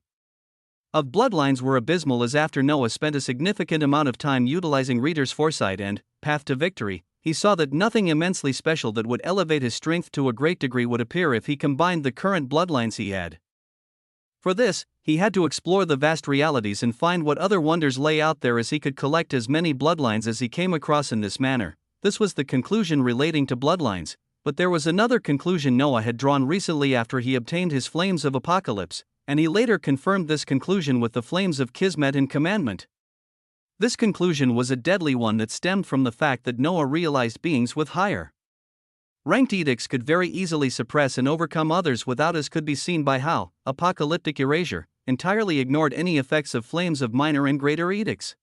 of bloodlines were abysmal, as after Noah spent a significant amount of time utilizing reader's foresight and path to victory, he saw that nothing immensely special that would elevate his strength to a great degree would appear if he combined the current bloodlines he had. For this, he had to explore the vast realities and find what other wonders lay out there, as he could collect as many bloodlines as he came across in this manner. This was the conclusion relating to bloodlines, but there was another conclusion Noah had drawn recently after he obtained his Flames of Apocalypse, and he later confirmed this conclusion with the Flames of Kismet and Commandment. This conclusion was a deadly one that stemmed from the fact that Noah realized beings with higher ranked edicts could very easily suppress and overcome others without, as could be seen by how apocalyptic erasure entirely ignored any effects of flames of minor and greater edicts.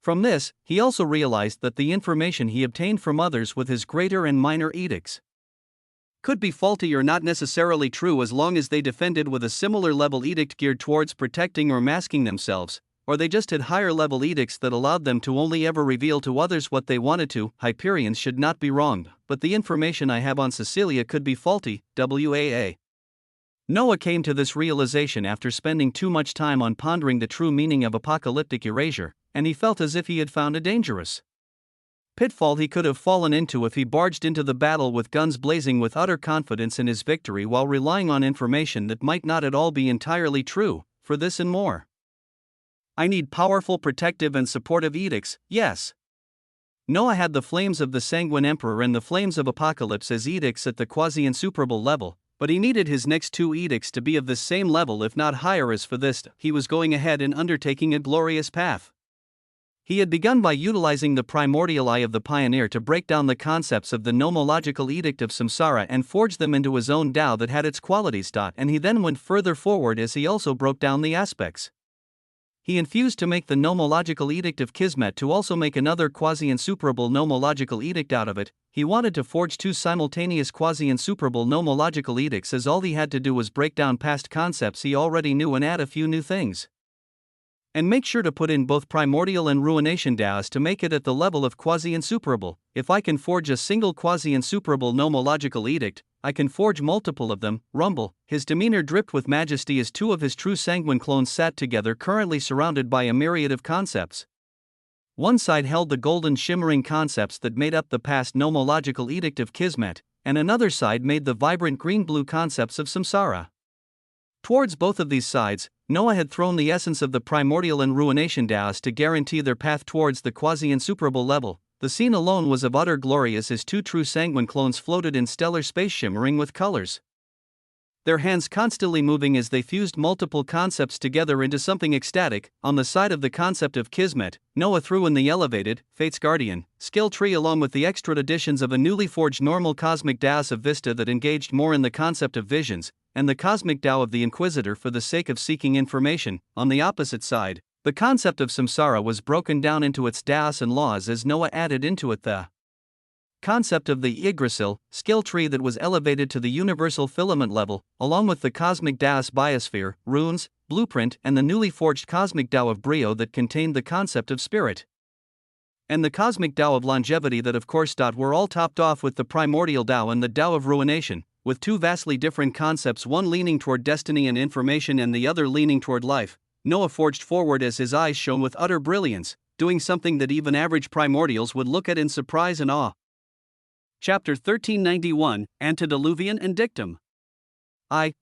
From this, he also realized that the information he obtained from others with his greater and minor edicts could be faulty or not necessarily true, as long as they defended with a similar level edict geared towards protecting or masking themselves, or they just had higher level edicts that allowed them to only ever reveal to others what they wanted to. Hyperions should not be wronged, but the information I have on Cecilia could be faulty. WAA. Noah came to this realization after spending too much time on pondering the true meaning of apocalyptic erasure, and he felt as if he had found a dangerous pitfall he could have fallen into if he barged into the battle with guns blazing with utter confidence in his victory while relying on information that might not at all be entirely true. For this and more, I need powerful protective and supportive edicts. Yes. Noah had the Flames of the Sanguine Emperor and the Flames of Apocalypse as edicts at the quasi-insuperable level, but he needed his next two edicts to be of the same level if not higher, as for this, he was going ahead and undertaking a glorious path. He had begun by utilizing the primordial eye of the pioneer to break down the concepts of the nomological edict of samsara and forge them into his own Tao that had its qualities. And he then went further forward as he also broke down the aspects he infused to make the nomological edict of Kismet to also make another quasi-insuperable nomological edict out of it. He wanted to forge two simultaneous quasi-insuperable nomological edicts, as all he had to do was break down past concepts he already knew and add a few new things. And make sure to put in both primordial and ruination Taos to make it at the level of quasi-insuperable. If I can forge a single quasi-insuperable nomological edict, I can forge multiple of them. Rumble, his demeanor dripped with majesty as two of his true sanguine clones sat together, currently surrounded by a myriad of concepts. One side held the golden shimmering concepts that made up the past nomological edict of Kismet, and another side made the vibrant green-blue concepts of samsara. Towards both of these sides, Noah had thrown the essence of the primordial and ruination Taos to guarantee their path towards the quasi-insuperable level. The scene alone was of utter glory as his two true sanguine clones floated in stellar space, shimmering with colors, their hands constantly moving as they fused multiple concepts together into something ecstatic. On the side of the concept of Kismet, Noah threw in the elevated, Fate's Guardian, skill tree along with the extra additions of a newly forged normal cosmic Taos of Vista that engaged more in the concept of visions, and the cosmic Tao of the Inquisitor for the sake of seeking information. On the opposite side, the concept of samsara was broken down into its Taos and laws as Noah added into it the concept of the Yggdrasil, skill tree that was elevated to the universal filament level, along with the cosmic Taos biosphere, runes, blueprint, and the newly forged cosmic Tao of Brio that contained the concept of spirit. and the cosmic Tao of longevity that of course were all topped off with the primordial Tao and the Tao of ruination, with two vastly different concepts, one leaning toward destiny and information and the other leaning toward life. Noah forged forward as his eyes shone with utter brilliance, doing something that even average primordials would look at in surprise and awe. Chapter 1391, Antediluvian and Dictum.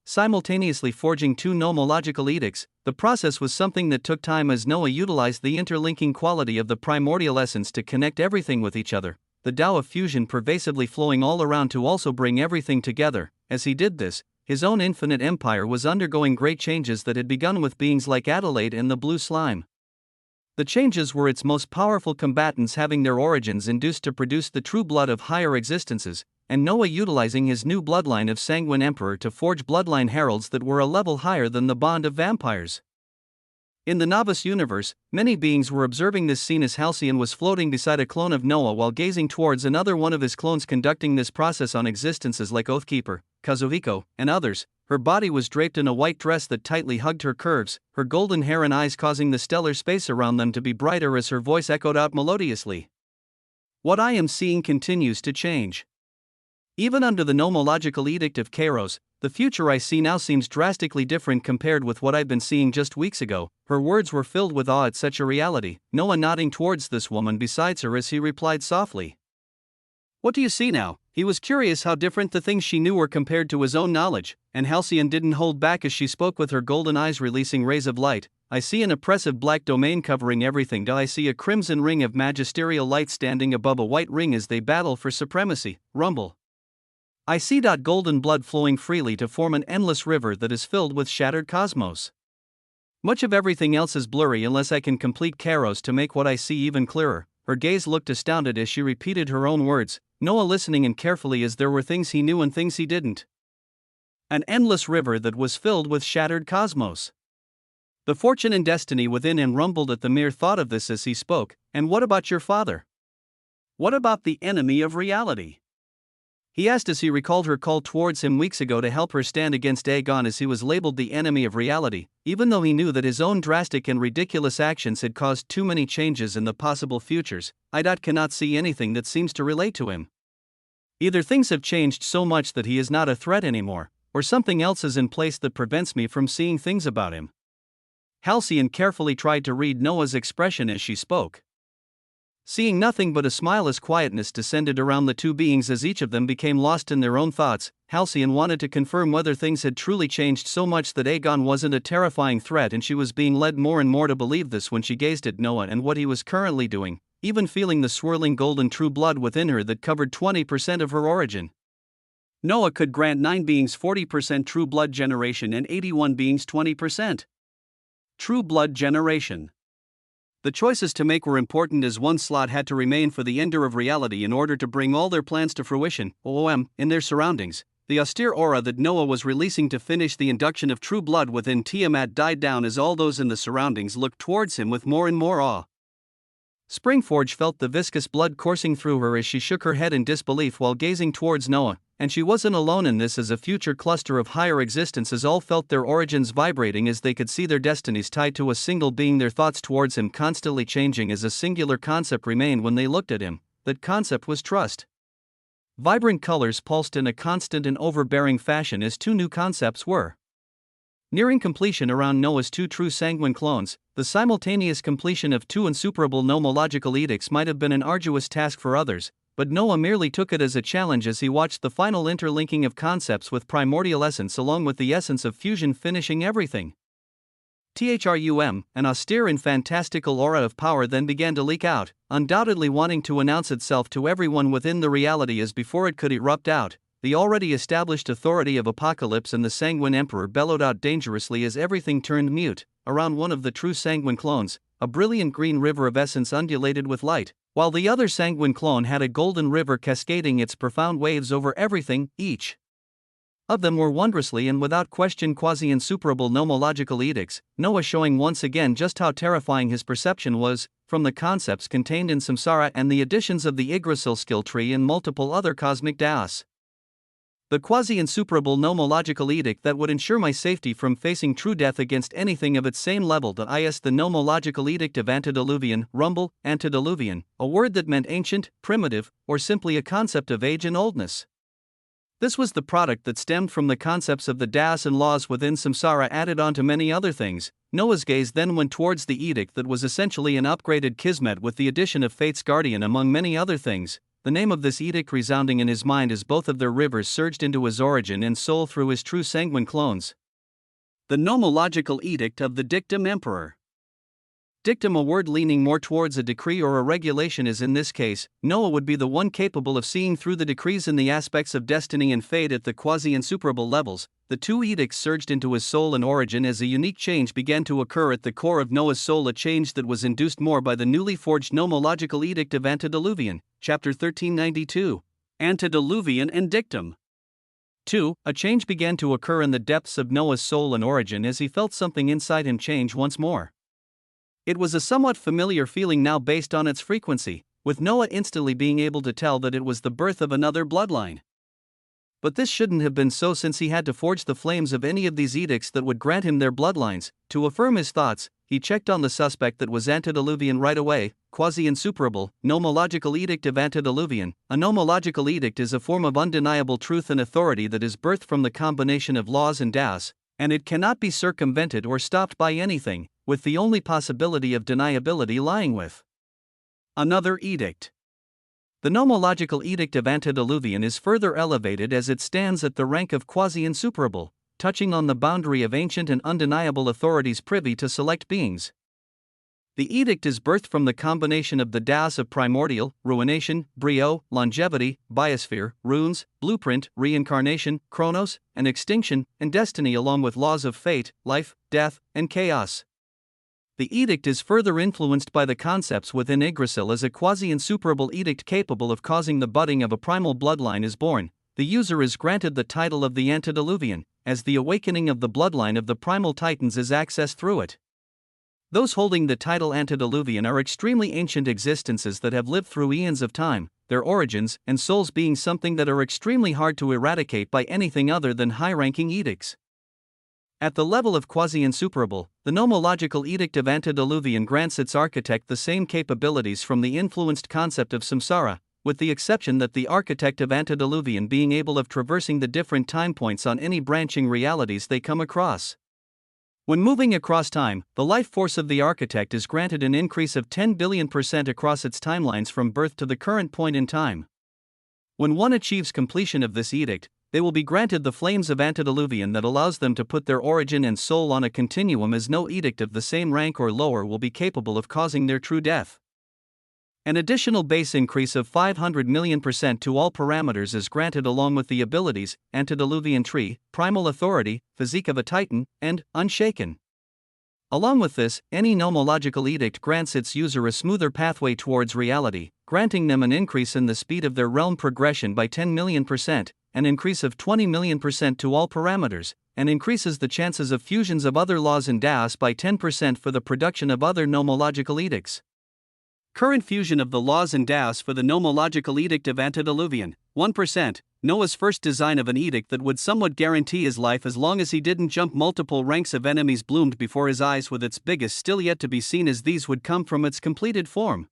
Simultaneously forging two nomological edicts. The process was something that took time as Noah utilized the interlinking quality of the primordial essence to connect everything with each other, the Tao of fusion pervasively flowing all around to also bring everything together. As he did this, his own infinite empire was undergoing great changes that had begun with beings like Adelaide and the blue slime. The changes were its most powerful combatants having their origins induced to produce the true blood of higher existences, and Noah utilizing his new bloodline of Sanguine Emperor to forge bloodline heralds that were a level higher than the bond of vampires. In the novice universe, many beings were observing this scene as Halcyon was floating beside a clone of Noah while gazing towards another one of his clones conducting this process on existences like Oathkeeper, Kazuhiko, and others. Her body was draped in a white dress that tightly hugged her curves, her golden hair and eyes causing the stellar space around them to be brighter as her voice echoed out melodiously. What I am seeing continues to change. Even under the nomological edict of Kairos, the future I see now seems drastically different compared with what I'd been seeing just weeks ago. Her words were filled with awe at such a reality, Noah nodding towards this woman besides her as he replied softly. What do you see now? He was curious how different the things she knew were compared to his own knowledge, and Halcyon didn't hold back as she spoke with her golden eyes releasing rays of light. I see an oppressive black domain covering everything. I see a crimson ring of magisterial light standing above a white ring as they battle for supremacy. Rumble. I see golden blood flowing freely to form an endless river that is filled with shattered cosmos. Much of everything else is blurry unless I can complete Kairos to make what I see even clearer. Her gaze looked astounded as she repeated her own words, Noah listening in carefully as there were things he knew and things he didn't. An endless river that was filled with shattered cosmos. The fortune and destiny within him rumbled at the mere thought of this as he spoke. And what about your father? What about the enemy of reality? He asked as he recalled her call towards him weeks ago to help her stand against Aegon as he was labeled the enemy of reality, even though he knew that his own drastic and ridiculous actions had caused too many changes in the possible futures. I cannot see anything that seems to relate to him. Either things have changed so much that he is not a threat anymore, or something else is in place that prevents me from seeing things about him. Halcyon carefully tried to read Noah's expression as she spoke. Seeing nothing but a smile as quietness descended around the two beings as each of them became lost in their own thoughts, Halcyon wanted to confirm whether things had truly changed so much that Aegon wasn't a terrifying threat, and she was being led more and more to believe this when she gazed at Noah and what he was currently doing, even feeling the swirling golden true blood within her that covered 20% of her origin. Noah could grant 9 beings 40% true blood generation and 81 beings 20%. True blood generation. The choices to make were important as one slot had to remain for the ender of reality in order to bring all their plans to fruition, in their surroundings. The austere aura that Noah was releasing to finish the induction of true blood within Tiamat died down as all those in the surroundings looked towards him with more and more awe. Springforge felt the viscous blood coursing through her as she shook her head in disbelief while gazing towards Noah, and she wasn't alone in this as a future cluster of higher existences all felt their origins vibrating as they could see their destinies tied to a single being, their thoughts towards him constantly changing as a singular concept remained when they looked at him. That concept was trust. Vibrant colors pulsed in a constant and overbearing fashion as two new concepts were nearing completion around Noah's two true sanguine clones. The simultaneous completion of two insuperable nomological edicts might have been an arduous task for others, but Noah merely took it as a challenge as he watched the final interlinking of concepts with primordial essence along with the essence of fusion finishing everything. An austere and fantastical aura of power then began to leak out, undoubtedly wanting to announce itself to everyone within the reality as before it could erupt out. The already established authority of Apocalypse and the Sanguine Emperor bellowed out dangerously as everything turned mute. Around one of the true sanguine clones, a brilliant green river of essence undulated with light, while the other sanguine clone had a golden river cascading its profound waves over everything. Each of them were wondrously and without question quasi-insuperable nomological edicts, Noah showing once again just how terrifying his perception was, from the concepts contained in Samsara and the additions of the Yggdrasil skill tree and multiple other cosmic Daos. The quasi-insuperable nomological edict that would ensure my safety from facing true death against anything of its same level that is the nomological edict of antediluvian, rumble, antediluvian, a word that meant ancient, primitive, or simply a concept of age and oldness. This was the product that stemmed from the concepts of the das and laws within samsara added on to many other things. Noah's gaze then went towards the edict that was essentially an upgraded kismet with the addition of fate's guardian among many other things. The name of this edict resounding in his mind as both of their rivers surged into his origin and soul through his true sanguine clones. The nomological edict of the dictum emperor. Dictum, a word leaning more towards a decree or a regulation, as in this case, Noah would be the one capable of seeing through the decrees and the aspects of destiny and fate at the quasi-insuperable levels. The two edicts surged into his soul and origin as a unique change began to occur at the core of Noah's soul, a change that was induced more by the newly forged nomological edict of antediluvian, chapter 1392, antediluvian and dictum. 2. A change began to occur in the depths of Noah's soul and origin as he felt something inside him change once more. It was a somewhat familiar feeling now based on its frequency, with Noah instantly being able to tell that it was the birth of another bloodline. But this shouldn't have been so, since he had to forge the flames of any of these edicts that would grant him their bloodlines. To affirm his thoughts, he checked on the suspect that was antediluvian right away. Quasi-insuperable, nomological edict of antediluvian. A nomological edict is a form of undeniable truth and authority that is birthed from the combination of laws and das, and it cannot be circumvented or stopped by anything, with the only possibility of deniability lying with another edict. The nomological edict of antediluvian is further elevated as it stands at the rank of quasi-insuperable, touching on the boundary of ancient and undeniable authorities privy to select beings. The edict is birthed from the combination of the das of primordial, ruination, brio, longevity, biosphere, runes, blueprint, reincarnation, chronos, and extinction, and destiny, along with laws of fate, life, death, and chaos. The edict is further influenced by the concepts within Yggdrasil as a quasi-insuperable edict capable of causing the budding of a primal bloodline is born. The user is granted the title of the antediluvian, as the awakening of the bloodline of the primal titans is accessed through it. Those holding the title antediluvian are extremely ancient existences that have lived through eons of time, their origins and souls being something that are extremely hard to eradicate by anything other than high-ranking edicts. At the level of quasi-insuperable, the nomological edict of antediluvian grants its architect the same capabilities from the influenced concept of samsara, with the exception that the architect of antediluvian being able of traversing the different time points on any branching realities they come across. When moving across time, the life force of the architect is granted an increase of 10 billion% across its timelines from birth to the current point in time. When one achieves completion of this edict, they will be granted the flames of antediluvian that allows them to put their origin and soul on a continuum, as no edict of the same rank or lower will be capable of causing their true death. An additional base increase of 500 million% to all parameters is granted along with the abilities, antediluvian tree, primal authority, physique of a titan, and unshaken. Along with this, any nomological edict grants its user a smoother pathway towards reality, granting them an increase in the speed of their realm progression by 10 million%, an increase of 20 million% to all parameters, and increases the chances of fusions of other laws and das by 10% for the production of other nomological edicts. Current fusion of the laws and das for the nomological edict of antediluvian, 1%, Noah's first design of an edict that would somewhat guarantee his life as long as he didn't jump multiple ranks of enemies bloomed before his eyes, with its biggest still yet to be seen, as these would come from its completed form.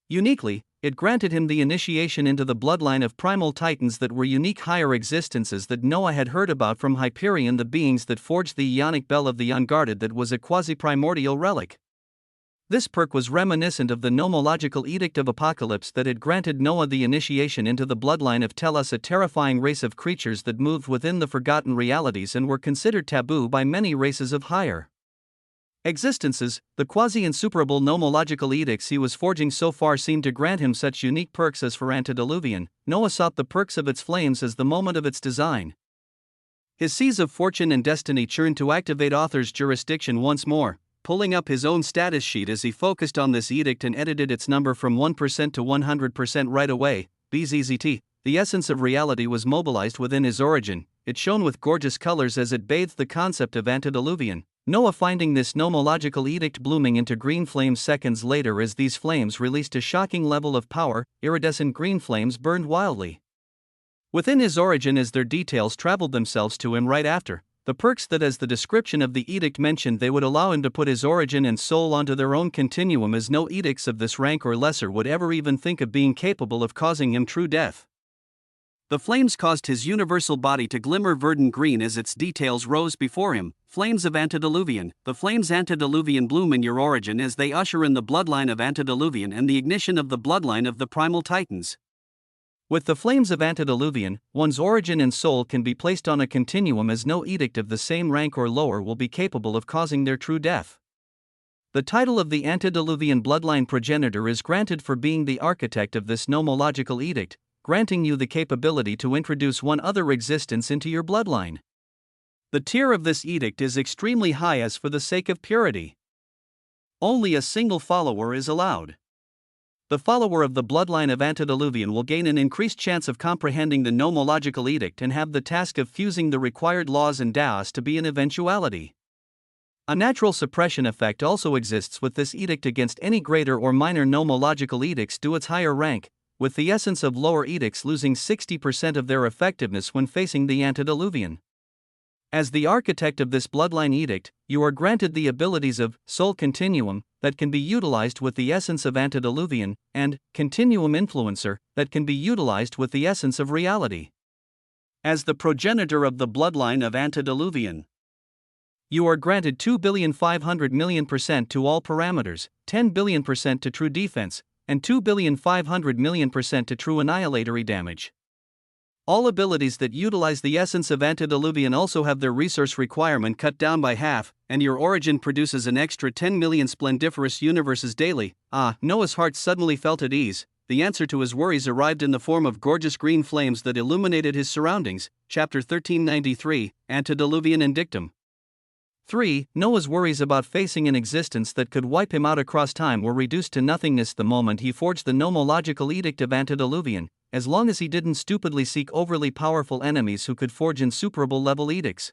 Uniquely, it granted him the initiation into the bloodline of primal titans that were unique higher existences that Noah had heard about from Hyperion, the beings that forged the Ionic bell of the unguarded that was a quasi-primordial relic. This perk was reminiscent of the nomological edict of Apocalypse that had granted Noah the initiation into the bloodline of Tellus, a terrifying race of creatures that moved within the forgotten realities and were considered taboo by many races of higher existences. The quasi-insuperable nomological edicts he was forging so far seemed to grant him such unique perks as for antediluvian. Noah sought the perks of its flames as the moment of its design. His seas of fortune and destiny churned to activate author's jurisdiction once more, pulling up his own status sheet as he focused on this edict and edited its number from 1% to 100% right away. BZZT. The essence of reality was mobilized within his origin. It shone with gorgeous colors as it bathed the concept of antediluvian. Noah finding this nomological edict blooming into green flames seconds later as these flames released a shocking level of power. Iridescent green flames burned wildly. Within his origin as their details traveled themselves to him right after, the perks that as the description of the edict mentioned they would allow him to put his origin and soul onto their own continuum as no edicts of this rank or lesser would ever even think of being capable of causing him true death. The flames caused his universal body to glimmer verdant green as its details rose before him, flames of antediluvian. The flames antediluvian bloom in your origin as they usher in the bloodline of antediluvian and the ignition of the bloodline of the primal titans. With the flames of antediluvian, one's origin and soul can be placed on a continuum as no edict of the same rank or lower will be capable of causing their true death. The title of the antediluvian bloodline progenitor is granted for being the architect of this nomological edict, granting you the capability to introduce one other existence into your bloodline. The tier of this edict is extremely high as for the sake of purity. Only a single follower is allowed. The follower of the bloodline of antediluvian will gain an increased chance of comprehending the nomological edict and have the task of fusing the required laws and daos to be an eventuality. A natural suppression effect also exists with this edict against any greater or minor nomological edicts due its higher rank, with the essence of lower edicts losing 60% of their effectiveness when facing the antediluvian. As the architect of this bloodline edict, you are granted the abilities of soul continuum that can be utilized with the essence of antediluvian, and continuum influencer that can be utilized with the essence of reality. As the progenitor of the bloodline of antediluvian, you are granted 2,500,000,000% to all parameters, 10,000,000,000% to true defense, and 2,500,000,000,000% to true annihilatory damage. All abilities that utilize the essence of antediluvian also have their resource requirement cut down by half, and your origin produces an extra 10 million splendiferous universes daily. Noah's heart suddenly felt at ease. The answer to his worries arrived in the form of gorgeous green flames that illuminated his surroundings. Chapter 1393, Antediluvian Indictum. 3. Noah's worries about facing an existence that could wipe him out across time were reduced to nothingness the moment he forged the nomological edict of antediluvian, as long as he didn't stupidly seek overly powerful enemies who could forge insuperable level edicts.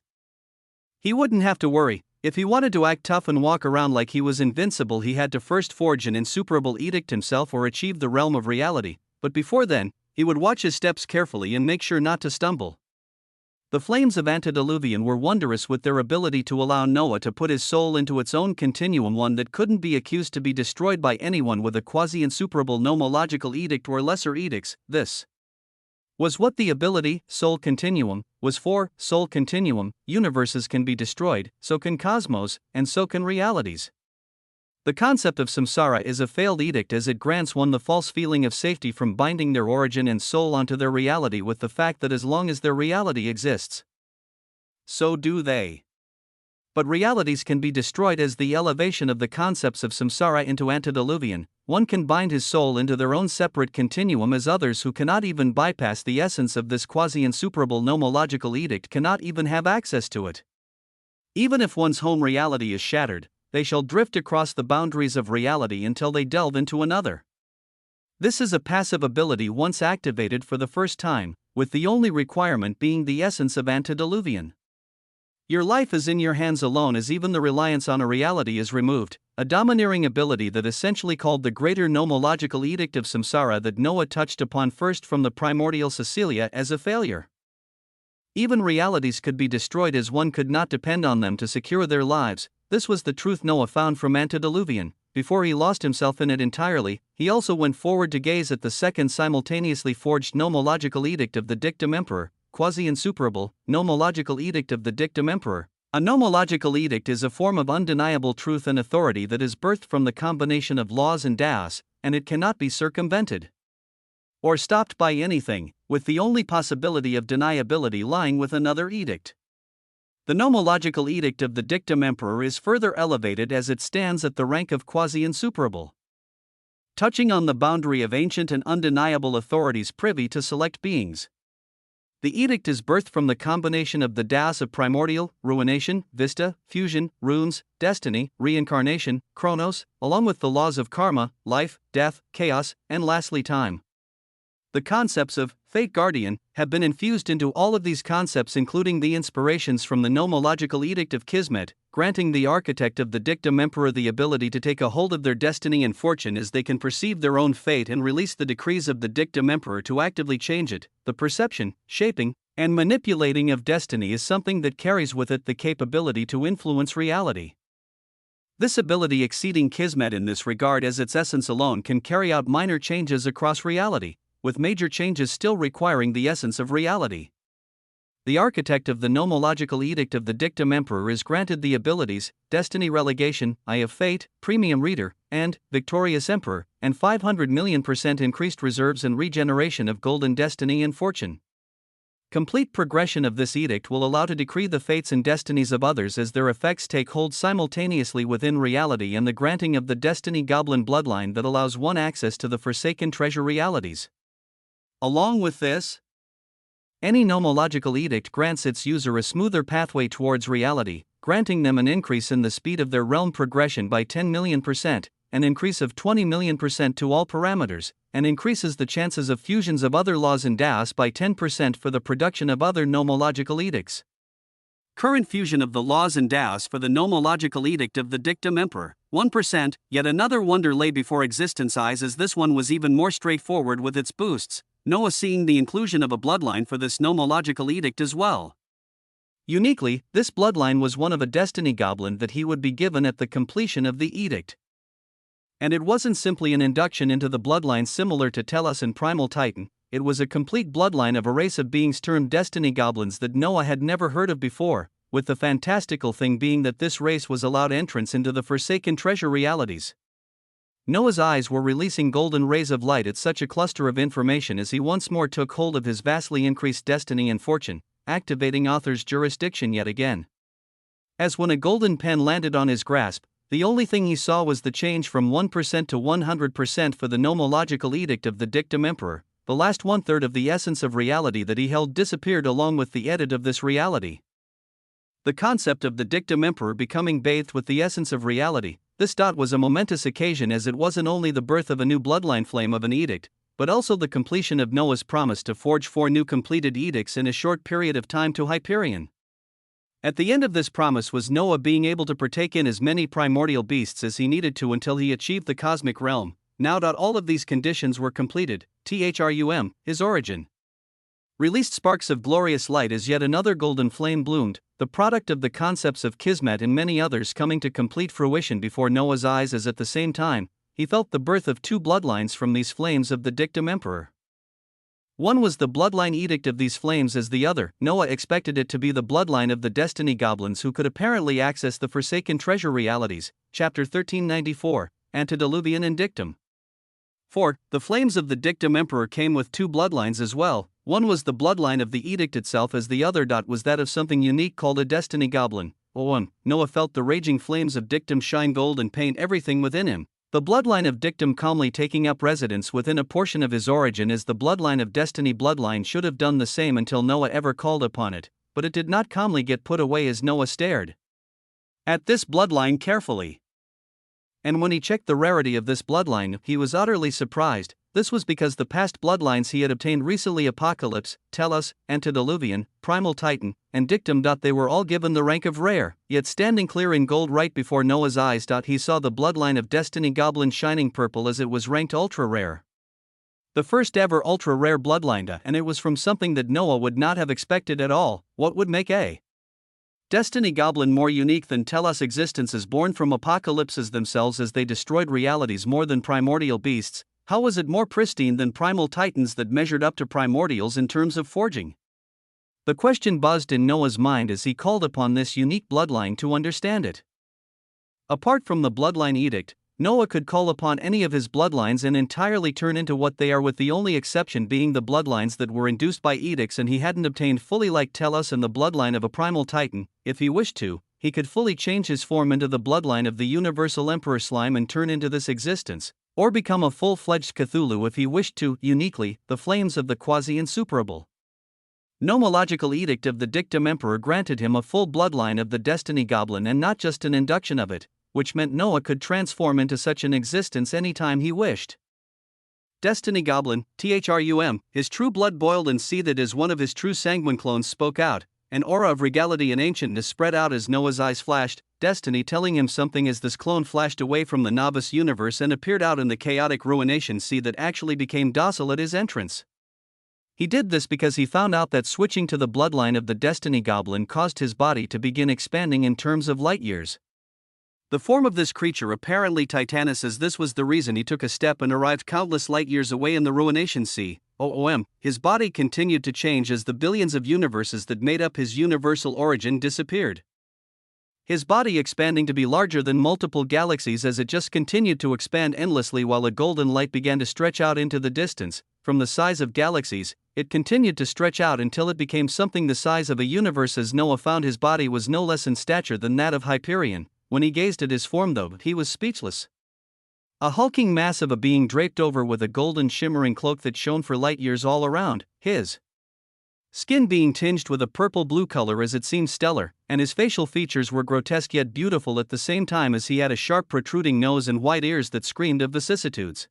He wouldn't have to worry. If he wanted to act tough and walk around like he was invincible, he had to first forge an insuperable edict himself or achieve the realm of reality, but before then, he would watch his steps carefully and make sure not to stumble. The flames of antediluvian were wondrous with their ability to allow Noah to put his soul into its own continuum, one that couldn't be accused to be destroyed by anyone with a quasi-insuperable nomological edict or lesser edicts. This was what the ability, soul continuum, was for. Soul continuum, universes can be destroyed, so can cosmos, and so can realities. The concept of samsara is a failed edict as it grants one the false feeling of safety from binding their origin and soul onto their reality with the fact that as long as their reality exists, so do they. But realities can be destroyed as the elevation of the concepts of samsara into antediluvian. One can bind his soul into their own separate continuum as others who cannot even bypass the essence of this quasi-insuperable nomological edict cannot even have access to it. Even if one's home reality is shattered, they shall drift across the boundaries of reality until they delve into another. This is a passive ability once activated for the first time, with the only requirement being the essence of antediluvian. Your life is in your hands alone as even the reliance on a reality is removed, a domineering ability that essentially called the greater nomological edict of samsara that Noah touched upon first from the primordial Cecilia as a failure. Even realities could be destroyed as one could not depend on them to secure their lives. This was the truth Noah found from antediluvian. Before he lost himself in it entirely, he also went forward to gaze at the second simultaneously forged nomological edict of the dictum emperor, quasi-insuperable, nomological edict of the dictum emperor. A nomological edict is a form of undeniable truth and authority that is birthed from the combination of laws and daos, and it cannot be circumvented or stopped by anything, with the only possibility of deniability lying with another edict. The nomological edict of the dictum emperor is further elevated as it stands at the rank of quasi-insuperable, touching on the boundary of ancient and undeniable authorities privy to select beings. The edict is birthed from the combination of the daos of primordial, ruination, vista, fusion, runes, destiny, reincarnation, chronos, along with the laws of karma, life, death, chaos, and lastly time. The concepts of fate guardian, have been infused into all of these concepts, including the inspirations from the nomological edict of Kismet, granting the architect of the dictum emperor the ability to take a hold of their destiny and fortune as they can perceive their own fate and release the decrees of the dictum emperor to actively change it. The perception, shaping, and manipulating of destiny is something that carries with it the capability to influence reality. This ability exceeding Kismet in this regard, as its essence alone can carry out minor changes across reality, with major changes still requiring the essence of reality. The architect of the nomological edict of the dictum emperor is granted the abilities Destiny Relegation, Eye of Fate, Premium Reader, and Victorious Emperor, and 500 million% increased reserves and regeneration of golden destiny and fortune. Complete progression of this edict will allow to decree the fates and destinies of others as their effects take hold simultaneously within reality, and the granting of the Destiny Goblin bloodline that allows one access to the Forsaken Treasure realities. Along with this, any nomological edict grants its user a smoother pathway towards reality, granting them an increase in the speed of their realm progression by 10 million%, an increase of 20 million% to all parameters, and increases the chances of fusions of other laws in DAOs by 10% for the production of other nomological edicts. Current fusion of the laws and DAOs for the nomological edict of the dictum emperor, 1%, yet another wonder lay before existence eyes, as this one was even more straightforward with its boosts, Noah seeing the inclusion of a bloodline for this nomological edict as well. Uniquely, this bloodline was one of a destiny goblin that he would be given at the completion of the edict. And it wasn't simply an induction into the bloodline similar to Tellus and Primal Titan, it was a complete bloodline of a race of beings termed destiny goblins that Noah had never heard of before, with the fantastical thing being that this race was allowed entrance into the Forsaken Treasure realities. Noah's eyes were releasing golden rays of light at such a cluster of information as he once more took hold of his vastly increased destiny and fortune, activating author's jurisdiction yet again. As when a golden pen landed on his grasp, the only thing he saw was the change from 1% to 100% for the nomological edict of the dictum emperor. The last one-third of the essence of reality that he held disappeared along with the edit of this reality. The concept of the dictum emperor becoming bathed with the essence of reality, this dot was a momentous occasion, as it wasn't only the birth of a new bloodline flame of an edict, but also the completion of Noah's promise to forge 4 new completed edicts in a short period of time to Hyperion. At the end of this promise was Noah being able to partake in as many primordial beasts as he needed to until he achieved the cosmic realm. Now that all of these conditions were completed, his origin released sparks of glorious light as yet another golden flame bloomed, the product of the concepts of Kismet and many others coming to complete fruition before Noah's eyes, as at the same time, he felt the birth of 2 bloodlines from these flames of the dictum emperor. One was the bloodline edict of these flames, as the other, Noah expected it to be the bloodline of the destiny goblins who could apparently access the Forsaken Treasure realities, chapter 1394, Antediluvian and Dictum. 4. The flames of the dictum emperor came with 2 bloodlines as well. One was the bloodline of the edict itself, as the other dot was that of something unique called a destiny goblin. 1. Noah felt the raging flames of dictum shine gold and paint everything within him. The bloodline of dictum calmly taking up residence within a portion of his origin, as the bloodline of destiny bloodline should have done the same until Noah ever called upon it, but it did not calmly get put away as Noah stared at this bloodline carefully. And when he checked the rarity of this bloodline, he was utterly surprised. This was because the past bloodlines he had obtained recently, Apocalypse, Tellus, Antediluvian, Primal Titan, and Dictum. They were all given the rank of rare, yet standing clear in gold right before Noah's eyes. He saw the bloodline of Destiny Goblin shining purple as it was ranked ultra rare. The first ever ultra rare bloodline, and it was from something that Noah would not have expected at all. What would make a Destiny Goblin more unique than Tellus existences born from apocalypses themselves as they destroyed realities more than primordial beasts? How was it more pristine than primal titans that measured up to primordials in terms of forging? The question buzzed in Noah's mind as he called upon this unique bloodline to understand it. Apart from the bloodline edict, Noah could call upon any of his bloodlines and entirely turn into what they are, with the only exception being the bloodlines that were induced by edicts and he hadn't obtained fully, like Tellus and the bloodline of a primal titan. If he wished to, he could fully change his form into the bloodline of the universal emperor slime and turn into this existence, or become a full-fledged Cthulhu if he wished to. Uniquely, the flames of the quasi-insuperable nomological edict of the dictum emperor granted him a full bloodline of the destiny goblin, and not just an induction of it, which meant Noah could transform into such an existence anytime he wished. Destiny Goblin, THRUM, his true blood boiled and seethed as one of his true sanguine clones spoke out. An aura of regality and ancientness spread out as Noah's eyes flashed, destiny telling him something as this clone flashed away from the novice universe and appeared out in the chaotic ruination sea that actually became docile at his entrance. He did this because he found out that switching to the bloodline of the Destiny Goblin caused his body to begin expanding in terms of light years. The form of this creature apparently titanous, as this was the reason he took a step and arrived countless light years away in the ruination sea. His body continued to change as the billions of universes that made up his universal origin disappeared. His body expanding to be larger than multiple galaxies as it just continued to expand endlessly while a golden light began to stretch out into the distance. From the size of galaxies, it continued to stretch out until it became something the size of a universe as Noah found his body was no less in stature than that of Hyperion. When he gazed at his form though, he was speechless. A hulking mass of a being draped over with a golden shimmering cloak that shone for light years all around, his skin being tinged with a purple-blue color as it seemed stellar, and his facial features were grotesque yet beautiful at the same time as he had a sharp protruding nose and white ears that screamed of vicissitudes.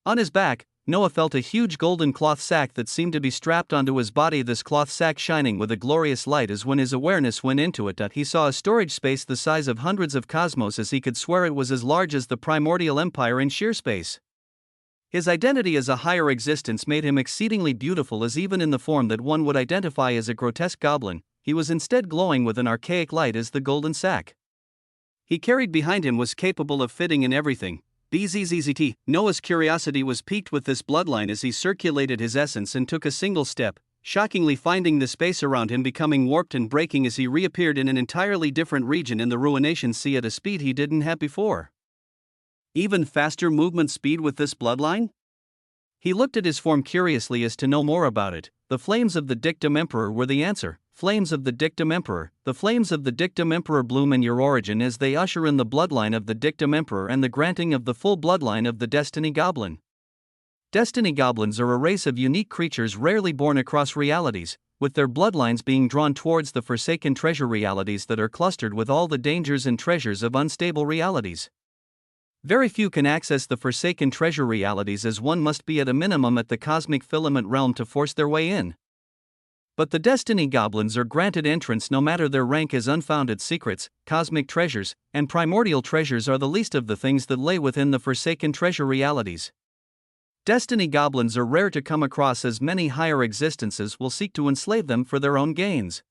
On his back, Noah felt a huge golden cloth sack that seemed to be strapped onto his body, this cloth sack shining with a glorious light as when his awareness went into it he saw a storage space the size of hundreds of cosmos as he could swear it was as large as the primordial empire in sheer space. His identity as a higher existence made him exceedingly beautiful as even in the form that one would identify as a grotesque goblin, he was instead glowing with an archaic light as the golden sack he carried behind him was capable of fitting in everything. BZZZT, Noah's curiosity was piqued with this bloodline as he circulated his essence and took a single step, shockingly finding the space around him becoming warped and breaking as he reappeared in an entirely different region in the ruination sea at a speed he didn't have before. Even faster movement speed with this bloodline? He looked at his form curiously as to know more about it. The flames of the Dictum Emperor were the answer. Flames of the Dictum Emperor. The flames of the Dictum Emperor bloom in your origin as they usher in the bloodline of the Dictum Emperor and the granting of the full bloodline of the Destiny Goblin. Destiny Goblins are a race of unique creatures rarely born across realities, with their bloodlines being drawn towards the forsaken treasure realities that are clustered with all the dangers and treasures of unstable realities. Very few can access the forsaken treasure realities as one must be at a minimum at the cosmic filament realm to force their way in. But the Destiny Goblins are granted entrance no matter their rank as unfounded secrets, cosmic treasures, and primordial treasures are the least of the things that lay within the forsaken treasure realities. Destiny Goblins are rare to come across as many higher existences will seek to enslave them for their own gains.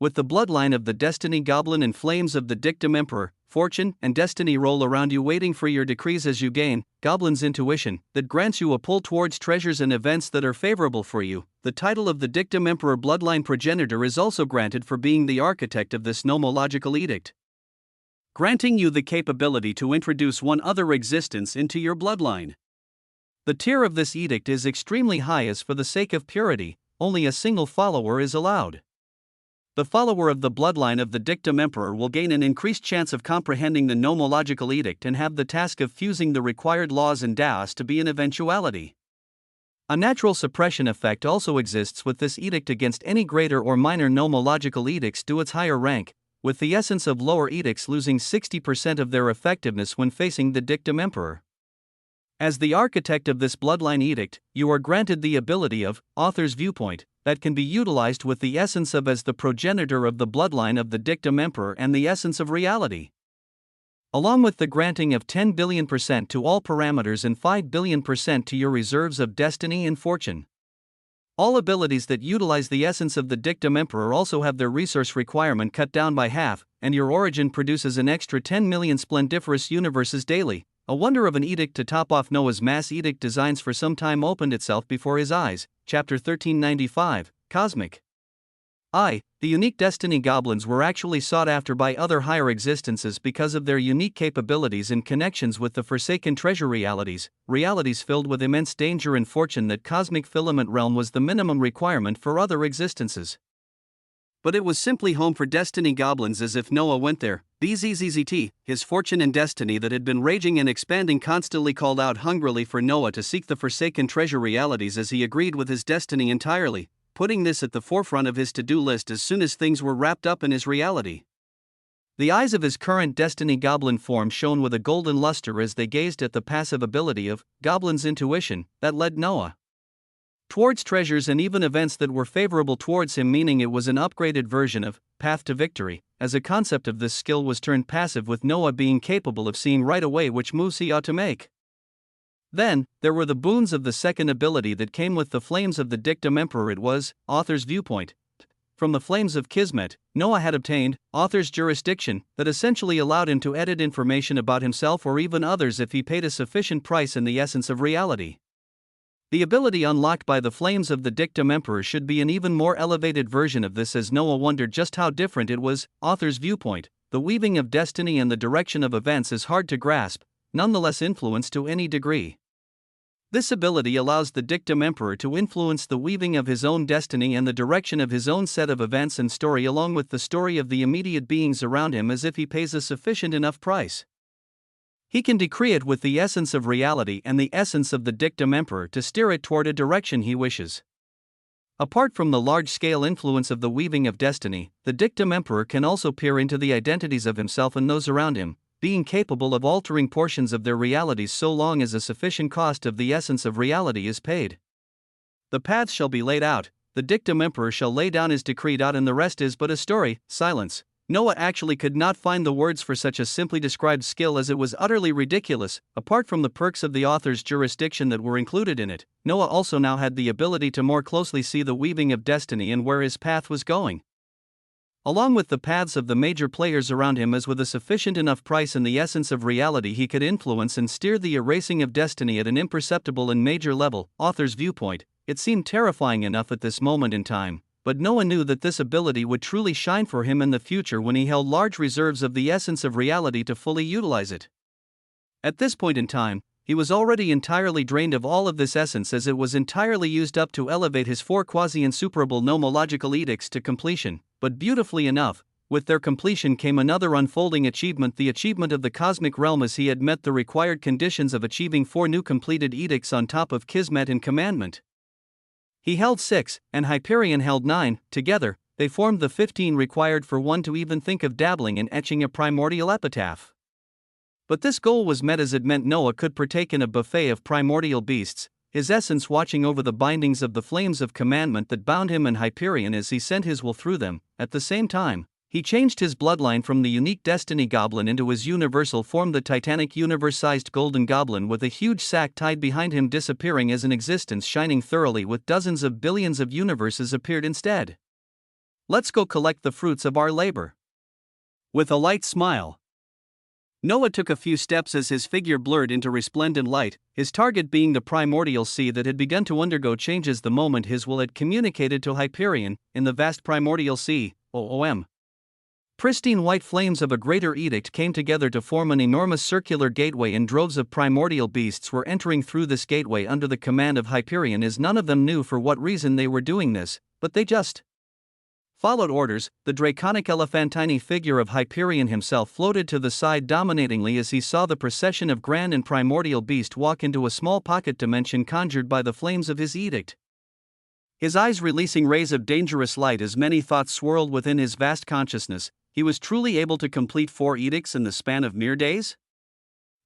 With the bloodline of the Destiny Goblin and flames of the Dictum Emperor, fortune and destiny roll around you waiting for your decrees as you gain Goblin's intuition that grants you a pull towards treasures and events that are favorable for you. The title of the Dictum Emperor bloodline progenitor is also granted for being the architect of this nomological edict, granting you the capability to introduce one other existence into your bloodline. The tier of this edict is extremely high as for the sake of purity, only a single follower is allowed. The follower of the bloodline of the Dictum Emperor will gain an increased chance of comprehending the nomological edict and have the task of fusing the required laws and daos to be an eventuality. A natural suppression effect also exists with this edict against any greater or minor nomological edicts due its higher rank, with the essence of lower edicts losing 60% of their effectiveness when facing the Dictum Emperor. As the architect of this bloodline edict, you are granted the ability of author's viewpoint that can be utilized with the essence of as the progenitor of the bloodline of the Dictum Emperor and the essence of reality, along with the granting of 10 billion% to all parameters and 5 billion% to your reserves of destiny and fortune. All abilities that utilize the essence of the Dictum Emperor also have their resource requirement cut down by half, and your origin produces an extra 10 million splendiferous universes daily. A wonder of an edict to top off Noah's mass edict designs for some time opened itself before his eyes. Chapter 1395, Cosmic. The unique Destiny Goblins were actually sought after by other higher existences because of their unique capabilities and connections with the forsaken treasure realities, realities filled with immense danger and fortune that cosmic filament realm was the minimum requirement for other existences. But it was simply home for Destiny Goblins as if Noah went there. BZZZT, his fortune and destiny that had been raging and expanding constantly called out hungrily for Noah to seek the forsaken treasure realities as he agreed with his destiny entirely, putting this at the forefront of his to-do list as soon as things were wrapped up in his reality. The eyes of his current destiny goblin form shone with a golden luster as they gazed at the passive ability of Goblin's intuition that led Noah towards treasures and even events that were favorable towards him, meaning it was an upgraded version of Path to Victory, as a concept of this skill was turned passive, with Noah being capable of seeing right away which moves he ought to make. Then, there were the boons of the second ability that came with the flames of the Dictum Emperor. It was author's viewpoint. From the flames of Kismet, Noah had obtained author's jurisdiction that essentially allowed him to edit information about himself or even others if he paid a sufficient price in the essence of reality. The ability unlocked by the flames of the Dictum Emperor should be an even more elevated version of this, as Noah wondered just how different it was. Author's viewpoint, the weaving of destiny and the direction of events, is hard to grasp, nonetheless influenced to any degree. This ability allows the Dictum Emperor to influence the weaving of his own destiny and the direction of his own set of events and story, along with the story of the immediate beings around him, as if he pays a sufficient enough price. He can decree it with the essence of reality and the essence of the Dictum Emperor to steer it toward a direction he wishes. Apart from the large-scale influence of the weaving of destiny, the Dictum Emperor can also peer into the identities of himself and those around him, being capable of altering portions of their realities so long as a sufficient cost of the essence of reality is paid. The paths shall be laid out, the Dictum Emperor shall lay down his decree, and the rest is but a story. Silence. Noah actually could not find the words for such a simply described skill, as it was utterly ridiculous. Apart from the perks of the author's jurisdiction that were included in it, Noah also now had the ability to more closely see the weaving of destiny and where his path was going, along with the paths of the major players around him, as with a sufficient enough price in the essence of reality he could influence and steer the erasing of destiny at an imperceptible and major level. Author's viewpoint. It seemed terrifying enough at this moment in time, but Noah knew that this ability would truly shine for him in the future when he held large reserves of the essence of reality to fully utilize it. At this point in time, he was already entirely drained of all of this essence, as it was entirely used up to elevate his 4 quasi-insuperable nomological edicts to completion. But beautifully enough, with their completion came another unfolding achievement, the achievement of the cosmic realm, as he had met the required conditions of achieving 4 new completed edicts on top of Kismet and Commandment. He held 6, and Hyperion held 9, together, they formed the 15 required for one to even think of dabbling in etching a primordial epitaph. But this goal was met, as it meant Noah could partake in a buffet of primordial beasts, his essence watching over the bindings of the flames of commandment that bound him and Hyperion as he sent his will through them. At the same time, he changed his bloodline from the unique destiny goblin into his universal form, the titanic universe-sized golden goblin with a huge sack tied behind him, disappearing as an existence shining thoroughly with dozens of billions of universes appeared instead. Let's go collect the fruits of our labor. With a light smile, Noah took a few steps as his figure blurred into resplendent light, his target being the primordial sea that had begun to undergo changes the moment his will had communicated to Hyperion. In the vast primordial sea, pristine white flames of a greater edict came together to form an enormous circular gateway, and droves of primordial beasts were entering through this gateway under the command of Hyperion, as none of them knew for what reason they were doing this, but they just followed orders. The draconic elephantine figure of Hyperion himself floated to the side dominatingly as he saw the procession of grand and primordial beast walk into a small pocket dimension conjured by the flames of his edict. His eyes releasing rays of dangerous light as many thoughts swirled within his vast consciousness. He was truly able to complete 4 edicts in the span of mere days?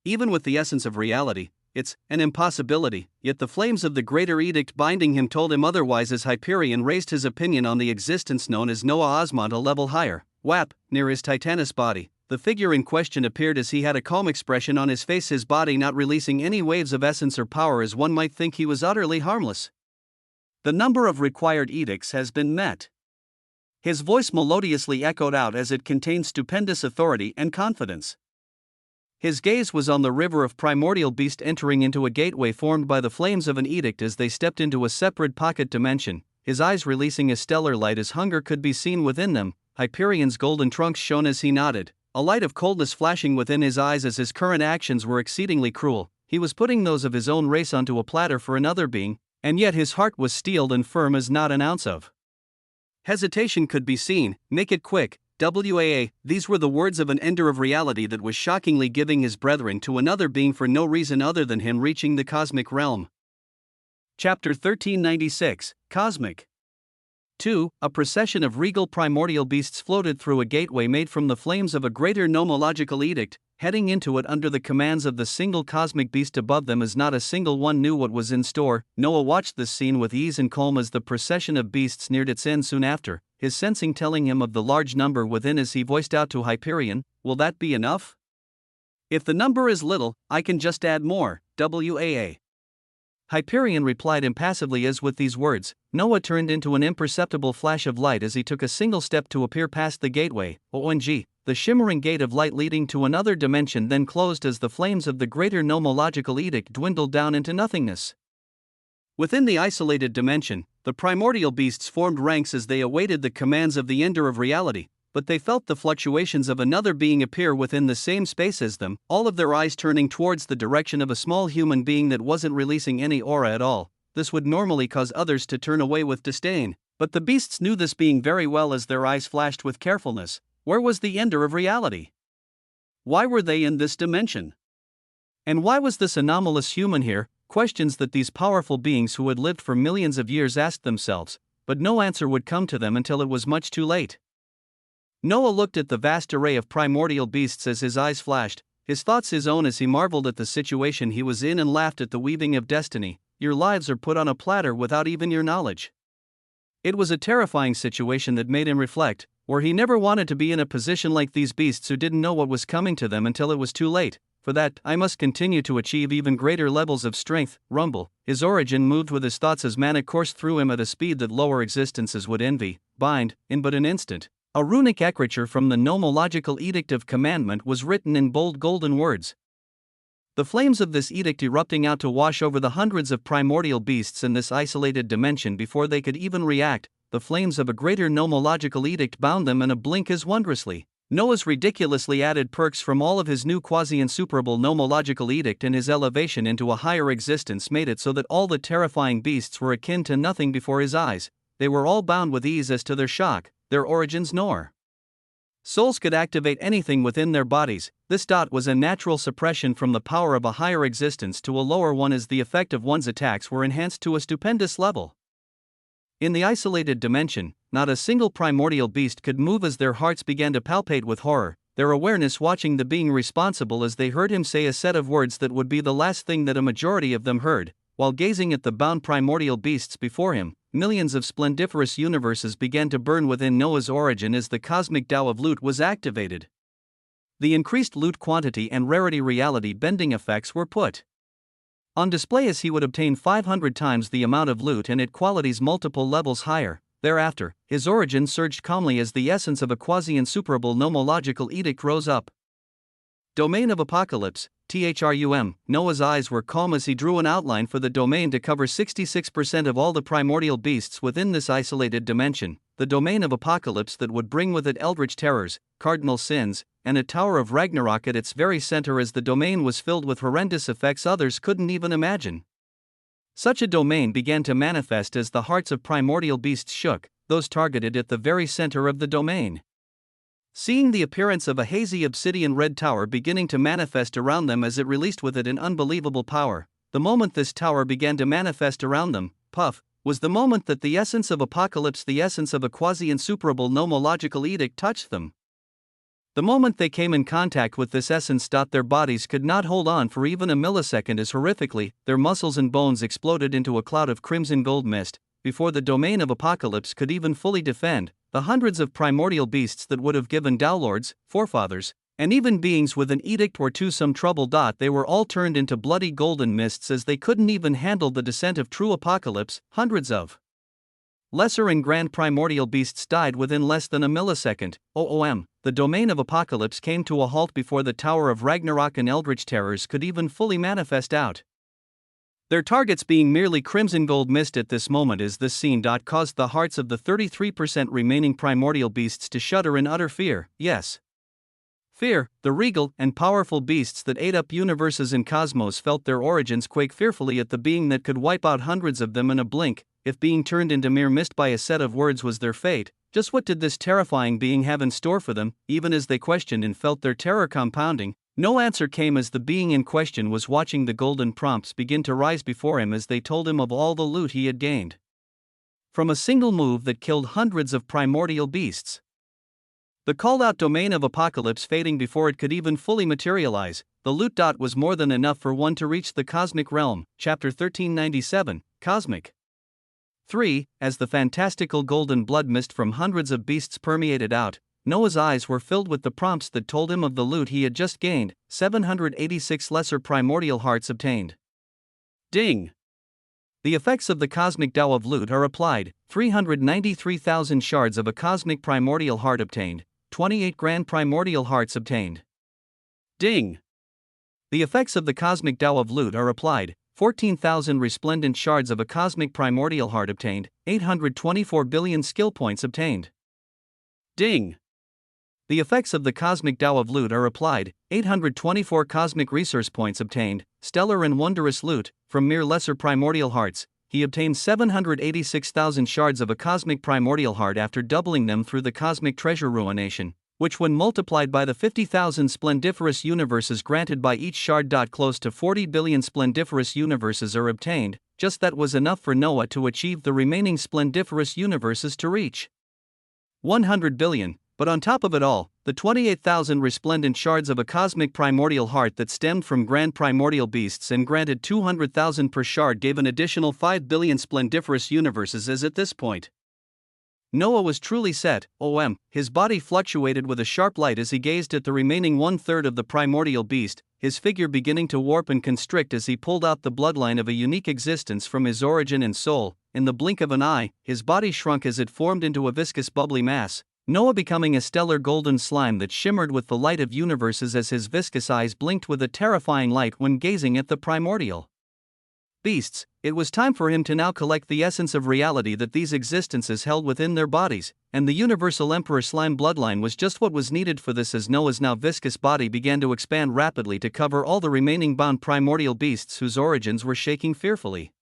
Even with the essence of reality, it's an impossibility, yet the flames of the greater edict binding him told him otherwise, as Hyperion raised his opinion on the existence known as Noah Osmond a level higher. Whap, near his titanous body, the figure in question appeared as he had a calm expression on his face, his body not releasing any waves of essence or power, as one might think he was utterly harmless. The number of required edicts has been met. His voice melodiously echoed out as it contained stupendous authority and confidence. His gaze was on the river of primordial beast entering into a gateway formed by the flames of an edict as they stepped into a separate pocket dimension, his eyes releasing a stellar light as hunger could be seen within them. Hyperion's golden trunks shone as he nodded, a light of coldness flashing within his eyes as his current actions were exceedingly cruel. He was putting those of his own race onto a platter for another being, and yet his heart was steeled and firm as not an ounce of hesitation could be seen. Make it quick, WAA. These were the words of an ender of reality that was shockingly giving his brethren to another being for no reason other than him reaching the cosmic realm. Chapter 1396, Cosmic. 2. A procession of regal primordial beasts floated through a gateway made from the flames of a greater nomological edict, heading into it under the commands of the single cosmic beast above them, as not a single one knew what was in store. Noah watched this scene with ease and calm as the procession of beasts neared its end soon after, his sensing telling him of the large number within as he voiced out to Hyperion, "Will that be enough? If the number is little, I can just add more, WAA." Hyperion replied impassively as with these words, Noah turned into an imperceptible flash of light as he took a single step to appear past the gateway. ONG, the shimmering gate of light leading to another dimension then closed as the flames of the greater nomological edict dwindled down into nothingness. Within the isolated dimension, the primordial beasts formed ranks as they awaited the commands of the ender of reality, but they felt the fluctuations of another being appear within the same space as them, all of their eyes turning towards the direction of a small human being that wasn't releasing any aura at all. This would normally cause others to turn away with disdain, but the beasts knew this being very well as their eyes flashed with carefulness. Where was the ender of reality? Why were they in this dimension? And why was this anomalous human here? Questions that these powerful beings who had lived for millions of years asked themselves, but no answer would come to them until it was much too late. Noah looked at the vast array of primordial beasts as his eyes flashed, his thoughts his own as he marveled at the situation he was in and laughed at the weaving of destiny. Your lives are put on a platter without even your knowledge. It was a terrifying situation that made him reflect, or he never wanted to be in a position like these beasts who didn't know what was coming to them until it was too late. For that, I must continue to achieve even greater levels of strength. Rumble. His origin moved with his thoughts as mana coursed through him at a speed that lower existences would envy. Bind, in but an instant. A runic écriture from the nomological edict of commandment was written in bold golden words. The flames of this edict erupting out to wash over the hundreds of primordial beasts in this isolated dimension before they could even react. The flames of a greater nomological edict bound them in a blink as wondrously. Noah's ridiculously added perks from all of his new quasi-insuperable nomological edict and his elevation into a higher existence made it so that all the terrifying beasts were akin to nothing before his eyes. They were all bound with ease as to their shock, their origins nor souls could activate anything within their bodies. This dot was a natural suppression from the power of a higher existence to a lower one as the effect of one's attacks were enhanced to a stupendous level. In the isolated dimension, not a single primordial beast could move as their hearts began to palpate with horror, their awareness watching the being responsible as they heard him say a set of words that would be the last thing that a majority of them heard. While gazing at the bound primordial beasts before him, millions of splendiferous universes began to burn within Noah's origin as the cosmic Tao of loot was activated. The increased loot quantity and rarity reality bending effects were put on display as he would obtain 500 times the amount of loot and at qualities multiple levels higher. Thereafter, his origin surged calmly as the essence of a quasi-insuperable nomological edict rose up. Domain of Apocalypse, THRUM. Noah's eyes were calm as he drew an outline for the domain to cover 66% of all the primordial beasts within this isolated dimension, the domain of Apocalypse that would bring with it eldritch terrors, cardinal sins, and a tower of Ragnarok at its very center as the domain was filled with horrendous effects others couldn't even imagine. Such a domain began to manifest as the hearts of primordial beasts shook, those targeted at the very center of the domain. Seeing the appearance of a hazy obsidian red tower beginning to manifest around them as it released with it an unbelievable power, the moment this tower began to manifest around them, puff, was the moment that the essence of Apocalypse, the essence of a quasi-insuperable nomological edict touched them. The moment they came in contact with this essence, their bodies could not hold on for even a millisecond as horrifically, their muscles and bones exploded into a cloud of crimson gold mist. Before the domain of Apocalypse could even fully defend, the hundreds of primordial beasts that would have given Downlords, forefathers, and even beings with an edict or two some trouble. They were all turned into bloody golden mists as they couldn't even handle the descent of true Apocalypse. Hundreds of lesser and grand primordial beasts died within less than a millisecond. The domain of Apocalypse came to a halt before the Tower of Ragnarok and Eldritch Terrors could even fully manifest out. Their targets being merely crimson gold mist at this moment as this scene caused the hearts of the 33% remaining primordial beasts to shudder in utter fear. Yes, fear. The regal and powerful beasts that ate up universes and cosmos felt their origins quake fearfully at the being that could wipe out hundreds of them in a blink. If being turned into mere mist by a set of words was their fate, just what did this terrifying being have in store for them? Even as they questioned and felt their terror compounding, no answer came as the being in question was watching the golden prompts begin to rise before him as they told him of all the loot he had gained. from a single move that killed hundreds of primordial beasts. The called-out domain of apocalypse fading before it could even fully materialize, the loot dot was more than enough for one to reach the cosmic realm. Chapter 1397, Cosmic. 3. As the fantastical golden blood mist from hundreds of beasts permeated out, Noah's eyes were filled with the prompts that told him of the loot he had just gained, 786 lesser primordial hearts obtained. Ding! The effects of the cosmic Tao of loot are applied, 393,000 shards of a cosmic primordial heart obtained, 28 grand primordial hearts obtained. Ding! The effects of the cosmic Tao of loot are applied, 14,000 resplendent shards of a cosmic primordial heart obtained, 824 billion skill points obtained. Ding! The effects of the cosmic Tao of loot are applied, 824 cosmic resource points obtained, stellar and wondrous loot, from mere lesser primordial hearts. He obtained 786,000 shards of a cosmic primordial heart after doubling them through the cosmic treasure ruination, which when multiplied by the 50,000 splendiferous universes granted by each shard. Close to 40 billion splendiferous universes are obtained. Just that was enough for Noah to achieve the remaining splendiferous universes to reach 100 billion. But on top of it all, the 28,000 resplendent shards of a cosmic primordial heart that stemmed from grand primordial beasts and granted 200,000 per shard gave an additional 5 billion splendiferous universes. As at this point, Noah was truly set. His body fluctuated with a sharp light as he gazed at the remaining one-third of the primordial beast, his figure beginning to warp and constrict as he pulled out the bloodline of a unique existence from his origin and soul. In the blink of an eye, his body shrunk as it formed into a viscous bubbly mass, Noah becoming a stellar golden slime that shimmered with the light of universes as his viscous eyes blinked with a terrifying light when gazing at the primordial beasts. It was time for him to now collect the essence of reality that these existences held within their bodies, and the universal emperor slime bloodline was just what was needed for this as Noah's now viscous body began to expand rapidly to cover all the remaining bound primordial beasts whose origins were shaking fearfully.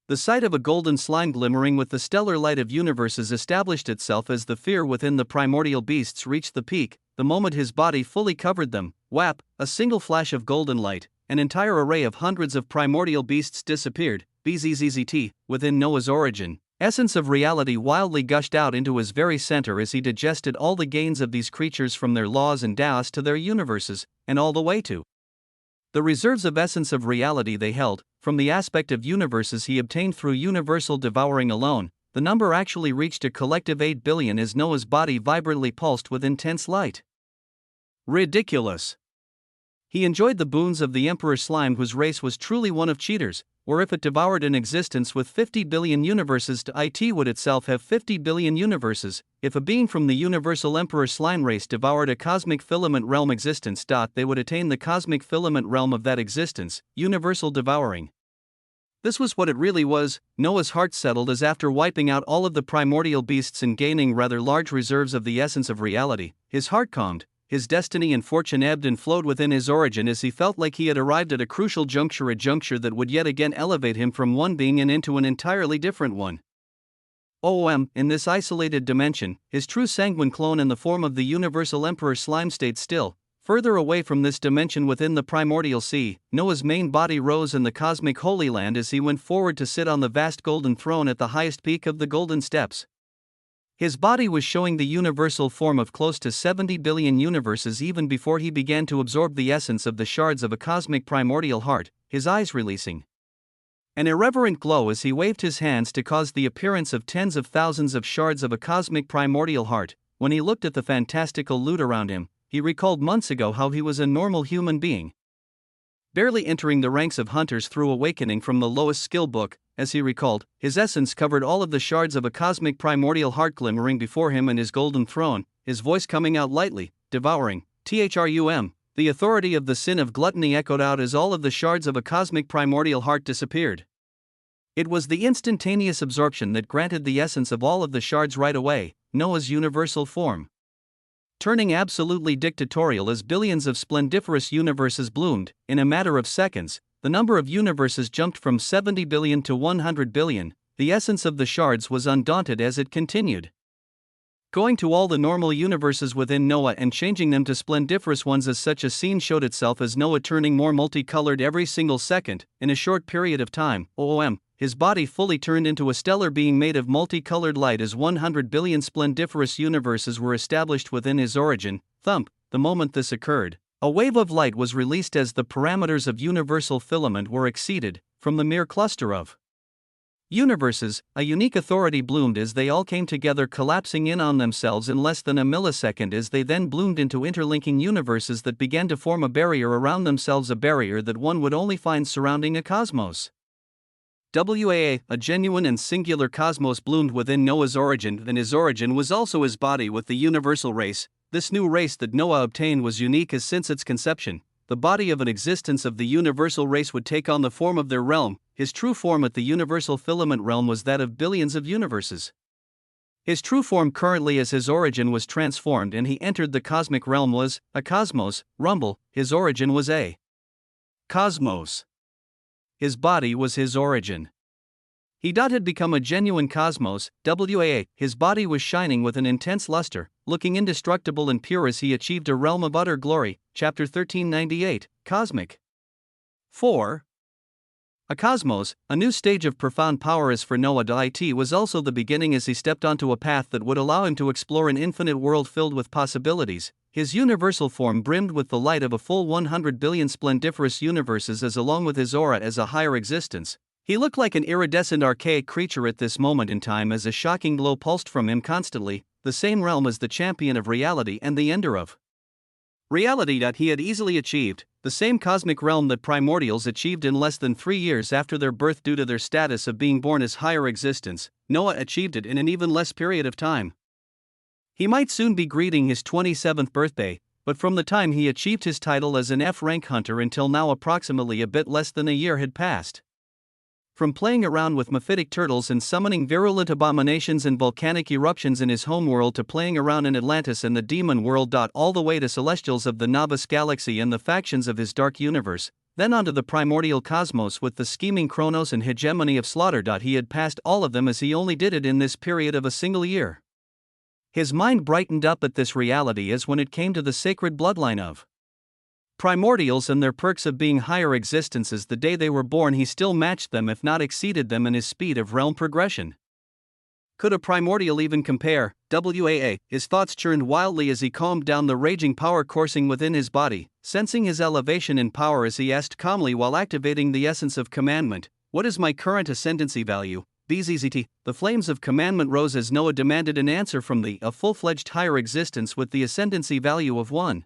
The sight of a golden slime glimmering with the stellar light of universes established itself as the fear within the primordial beasts reached the peak. The moment his body fully covered them, whap, a single flash of golden light, an entire array of hundreds of primordial beasts disappeared. Bzzzt, within Noah's origin, essence of reality wildly gushed out into his very center as he digested all the gains of these creatures from their laws and Taos to their universes, and all the way to the reserves of essence of reality they held. From the aspect of universes he obtained through universal devouring alone, the number actually reached a collective 8 billion as Noah's body vibrantly pulsed with intense light. Ridiculous! He enjoyed the boons of the Emperor Slime, whose race was truly one of cheaters, or if it devoured an existence with 50 billion universes, it would itself have 50 billion universes. If a being from the universal Emperor Slime race devoured a cosmic filament realm existence, they would attain the cosmic filament realm of that existence, universal devouring. This was what it really was. Noah's heart settled as after wiping out all of the primordial beasts and gaining rather large reserves of the essence of reality, his heart calmed. His destiny and fortune ebbed and flowed within his origin as he felt like he had arrived at a crucial juncture, a juncture that would yet again elevate him from one being and into an entirely different one. In this isolated dimension, his true sanguine clone in the form of the universal Emperor Slime stayed still. Further away from this dimension within the primordial sea, Noah's main body rose in the cosmic Holy Land as he went forward to sit on the vast golden throne at the highest peak of the golden steps. His body was showing the universal form of close to 70 billion universes even before he began to absorb the essence of the shards of a cosmic primordial heart, his eyes releasing an irreverent glow as he waved his hands to cause the appearance of tens of thousands of shards of a cosmic primordial heart. When he looked at the fantastical loot around him, he recalled months ago how he was a normal human being, barely entering the ranks of hunters through awakening from the lowest skill book. As he recalled, his essence covered all of the shards of a cosmic primordial heart glimmering before him and his golden throne, his voice coming out lightly, devouring, THRUM. The authority of the sin of gluttony echoed out as all of the shards of a cosmic primordial heart disappeared. It was the instantaneous absorption that granted the essence of all of the shards right away, Noah's universal form, turning absolutely dictatorial as billions of splendiferous universes bloomed. In a matter of seconds, the number of universes jumped from 70 billion to 100 billion. The essence of the shards was undaunted as it continued, going to all the normal universes within Noah and changing them to splendiferous ones as such a scene showed itself as Noah turning more multicolored every single second. In a short period of time, his body fully turned into a stellar being made of multicolored light as 100 billion splendiferous universes were established within his origin. Thump, the moment this occurred, a wave of light was released as the parameters of universal filament were exceeded. From the mere cluster of universes, a unique authority bloomed as they all came together, collapsing in on themselves in less than a millisecond, as they then bloomed into interlinking universes that began to form a barrier around themselves, a barrier that one would only find surrounding a cosmos. A genuine and singular cosmos bloomed within Noah's origin, and his origin was also his body with the universal race. This new race that Noah obtained was unique, as since its conception, the body of an existence of the universal race would take on the form of their realm. His true form at the universal filament realm was that of billions of universes. His true form currently as his origin was transformed and he entered the cosmic realm was a cosmos, rumble. His origin was a cosmos. His body was his origin. He had become a genuine cosmos, his body was shining with an intense luster, looking indestructible and pure as he achieved a realm of utter glory. Chapter 1398, Cosmic. 4. A cosmos, a new stage of profound power. As for Noah, it was also the beginning as he stepped onto a path that would allow him to explore an infinite world filled with possibilities. His universal form brimmed with the light of a full 100 billion splendiferous universes, as along with his aura as a higher existence. He looked like an iridescent archaic creature at this moment in time, as a shocking glow pulsed from him constantly, the same realm as the champion of reality and the ender of reality that he had easily achieved, the same cosmic realm that primordials achieved in less than 3 years after their birth due to their status of being born as higher existence. Noah achieved it in an even less period of time. He might soon be greeting his 27th birthday, but from the time he achieved his title as an F-rank hunter until now, approximately a bit less than a year had passed. From playing around with mephitic turtles and summoning virulent abominations and volcanic eruptions in his homeworld to playing around in Atlantis and the demon world. All the way to celestials of the Nabis galaxy and the factions of his dark universe, then onto the primordial cosmos with the scheming Kronos and hegemony of slaughter. He had passed all of them, as he only did it in this period of a single year. His mind brightened up at this reality, as when it came to the sacred bloodline of primordials and their perks of being higher existences, the day they were born he still matched them, if not exceeded them, in his speed of realm progression. Could a primordial even compare? His thoughts churned wildly as he calmed down the raging power coursing within his body, sensing his elevation in power as he asked calmly while activating the essence of commandment, "What is my current ascendancy value?" BZZT. The flames of commandment rose as Noah demanded an answer from a full-fledged higher existence with the ascendancy value of 1.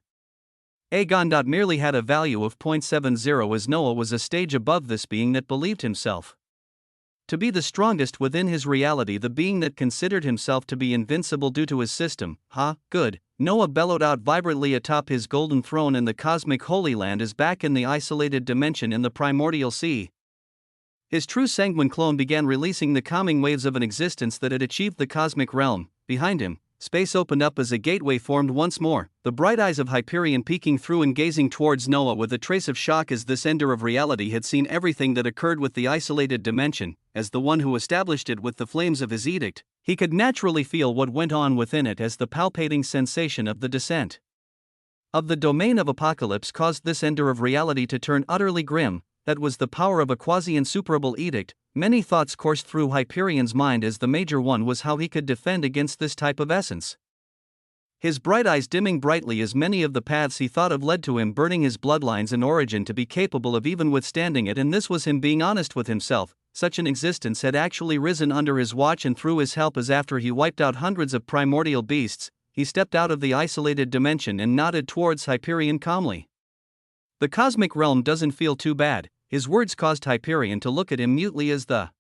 Agon. Merely had a value of 0.70, as Noah was a stage above this being that believed himself to be the strongest within his reality, the being that considered himself to be invincible due to his system. Good. Noah bellowed out vibrantly atop his golden throne in the cosmic Holy Land, as back in the isolated dimension in the primordial sea, his true sanguine clone began releasing the calming waves of an existence that had achieved the cosmic realm. Behind him, space opened up as a gateway formed once more, the bright eyes of Hyperion peeking through and gazing towards Noah with a trace of shock, as this ender of reality had seen everything that occurred with the isolated dimension. As the one who established it with the flames of his edict, he could naturally feel what went on within it, as the palpating sensation of the descent of the domain of apocalypse caused this ender of reality to turn utterly grim. That was the power of a quasi-insuperable edict. Many thoughts coursed through Hyperion's mind, as the major one was how he could defend against this type of essence. His bright eyes dimming brightly, as many of the paths he thought of led to him burning his bloodlines and origin to be capable of even withstanding it, and this was him being honest with himself. Such an existence had actually risen under his watch and through his help, as after he wiped out hundreds of primordial beasts, he stepped out of the isolated dimension and nodded towards Hyperion calmly. "The cosmic realm doesn't feel too bad." His words caused Hyperion to look at him mutely, as the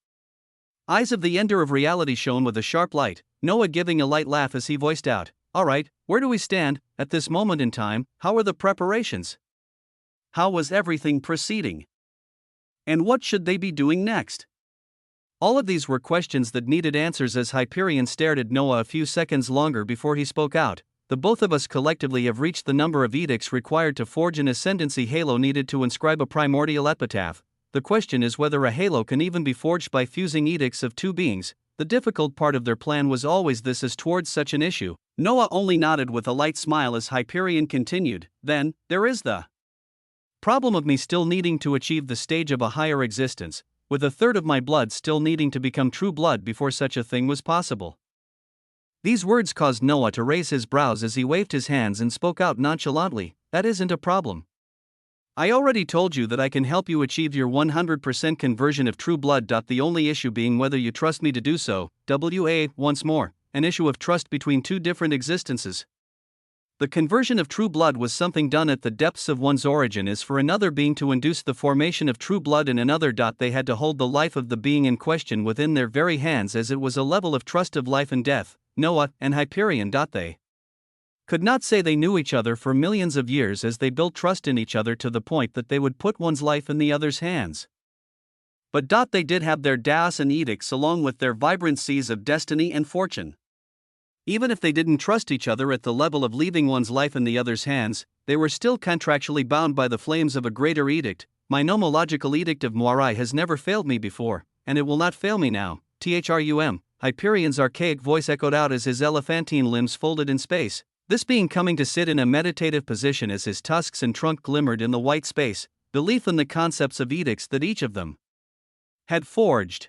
eyes of the ender of reality shone with a sharp light. Noah giving a light laugh as he voiced out, "All right, where do we stand at this moment in time? How are the preparations? How was everything proceeding? And what should they be doing next?" All of these were questions that needed answers, as Hyperion stared at Noah a few seconds longer before he spoke out. "The both of us collectively have reached the number of edicts required to forge an ascendancy halo needed to inscribe a primordial epitaph. The question is whether a halo can even be forged by fusing edicts of two beings. The difficult part of their plan was always this, as towards such an issue." Noah only nodded with a light smile as Hyperion continued, "Then, there is the problem of me still needing to achieve the stage of a higher existence, with a third of my blood still needing to become true blood before such a thing was possible. These words caused Noah to raise his brows as he waved his hands and spoke out nonchalantly, "That isn't a problem. I already told you that I can help you achieve your 100% conversion of true blood. The only issue being whether you trust me to do so. Once more, an issue of trust between two different existences. The conversion of true blood was something done at the depths of one's origin, as for another being to induce the formation of true blood in another. They had to hold the life of the being in question within their very hands, as it was a level of trust of life and death. Noah and Hyperion. They could not say they knew each other for millions of years, as they built trust in each other to the point that they would put one's life in the other's hands. But they did have their daos and edicts along with their vibrant seas of destiny and fortune. Even if they didn't trust each other at the level of leaving one's life in the other's hands, they were still contractually bound by the flames of a greater edict. My nomological edict of Moirai has never failed me before, and it will not fail me now. Thrum. Hyperion's archaic voice echoed out as his elephantine limbs folded in space, this being coming to sit in a meditative position as his tusks and trunk glimmered in the white space, belief in the concepts of edicts that each of them had forged.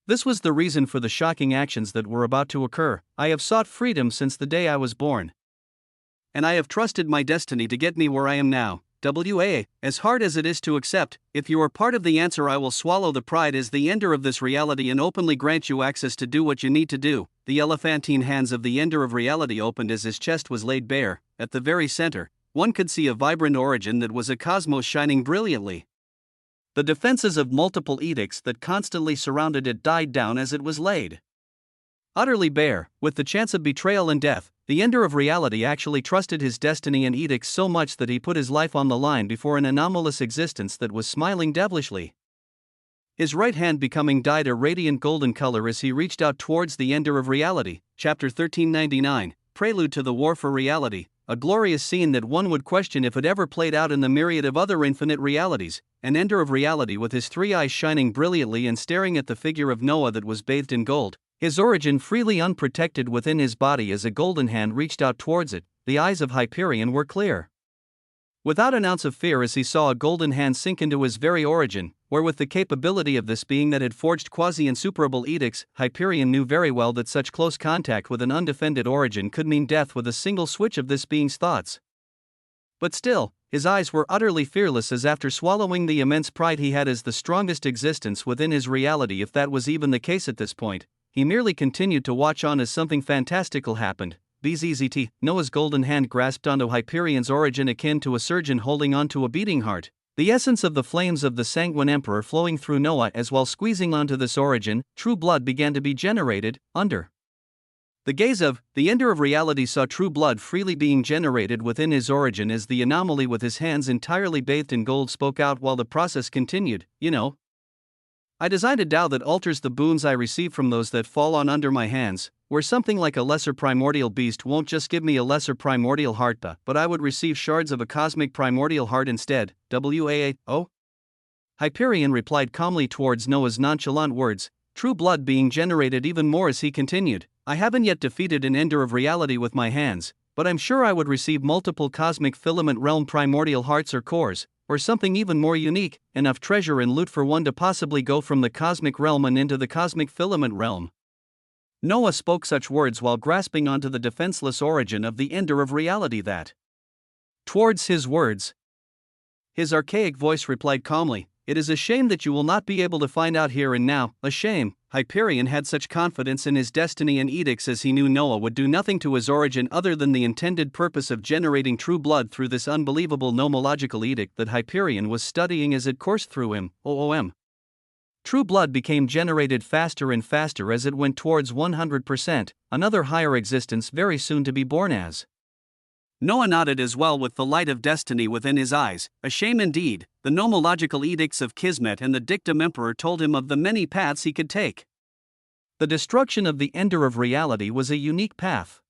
This was the reason for the shocking actions that were about to occur. I have sought freedom since the day I was born, and I have trusted my destiny to get me where I am now. As hard as it is to accept, if you are part of the answer, I will swallow the pride as the ender of this reality and openly grant you access to do what you need to do. The elephantine hands of the ender of reality opened as his chest was laid bare. At the very center, one could see a vibrant origin that was a cosmos shining brilliantly. The defenses of multiple edicts that constantly surrounded it died down as it was laid. Utterly bare, with the chance of betrayal and death, the ender of reality actually trusted his destiny and edicts so much that he put his life on the line before an anomalous existence that was smiling devilishly. His right hand becoming dyed a radiant golden color as he reached out towards the ender of reality. Chapter 1399, Prelude to the War for Reality, a glorious scene that one would question if it ever played out in the myriad of other infinite realities. An ender of reality with his three eyes shining brilliantly and staring at the figure of Noah that was bathed in gold, his origin freely unprotected within his body as a golden hand reached out towards it. The eyes of Hyperion were clear, without an ounce of fear, as he saw a golden hand sink into his very origin, where with the capability of this being that had forged quasi-insuperable edicts, Hyperion knew very well that such close contact with an undefended origin could mean death with a single switch of this being's thoughts. But still, his eyes were utterly fearless, as after swallowing the immense pride he had as the strongest existence within his reality, if that was even the case at this point, he merely continued to watch on as something fantastical happened. Bzzzt. Noah's golden hand grasped onto Hyperion's origin akin to a surgeon holding onto a beating heart. The essence of the flames of the Sanguine Emperor flowing through Noah, as while squeezing onto this origin, true blood began to be generated. Under the gaze of the ender of reality, saw true blood freely being generated within his origin as the anomaly with his hands entirely bathed in gold spoke out while the process continued. I designed a Tao that alters the boons I receive from those that fall on under my hands, where something like a lesser primordial beast won't just give me a lesser primordial heart, but I would receive shards of a cosmic primordial heart instead. Hyperion replied calmly towards Noah's nonchalant words, true blood being generated even more as he continued. I haven't yet defeated an ender of reality with my hands, but I'm sure I would receive multiple cosmic filament realm primordial hearts or cores, or something even more unique, enough treasure and loot for one to possibly go from the cosmic realm and into the cosmic filament realm. Noah spoke such words while grasping onto the defenseless origin of the ender of reality that, towards his words, his archaic voice replied calmly, it is a shame that you will not be able to find out here and now. A shame. Hyperion had such confidence in his destiny and edicts, as he knew Noah would do nothing to his origin other than the intended purpose of generating true blood through this unbelievable nomological edict that Hyperion was studying as it coursed through him. True blood became generated faster and faster as it went towards 100%, another higher existence very soon to be born as. Noah nodded as well with the light of destiny within his eyes. A shame indeed. The nomological edicts of Kismet and the dictum emperor told him of the many paths he could take. The destruction of the ender of reality was a unique path,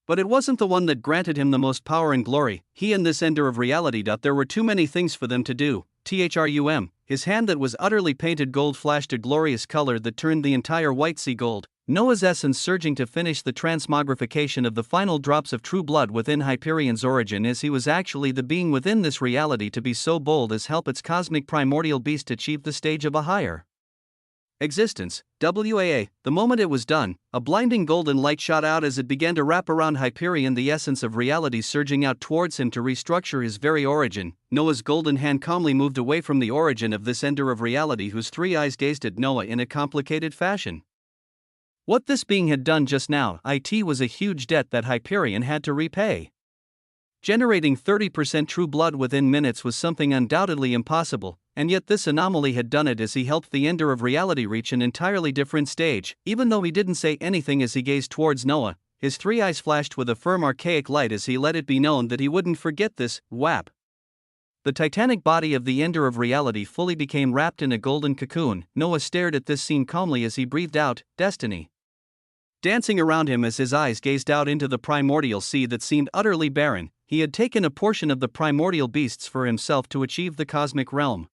but it wasn't the one that granted him the most power and glory. He and this ender of reality. There were too many things for them to do. His hand that was utterly painted gold flashed a glorious color that turned the entire white sea gold. Noah's essence surging to finish the transmogrification of the final drops of true blood within Hyperion's origin, as he was actually the being within this reality to be so bold as help its cosmic primordial beast achieve the stage of a higher existence. WAA, the moment it was done, a blinding golden light shot out as it began to wrap around Hyperion, the essence of reality surging out towards him to restructure his very origin. Noah's golden hand calmly moved away from the origin of this ender of reality, whose three eyes gazed at Noah in a complicated fashion. What this being had done just now, was a huge debt that Hyperion had to repay. Generating 30% true blood within minutes was something undoubtedly impossible, and yet this anomaly had done it as he helped the ender of reality reach an entirely different stage. Even though he didn't say anything as he gazed towards Noah, his three eyes flashed with a firm archaic light as he let it be known that he wouldn't forget this. Whap! The titanic body of the ender of reality fully became wrapped in a golden cocoon. Noah stared at this scene calmly as he breathed out, "Destiny," dancing around him as his eyes gazed out into the primordial sea that seemed utterly barren. He had taken a portion of the primordial beasts for himself to achieve the cosmic realm,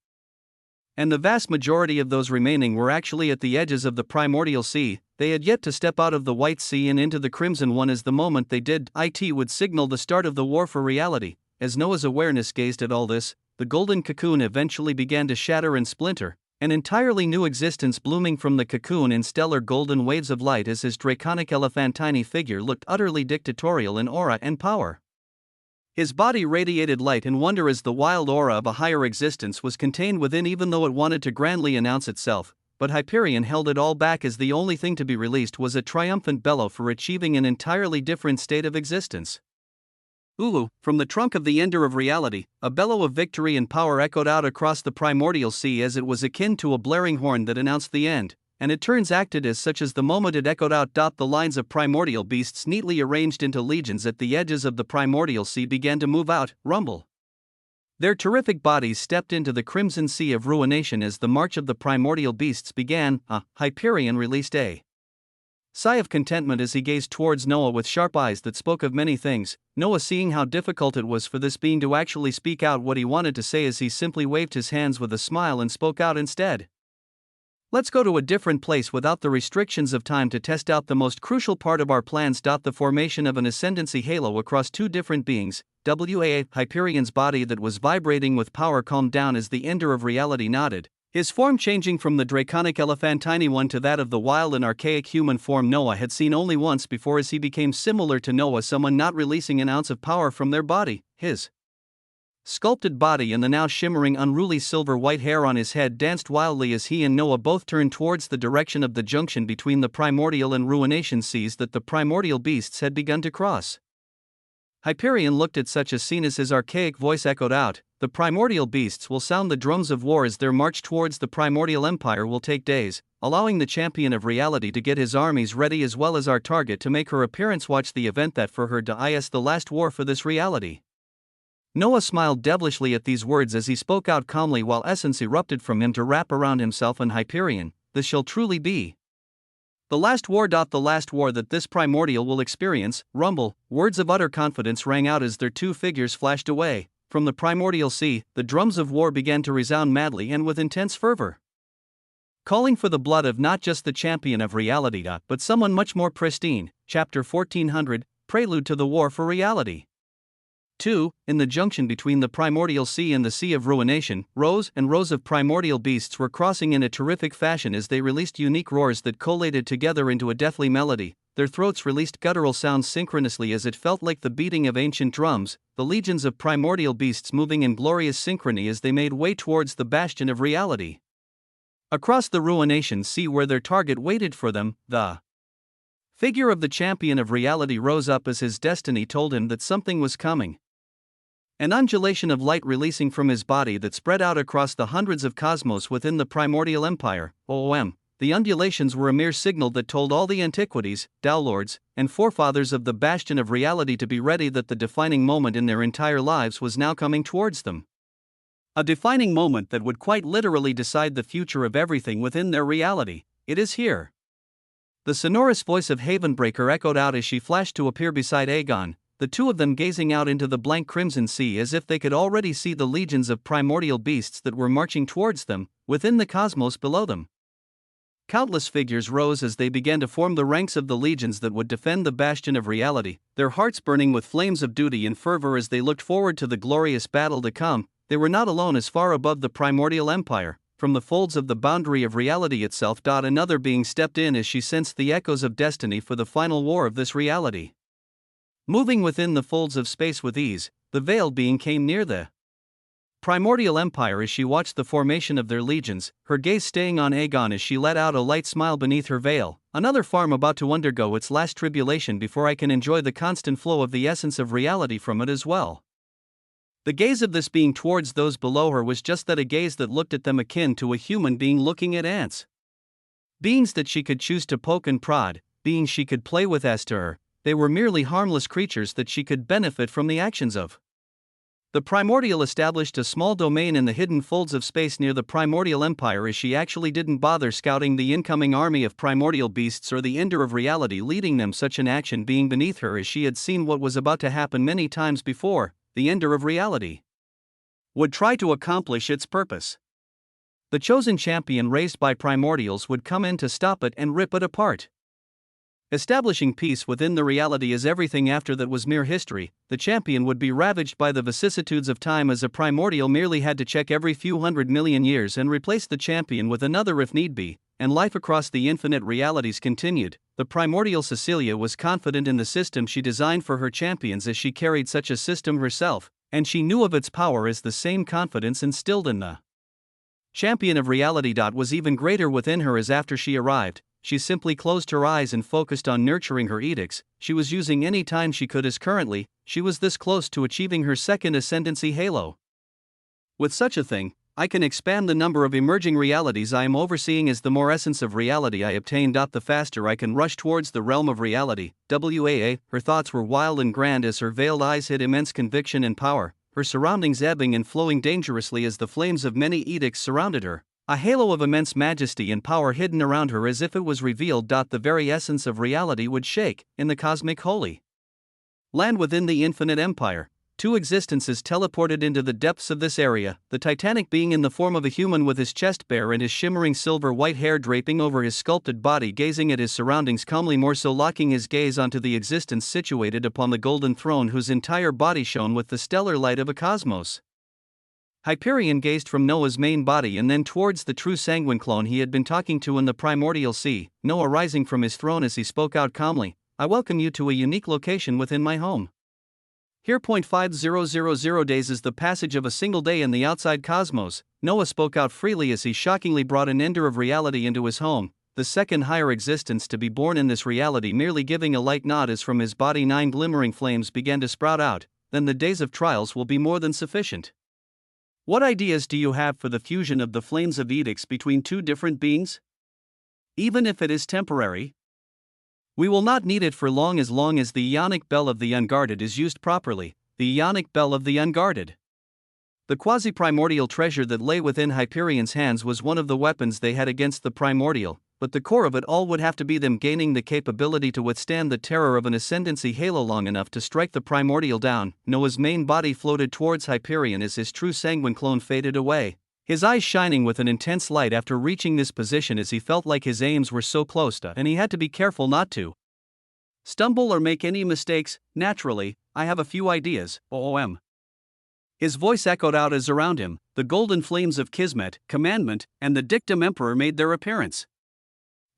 and the vast majority of those remaining were actually at the edges of the primordial sea. They had yet to step out of the white sea and into the crimson one, as the moment they did, it would signal the start of the war for reality. As Noah's awareness gazed at all this, the golden cocoon eventually began to shatter and splinter, an entirely new existence blooming from the cocoon in stellar golden waves of light as his draconic elephantine figure looked utterly dictatorial in aura and power. His body radiated light and wonder as the wild aura of a higher existence was contained within, even though it wanted to grandly announce itself, but Hyperion held it all back as the only thing to be released was a triumphant bellow for achieving an entirely different state of existence. Ulu, from the trunk of the ender of reality, a bellow of victory and power echoed out across the primordial sea as it was akin to a blaring horn that announced the end, and it turns acted as such as the moment it echoed out. The lines of primordial beasts neatly arranged into legions at the edges of the primordial sea began to move out, rumble. Their terrific bodies stepped into the crimson sea of ruination as the march of the primordial beasts began. Hyperion released a sigh of contentment as he gazed towards Noah with sharp eyes that spoke of many things. Noah, seeing how difficult it was for this being to actually speak out what he wanted to say, as he simply waved his hands with a smile and spoke out instead. "Let's go to a different place without the restrictions of time to test out the most crucial part of our plans. The formation of an ascendancy halo across two different beings. WAA, Hyperion's body that was vibrating with power calmed down as the ender of reality nodded, his form changing from the draconic elephantine one to that of the wild and archaic human form Noah had seen only once before, as he became similar to Noah, someone not releasing an ounce of power from their body. His sculpted body and the now shimmering unruly silver white hair on his head danced wildly as he and Noah both turned towards the direction of the junction between the primordial and ruination seas that the primordial beasts had begun to cross. Hyperion looked at such a scene as his archaic voice echoed out, "The primordial beasts will sound the drums of war as their march towards the primordial empire will take days, allowing the champion of reality to get his armies ready as well as our target to make her appearance. Watch the event that for her is the last war for this reality." Noah smiled devilishly at these words as he spoke out calmly while essence erupted from him to wrap around himself and Hyperion. "This shall truly be the last war. The last war that this primordial will experience." Rumble, words of utter confidence rang out as their two figures flashed away. From the primordial sea, the drums of war began to resound madly and with intense fervor, calling for the blood of not just the champion of reality, but someone much more pristine. Chapter 1400, Prelude to the War for Reality. 2. In the junction between the primordial sea and the sea of ruination, rows and rows of primordial beasts were crossing in a terrific fashion as they released unique roars that collated together into a deathly melody. Their throats released guttural sounds synchronously as it felt like the beating of ancient drums, the legions of primordial beasts moving in glorious synchrony as they made way towards the bastion of reality. Across the ruination sea where their target waited for them, the figure of the champion of reality rose up as his destiny told him that something was coming. An undulation of light releasing from his body that spread out across the hundreds of cosmos within the primordial empire. The undulations were a mere signal that told all the antiquities, downlords, and forefathers of the bastion of reality to be ready, that the defining moment in their entire lives was now coming towards them. A defining moment that would quite literally decide the future of everything within their reality. It is here. The sonorous voice of Havenbreaker echoed out as she flashed to appear beside Aegon, the two of them gazing out into the blank crimson sea as if they could already see the legions of primordial beasts that were marching towards them, within the cosmos below them. Countless figures rose as they began to form the ranks of the legions that would defend the bastion of reality, their hearts burning with flames of duty and fervor as they looked forward to the glorious battle to come. They were not alone as far above the primordial empire. From the folds of the boundary of reality itself, another being stepped in as she sensed the echoes of destiny for the final war of this reality. Moving within the folds of space with ease, the veiled being came near the primordial empire as she watched the formation of their legions, her gaze staying on Aegon as she let out a light smile beneath her veil. Another farm about to undergo its last tribulation before I can enjoy the constant flow of the essence of reality from it as well. The gaze of this being towards those below her was just that, a gaze that looked at them akin to a human being looking at ants. Beings that she could choose to poke and prod, beings she could play with as to her, they were merely harmless creatures that she could benefit from the actions of. The primordial established a small domain in the hidden folds of space near the primordial empire as she actually didn't bother scouting the incoming army of primordial beasts or the ender of reality leading them, such an action being beneath her as she had seen what was about to happen many times before. The ender of reality would try to accomplish its purpose. The chosen champion raised by primordials would come in to stop it and rip it apart. Establishing peace within the reality as everything after that was mere history, the champion would be ravaged by the vicissitudes of time as a primordial merely had to check every few 100 million years and replace the champion with another if need be, and life across the infinite realities continued. The primordial Cecilia was confident in the system she designed for her champions as she carried such a system herself, and she knew of its power as the same confidence instilled in the champion of reality. Was even greater within her as after she arrived, she simply closed her eyes and focused on nurturing her edicts. She was using any time she could as currently, she was this close to achieving her second ascendancy halo. With such a thing, I can expand the number of emerging realities I am overseeing as the more essence of reality I obtain. The faster I can rush towards the realm of reality. Her thoughts were wild and grand as her veiled eyes hid immense conviction and power, her surroundings ebbing and flowing dangerously as the flames of many edicts surrounded her. A halo of immense majesty and power hidden around her as if it was revealed. The very essence of reality would shake, in the cosmic holy land within the infinite empire. Two existences teleported into the depths of this area, the titanic being in the form of a human with his chest bare and his shimmering silver white hair draping over his sculpted body, gazing at his surroundings calmly, more so locking his gaze onto the existence situated upon the golden throne whose entire body shone with the stellar light of a cosmos. Hyperion gazed from Noah's main body and then towards the true sanguine clone he had been talking to in the primordial sea, Noah rising from his throne as he spoke out calmly, "I welcome you to a unique location within my home. Here 0.5000 days is the passage of a single day in the outside cosmos." Noah spoke out freely as he shockingly brought an ender of reality into his home, the second higher existence to be born in this reality, merely giving a light nod as from his body 9 glimmering flames began to sprout out. "Then the days of trials will be more than sufficient. What ideas do you have for the fusion of the flames of edicts between two different beings? Even if it is temporary, we will not need it for long as the ionic bell of the unguarded is used properly, the ionic bell of the unguarded." The quasi-primordial treasure that lay within Hyperion's hands was one of the weapons they had against the primordial, but the core of it all would have to be them gaining the capability to withstand the terror of an ascendancy halo long enough to strike the primordial down. Noah's main body floated towards Hyperion as his true sanguine clone faded away, his eyes shining with an intense light after reaching this position as he felt like his aims were so close to and he had to be careful not to stumble or make any mistakes. "Naturally, I have a few ideas, OOM." His voice echoed out as around him, the golden flames of Kismet, Commandment, and the Dictum Emperor made their appearance.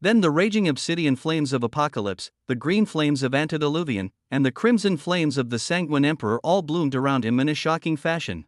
Then the raging obsidian flames of Apocalypse, the green flames of Antediluvian, and the crimson flames of the Sanguine Emperor all bloomed around him in a shocking fashion.